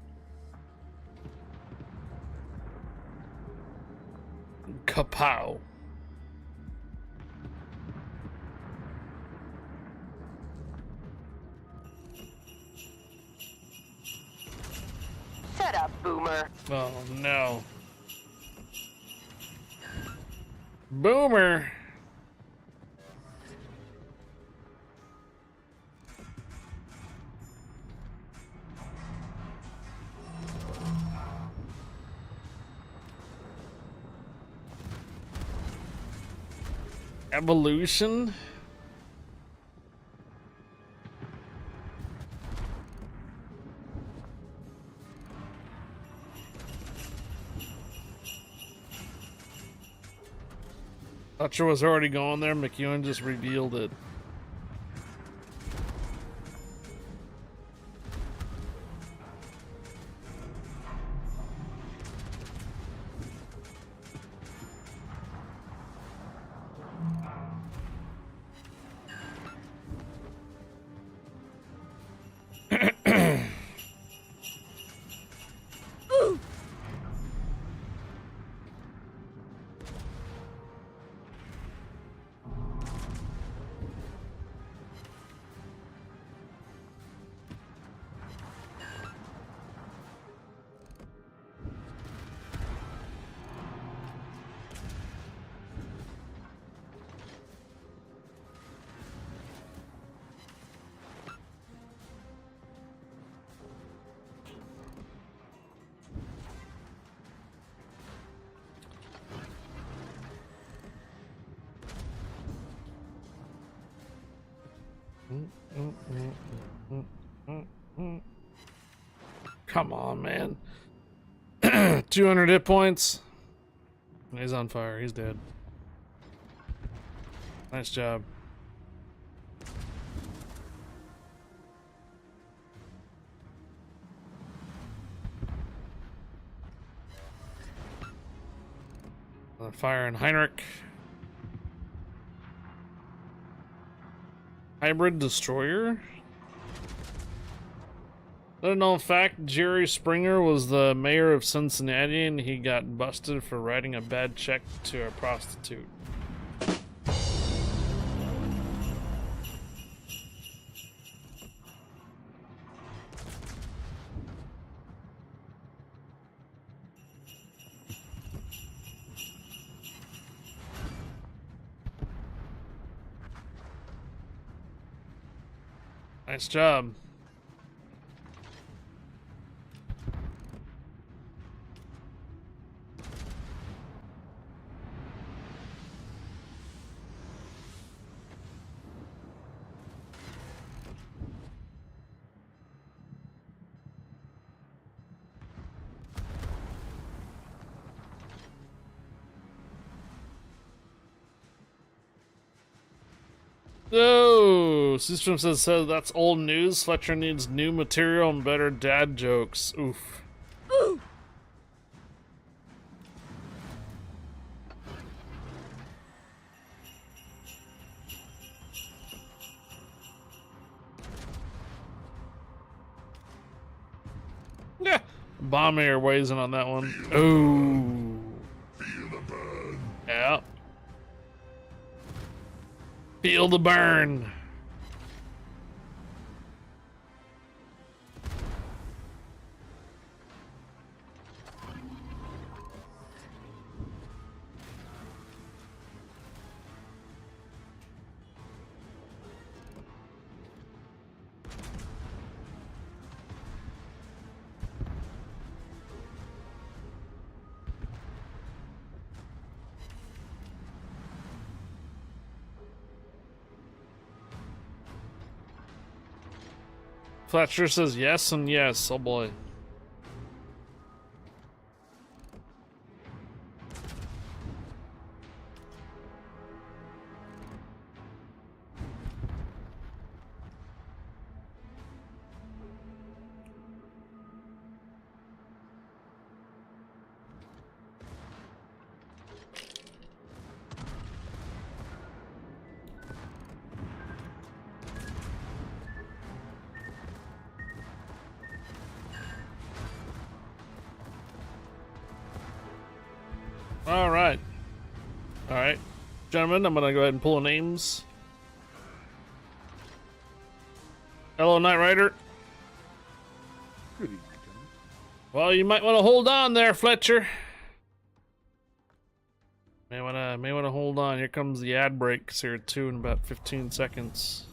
Kapow. Boomer. Oh no. Boomer. Evolution? Butcher was already going there. McEwen just revealed it. Come on, man. 200 hit points. He's on fire. He's dead. Nice job. Fire and Heinrich. Hybrid destroyer? Little known fact, Jerry Springer was the mayor of Cincinnati and he got busted for writing a bad check to a prostitute. Nice job. Oh, System says that's old news. Fletcher needs new material and better dad jokes. Oof. Yeah. Bomb air weighs in on that one. Oh. Feel the burn. Yeah. Feel the burn. Fletcher says yes and yes. Oh boy. Alright. Alright. Gentlemen, I'm gonna go ahead and pull names. Hello, Knight Rider. Good evening, Well, you might want to hold on there, Fletcher. May wanna hold on. Here comes the ad breaks here too in about 15 seconds.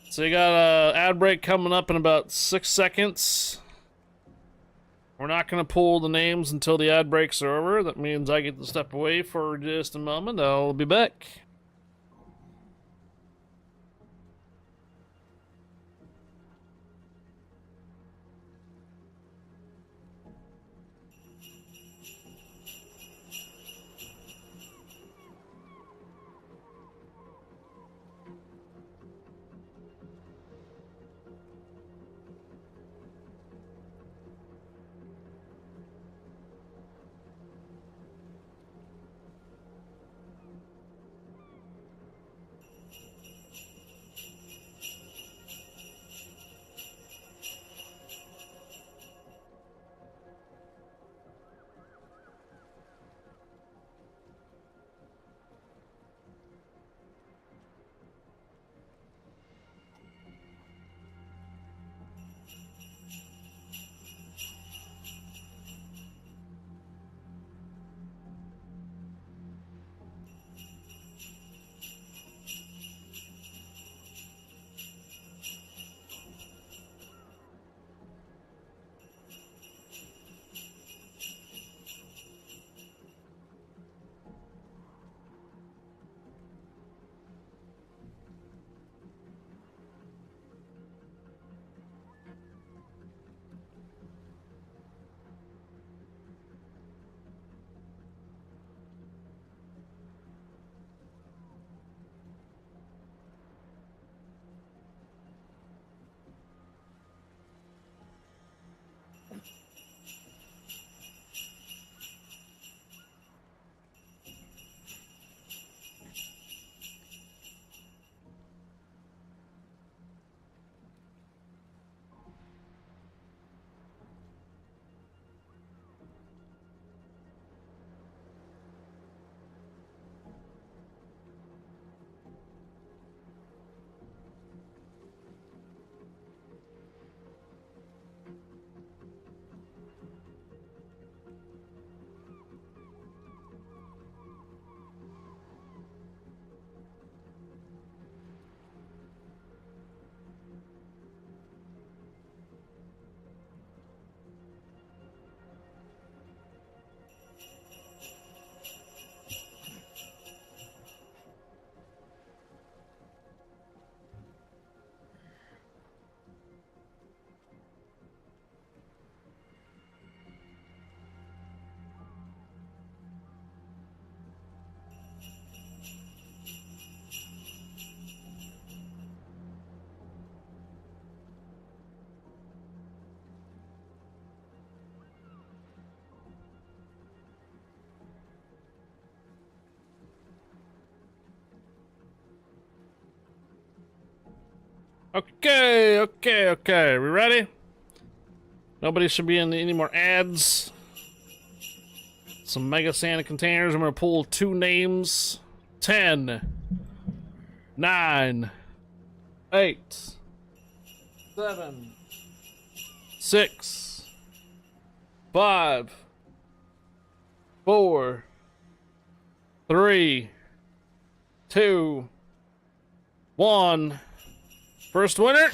So you got a ad break coming up in about 6 seconds. We're not gonna pull the names until the ad breaks are over. That means I get to step away for just a moment. I'll be back. Okay. We ready? Nobody should be in any more ads. Some Mega Santa containers. I'm gonna pull 2 names. 10, 9, 8, 7, 6, 5, 4, 3, 2, 1. First winner.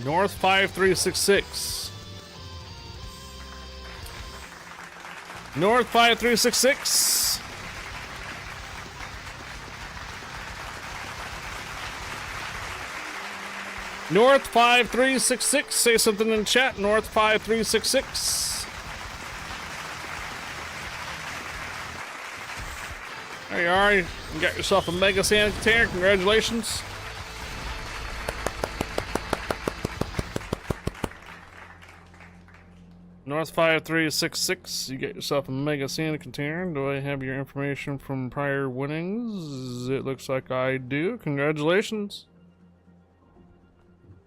North 5366. North 5366. North 5366. Say something in chat. North 5366. There you are. You got yourself a Mega Santa container. Congratulations. North 5366, you get yourself a Mega Santa container. Do I have your information from prior winnings? It looks like I do. Congratulations.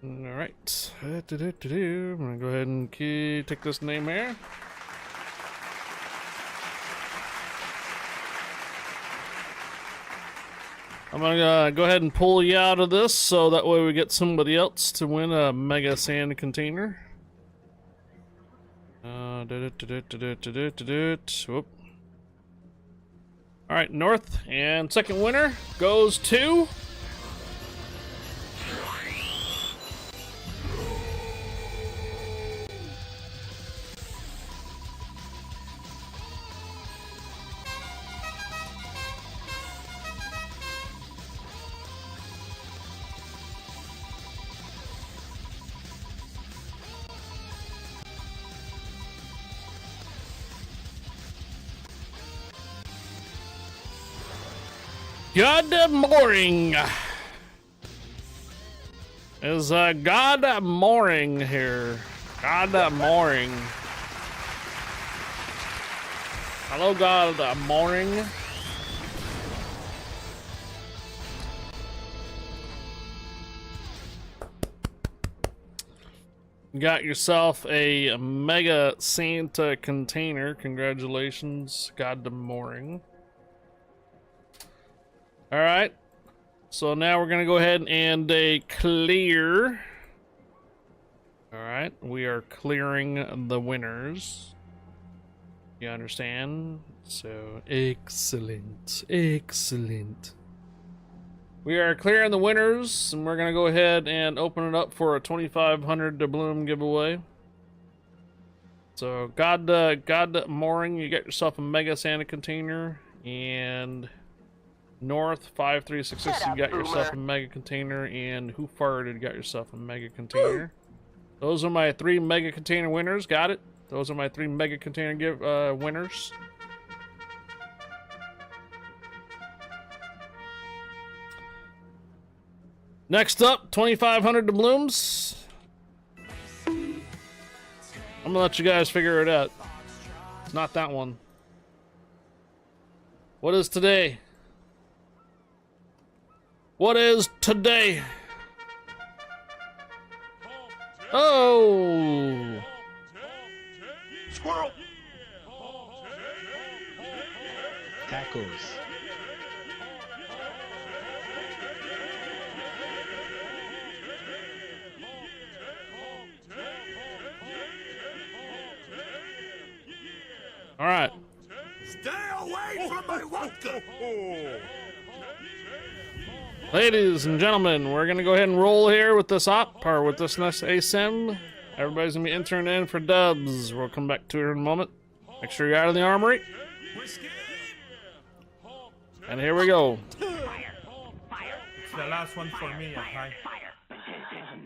Alright. I'm gonna go ahead and take this name here. I'm gonna go ahead and pull you out of this so that way we get somebody else to win a Mega Sand container. Whoop. Alright, North, and second winner goes to... God Mooring is God Mooring here. God Mooring. Hello, God Mooring. Got yourself a Mega Santa container. Congratulations, God Mooring. Alright, so now we're going to go ahead and clear. Alright, we are clearing the winners. You understand? So, excellent, excellent. We are clearing the winners, and we're going to go ahead and open it up for a 2,500 doubloon giveaway. So, God Mooring, you get yourself a Mega Santa container, and... North 5366, you got yourself a Mega container, and Who Farted got yourself a Mega container. Those are my 3 Mega container winners. Got it? Those are my 3 Mega container winners. Next up, 2,500 doubloons. I'm gonna let you guys figure it out. It's not that one. What is today? What is today? Oh! Squirrel! Tacos. All right. Stay away from my vodka! Ladies and gentlemen, we're gonna go ahead and roll here with this op, or with this next ASIM. Everybody's gonna be entering in for dubs. We'll come back to it in a moment. Make sure you're out of the armory. And here we go. It's the last one for me, hi.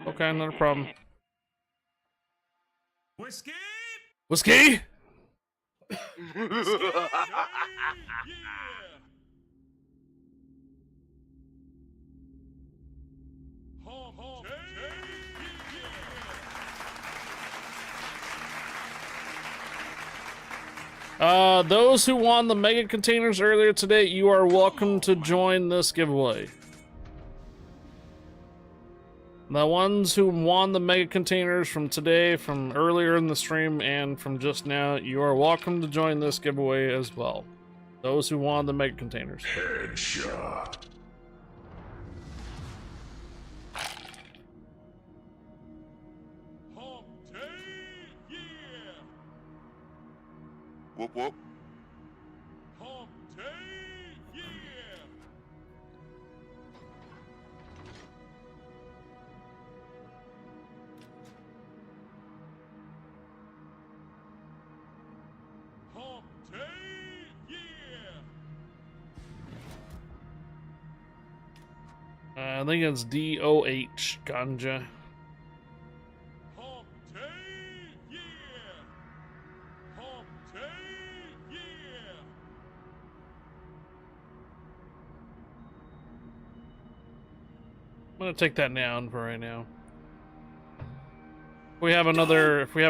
Okay, not a problem. Whiskey! Whiskey? Those who won the Mega containers earlier today, you are welcome to join this giveaway. The ones who won the Mega containers from today, from earlier in the stream, and from just now, you are welcome to join this giveaway as well. Those who won the Mega containers. Headshot. Whoop whoop. I think it's DOH, Ganja. I'm gonna take that down for right now. If we have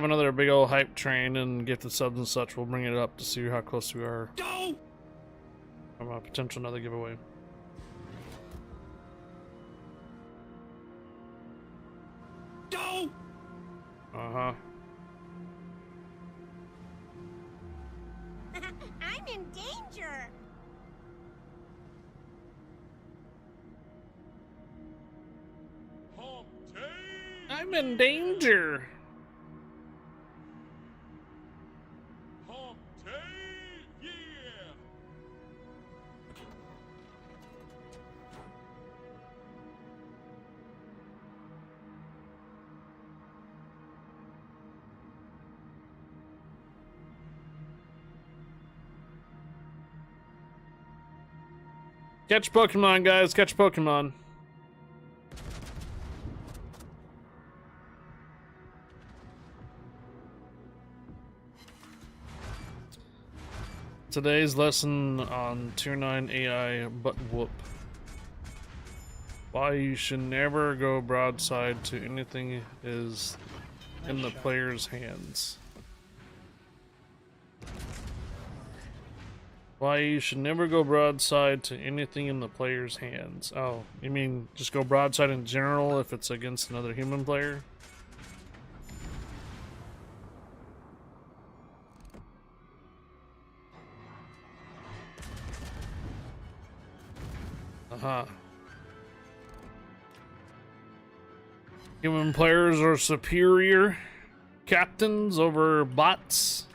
another big old hype train and gifted subs and such, we'll bring it up to see how close we are from a potential another giveaway. Uh-huh. I'm in danger. I'm in danger. Catch Pokemon, guys. Catch Pokemon. Today's lesson on Tier 9 AI butt whoop. Why you should never go broadside to anything is in the player's hands. Why you should never go broadside to anything in the player's hands. Oh, you mean just go broadside in general if it's against another human player? Uh-huh. Human players are superior captains over bots.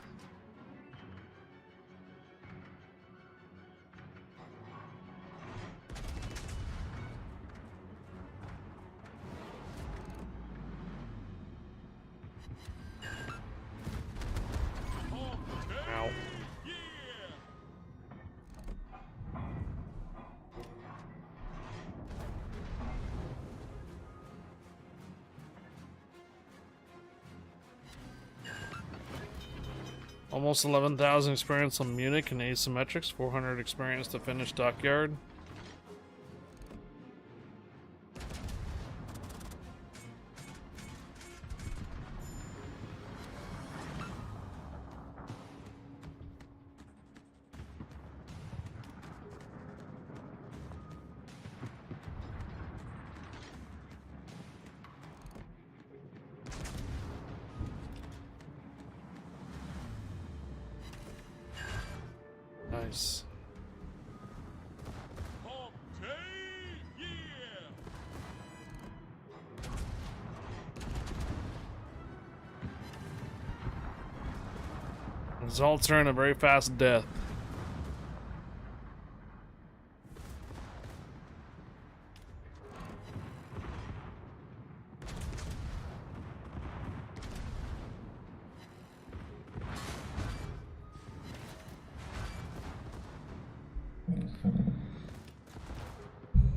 Ow. Almost 11,000 experience on Munich and asymmetrics, 400 experience to finish Dockyard. Nice. Results are in a very fast death.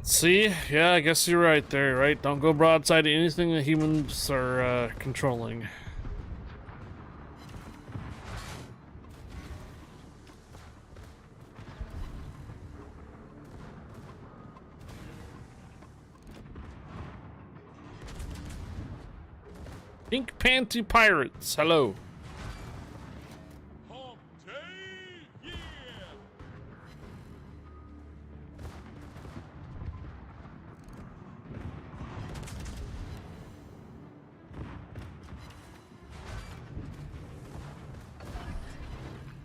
See? Yeah, I guess you're right there, right? Don't go broadside to anything that humans are controlling. Pink Panty Pirates, hello.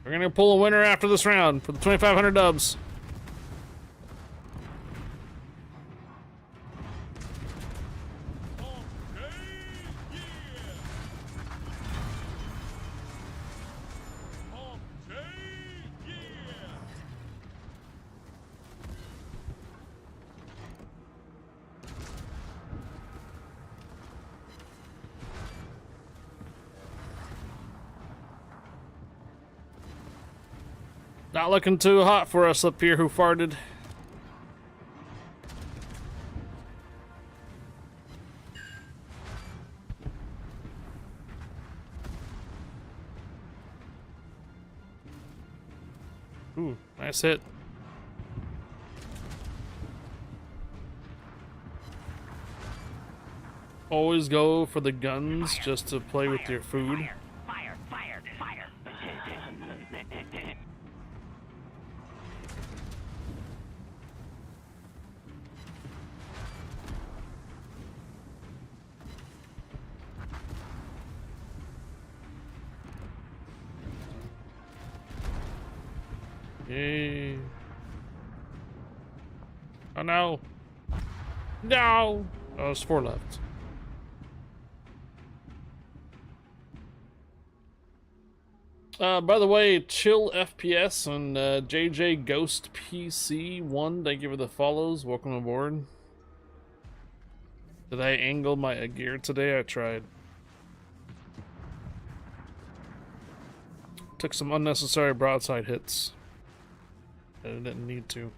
We're gonna pull a winner after this round for the 2,500 dubs. Not looking too hot for us up here who farted. Ooh, nice hit. always go for the guns just to play with your food. Fire, fire, fire, fire. Yay. Oh no. No! Oh, there's 4 left. By the way, Chill FPS and JJ Ghost PC 1, thank you for the follows. Welcome aboard. Did I angle my gear today? I tried. Took some unnecessary broadside hits. I didn't need to.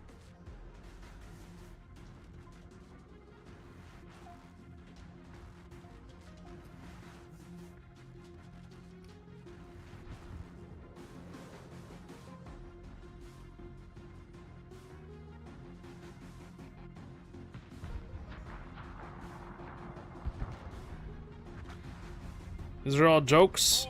These are all jokes.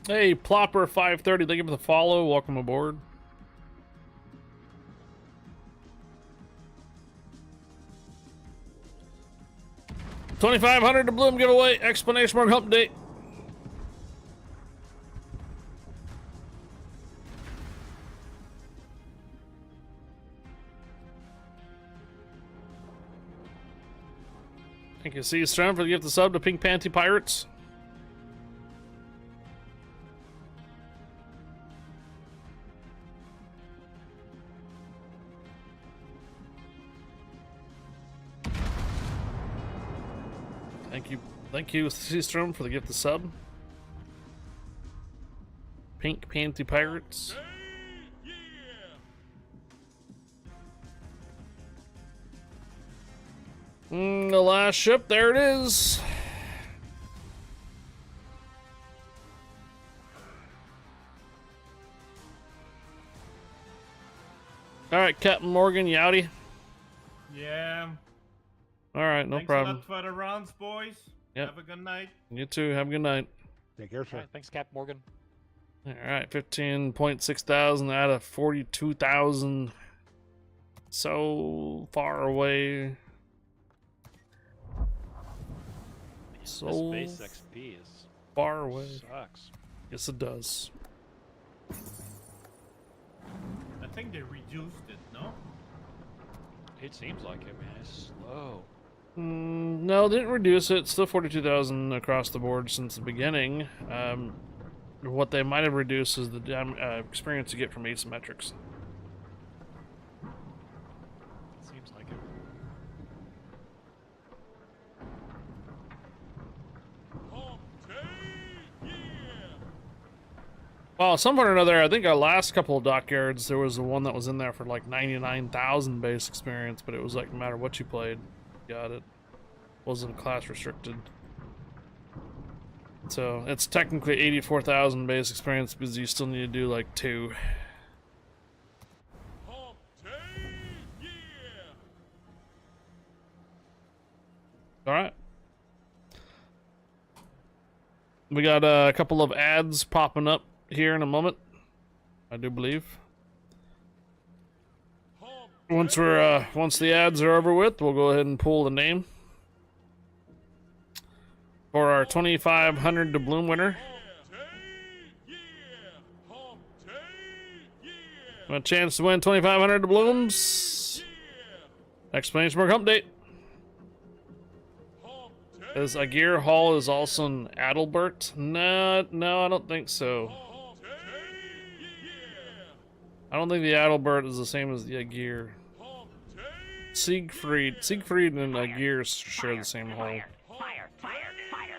Hey, Plopper 530, thank you for the follow. Welcome aboard. $2,500 to Bloom giveaway! Explanation mark hump date. Thank you, see Strum, for the gift of sub to Pink Panty Pirates. Thank you, Seastrom, for the gift of sub. Pink Panty Pirates. The last ship, there it is. Alright, Captain Morgan, Yowdy. Yeah. Alright, no Thanks problem. Thanks a lot for the rounds, boys. Yep. Have a good night. You too, have a good night. Take care, sir. Alright, thanks, Cap Morgan. Alright, 15.6 thousand out of 42,000. So far away. So This base XP is far away. sucks. Yes, it does. I think they reduced it, no? It seems like it, man. It's slow. No, they didn't reduce it. Still 42,000 across the board since the beginning. What they might have reduced is the experience you get from asymmetrics. Seems like it. Well, some point or another, I think our last couple of dockyards, there was the one that was in there for like 99,000 base experience, but it was like no matter what you played, you got it. Wasn't class restricted. So it's technically 84,000 base experience because you still need to do like 2. Alright. We got a couple of ads popping up here in a moment, I do believe. Once the ads are over with, we'll go ahead and pull the name for our 2,500 doubloon winner. A chance to win 2,500 doubloons. Explanation mark hump date. Is Agir Hall is also an Adalbert? No, I don't think so. I don't think the Adalbert is the same as the Agir. Siegfried and Agir share the same hull. Fire, fire, fire.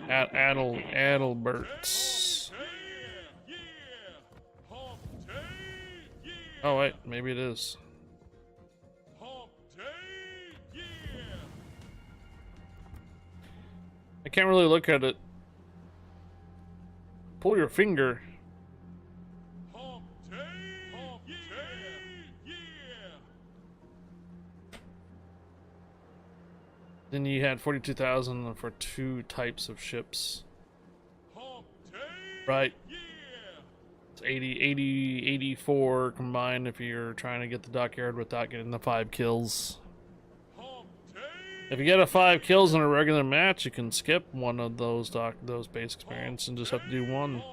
Adalberts. Oh wait, maybe it is. I can't really look at it. Pull your finger. Then you had 42,000 for 2 types of ships. Right. It's 84 combined if you're trying to get the dockyard without getting the 5 kills. If you get a 5 kills in a regular match, you can skip one of those base experience and just have to do 1.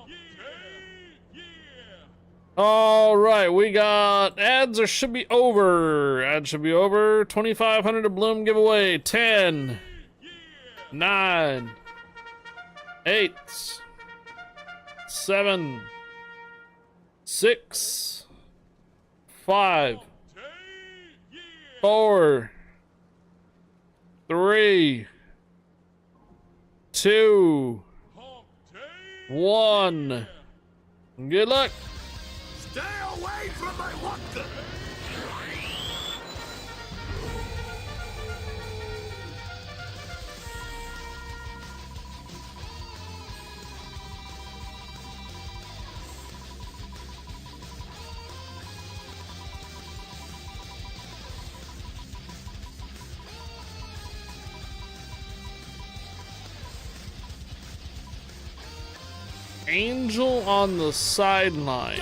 Alright, we got ads or should be over. Ads should be over. 2,500 to Bloom giveaway. 10, 9, 8, 7, 6, 5, 4, 3, 2, 1. Good luck. Stay away from my water! Angel on the sideline.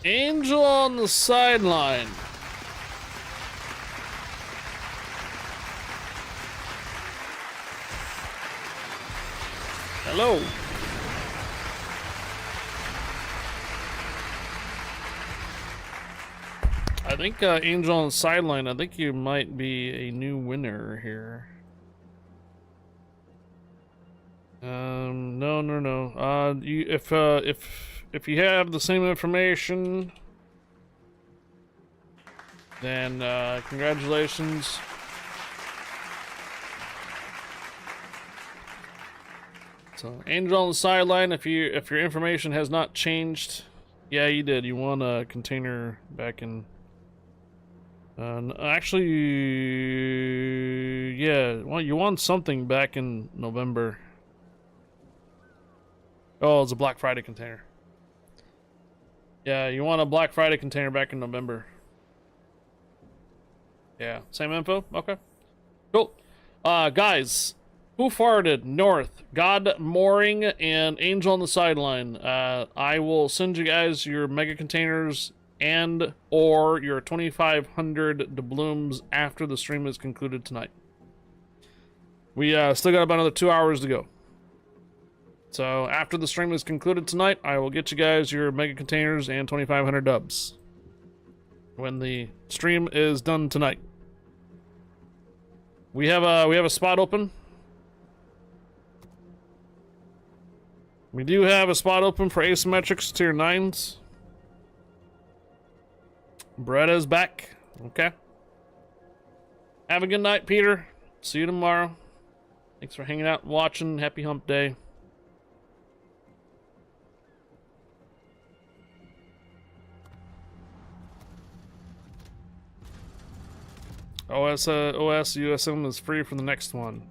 Angel on the sideline. Hello. I think Angel on the sideline, I think you might be a new winner here. No. If you have the same information, then congratulations. So Angel on the sideline, if your information has not changed, yeah, you did. You won a container back in. Actually, yeah, well, you won something back in November. Oh, it's a Black Friday container. Yeah, you won a Black Friday container back in November. Yeah, same info? Okay. Cool. Guys, who farted? North, God Mooring, and Angel on the sideline. I will send you guys your mega containers and or your 2,500 doubloons after the stream is concluded tonight. We still got about another 2 hours to go. So after the stream is concluded tonight, I will get you guys your mega containers and 2,500 dubs when the stream is done tonight. We have a spot open. We do have a spot open for asymmetrics tier 9s. Bretta's back. Okay. Have a good night, Peter. See you tomorrow. Thanks for hanging out and watching. Happy hump day. OS USM is free for the next one.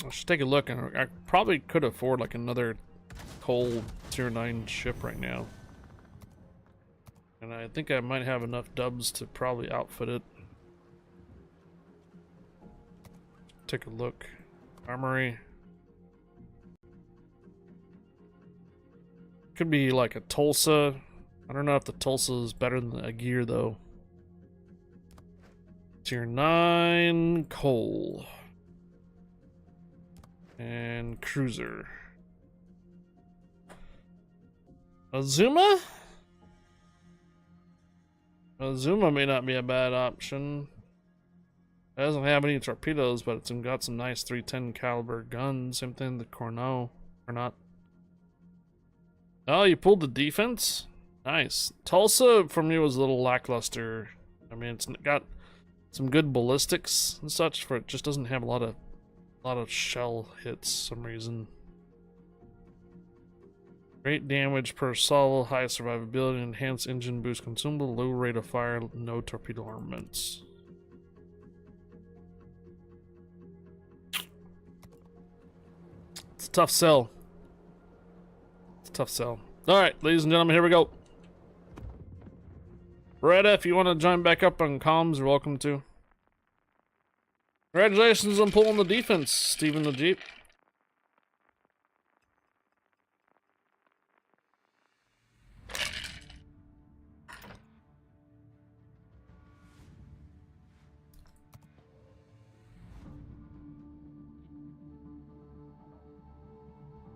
I should take a look. I probably could afford like another coal tier 9 ship right now. And I think I might have enough dubs to probably outfit it. Take a look. Armory. Could be like a Tulsa. I don't know if the Tulsa is better than a gear though. Tier 9 coal. And cruiser. Azuma? Azuma may not be a bad option. It doesn't have any torpedoes, but it's got some nice 310 caliber guns. Same thing the Cornell, or not. Oh, you pulled the defense? Nice. Tulsa for me was a little lackluster. I mean, it's got some good ballistics and such, for it just doesn't have a lot of shell hits for some reason. Great damage per salvo, high survivability, enhanced engine boost consumable, low rate of fire, no torpedo armaments. It's a tough sell. It's a tough sell. Alright, ladies and gentlemen, here we go. Beretta, if you want to join back up on comms, you're welcome to. Congratulations on pulling the defense, Steven the Jeep.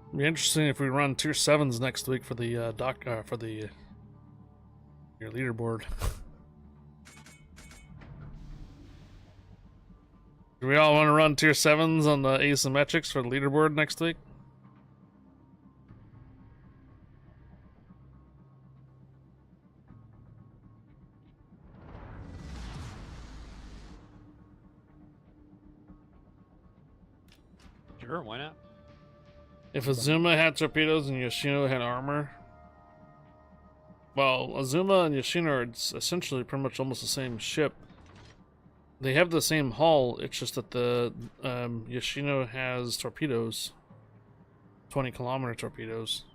It'd be interesting if we run tier 7s next week for the your leaderboard. Do we all want to run tier 7s on the asymmetrics for the leaderboard next week? Sure, why not? If Azuma had torpedoes and Yoshino had armor, well, Azuma and Yoshino are essentially pretty much almost the same ship. They have the same hull, it's just that the Yoshino has torpedoes, 20-kilometer torpedoes.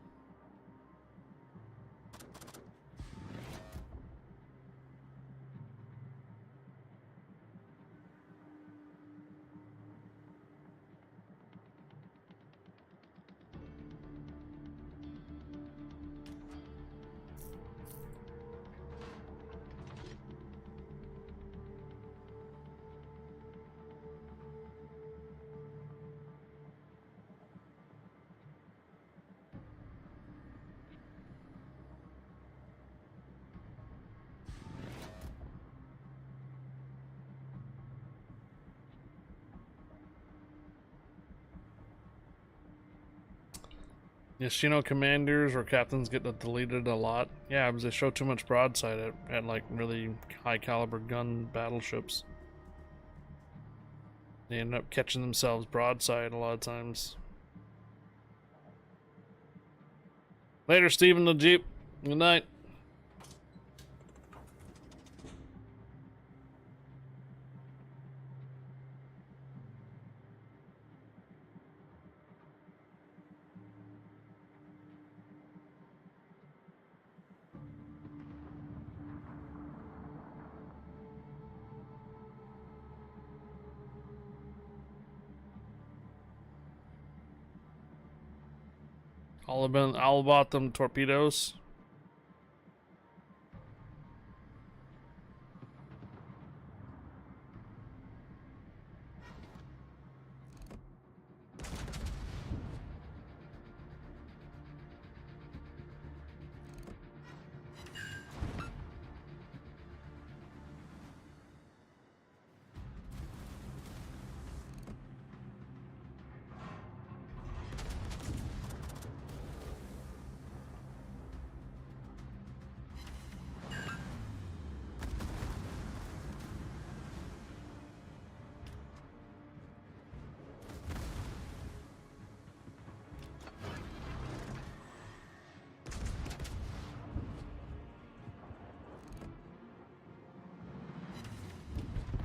Yoshino commanders or captains get deleted a lot. Yeah, because they show too much broadside at like really high caliber gun battleships. They end up catching themselves broadside a lot of times. Later, Steven the Jeep. Good night. All about them torpedoes.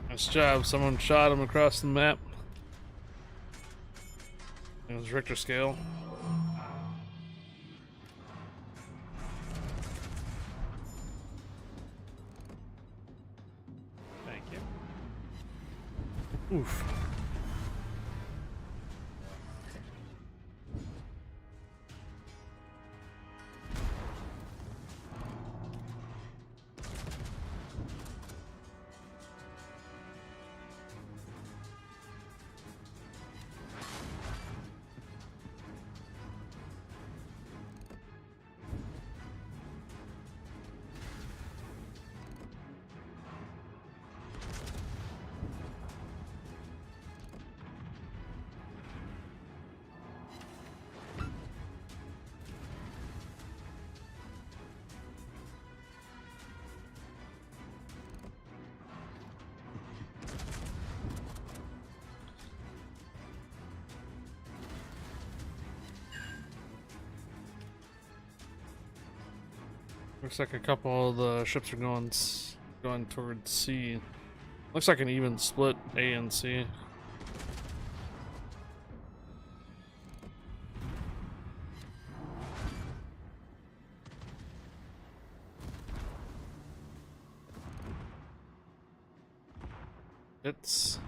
Nice job. Someone shot him across the map. It was Richter scale. Thank you. Oof. Looks like a couple of the ships are going towards C. Looks like an even split A and C. It's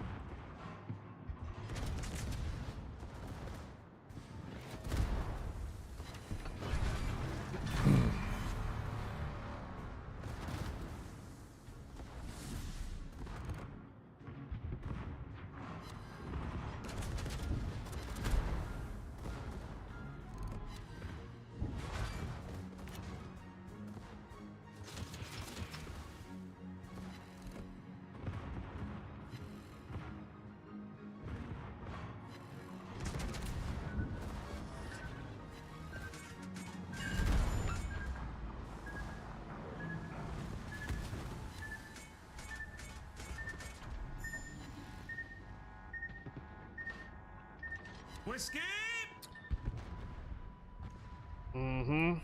Whiskey! mm-hmm.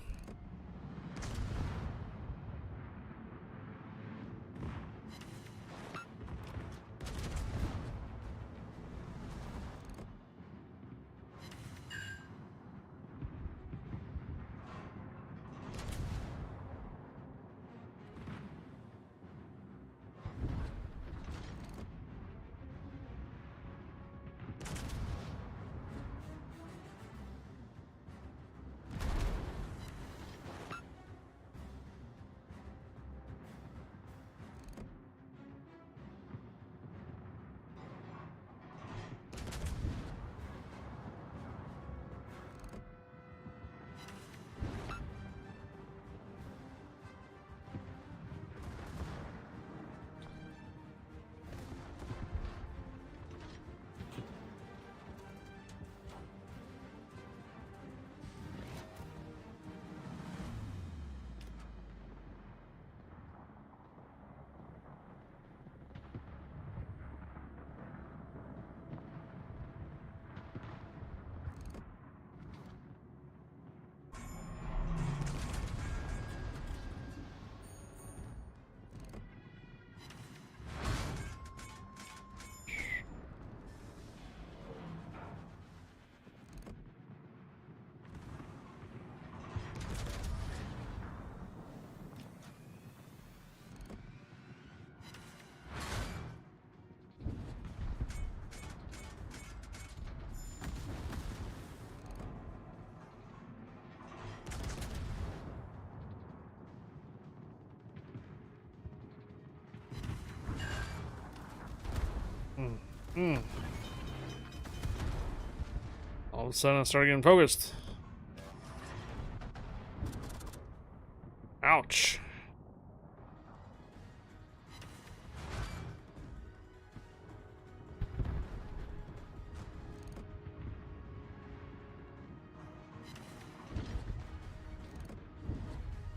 All of a sudden I started getting focused. Ouch.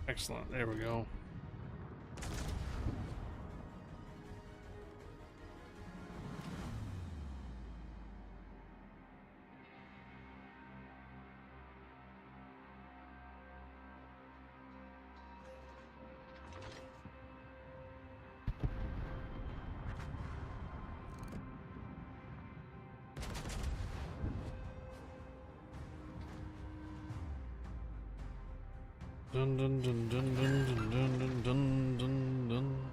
Excellent. There we go. Dun dun dun dun dun dun dun dun dun dun.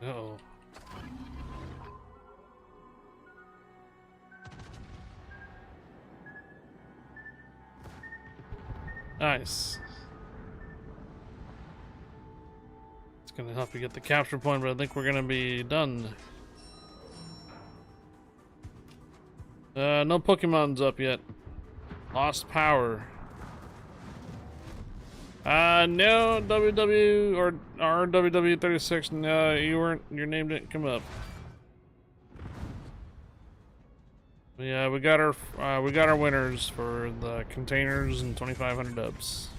Uh-oh. Nice. It's gonna help you get the capture point, but I think we're gonna be done. No Pokemon's up yet. Lost power. No WW or RWW36. No, you weren't. Your name didn't come up. Yeah, we got our winners for the containers and 2,500 dubs.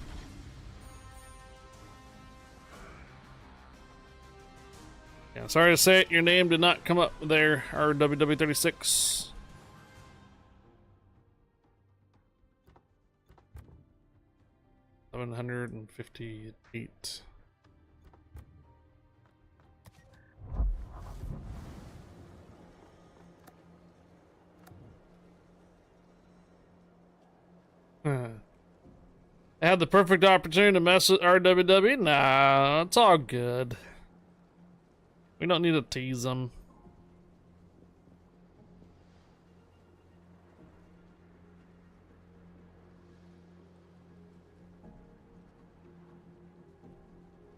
Yeah, sorry to say it, your name did not come up there, RWW36. $758. I had the perfect opportunity to mess with RWW. Nah, it's all good. We don't need to tease them.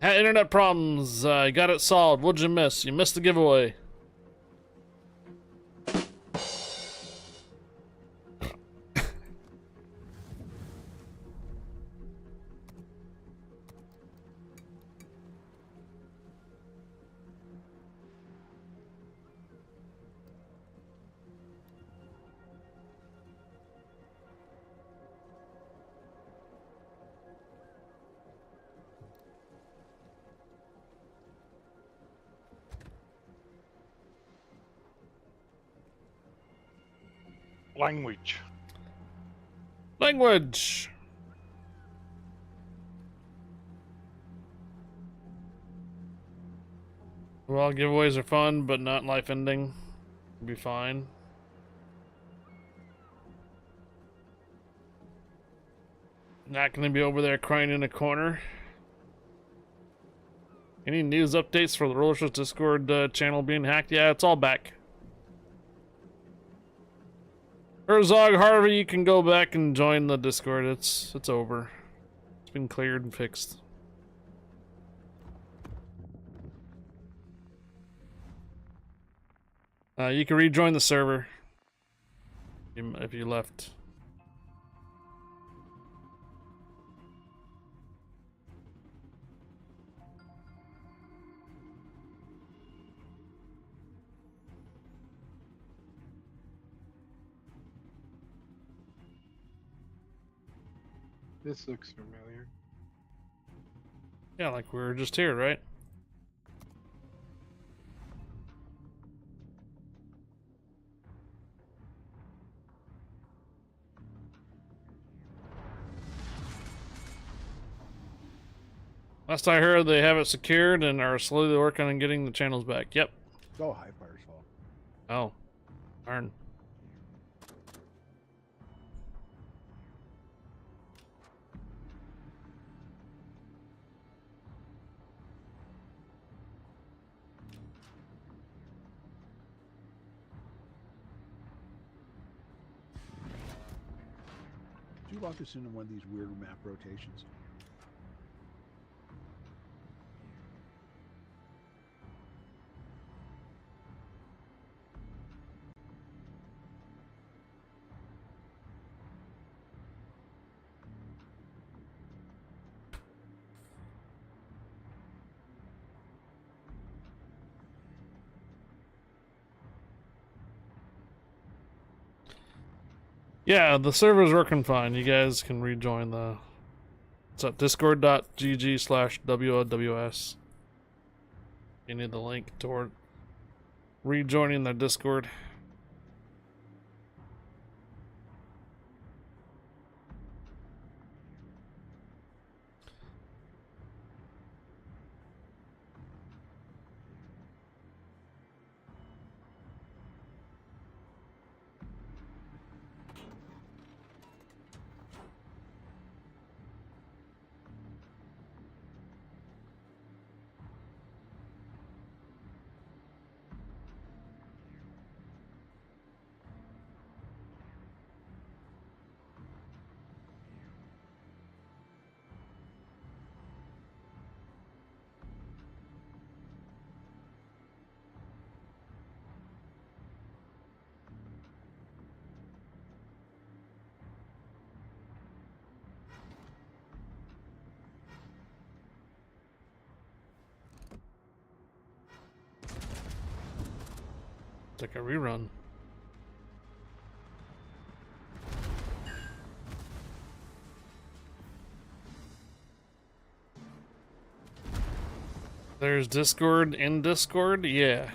Had internet problems. Got it solved. What'd you miss? You missed the giveaway. Language. Language. Well, giveaways are fun, but not life-ending. Be fine. Not gonna be over there crying in a corner. Any news updates for the Rollers Discord channel being hacked? Yeah, it's all back. Herzog, Harvey, you can go back and join the Discord. It's over. It's been cleared and fixed. You can rejoin the server if you left. This looks familiar. Yeah, like we were just here, right? Last I heard, they have it secured and are slowly working on getting the channels back. Yep. It's all Highfire's fault. Oh. Darn. Did you lock us into one of these weird map rotations? Yeah, the server's working fine. You guys can rejoin the... It's at discord.gg/WOWS. You need the link toward rejoining the Discord. It's like a rerun. There's Discord in Discord? Yeah.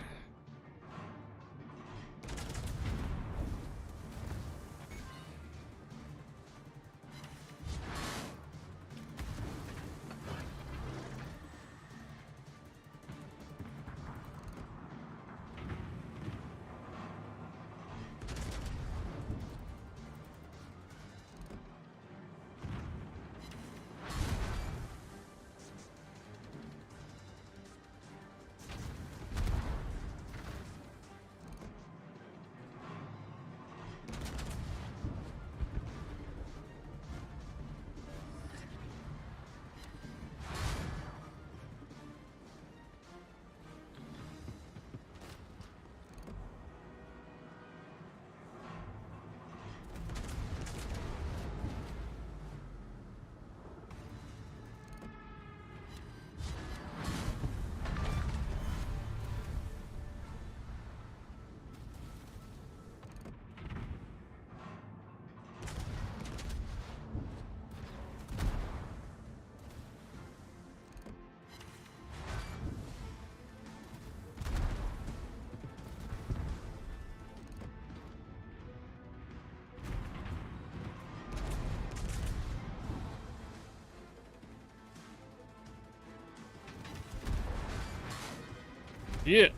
Yeah.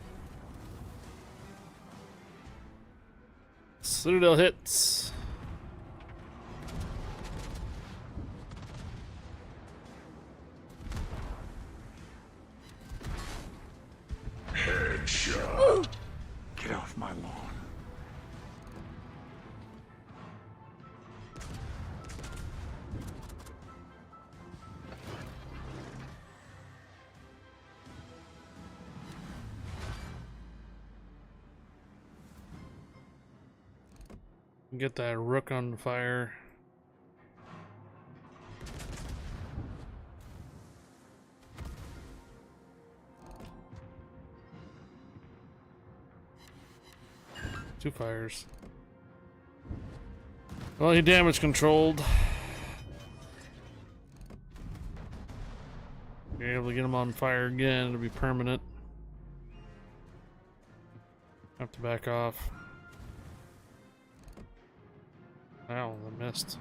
Citadel hits. Headshot. Get off my lawn. Get that rook on fire. Two fires. Well, he damage controlled. You're able to get him on fire again, it'll be permanent. Have to back off. Ow, I missed.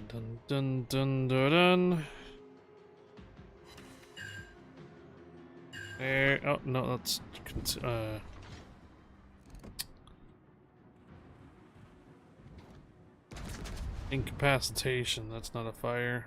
Dun dun dun dun dun. There. Oh no, that's incapacitation. That's not a fire.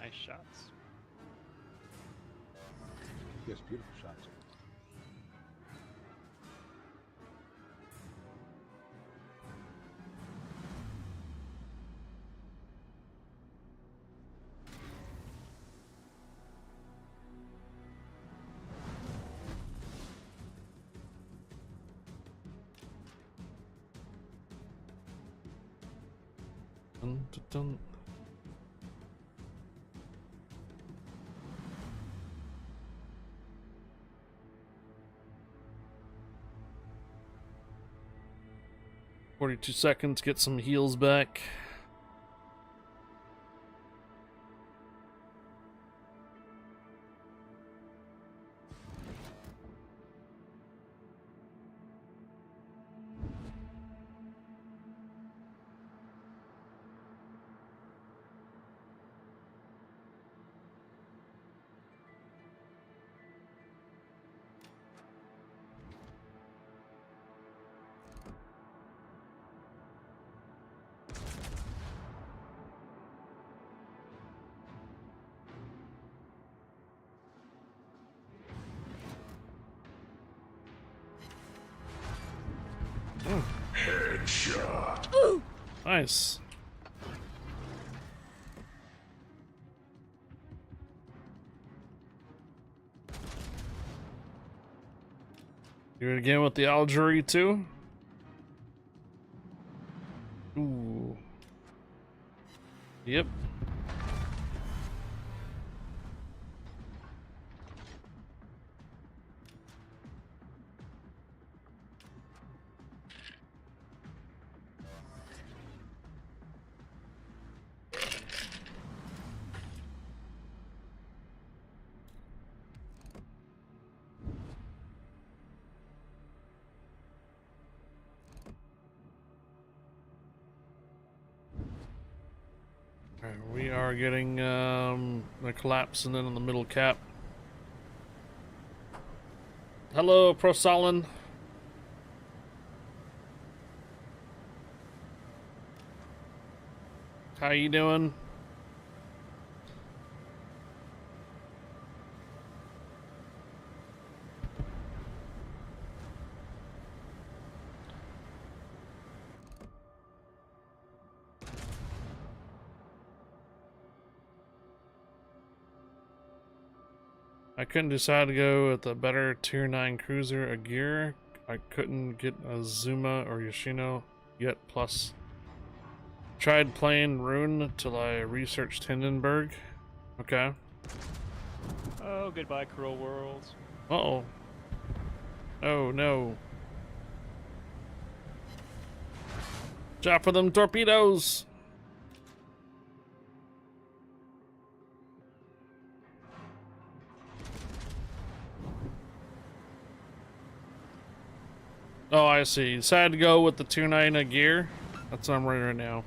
Nice shots. Yes, beautiful shots. Dun, dun, dun. "42 seconds, get some heals back." Nice. Do it again with the Algeria too. Ooh. Yep. Alright, we are getting the collapse and then in the middle cap. Hello, Prosolin. How you doing? I couldn't decide to go with a better tier 9 cruiser a gear. I couldn't get a Zuma or Yoshino yet, plus tried playing Rune till I researched Hindenburg. Okay. Oh, goodbye, cruel worlds. Uh-oh. Oh, no. Drop for them torpedoes! Oh, I see. Decided to go with the 2.9 gear. That's what I'm running right now.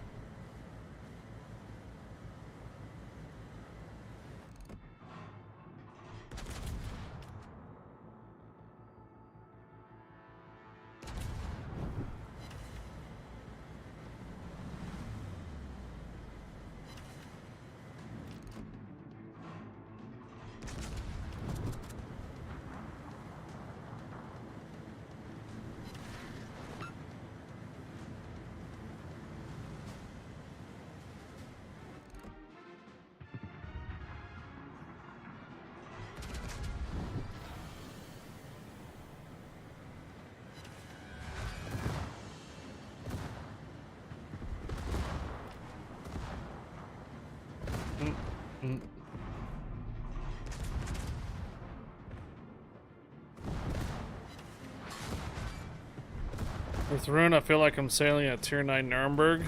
With Rune, I feel like I'm sailing at tier 9 Nuremberg.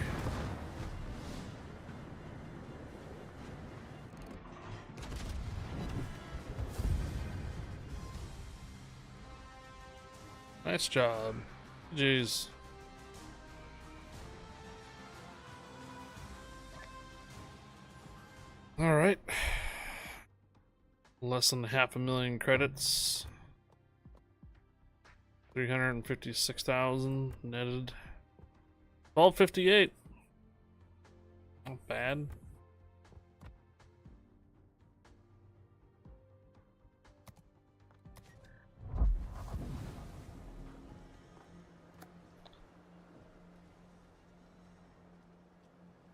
Nice job. Jeez. Alright. Less than 500,000 credits. 356,000 netted. 1258. Not bad.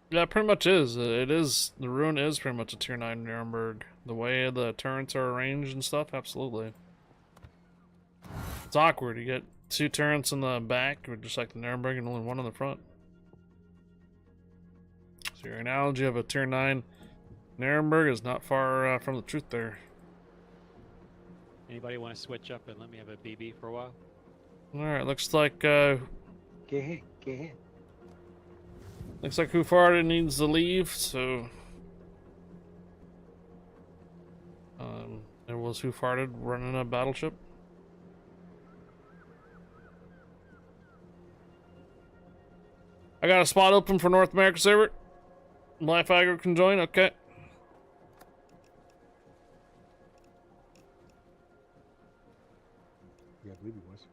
Yeah, it pretty much is. It is. The Rune is pretty much a tier 9 Nuremberg. The way the turrets are arranged and stuff, absolutely. It's awkward. You get 2 turrets in the back, or just like the Nuremberg, and only 1 in the front. So your analogy of a tier 9 Nuremberg is not far from the truth there. Anybody want to switch up and let me have a BB for a while? Alright, looks like Get hit, get hit. looks like Who Farted needs to leave, so it was Who Farted running a battleship. I got a spot open for North America server. Life Aggro can join, okay. Yeah, I believe he was.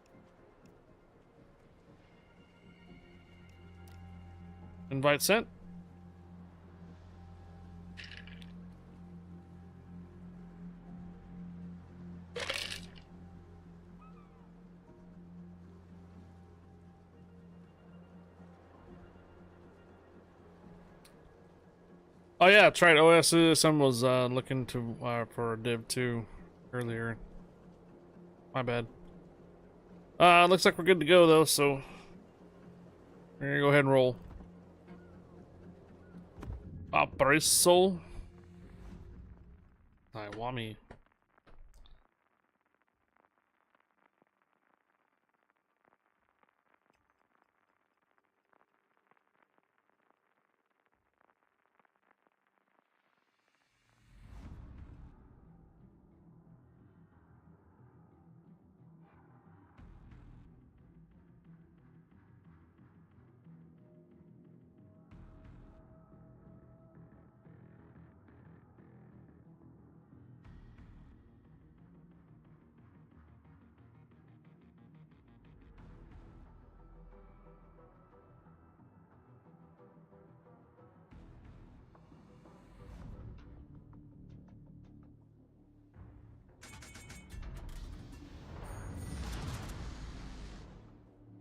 Invite sent. Oh yeah, that's right. OSSM was looking to for a div 2 earlier. My bad. Looks like we're good to go though, so we're gonna go ahead and roll. Apresso. Iwami.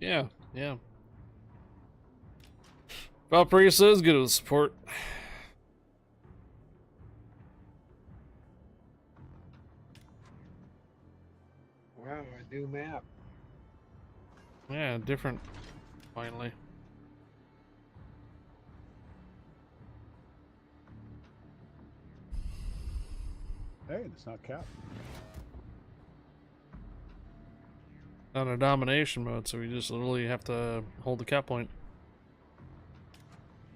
Yeah, yeah. Valparaiso is good with support. Wow, a new map. Yeah, different. Finally. Hey, it's not capped. On a domination mode, so we just literally have to hold the cap point.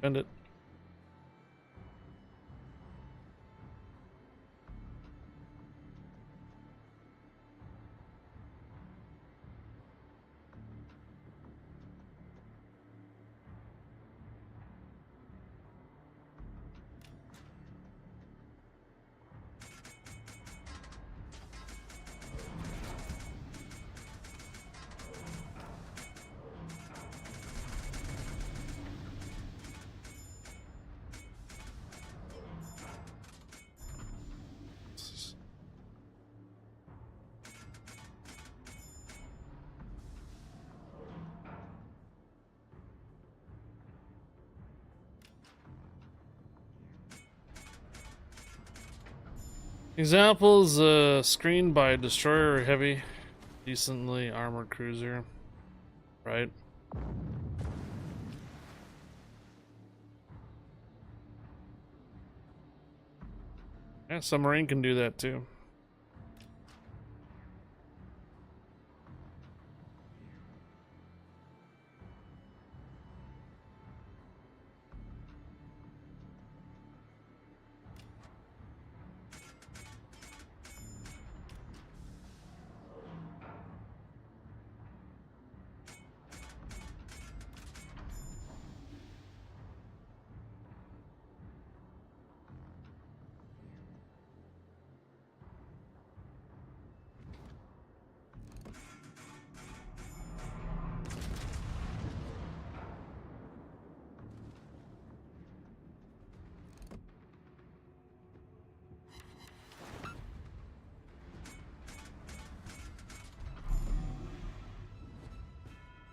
Bend it. Examples screened by destroyer or heavy, decently armored cruiser, right? Yeah, submarine can do that too.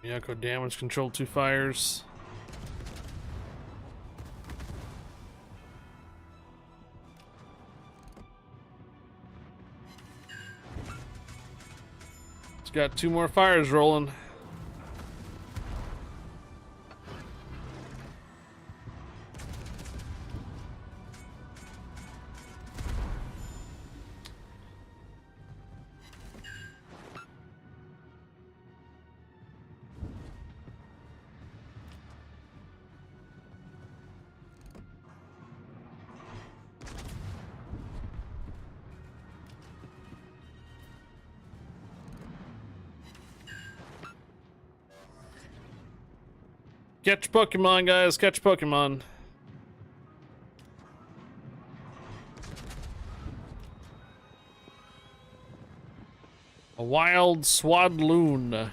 Yako damage control 2 fires. It's got 2 more fires rolling. Catch Pokemon, guys. Catch Pokemon. A wild swadloon.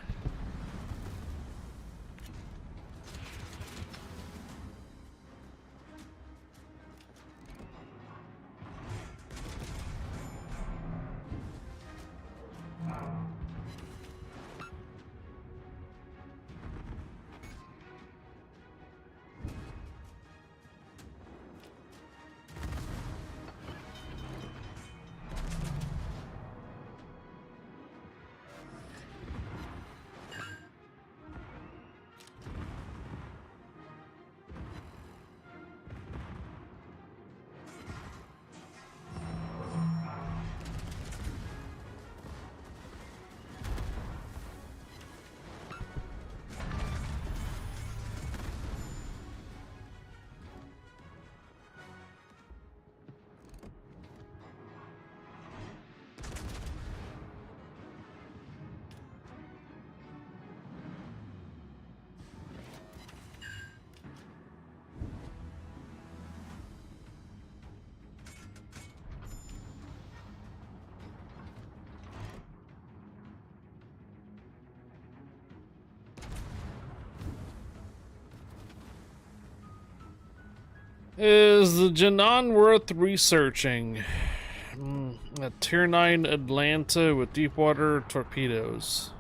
Is the Janan worth researching? A Tier 9 Atlanta with deep water torpedoes.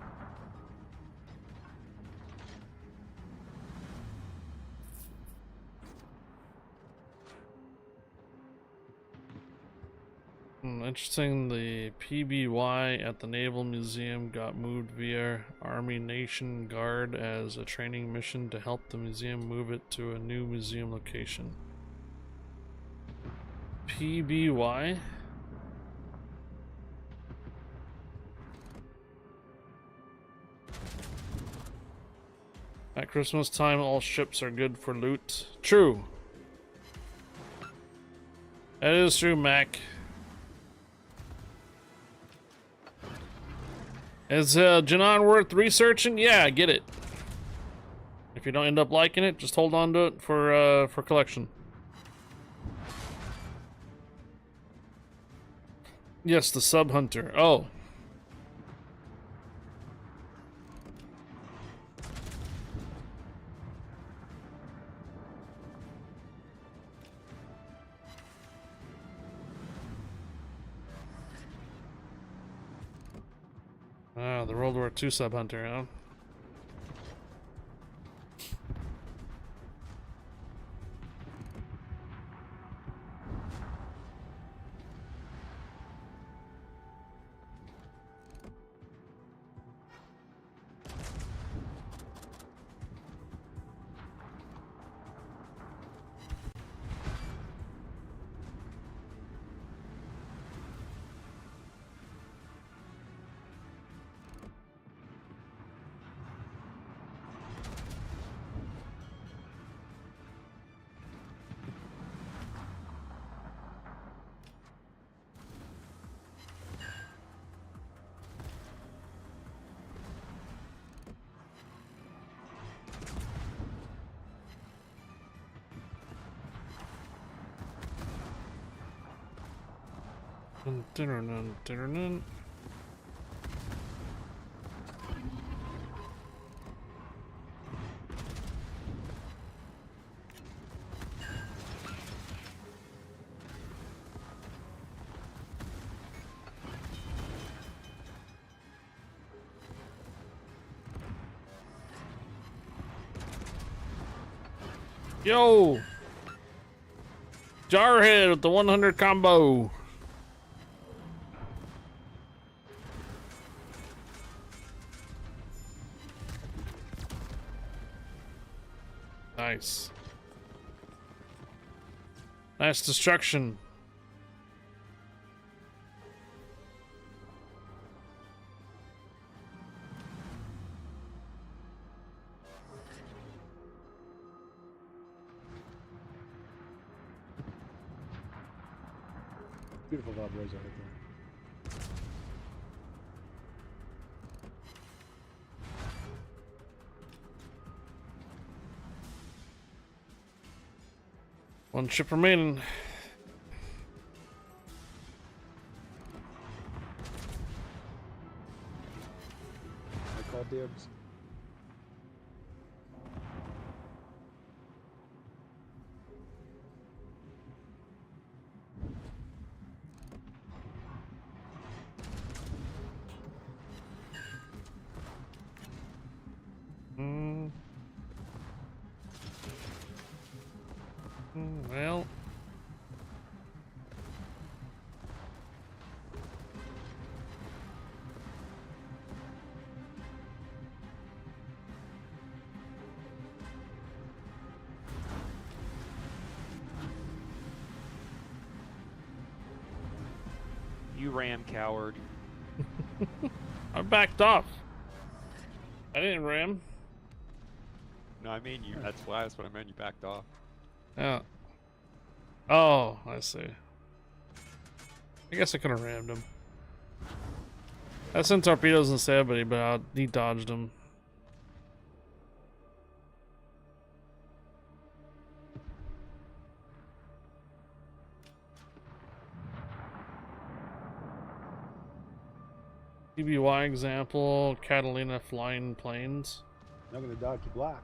Interesting, the PBY at the Naval Museum got moved via Army Nation Guard as a training mission to help the museum move it to a new museum location. PBY? At Christmas time, all ships are good for loot. True. That is true, Mac. Is Janan worth researching? Yeah, get it. If you don't end up liking it, just hold on to it for collection. Yes, the Sub Hunter. Oh. Ah, the World War II Sub Hunter, huh? Yo! Jarhead with the 100 combo. Nice. Nice destruction. Beautiful job, Rosa, right there. One ship remaining. I call dibs. Well. You ram coward. I backed off. I didn't ram. No, I mean you. That's what I meant. You backed off. Yeah. Oh, I see. I guess I could have rammed him. I sent torpedoes instead, but he dodged them. TBY example, Catalina flying planes. Not gonna dodge the black.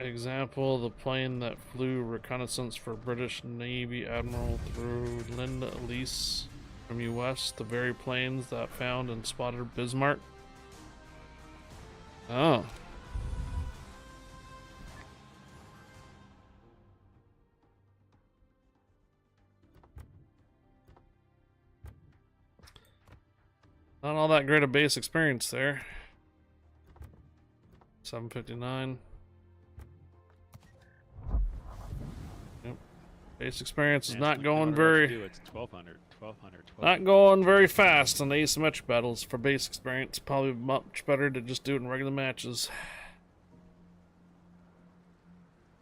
Example, the plane that flew reconnaissance for British Navy Admiral through Linda Elise from US, the very planes that found and spotted Bismarck. Oh. Not all that great a base experience there. 759. Yep. Base experience is not going very... It's 1200, 1200, 1200. Not going very fast on the asymmetric battles for base experience. Probably much better to just do it in regular matches.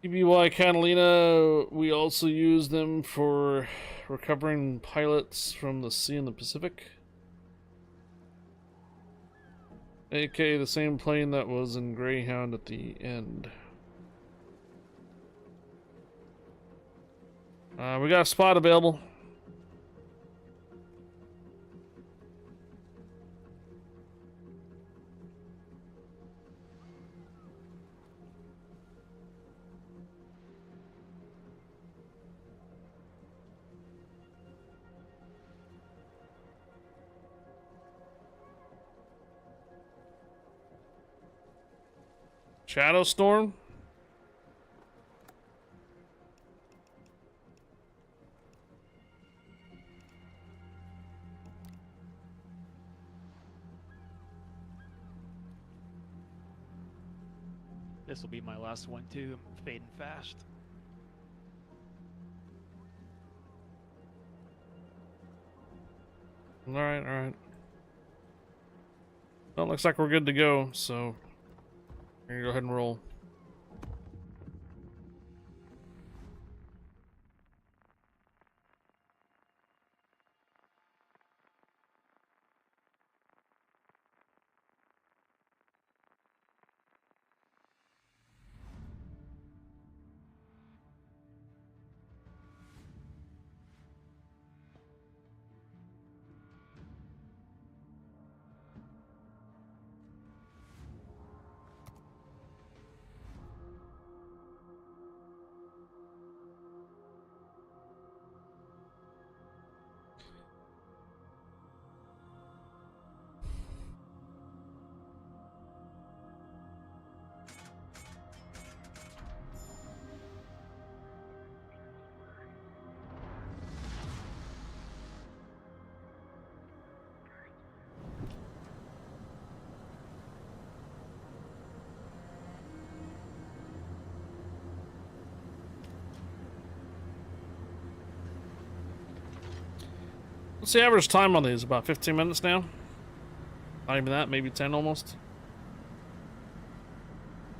EBY Catalina, we also use them for recovering pilots from the sea in the Pacific. AK, the same plane that was in Greyhound at the end. We got a spot available. Shadow Storm? This will be my last one too. I'm fading fast. Alright, alright. Well, looks like we're good to go, so we're gonna go ahead and roll. What's the average time on these? About 15 minutes now? Not even that, maybe 10 almost.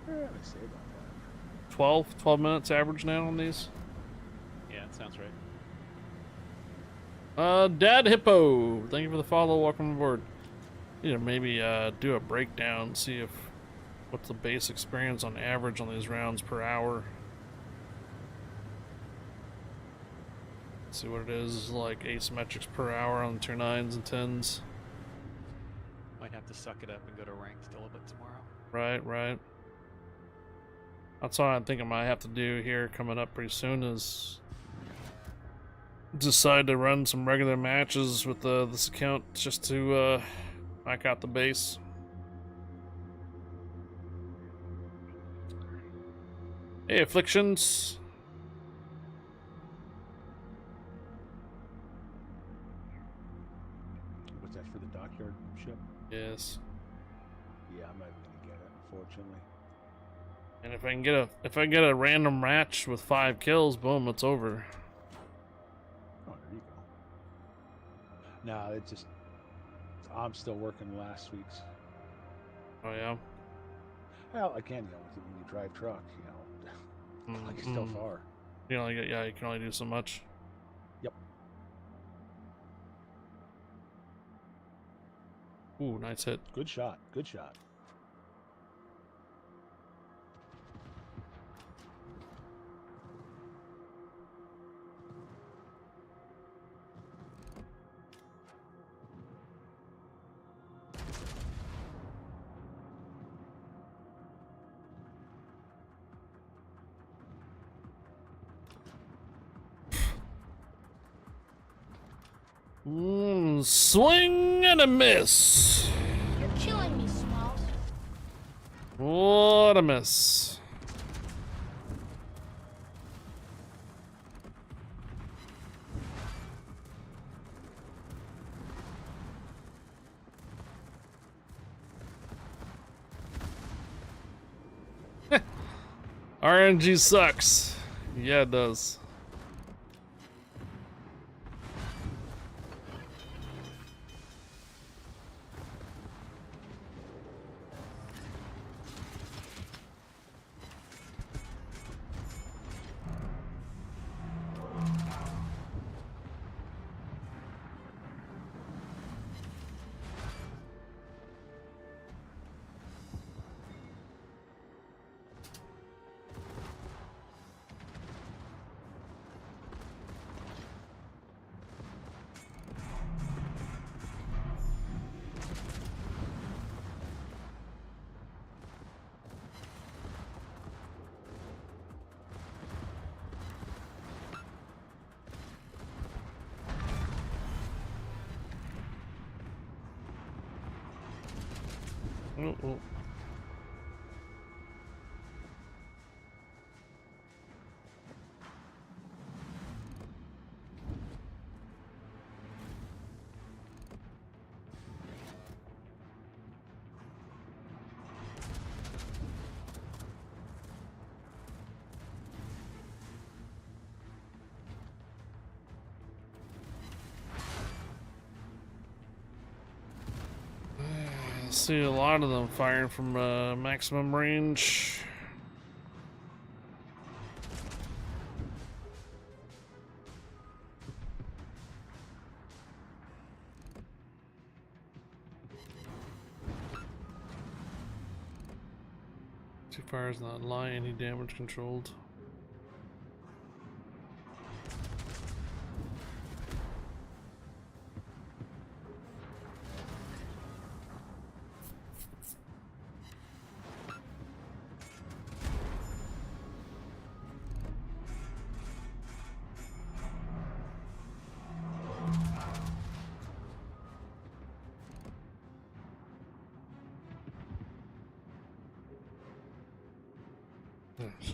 Yeah, I say about that. 12 minutes average now on these. Yeah, that sounds right. Dad Hippo, thank you for the follow, welcome aboard. You know, maybe do a breakdown, see if what's the base experience on average on these rounds per hour. See what it is like asymmetrics per hour on 2 9s and 10s. Might have to suck it up and go to ranked a little bit tomorrow. Right, right. That's what I think I might have to do here coming up pretty soon is decide to run some regular matches with this account just to knock out the base. Hey, Afflictions. What's that for the dockyard ship? Yes. Yeah, I'm not gonna get it, unfortunately. And if I get a random match with 5 kills, boom, it's over. Oh, there you go. No, it's just I'm still working last week's. Oh yeah. Well, again, you know, when you drive truck, you know, like it's still far. You know, yeah, you can only do so much. Yep. Ooh, nice hit. Good shot. Good shot. Swing and a miss. You're killing me, Smalls. What a miss. RNG sucks. Yeah, it does. Oh. I see a lot of them firing from maximum range. Two fires not lie, any damage controlled. Yes.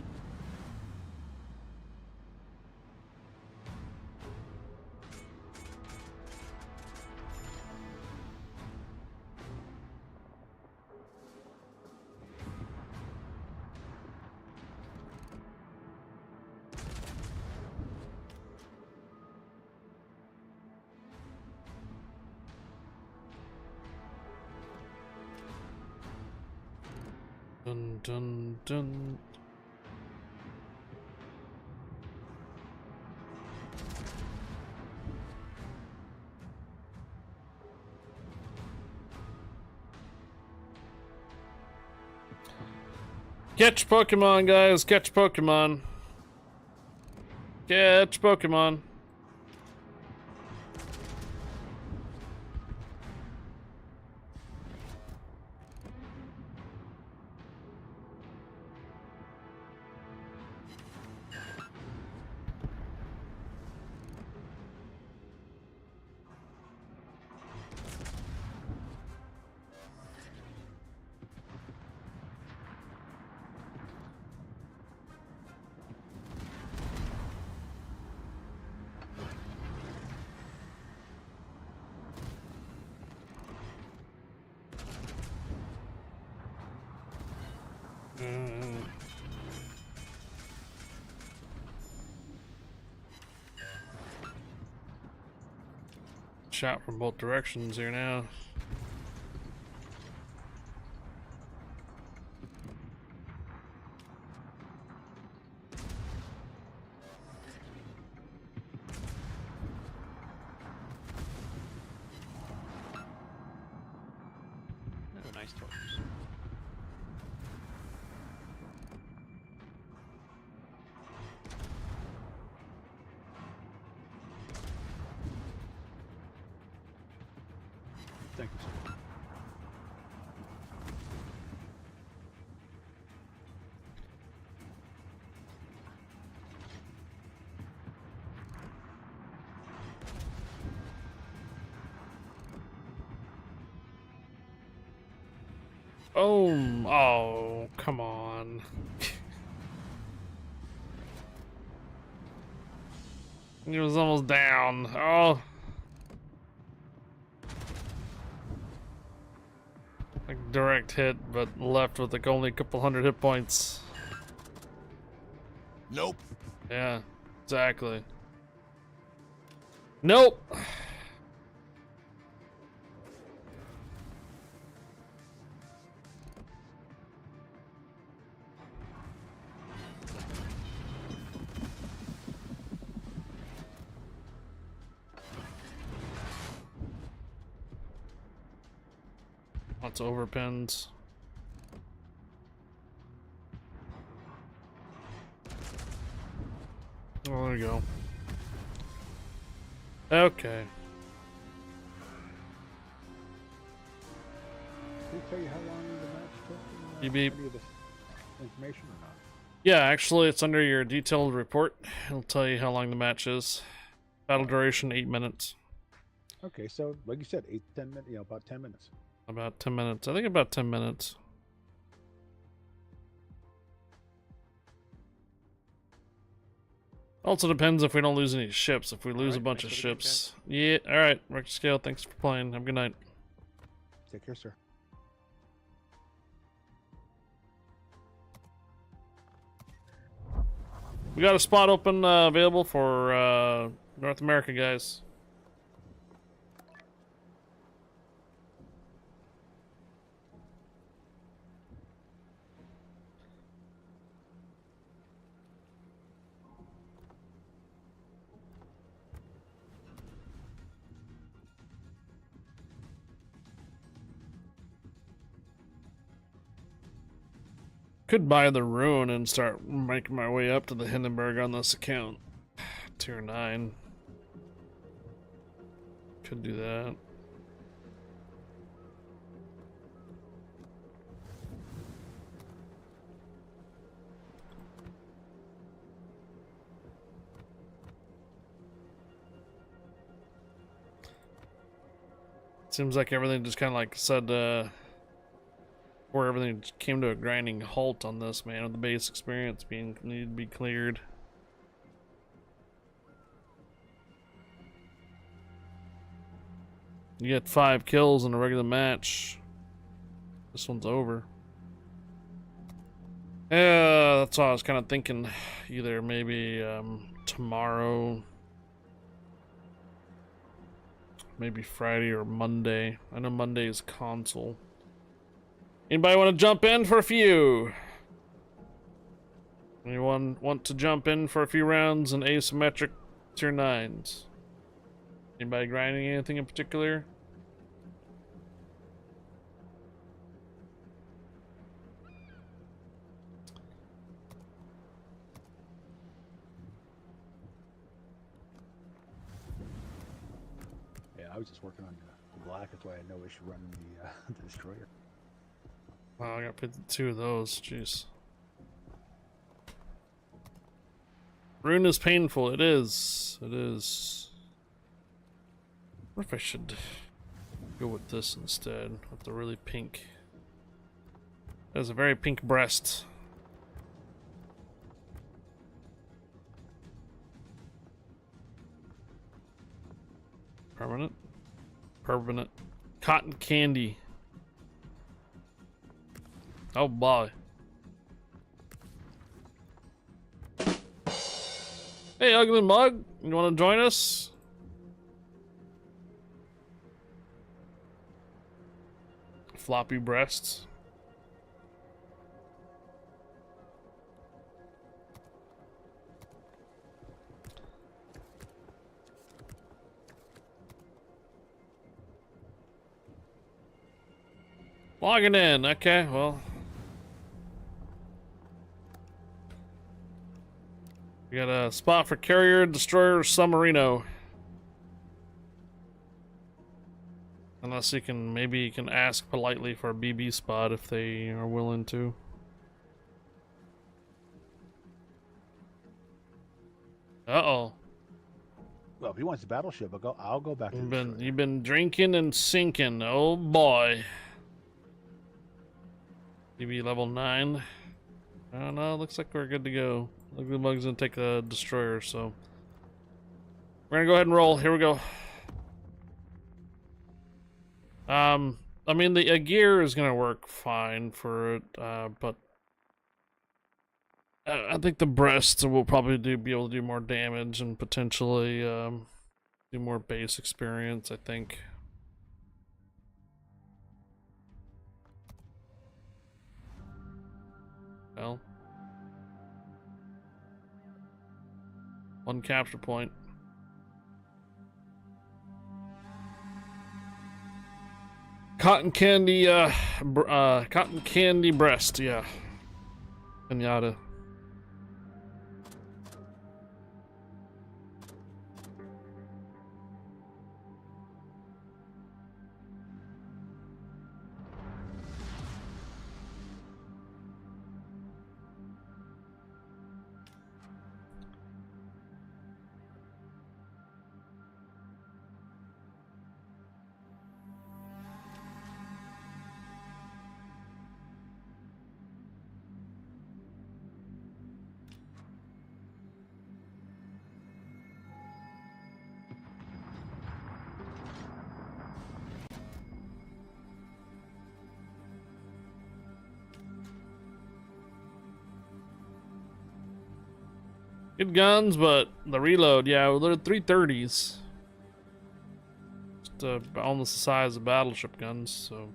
Dun dun dun. Catch Pokemon, guys. Catch Pokemon. Catch Pokemon. Shot from both directions here now. Oh, nice torch. Thank you, sir. Oh, come on. He was almost down. Oh. Like direct hit, but left with like only a couple hundred hit points. Nope. Yeah, exactly. Nope. Lots of overpins. Oh, there you go. Okay. Did it tell you how long the match took? Beep, beep. Any of this information or not? Yeah, actually, it's under your detailed report. It'll tell you how long the match is. Battle duration 8 minutes. Okay, so like you said, 8-10 minutes. About 10 minutes. About 10 minutes. I think about 10 minutes. Also depends if we don't lose any ships. If we lose a bunch of ships. Yeah, alright. Rector Scale, thanks for playing. Have a good night. Take care, sir. We got a spot open available for North America, guys. Could buy the Ruin and start making my way up to the Hindenburg on this account. Tier 9. Could do that. Seems like everything just kind of like said, where everything came to a grinding halt on this, man, with the base experience being needed to be cleared. You get 5 kills in a regular match. This one's over. Yeah, that's what I was kind of thinking. Either maybe tomorrow, maybe Friday or Monday. I know Monday is console. Anybody want to jump in for a few? Anyone want to jump in for a few rounds in asymmetric tier 9s? Anybody grinding anything in particular? Yeah, I was just working on the black. That's why I had no issue running the destroyer. Wow, I got 52 of those. Jeez. Rune is painful. It is. It is. What if I should go with this instead? With the really pink. It has a very pink breast. Permanent. Permanent. Cotton candy. Oh boy. Hey, Ugly Mug, you want to join us? Floppy breasts. Logging in, okay, well. We got a spot for carrier, destroyer, submarino. Unless you can, maybe you can ask politely for a BB spot if they are willing to. Uh-oh. Well, if he wants the battleship, I'll go back to You've been drinking and sinking. Oh boy. TV level 9. I don't know, looks like we're good to go. Look, the bug's gonna take a destroyer, so we're gonna go ahead and roll. Here we go. I mean, the gear is gonna work fine for it, but I think the breasts will probably be able to do more damage and potentially do more base experience, I think. Well, 1 capture point. Cotton candy, cotton candy breast, yeah. Pinata. Good guns, but the reload, yeah, they're 330s. Just almost the size of battleship guns, so.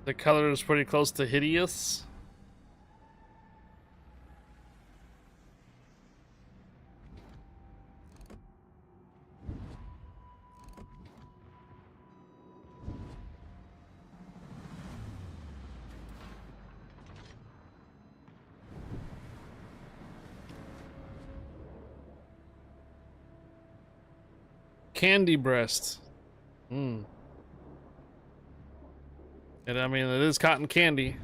The color is pretty close to hideous. Candy breast. And I mean, it is cotton candy.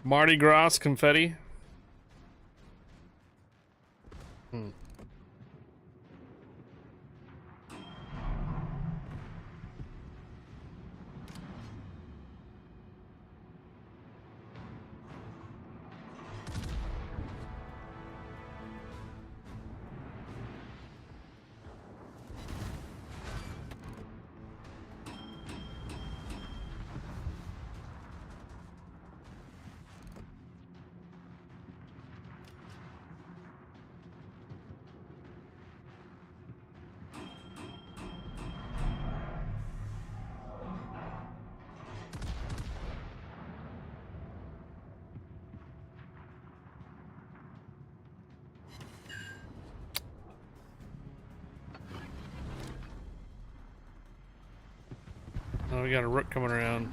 Mardi Gras confetti. Oh, we got a rook coming around.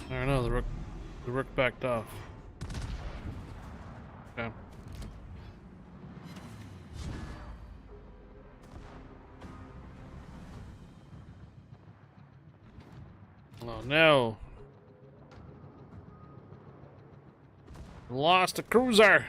I don't know, the rook backed off. Okay. no. Lost a cruiser.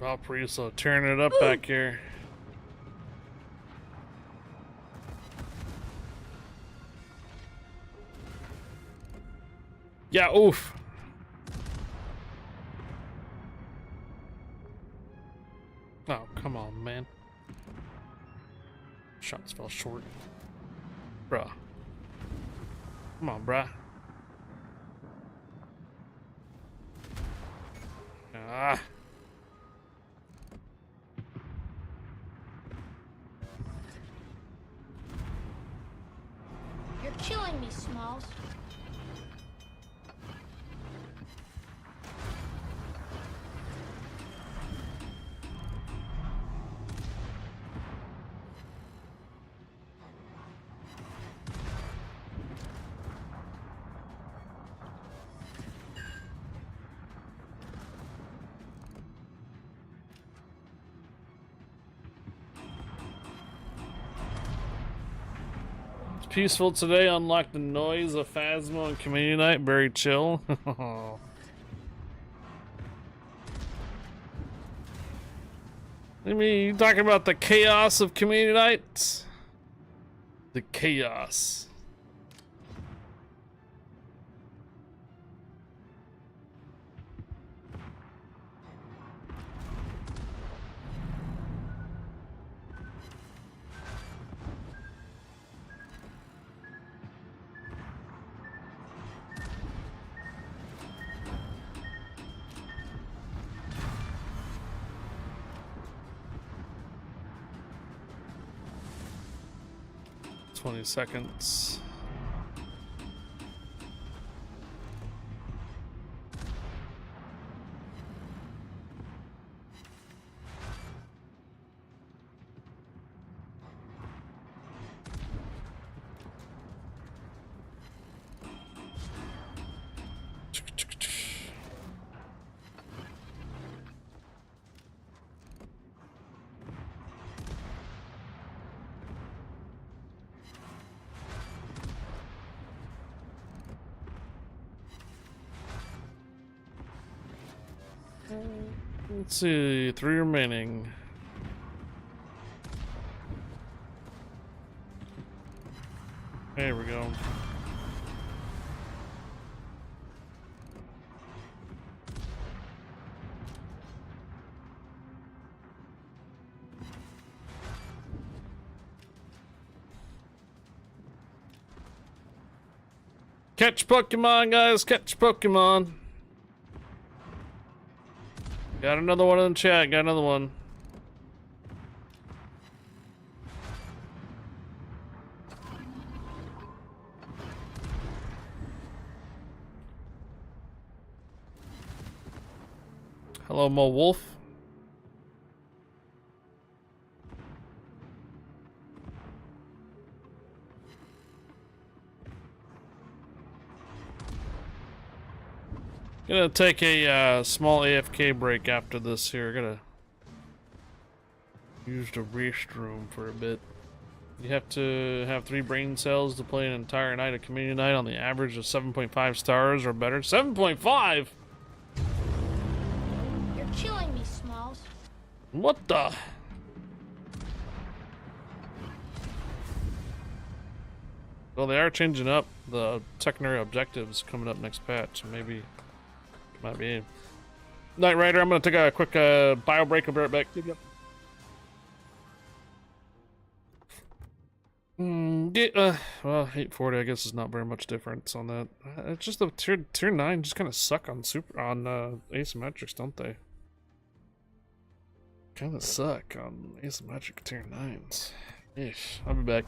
Valparaiso tearing it up back here. Yeah, oof. Oh, come on, man. Shots fell short. Bruh. Come on, bruh. Ah. You're killing me, Smalls. Peaceful today, unlock the noise of Phasmo and community night, very chill. I mean, you talking about the chaos of community night? The chaos. $20 seconds. Let's see, 3 remaining. There we go. Catch Pokemon, guys, catch Pokemon. Got another one in the chat, got another one. Hello, Mo Wolf. Gonna take a small AFK break after this here. Gonna use the restroom for a bit. You have to have 3 brain cells to play an entire night of community night on the average of 7.5 stars or better. 7.5? You're killing me, Smalls. What the? Well, they are changing up the secondary objectives coming up next patch, so maybe might be. Knight Rider, I'm gonna take a quick bio break. I'll be right back. Yep. Well, 840, I guess is not very much difference on that. It's just the tier 9 just kind of suck on asymmetrics, don't they? Kind of suck on asymmetric tier 9s. Ish. I'll be back.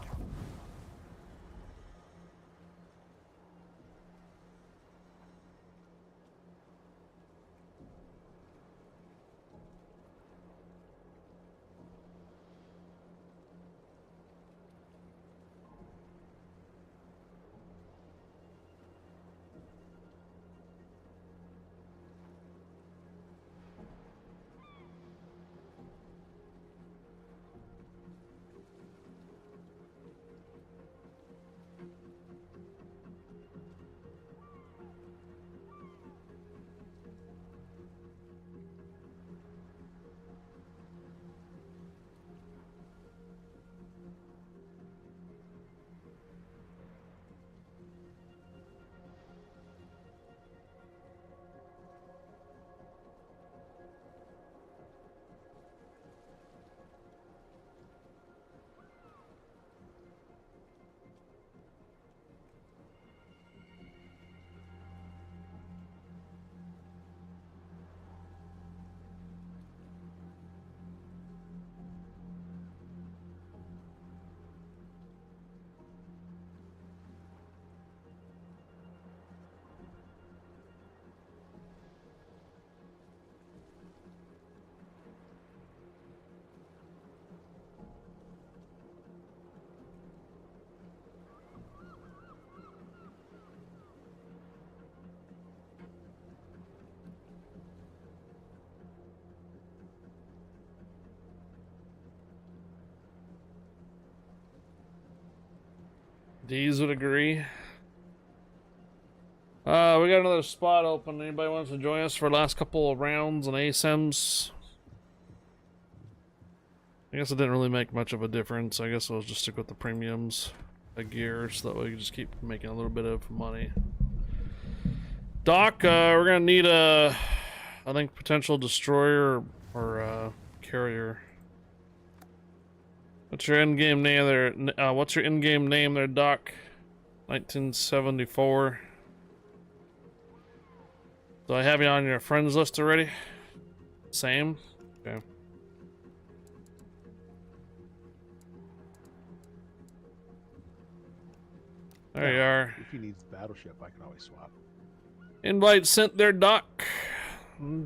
D's would agree. We got another spot open. Anybody wants to join us for the last couple of rounds on ASIMs? I guess it didn't really make much of a difference. I guess I'll just stick with the premiums gear so that way we can just keep making a little bit of money. Doc, we're gonna need a, I think, potential destroyer or carrier. What's your in-game name there? What's your in-game name there, Doc? 1974. Do I have you on your friends list already? Same? Okay. There you are. If he needs the battleship, I can always swap. Invite sent there, Doc.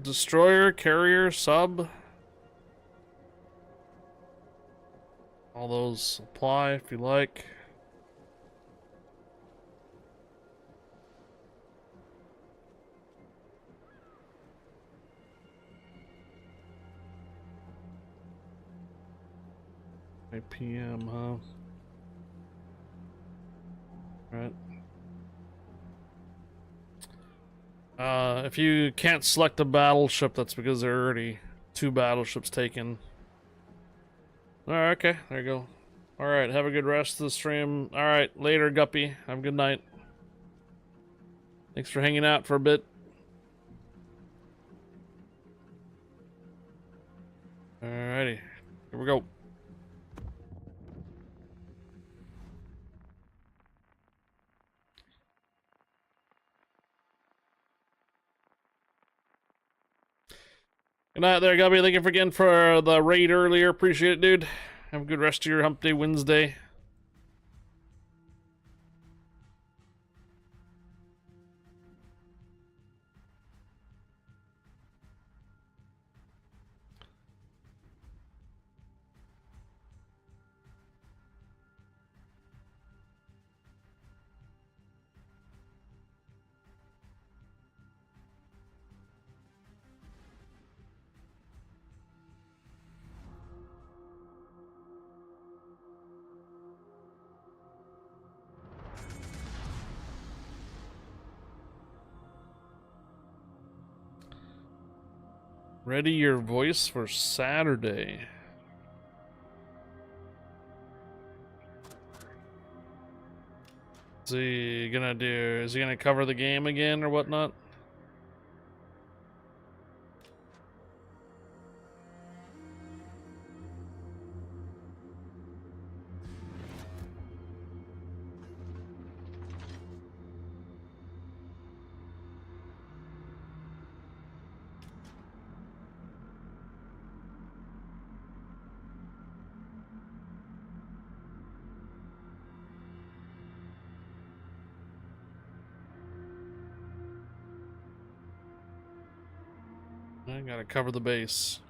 Destroyer, carrier, sub. All those apply if you like. PM, huh? Right. If you can't select a battleship, that's because there are already 2 battleships taken. Alright, okay, there you go. Alright, have a good rest of the stream. Alright, later, Guppy. Have a good night. Thanks for hanging out for a bit. Alrighty, here we go. Good night there, Gubby. Thank you again for the raid earlier. Appreciate it, dude. Have a good rest of your Hump Day Wednesday. Ready your voice for Saturday. Is he gonna cover the game again or whatnot? I gotta cover the base.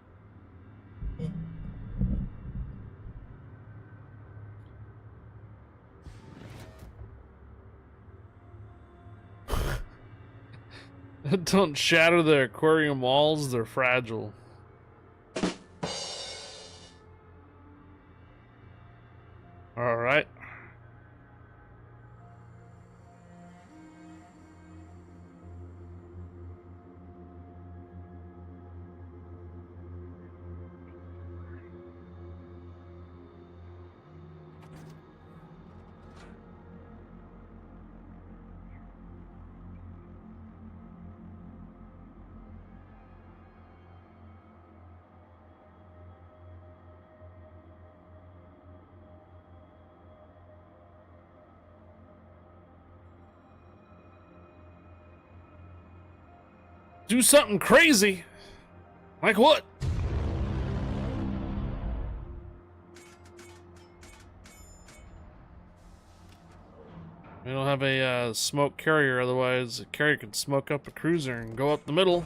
Don't shatter the aquarium walls, they're fragile. Alright. Do something crazy. Like what? We don't have a smoke carrier, otherwise a carrier could smoke up a cruiser and go up the middle.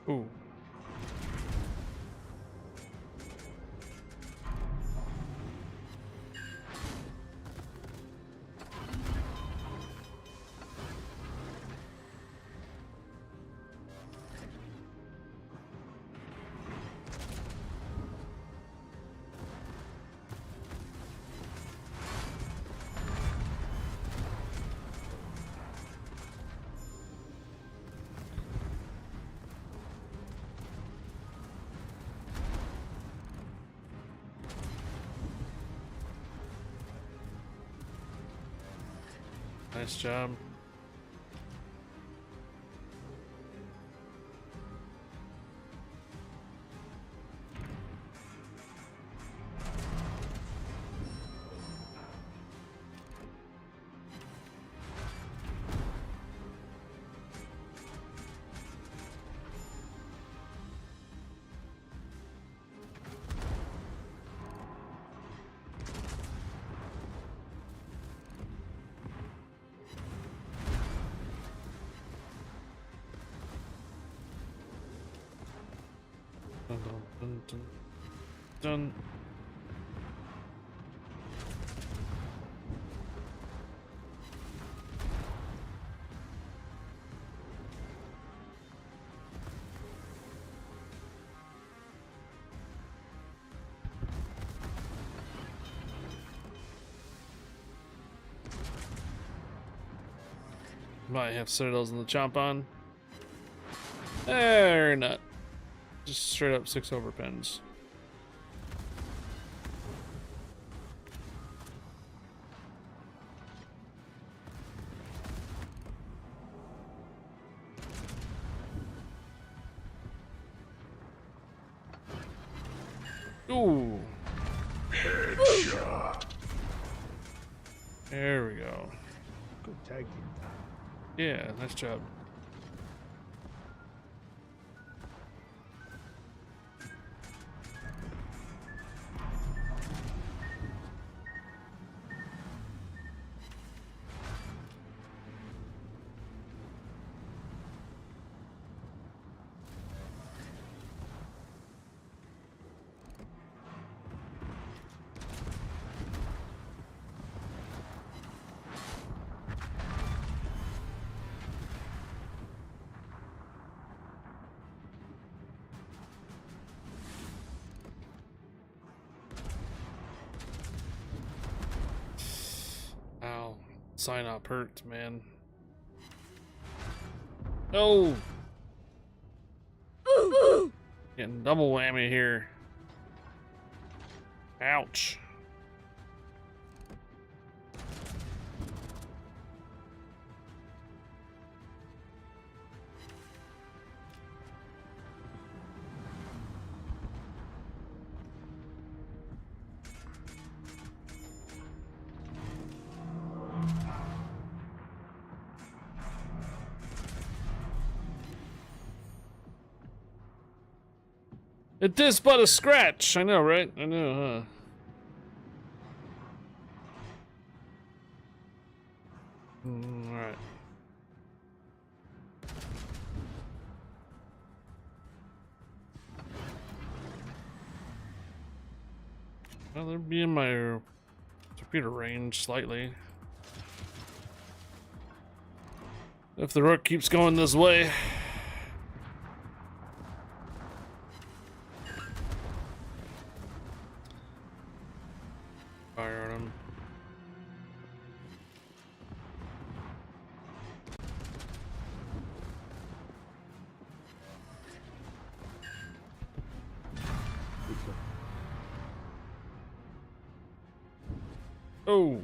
Ooh. Nice job. Dun, dun, dun, dun. Might have citadels in the chomp on. Or not. Just straight up 6 overpens. Ooh. Headshot. There we go. Good tag team. Yeah, nice job. Ow. Sign up hurts, man. No! Getting double whammy here. Ouch. It is but a scratch. I know, right? I know, huh? Alright. Well, they'll be in my torpedo range slightly. If the rook keeps going this way. Fire on him. Oh.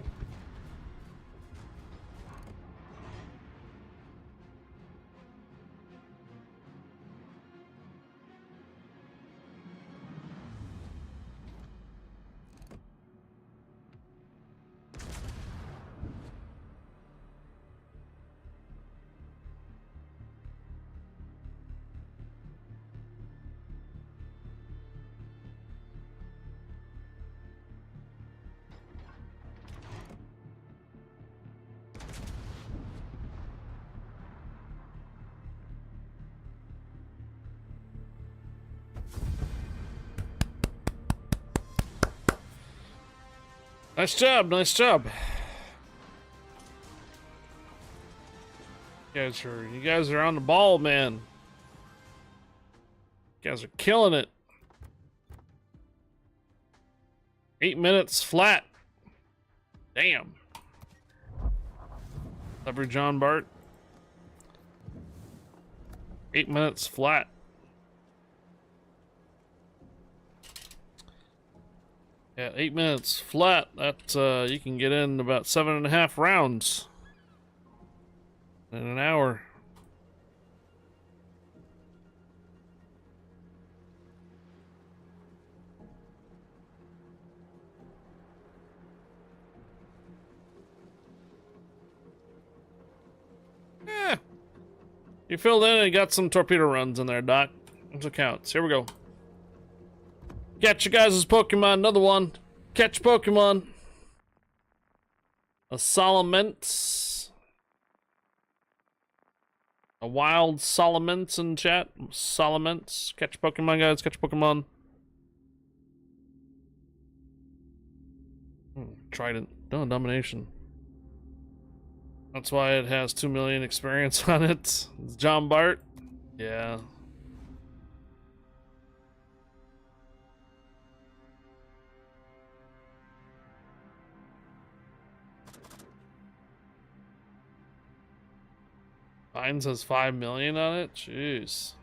Nice job, nice job. You guys are on the ball, man. You guys are killing it. 8 minutes flat. Damn. Clever John Bart. 8 minutes flat. Yeah, 8 minutes flat. That you can get in about 7.5 rounds in an hour. Yeah. You filled in and got some torpedo runs in there, Doc. That's what counts. Here we go. Catch you guys' Pokemon. Another one. Catch Pokemon. A Salamence. A wild Salamence in chat. Salamence. Catch Pokemon, guys. Catch Pokemon. Trident. No, domination. That's why it has 2 million experience on it. It's John Bart. Yeah. Mine says 5 million on it? Jeez.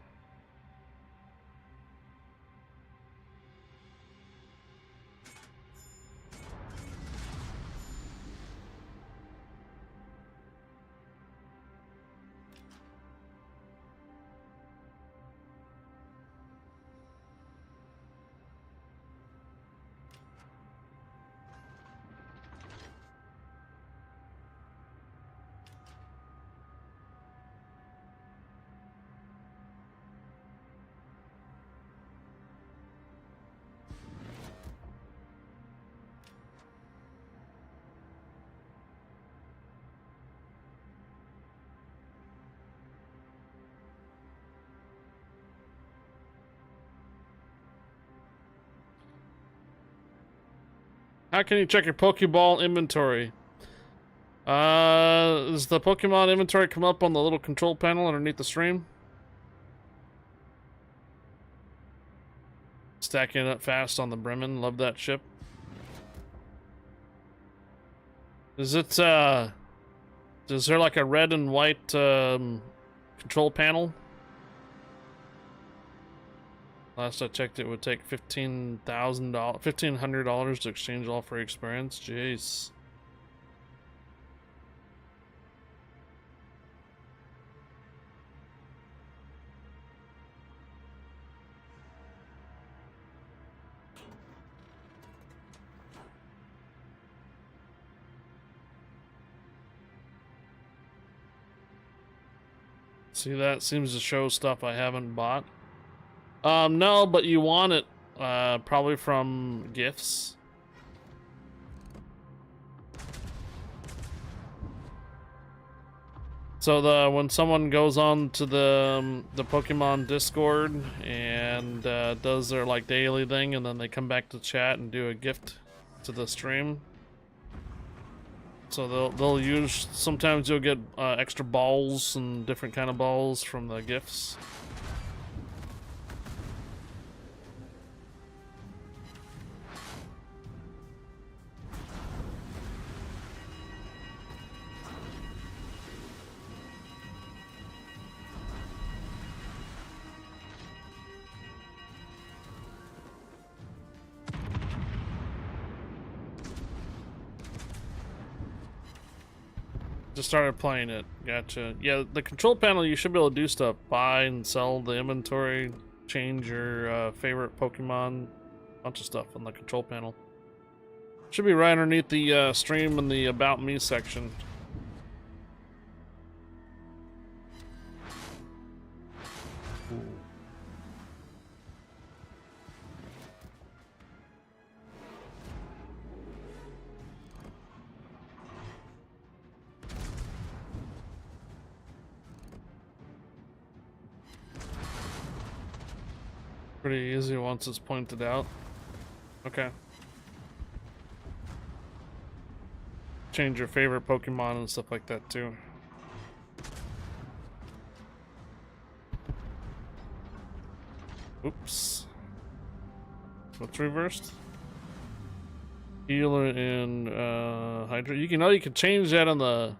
How can you check your Pokeball inventory? Does the Pokemon inventory come up on the little control panel underneath the stream? Stacking it up fast on the Bremen. Love that ship. Is it, is there like a red and white, control panel? Last I checked, it would take $1,500 to exchange all free experience. Jeez. See, that seems to show stuff I haven't bought. No, but you want it, probably from gifts. So when someone goes on to the Pokemon Discord and does their like daily thing, and then they come back to chat and do a gift to the stream. So they'll use, sometimes you'll get extra balls and different kind of balls from the gifts. Just started playing it. Gotcha. Yeah, the control panel, you should be able to do stuff. Buy and sell the inventory, change your favorite Pokemon, bunch of stuff on the control panel. Should be right underneath the stream in the About Me section. Pretty easy once it's pointed out. Okay. change your favorite Pokemon and stuff like that too. Oops. What's reversed? Healer and Hydra. You can change that on the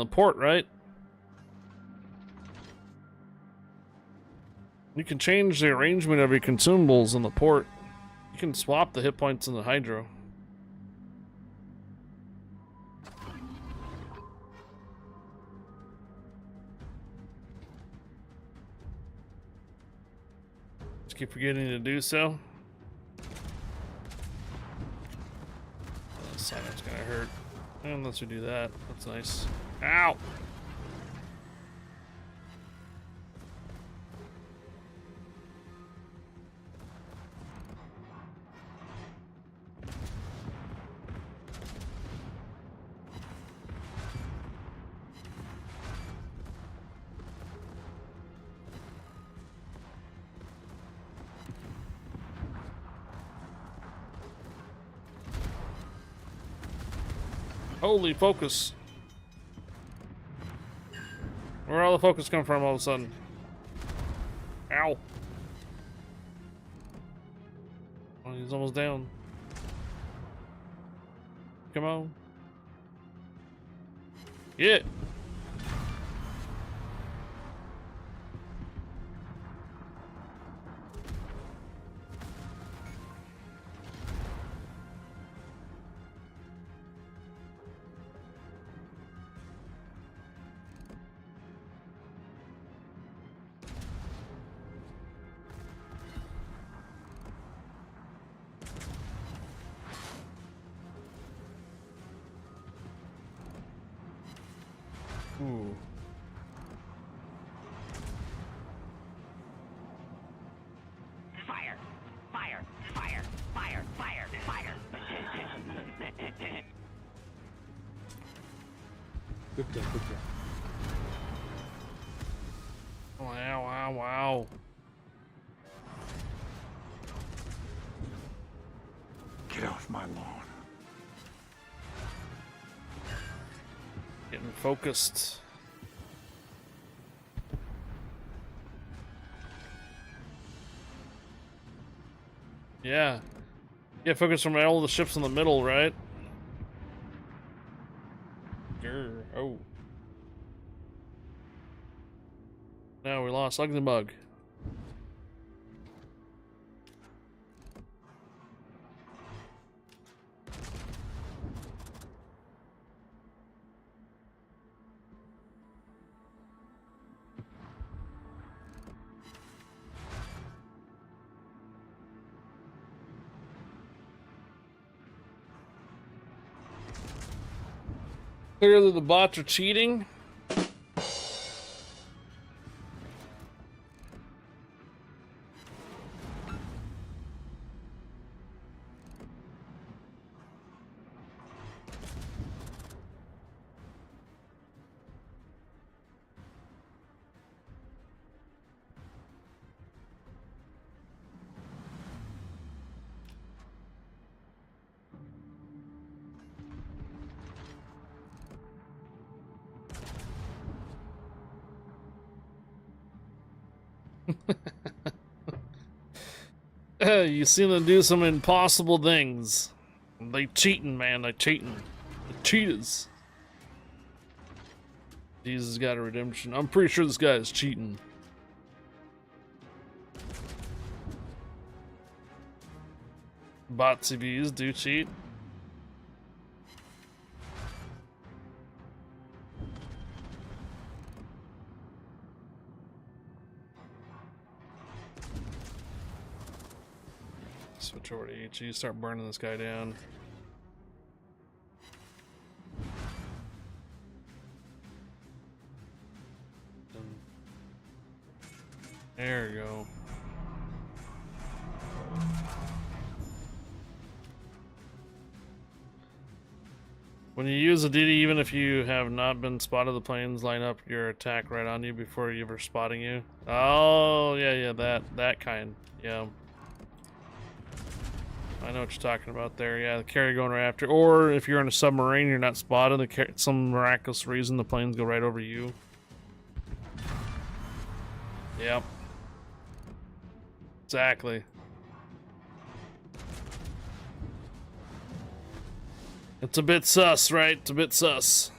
port, right? You can change the arrangement of your consumables on the port. You can swap the hit points in the Hydro. Just keep forgetting to do so. Simon's gonna hurt. Unless we do that. That's nice. Ow! Holy focus. Where all the focus come from all of a sudden? Ow. Oh, he's almost down. Come on. Yeah. Ooh. Fire! Fire! Fire! Fire! Fire! Fire! Good job, good job. Wow, wow, wow. Get off my lawn. Getting focused. Yeah. Get focus from all the ships in the middle, right? Grr. Oh. Now we lost Ugly Bug. Clearly the bots are cheating. You seen them do some impossible things. They cheating, man. They cheating. The cheaters. Jesus got a redemption. I'm pretty sure this guy is cheating. Bot CVs do cheat. Switch over to HE, start burning this guy down. There you go. When you use a DD, even if you have not been spotted, the planes line up your attack right on you before you ever spotting you. Oh, yeah, that kind. Yeah. I know what you're talking about there. Yeah, the carrier going right after. Or if you're in a submarine, you're not spotted. Some miraculous reason, the planes go right over you. Yep. Exactly. It's a bit sus, right? It's a bit sus.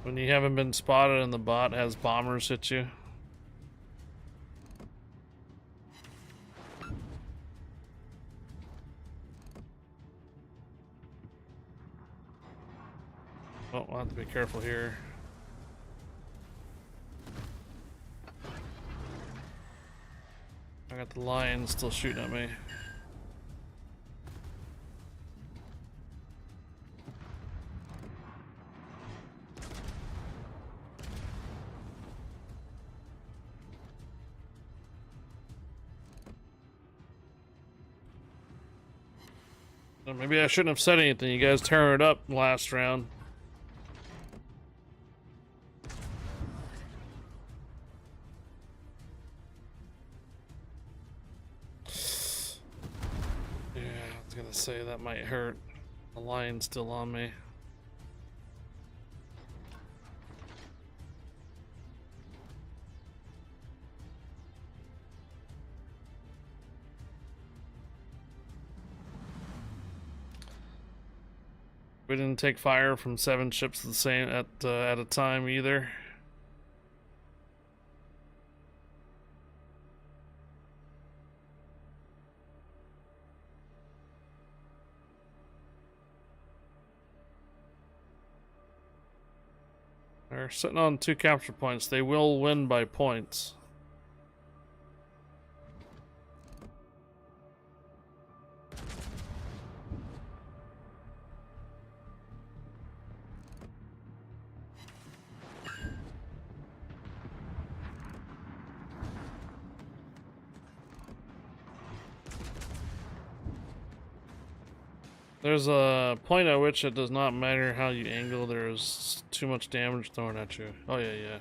When you haven't been spotted and the bot has bombers hit you. Oh, we'll have to be careful here. I got the lion still shooting at me. Maybe I shouldn't have said anything. You guys tearing it up last round. Yeah, I was gonna say that might hurt. The lion's still on me. We didn't take fire from 7 ships the same at a time either. They're sitting on 2 capture points. They will win by points. There's a point at which it does not matter how you angle, there's too much damage thrown at you. Oh yeah, yeah.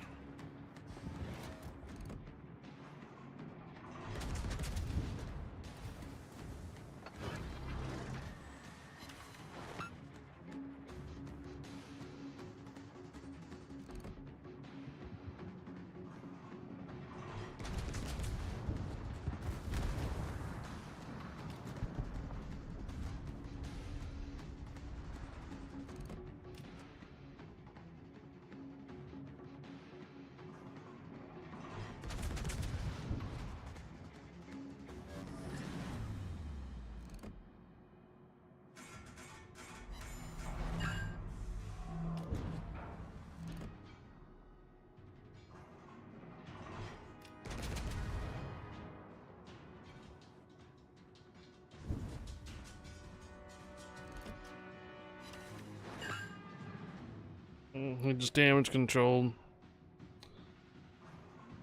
He just damage controlled.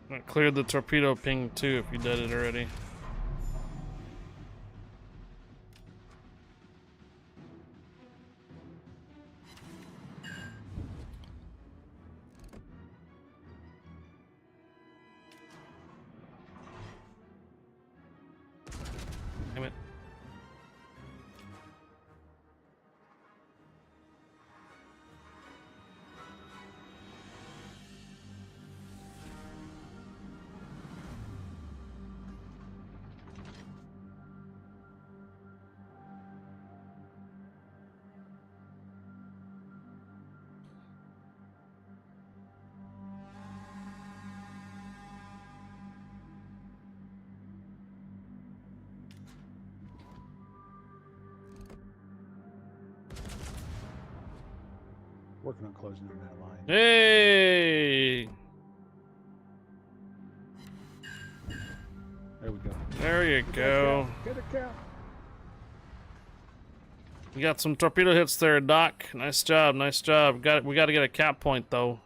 I cleared the torpedo ping too if you did it already. Damn it. Working on closing in that line. Hey! There we go. There you go. Get a cap. You got some torpedo hits there, Doc. Nice job, nice job. We got to get a cap point though.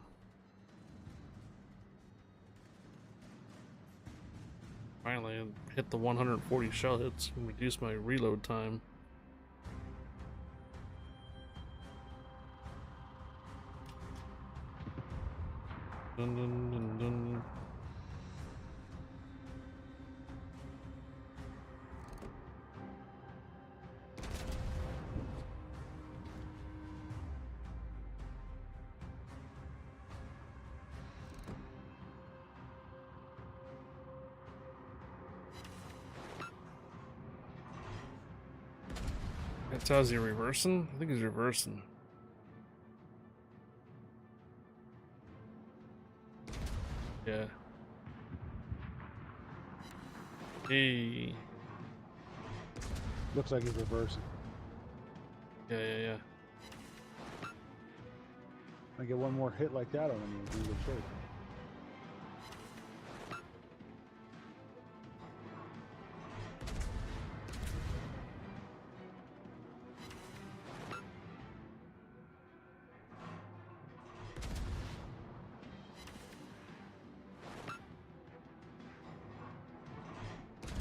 Finally, I hit the 140 shell hits and reduce my reload time. Dun, dun, dun, dun. That's how he reversing? I think he's reversing. Yeah. Hey. Looks like he's reversing. Yeah, yeah, yeah. I get one more hit like that on him, he'll be in good shape.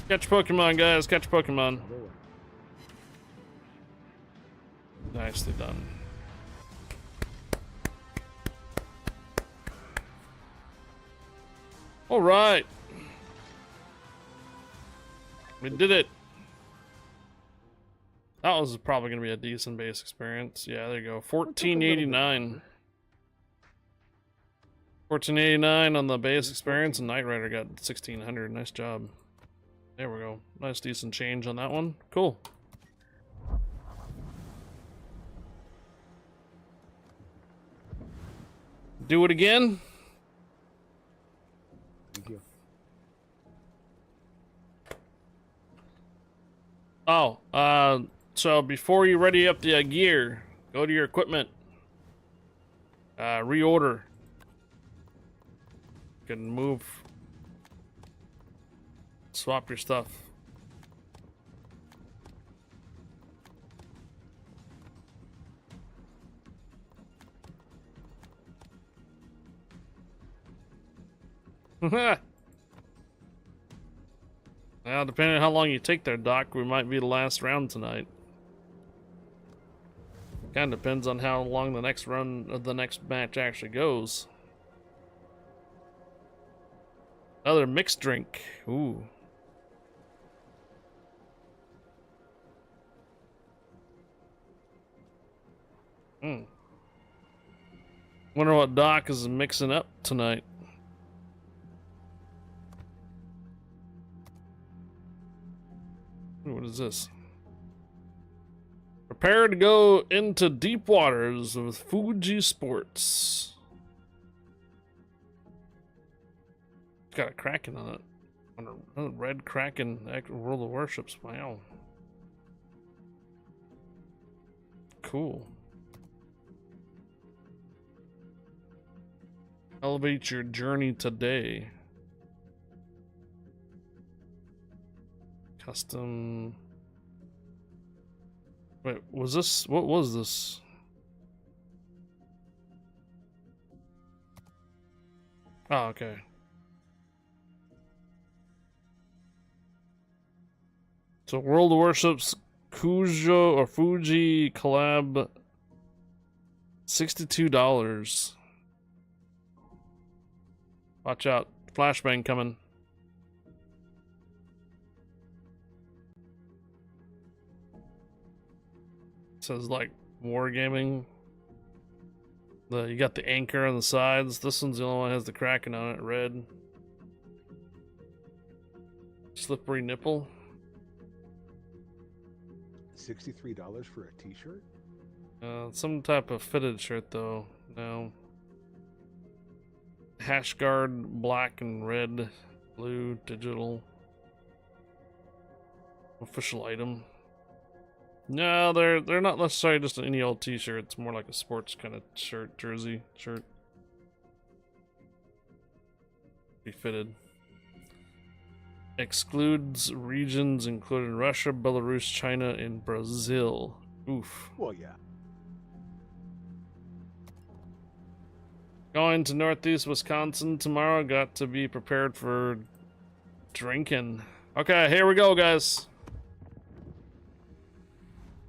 Catch Pokemon, guys. Catch Pokemon. Oh, there we go. Nicely done. All right. We did it. That was probably going to be a decent base experience. Yeah, there you go. 1489. 1489 on the base experience, and Knight Rider got 1600. Nice job. There we go. Nice decent change on that one. Cool. Do it again. Thank you. Oh, so before you ready up the gear, go to your equipment. Reorder. You can move. Swap your stuff. Now, depending on how long you take there, Doc, we might be the last round tonight. Kind of depends on how long the next run of the next match actually goes. Another mixed drink. Ooh. Wonder what Doc is mixing up tonight. Ooh, what is this? Prepare to go into deep waters with Fuji Sports. It's got a Kraken on it. On a red Kraken World of Warships. Wow. Cool. Elevate your journey today. Custom. Wait, was this? What was this? Oh, okay. So World of Warships Kujo or Fuji collab, $62. Watch out, flashbang coming. It says like wargaming. You got the anchor on the sides. This one's the only one that has the Kraken on it, red. Slippery nipple. $63 for a t-shirt? Some type of fitted shirt though. No. Hash guard, black and red, blue, digital. Official item. No, they're not necessarily just any old t-shirt. It's more like a sports kind of shirt, jersey shirt. Be fitted. Excludes regions including Russia, Belarus, China, and Brazil. Oof. Well, yeah. Going to Northeast Wisconsin tomorrow. Got to be prepared for drinking. Okay, here we go, guys.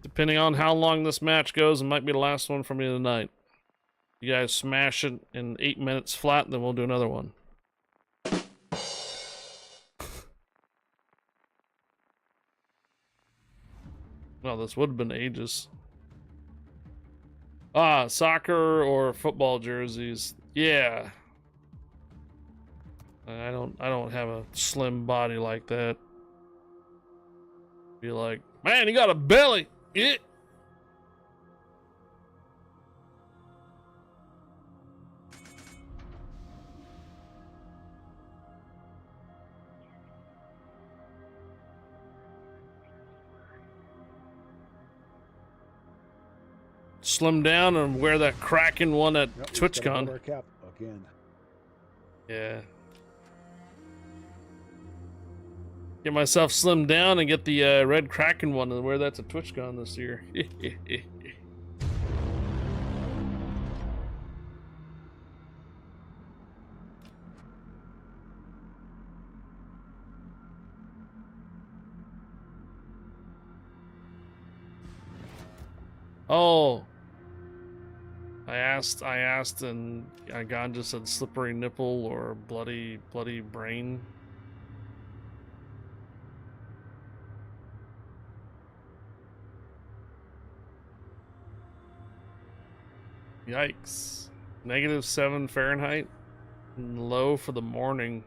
Depending on how long this match goes, it might be the last one for me tonight. You guys smash it in 8 minutes flat, then we'll do another one. Well, this would have been ages. Ah, soccer or football jerseys. Yeah. I don't have a slim body like that. Be like, man, you got a belly. Yeah. Slim down and wear that Kraken one at Yep, we just gotta TwitchCon. build our cap again. Yeah. Get myself slimmed down and get the red Kraken one and wear that to TwitchCon this year. Oh. I asked, and Ganja said slippery nipple or bloody brain. Yikes. -7 Fahrenheit. And low for the morning.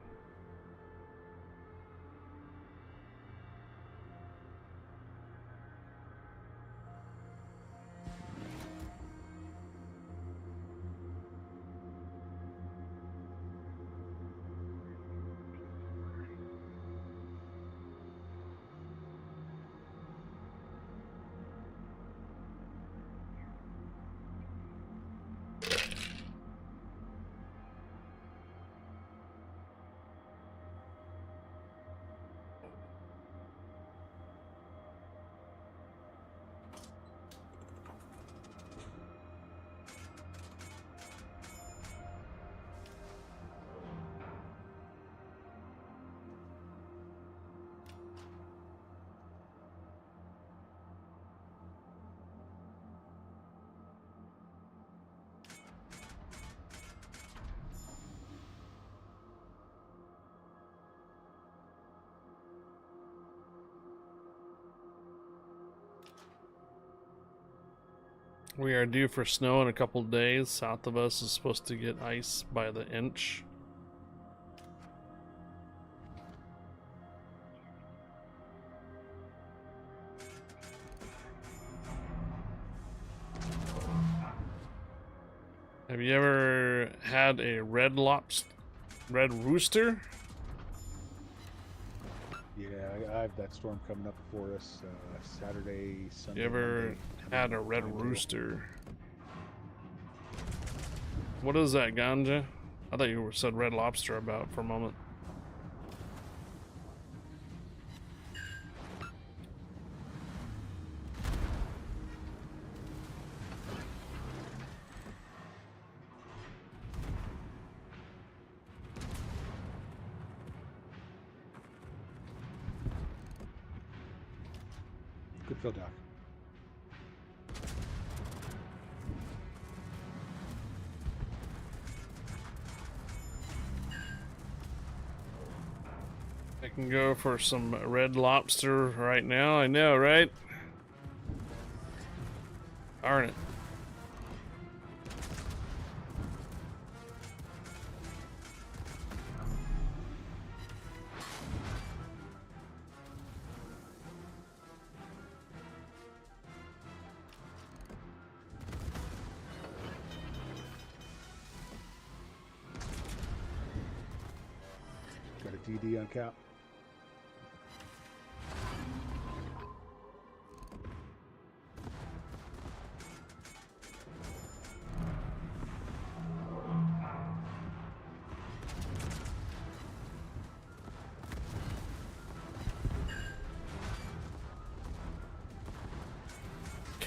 We are due for snow in a couple days. South of us is supposed to get ice by the inch. Have you ever had a red rooster? Yeah, I have that storm coming up for us Saturday, Sunday. You ever Monday. had a red rooster? What is that, Ganja? I thought you said red lobster about for a moment. Good fill, Doc. I can go for some red lobster right now. I know, right? Darn it. Got a DD on cap.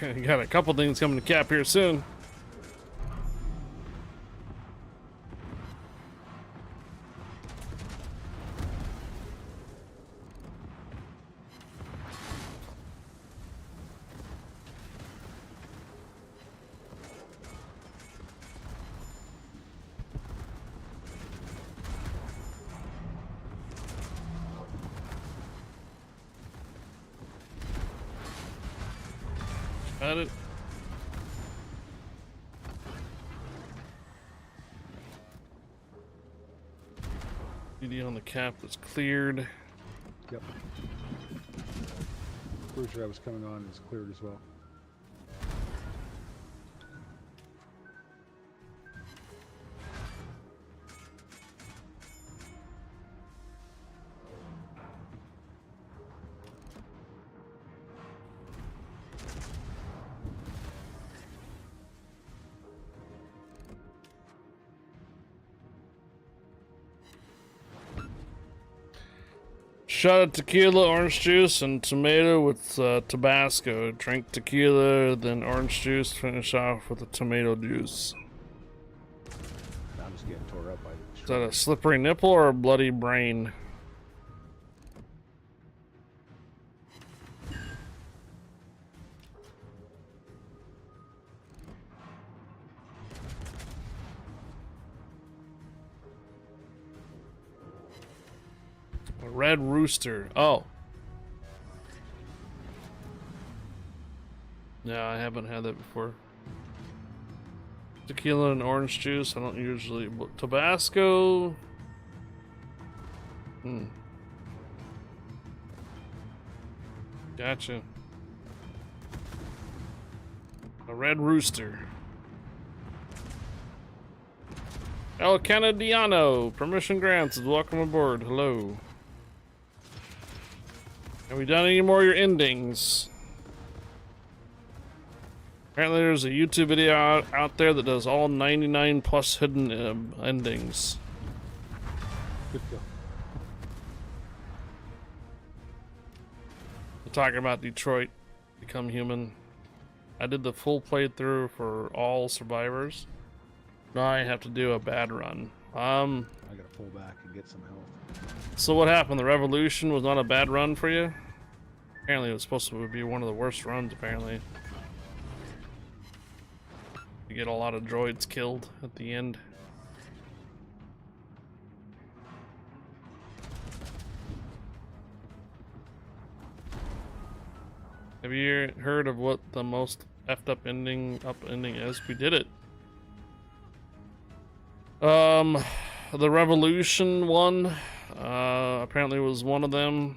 Got a couple things coming to cap here soon. Got it. PD on the cap that's cleared. Yep. Cruiser I was coming on is cleared as well. Shot of tequila, orange juice, and tomato with Tabasco. Drink tequila, then orange juice. Finish off with the tomato juice. I'm just getting tore up by Is that a slippery nipple or a bloody brain? A red rooster. Oh. Yeah, I haven't had that before. Tequila and orange juice. I don't usually. Tabasco. Gotcha. A red rooster. El Canadiano. Permission granted. Welcome aboard. Hello. Have we done any more of your endings? Apparently there's a YouTube video out there that does all 99 plus hidden endings. Good go. We're talking about Detroit Become Human. I did the full playthrough for all survivors. Now I have to do a bad run. I gotta pull back and get some health. So what happened? The Revolution was not a bad run for you? Apparently it was supposed to be one of the worst runs, apparently. You get a lot of droids killed at the end. Have you heard of what the most effed up ending is? We did it. The Revolution one, apparently was one of them.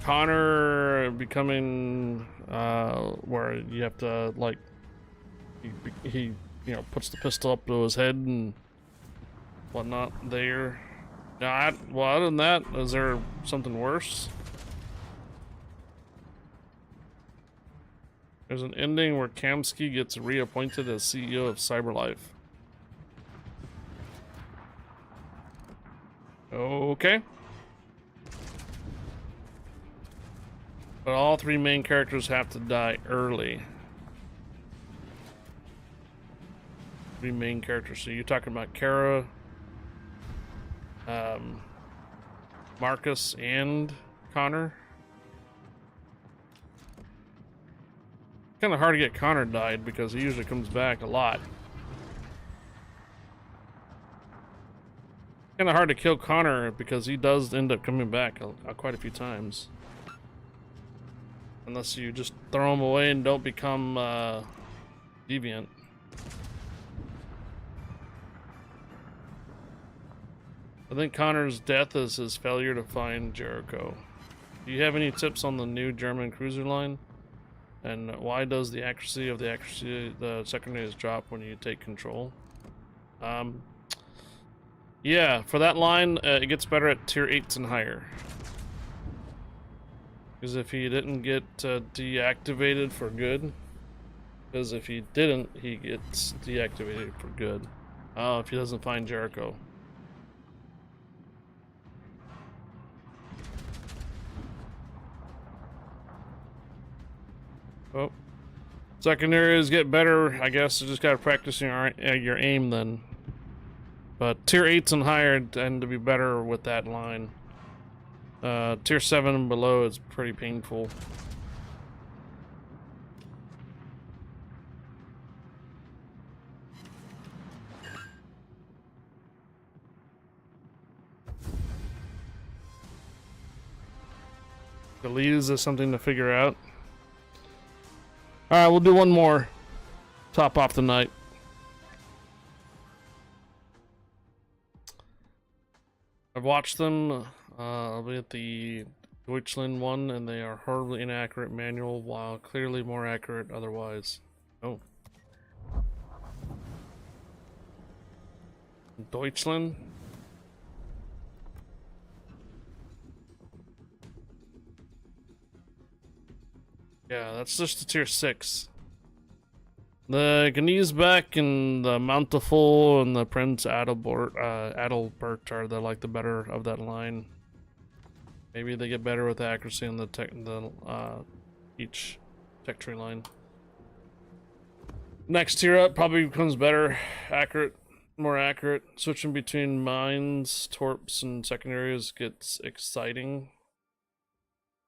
Connor becoming, where you have to, like, he you know, puts the pistol up to his head and whatnot there. Now, well, other than that, is there something worse? There's an ending where Kamsky gets reappointed as CEO of CyberLife. Okay. But all three main characters have to die early. Three main characters. So you're talking about Kara, Marcus, and Connor. Kind of hard to get Connor died because he usually comes back a lot. Kind of hard to kill Connor because he does end up coming back quite a few times. Unless you just throw him away and don't become deviant. I think Connor's death is his failure to find Jericho. Do you have any tips on the new German cruiser line? And why does the accuracy of the secondaries drop when you take control? Yeah, for that line, it gets better at tier 8s and higher. Because if he didn't get deactivated for good, because if he didn't, he gets deactivated for good. If he doesn't find Jericho. Oh. Secondaries get better, I guess. You just gotta practice your aim then. But tier 8s and higher tend to be better with that line. Tier 7 and below is pretty painful. The leads is something to figure out. Alright, we'll do one more. Top off the night. I've watched them. I'll be at the Deutschland one, and they are horribly inaccurate manual, while clearly more accurate otherwise. Oh. Deutschland? Yeah, that's just the tier 6. The Gneesbeck and the Mounteful and the Prince Adalbert are the better of that line. Maybe they get better with the accuracy on each tech tree line. Next tier up probably becomes better, more accurate. Switching between mines, torps, and secondaries gets exciting.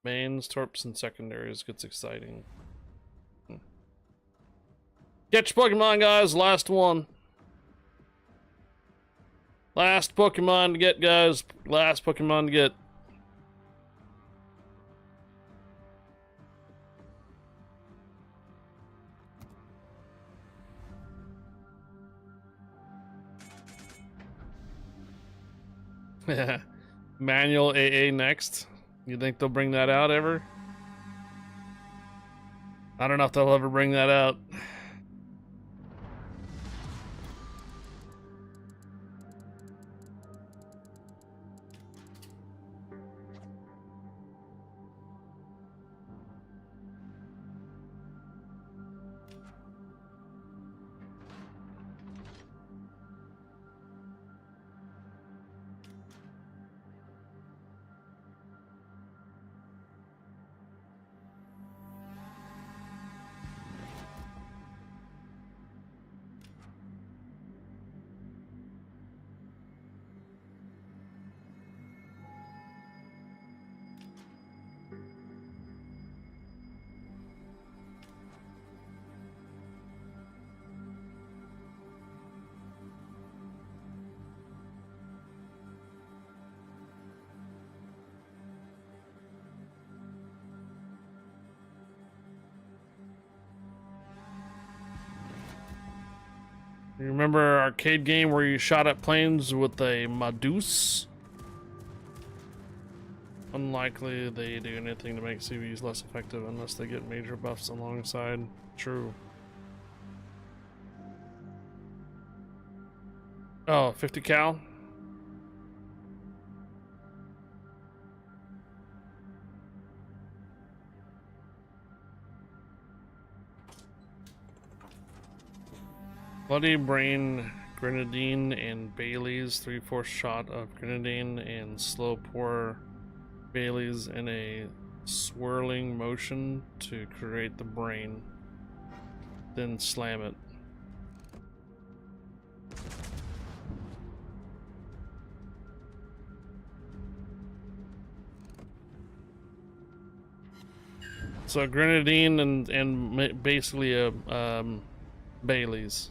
Mains, torps, and secondaries gets exciting. Get your Pokemon, guys. Last one. Last Pokemon to get, guys. Last Pokemon to get. Manual AA next. You think they'll bring that out ever? I don't know if they'll ever bring that out. You remember our arcade game where you shot at planes with a Medusa? Unlikely they do anything to make CVs less effective unless they get major buffs alongside. True. Oh, 50 cal? Bloody Brain, Grenadine, and Bailey's 3/4 shot of Grenadine and slow pour Bailey's in a swirling motion to create the brain. Then slam it. So Grenadine and basically a Bailey's.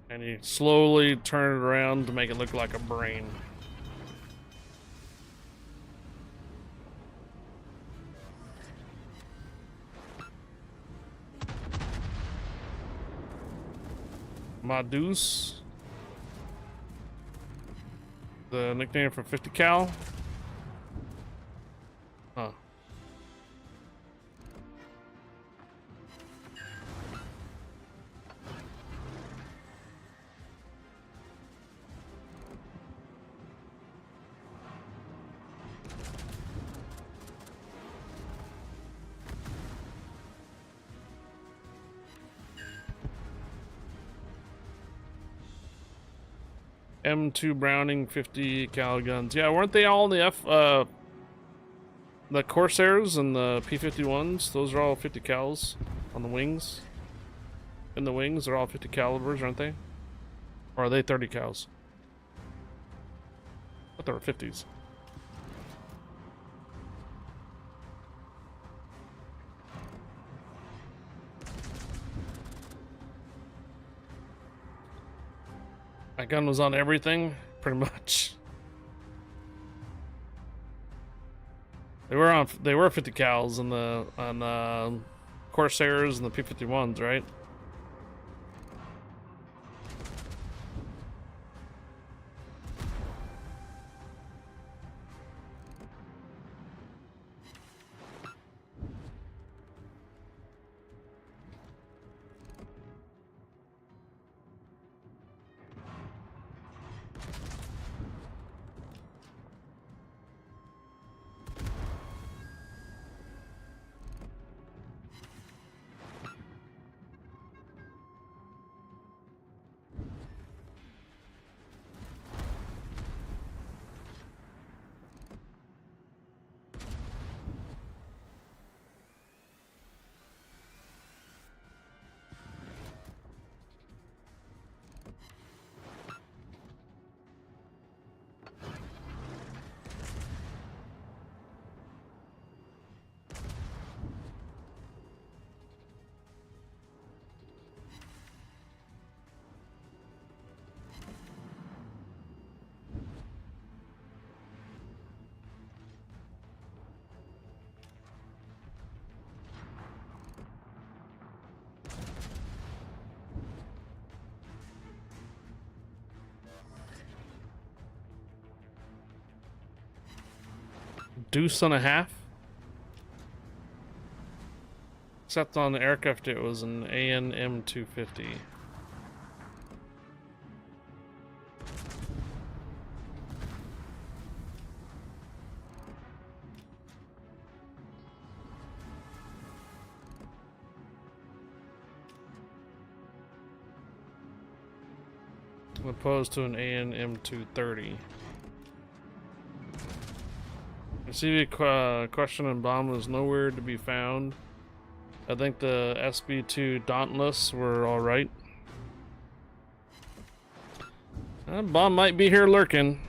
And you slowly turn it around to make it look like a brain. Medusa. The nickname for 50 cal. Huh. M2 Browning 50 cal guns. Yeah, weren't they all in the The Corsairs and the P-51s, those are all 50 cals on the wings. In the wings, they're all 50 calibers, aren't they? Or are they 30 cals? I thought they were 50s. My gun was on everything, pretty much. They were 50 cals on the Corsairs and the P-51s, right? Deuce and a half. Except on the aircraft, it was an AN M250. Opposed to an AN M230. The CV question and bomb was nowhere to be found. I think the SB2 Dauntless were alright. Bomb might be here lurking.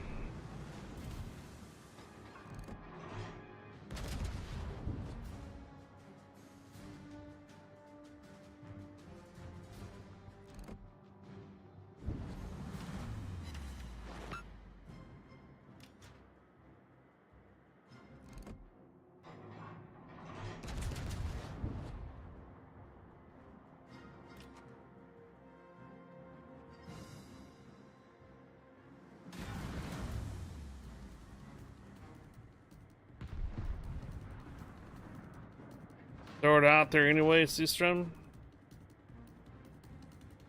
Throw it out there anyway, Seastrom.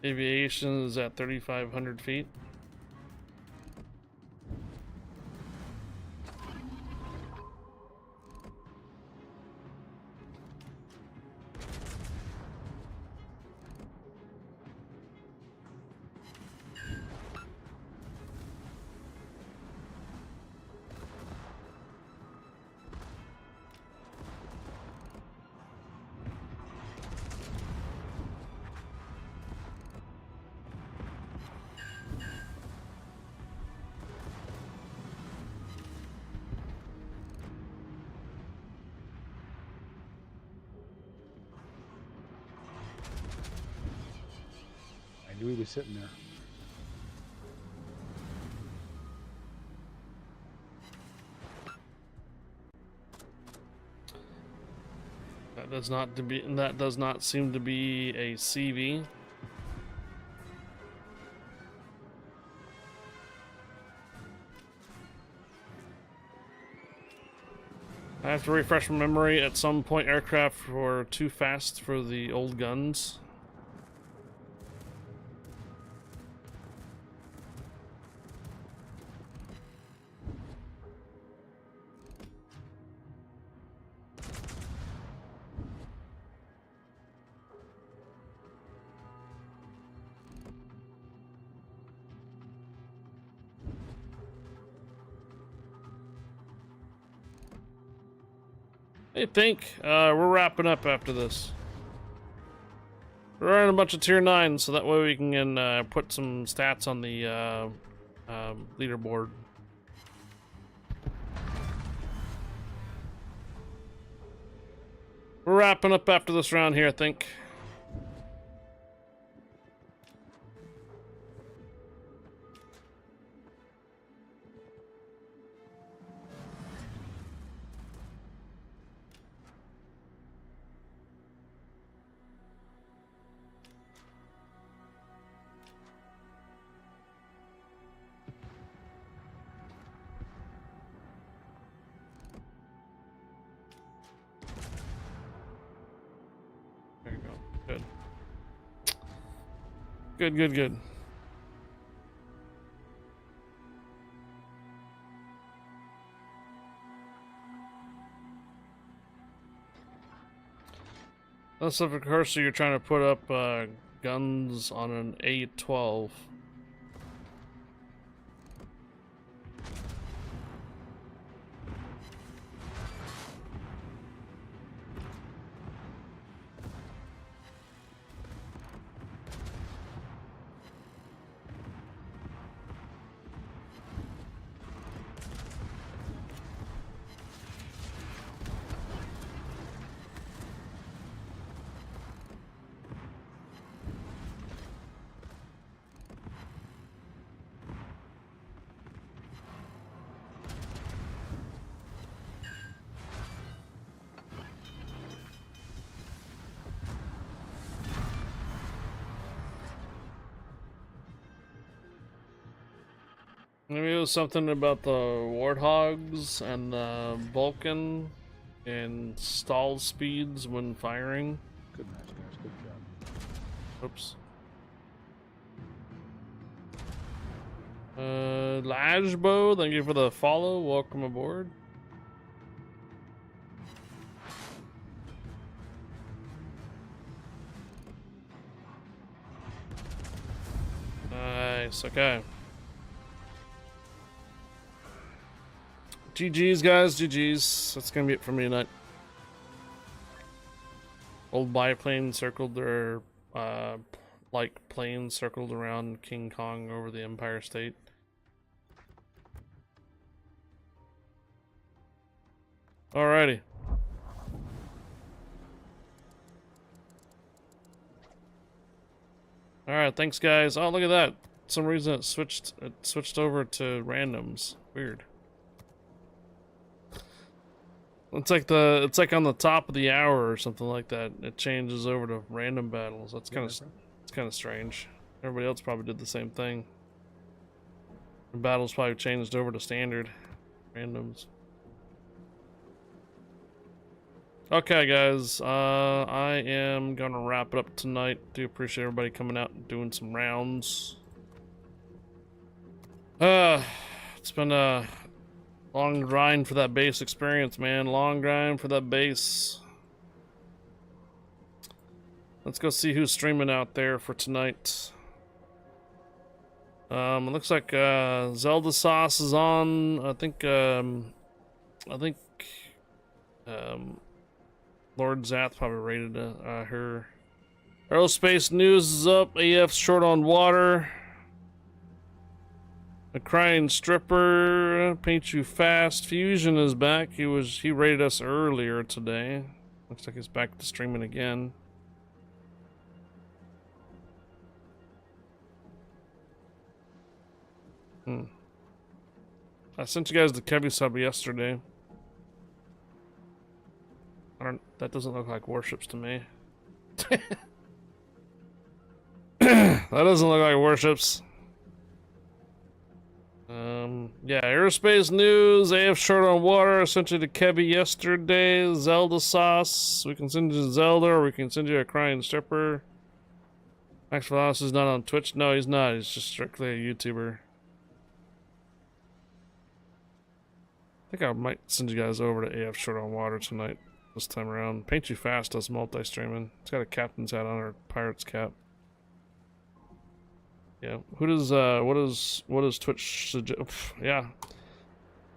Aviation is at 3,500 feet. I knew he was sitting there. That does not seem to be a CV. I have to refresh my memory. At some point, aircraft were too fast for the old guns. Hey, think we're wrapping up after this. We're running a bunch of tier 9, so that way we can put some stats on the leaderboard. We're wrapping up after this round here, I think. There you go. Good. Good. Unless, of course, you're trying to put up guns on an A12. Maybe it was something about the warthogs and the Vulcan and stall speeds when firing. Good match, guys. Good job. Oops. Lajbo, thank you for the follow. Welcome aboard. Nice, okay. GG's, guys, GG's. That's gonna be it for me tonight. Old biplane circled their, like planes circled around King Kong over the Empire State. Alrighty. Alright, thanks guys. Oh, look at that. For some reason it switched over to randoms. Weird. It's like on the top of the hour or something like that. It changes over to random battles. That's kind of strange. Everybody else probably did the same thing. The battles probably changed over to standard randoms. Okay, guys. I am gonna wrap it up tonight. Do appreciate everybody coming out and doing some rounds. It's been a long grind for that base experience, man. Long grind for that base. Let's go see who's streaming out there for tonight. It looks like Zelda Sauce is on. I think Lord Zath probably rated her. Aerospace News is up. AF's short on water. A Crying Stripper, Paint You Fast. Fusion is back. He rated us earlier today. Looks like he's back to streaming again. I sent you guys the Kevy sub yesterday. That doesn't look like Warships to me. That doesn't look like Warships. Yeah, Aerospace News, AF short on water. I sent you to Kevy yesterday. Zelda Sauce. We can send you Zelda, or we can send you a Crying Stripper. Max Velocity is not on Twitch. No, he's not. He's just strictly a YouTuber. I think I might send you guys over to AF short on water tonight. This time around. Paint You Fast does multi-streaming. It's got a captain's hat on, or pirate's cap. Yeah. Who does what does Twitch suggest? Yeah.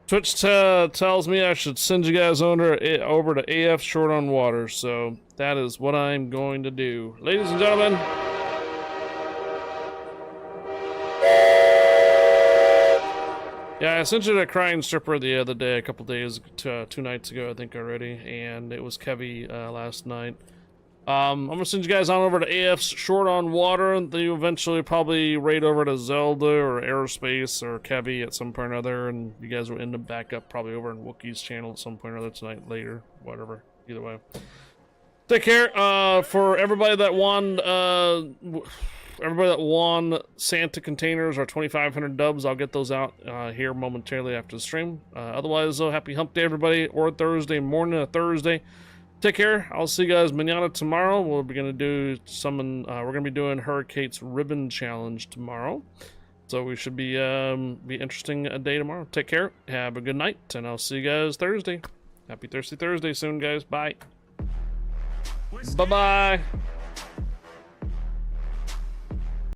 Twitch tells me I should send you guys over to AF Short on Water, so that is what I'm going to do. Ladies and gentlemen. Yeah, I sent you to Crying Stripper the other day, a couple days, 2 nights ago, I think already, and it was Kevy last night. I'm gonna send you guys on over to AF's Short on Water. Then you eventually probably raid over to Zelda or Aerospace or Kevy at some point or other, and you guys will end up back up probably over in Wookiee's channel at some point or other tonight, later, whatever. Either way, take care. For everybody that won, Santa containers or 2,500 dubs, I'll get those out here momentarily after the stream. Otherwise, though, happy hump day, everybody, or Thursday morning, a Thursday. Take care. I'll see you guys manana tomorrow. We're gonna do we're gonna be doing Hurricane's Ribbon Challenge tomorrow, so we should be interesting a day tomorrow. Take care. Have a good night, and I'll see you guys Thursday. Happy Thirsty Thursday soon, guys. Bye. Bye bye.